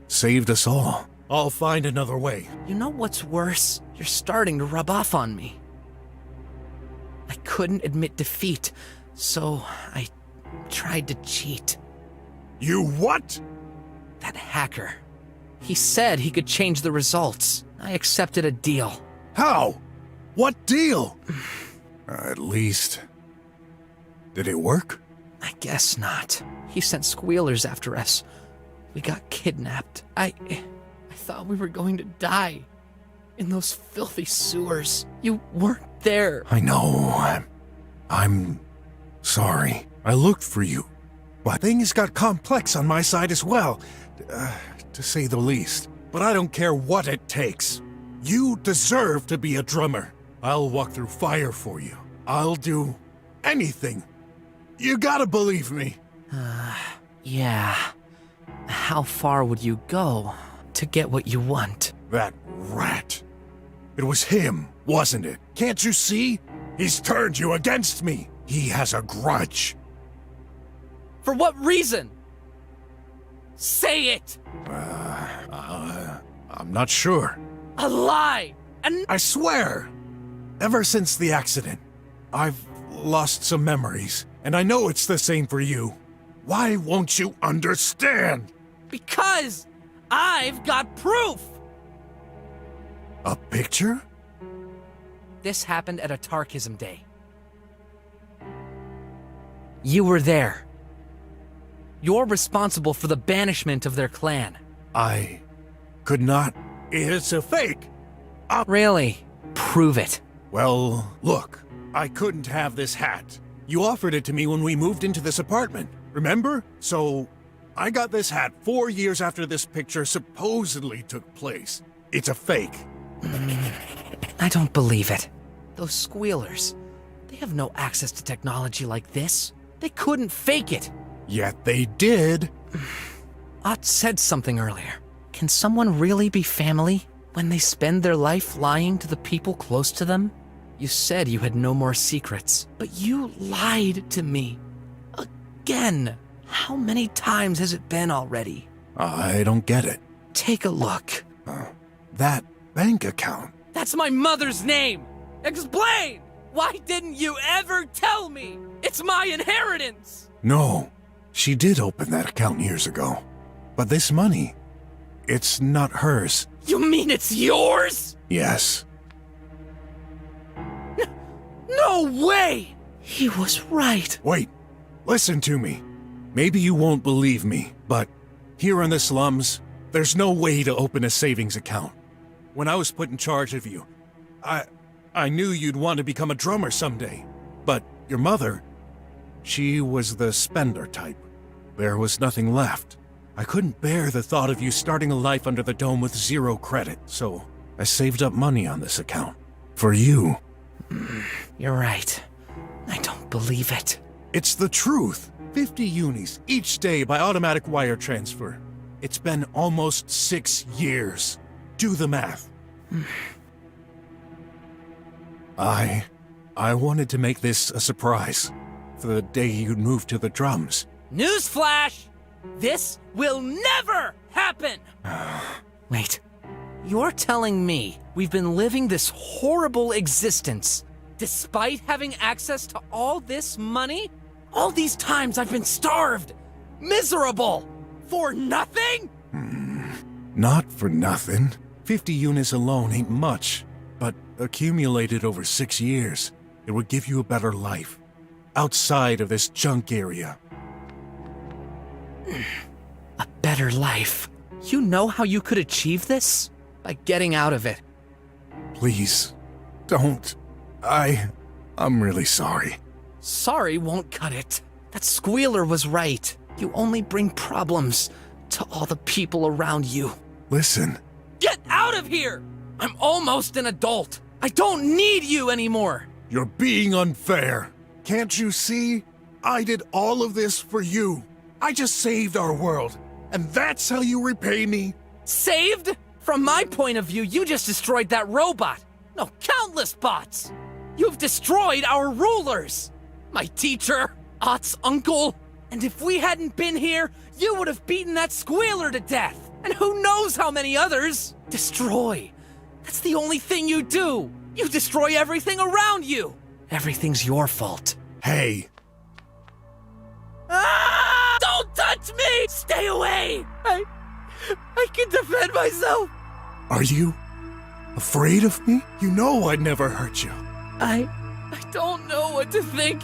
saved us all. I'll find another way. You know what's worse? You're starting to rub off on me. I couldn't admit defeat, so I tried to cheat. You what? That hacker. He said he could change the results. I accepted a deal. How? What deal? At least... Did it work? I guess not. He sent squealers after us. We got kidnapped. I thought we were going to die. In those filthy sewers. You weren't there. I know. I'm sorry. I looked for you. But things got complex on my side as well, to say the least. But I don't care what it takes. You deserve to be a drummer. I'll walk through fire for you. I'll do anything. You gotta believe me. Yeah. How far would you go to get what you want? That rat. It was him, wasn't it? Can't you see? He's turned you against me. He has a grudge. For what reason? Say it! I'm not sure. A lie! I swear! Ever since the accident, I've lost some memories, and I know it's the same for you. Why won't you understand? Because I've got proof! A picture? This happened at a Tarkism day. You were there. You're responsible for the banishment of their clan. I could not. It's a fake. Really? Prove it. Well, look, I couldn't have this hat. You offered it to me when we moved into this apartment, remember? So, I got this hat 4 years after this picture supposedly took place. It's a fake. I don't believe it. Those squealers, they have no access to technology like this. They couldn't fake it. Yet they did. Ott said something earlier. Can someone really be family when they spend their life lying to the people close to them? You said you had no more secrets, but you lied to me. Again. How many times has it been already? I don't get it. Take a look. That bank account. That's my mother's name! Explain! Why didn't you ever tell me? It's my inheritance! No, she did open that account years ago. But this money, it's not hers. You mean it's yours? Yes. No way! He was right. Wait, listen to me. Maybe you won't believe me, but here in the slums, there's no way to open a savings account. When I was put in charge of you, I knew you'd want to become a drummer someday. But your mother, she was the spender type. There was nothing left. I couldn't bear the thought of you starting a life under the dome with 0 credit, so I saved up money on this account. For you. You're right. I don't believe it. It's the truth. 50 unis each day by automatic wire transfer. It's been almost 6 years. Do the math. I wanted to make this a surprise for the day you'd move to the drums. Newsflash! This will never happen! Wait, you're telling me we've been living this horrible existence despite having access to all this money? All these times I've been starved, miserable, for nothing? Not for nothing. 50 units alone ain't much, but accumulated over 6 years, it would give you a better life. Outside of this junk area. A better life? You know how you could achieve this? By getting out of it. Please, don't. I'm really sorry. Sorry won't cut it. That squealer was right. You only bring problems to all the people around you. Listen. Get out of here! I'm almost an adult. I don't need you anymore. You're being unfair. Can't you see? I did all of this for you. I just saved our world. And that's how you repay me? Saved? From my point of view, you just destroyed that robot. No, countless bots. You've destroyed our rulers. My teacher, Ott's uncle. And if we hadn't been here, you would have beaten that squealer to death. And who knows how many others. Destroy. That's the only thing you do. You destroy everything around you. Everything's your fault. Hey. Ah! Don't touch me! Stay away! I can defend myself. Are you afraid of me? You know I'd never hurt you. I don't know what to think.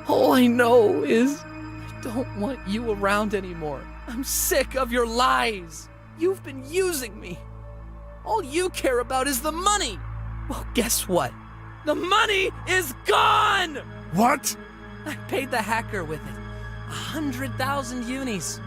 All I know is I don't want you around anymore. I'm sick of your lies. You've been using me. All you care about is the money. Well, guess what? The money is gone! What? I paid the hacker with it. 100,000 unis.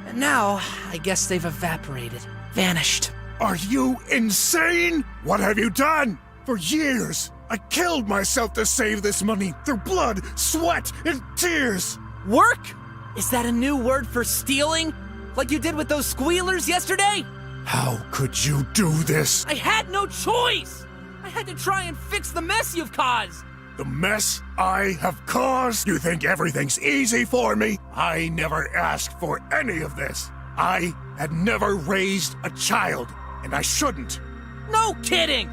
And now, I guess they've evaporated. Vanished. Are you insane? What have you done? For years, I killed myself to save this money through blood, sweat, and tears. Work? Is that a new word for stealing? Like you did with those squealers yesterday? How could you do this? I had no choice! I had to try and fix the mess you've caused! The mess I have caused? You think everything's easy for me? I never asked for any of this. I had never raised a child, and I shouldn't. No kidding!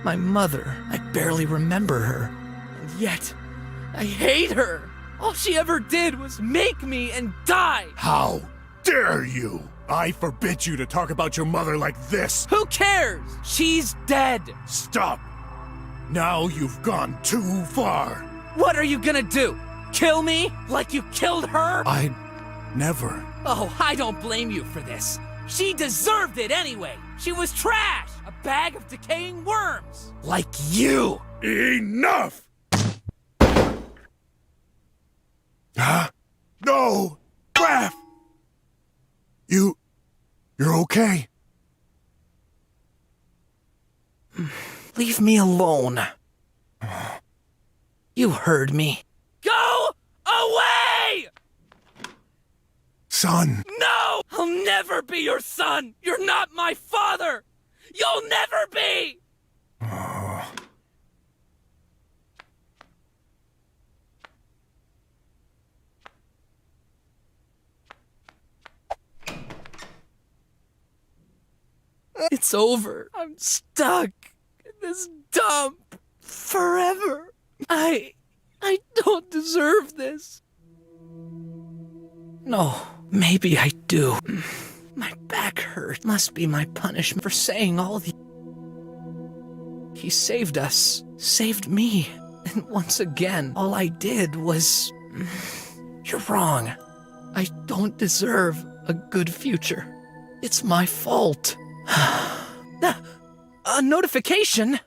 My mother, I barely remember her. And yet, I hate her. All she ever did was make me and die. How dare you? I forbid you to talk about your mother like this. Who cares? She's dead. Stop. Now you've gone too far. What are you gonna do? Kill me? Like you killed her? I'd never. Oh, I don't blame you for this. She deserved it anyway. She was trash. A bag of decaying worms. Like you. Enough! Huh? No! Graff! You're okay? Leave me alone. You heard me. Go away! Son. No! I'll never be your son! You're not my father! You'll never be! It's over. I'm stuck in this dump forever. I don't deserve this. No, maybe I do. My back hurt. Must be my punishment for saying all the... He saved us. Saved me. And once again, all I did was... You're wrong. I don't deserve a good future. It's my fault. A notification?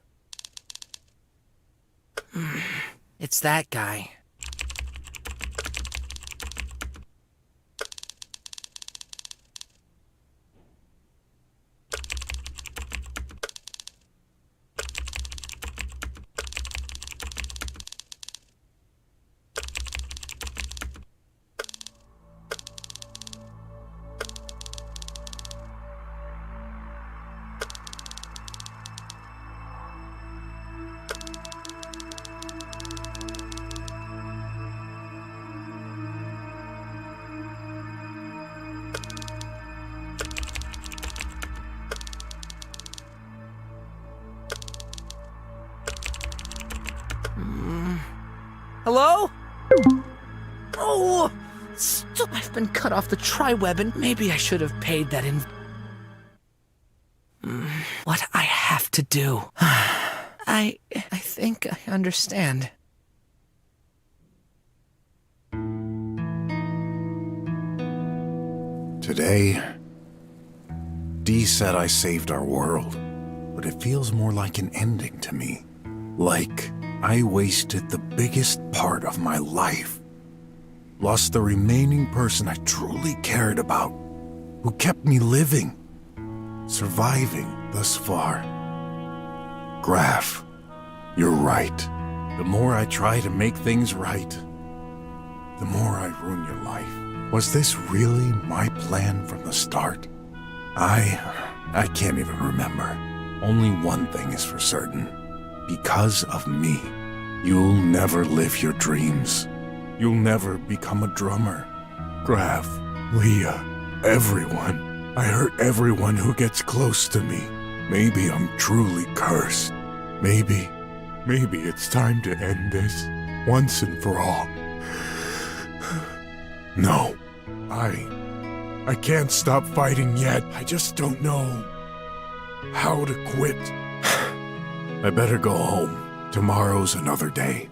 It's that guy. Hello? Oh! Stop! I've been cut off the tri-web and maybe I should have paid that in... What I have to do. I think I understand. Today, Dee said I saved our world, but it feels more like an ending to me. Like I wasted the biggest part of my life. Lost the remaining person I truly cared about, who kept me living, surviving thus far. Graff, you're right. The more I try to make things right, the more I ruin your life. Was this really my plan from the start? I can't even remember. Only one thing is for certain. Because of me, you'll never live your dreams. You'll never become a drummer. Graff, Leah, everyone. I hurt everyone who gets close to me. Maybe I'm truly cursed. Maybe it's time to end this once and for all. No, I can't stop fighting yet. I just don't know how to quit. I better go home. Tomorrow's another day.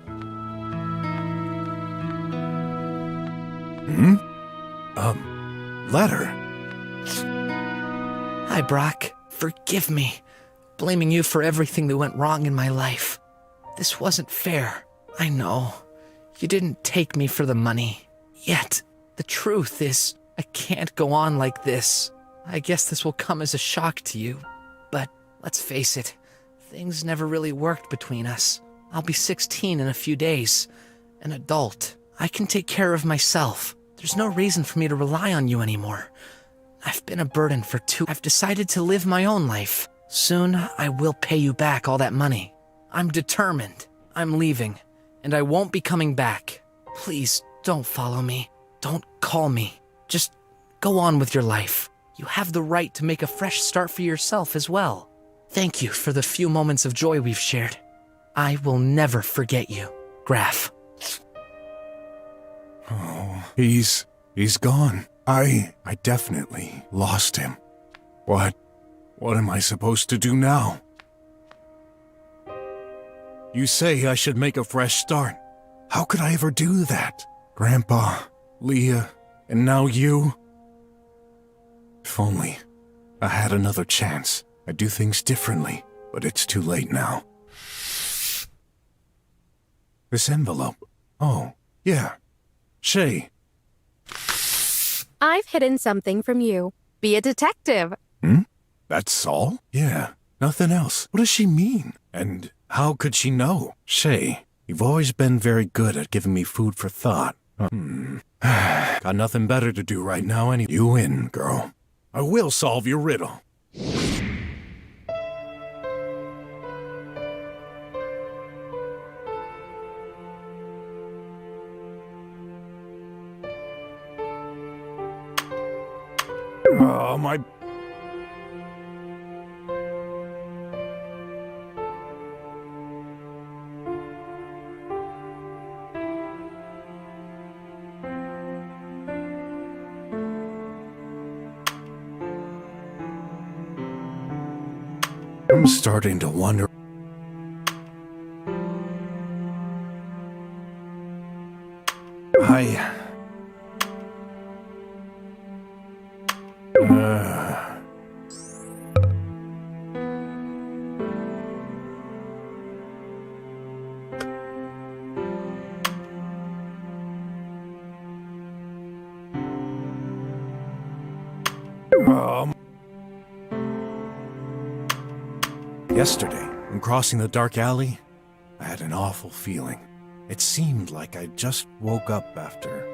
Letter? Hi, Brok. Forgive me. Blaming you for everything that went wrong in my life. This wasn't fair. I know. You didn't take me for the money. Yet, the truth is, I can't go on like this. I guess this will come as a shock to you. But let's face it, things never really worked between us. I'll be 16 in a few days. An adult. I can take care of myself. There's no reason for me to rely on you anymore. I've been a burden for I've decided to live my own life. Soon, I will pay you back all that money. I'm determined. I'm leaving, and I won't be coming back. Please, don't follow me. Don't call me. Just go on with your life. You have the right to make a fresh start for yourself as well. Thank you for the few moments of joy we've shared. I will never forget you, Graff. Oh, he's gone. I definitely lost him. What am I supposed to do now? You say I should make a fresh start. How could I ever do that? Grandpa, Leah, and now you? If only I had another chance. I'd do things differently, but it's too late now. This envelope. Oh, yeah. Shay. I've hidden something from you. Be a detective. That's all? Yeah, nothing else. What does she mean? And how could she know? Shay, you've always been very good at giving me food for thought. Got nothing better to do right now anyway. You win, girl. I will solve your riddle. Oh, my... I'm starting to wonder... Yesterday, when crossing the dark alley, I had an awful feeling. It seemed like I just woke up after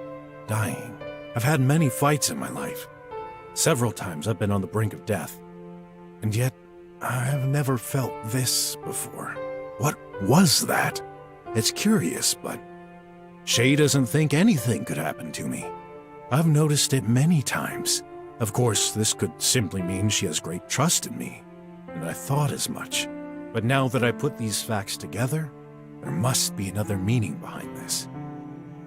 dying. I've had many fights in my life. Several times I've been on the brink of death. And yet, I have never felt this before. What was that? It's curious, but Shay doesn't think anything could happen to me. I've noticed it many times. Of course, this could simply mean she has great trust in me. And I thought as much. But now that I put these facts together, there must be another meaning behind this.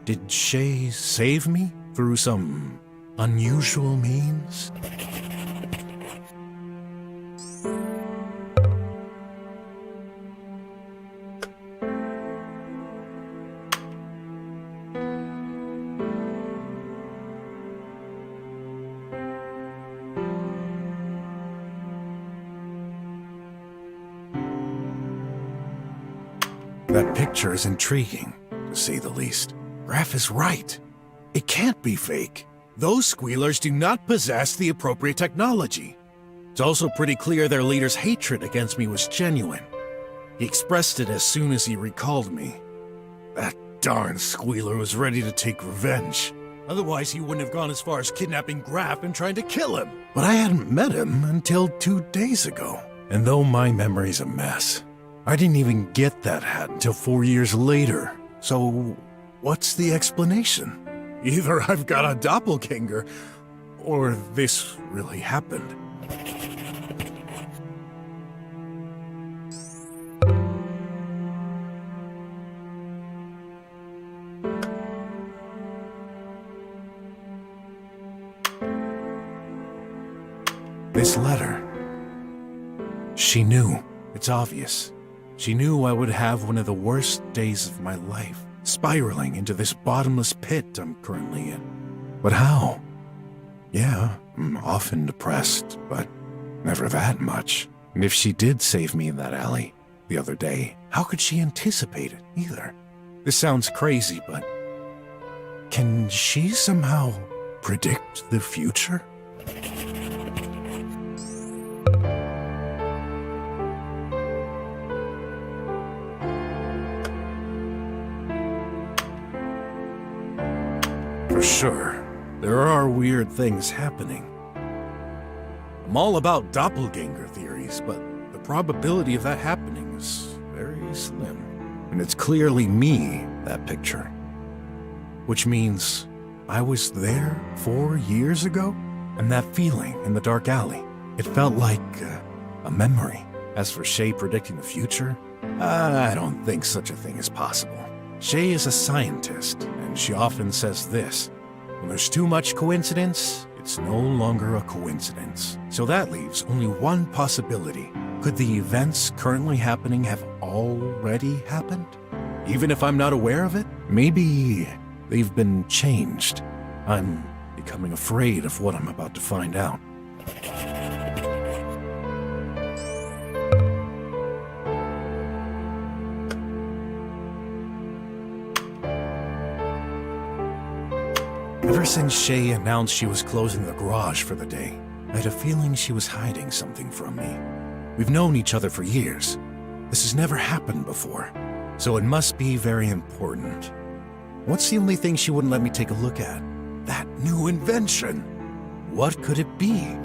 Did Shay save me through some unusual means? That picture is intriguing, to say the least. Graff is right. It can't be fake. Those squealers do not possess the appropriate technology. It's also pretty clear their leader's hatred against me was genuine. He expressed it as soon as he recalled me. That darn squealer was ready to take revenge. Otherwise, he wouldn't have gone as far as kidnapping Graff and trying to kill him. But I hadn't met him until 2 days ago. And though my memory's a mess, I didn't even get that hat until 4 years later. So, what's the explanation? Either I've got a doppelganger, or this really happened. This letter. She knew. It's obvious. She knew I would have one of the worst days of my life, spiraling into this bottomless pit I'm currently in. But how? Yeah, I'm often depressed, but never that much. And if she did save me in that alley the other day, how could she anticipate it either? This sounds crazy, but can she somehow predict the future? For sure, there are weird things happening. I'm all about doppelganger theories, but the probability of that happening is very slim. And it's clearly me, that picture. Which means I was there 4 years ago? And that feeling in the dark alley, it felt like a memory. As for Shay predicting the future, I don't think such a thing is possible. Shay is a scientist, and she often says this: when there's too much coincidence, it's no longer a coincidence. So that leaves only one possibility. Could the events currently happening have already happened? even if I'm not aware of it? Maybe they've been changed. I'm becoming afraid of what I'm about to find out. Ever since Shay announced she was closing the garage for the day, I had a feeling she was hiding something from me. We've known each other for years. This has never happened before, so it must be very important. What's the only thing she wouldn't let me take a look at? That new invention! What could it be?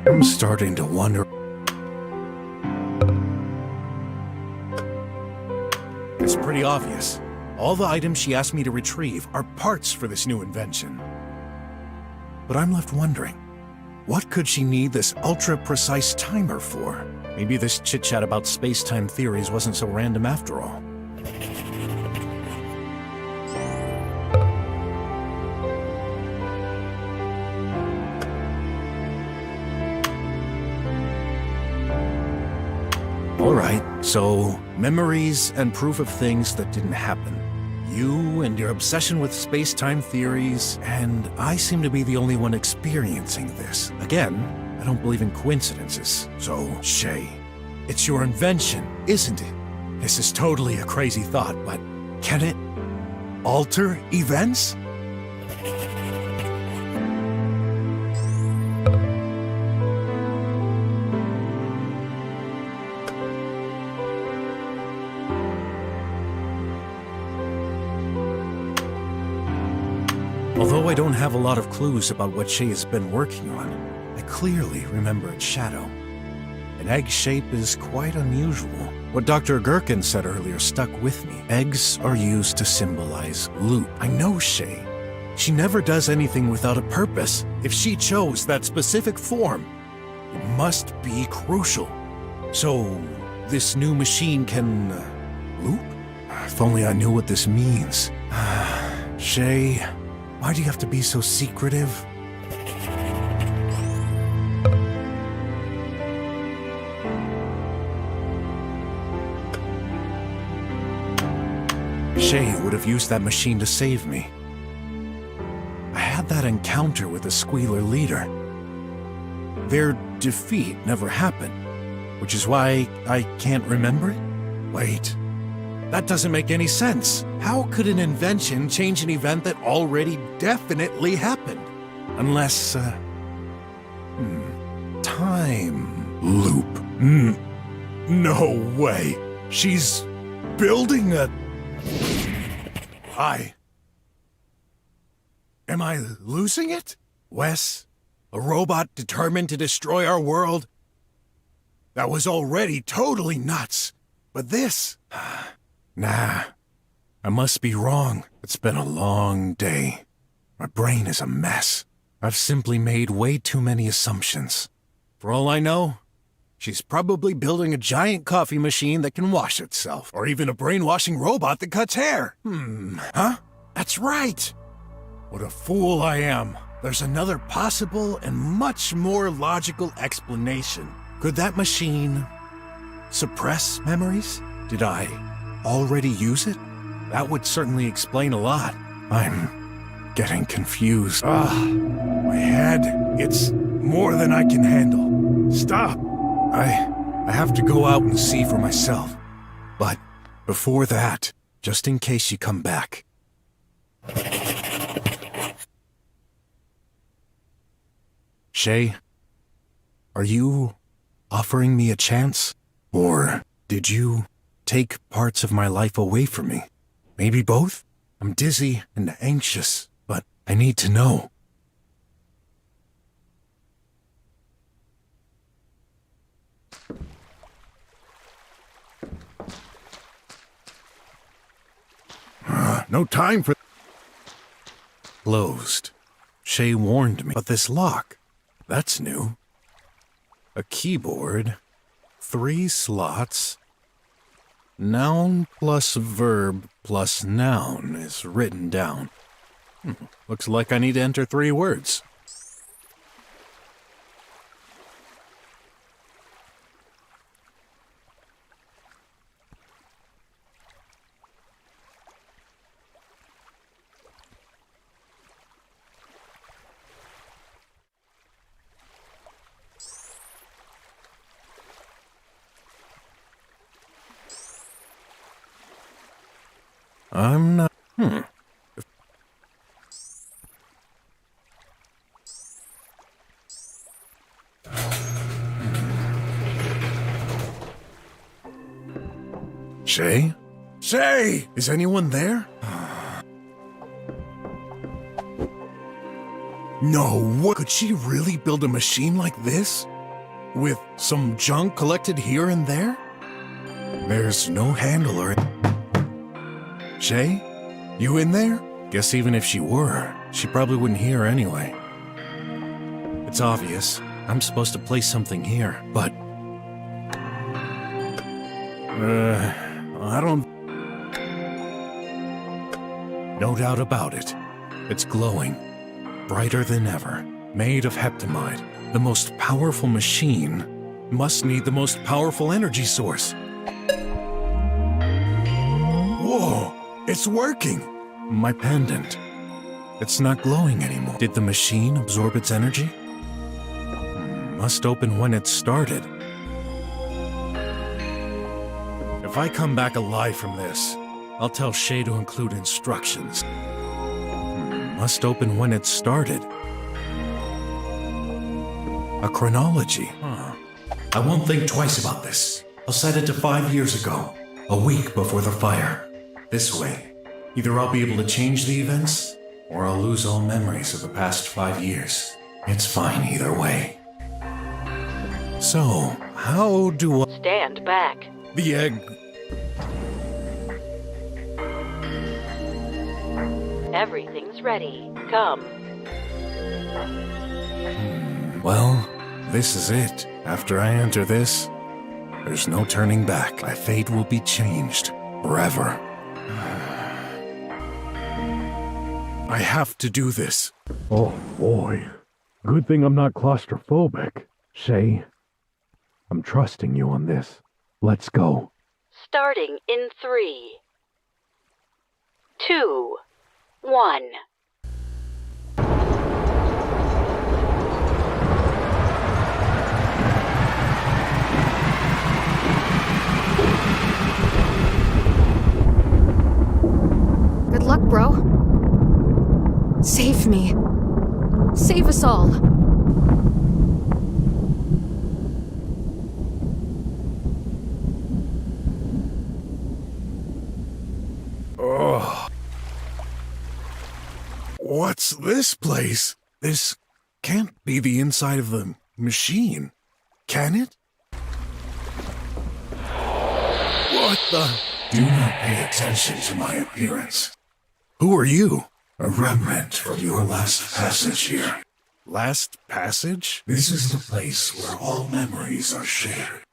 I'm starting to wonder. It's pretty obvious. All the items she asked me to retrieve are parts for this new invention. But I'm left wondering, what could she need this ultra-precise timer for? Maybe this chit-chat about space-time theories wasn't so random after all. Alright, so memories and proof of things that didn't happen. You and your obsession with space-time theories, and I seem to be the only one experiencing this. Again, I don't believe in coincidences. So, Shay, it's your invention, isn't it? This is totally a crazy thought, but can it alter events? Although I don't have a lot of clues about what Shay has been working on, I clearly remember its shadow. An egg shape is quite unusual. What Dr. Gherkin said earlier stuck with me. Eggs are used to symbolize loot. I know Shay. She never does anything without a purpose. If she chose that specific form, it must be crucial. So, this new machine can loop? If only I knew what this means. Shay, why do you have to be so secretive? Shay would have used that machine to save me. I had that encounter with the Squealer leader. Their defeat never happened, which is why I can't remember it? Wait. That doesn't make any sense. How could an invention change an event that already definitely happened? Unless, time loop. No way. She's building a... Am I losing it? Wes, a robot determined to destroy our world? That was already totally nuts. But this... Nah, I must be wrong. It's been a long day. My brain is a mess. I've simply made way too many assumptions. For all I know, she's probably building a giant coffee machine that can wash itself. Or even a brainwashing robot that cuts hair. Huh? That's right. What a fool I am. There's another possible and much more logical explanation. Could that machine suppress memories? Did I already use it? That would certainly explain a lot. I'm getting confused. My head, it's more than I can handle. Stop! I have to go out and see for myself. But before that, just in case you come back. Shay, are you offering me a chance? Or did you take parts of my life away from me? Maybe both? I'm dizzy and anxious, but I need to know. No time for... Closed. Shay warned me. But this lock, that's new. A keyboard, 3 slots, noun plus verb plus noun is written down. Looks like I need to enter 3 words. I'm not... Shay? Shay! Is anyone there? No, what? Could she really build a machine like this? With some junk collected here and there? There's no handle or... Shay? You in there? Guess even if she were, she probably wouldn't hear anyway. It's obvious. I'm supposed to place something here, but... I don't... No doubt about it. It's glowing. Brighter than ever. Made of heptamide. The most powerful machine must need the most powerful energy source. Whoa! It's working! My pendant. It's not glowing anymore. Did the machine absorb its energy? Must open when it started. If I come back alive from this, I'll tell Shay to include instructions. Must open when it started. A chronology. I won't think twice about this. I'll set it to 5 years ago. A week before the fire. This way, either I'll be able to change the events, or I'll lose all memories of the past 5 years. It's fine either way. So, how do I... Stand back. The egg... Everything's ready. Come. Well, this is it. After I enter this, there's no turning back. My fate will be changed forever. I have to do this. Oh boy. Good thing I'm not claustrophobic. Shay, I'm trusting you on this. Let's go. Starting in 3, 2, 1. Good luck, bro. Save me. Save us all. Oh. What's this place? This can't be the inside of the machine, can it? What the? Do not pay attention to my appearance. Who are you? A remnant from your last passage here. Last passage? This is the place where all memories are shared.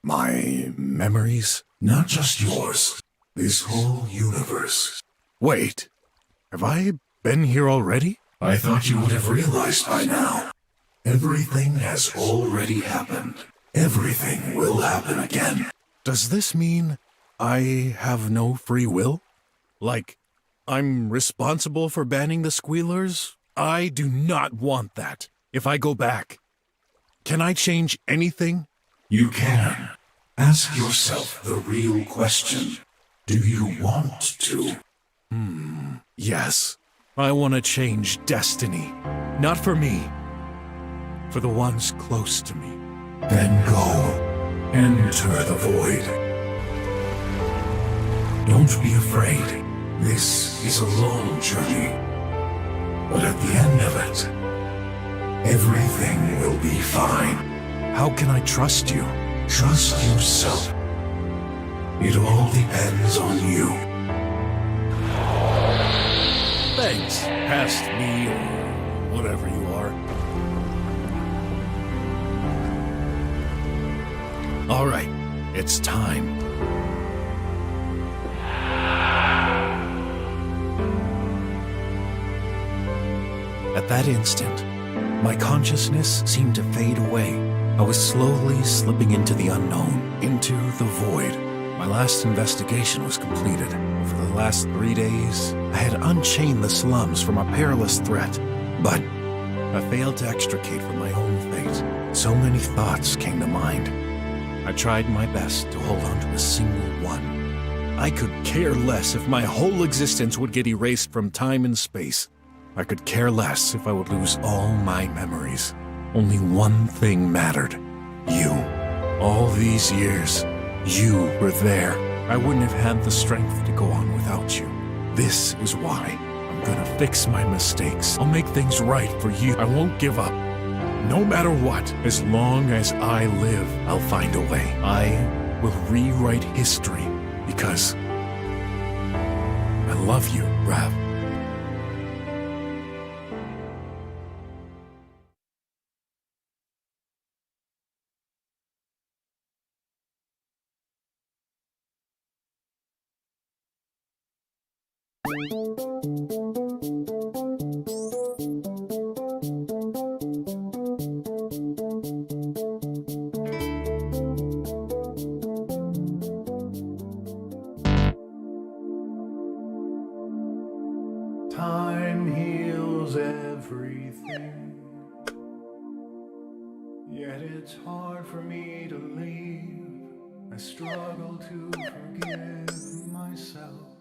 My memories? Not just yours. This whole universe. Wait, have I been here already? I thought you would have realized by now. Everything has already happened. Everything will happen again. Does this mean I have no free will? Like, I'm responsible for banning the squealers? I do not want that. If I go back, can I change anything? You can. Ask yourself the real question. Do you want to? Yes. I want to change destiny. Not for me. For the ones close to me. Then go. Enter the void. Don't be afraid. This is a long journey. But at the end of it, everything will be fine. How can I trust you? Trust yourself. It all depends on you. Thanks, past me or whatever you are. All right, it's time. At that instant, my consciousness seemed to fade away. I was slowly slipping into the unknown, into the void. My last investigation was completed. For the last 3 days, I had unchained the slums from a perilous threat. But I failed to extricate from my own fate. So many thoughts came to mind. I tried my best to hold on to a single one. I could care less if my whole existence would get erased from time and space. I could care less if I would lose all my memories. Only one thing mattered. You. All these years, you were there. I wouldn't have had the strength to go on without you. This is why I'm gonna fix my mistakes. I'll make things right for you. I won't give up. No matter what, as long as I live, I'll find a way. I will rewrite history because I love you, Graff. Time heals everything, yet it's hard for me to leave. I struggle to forgive myself.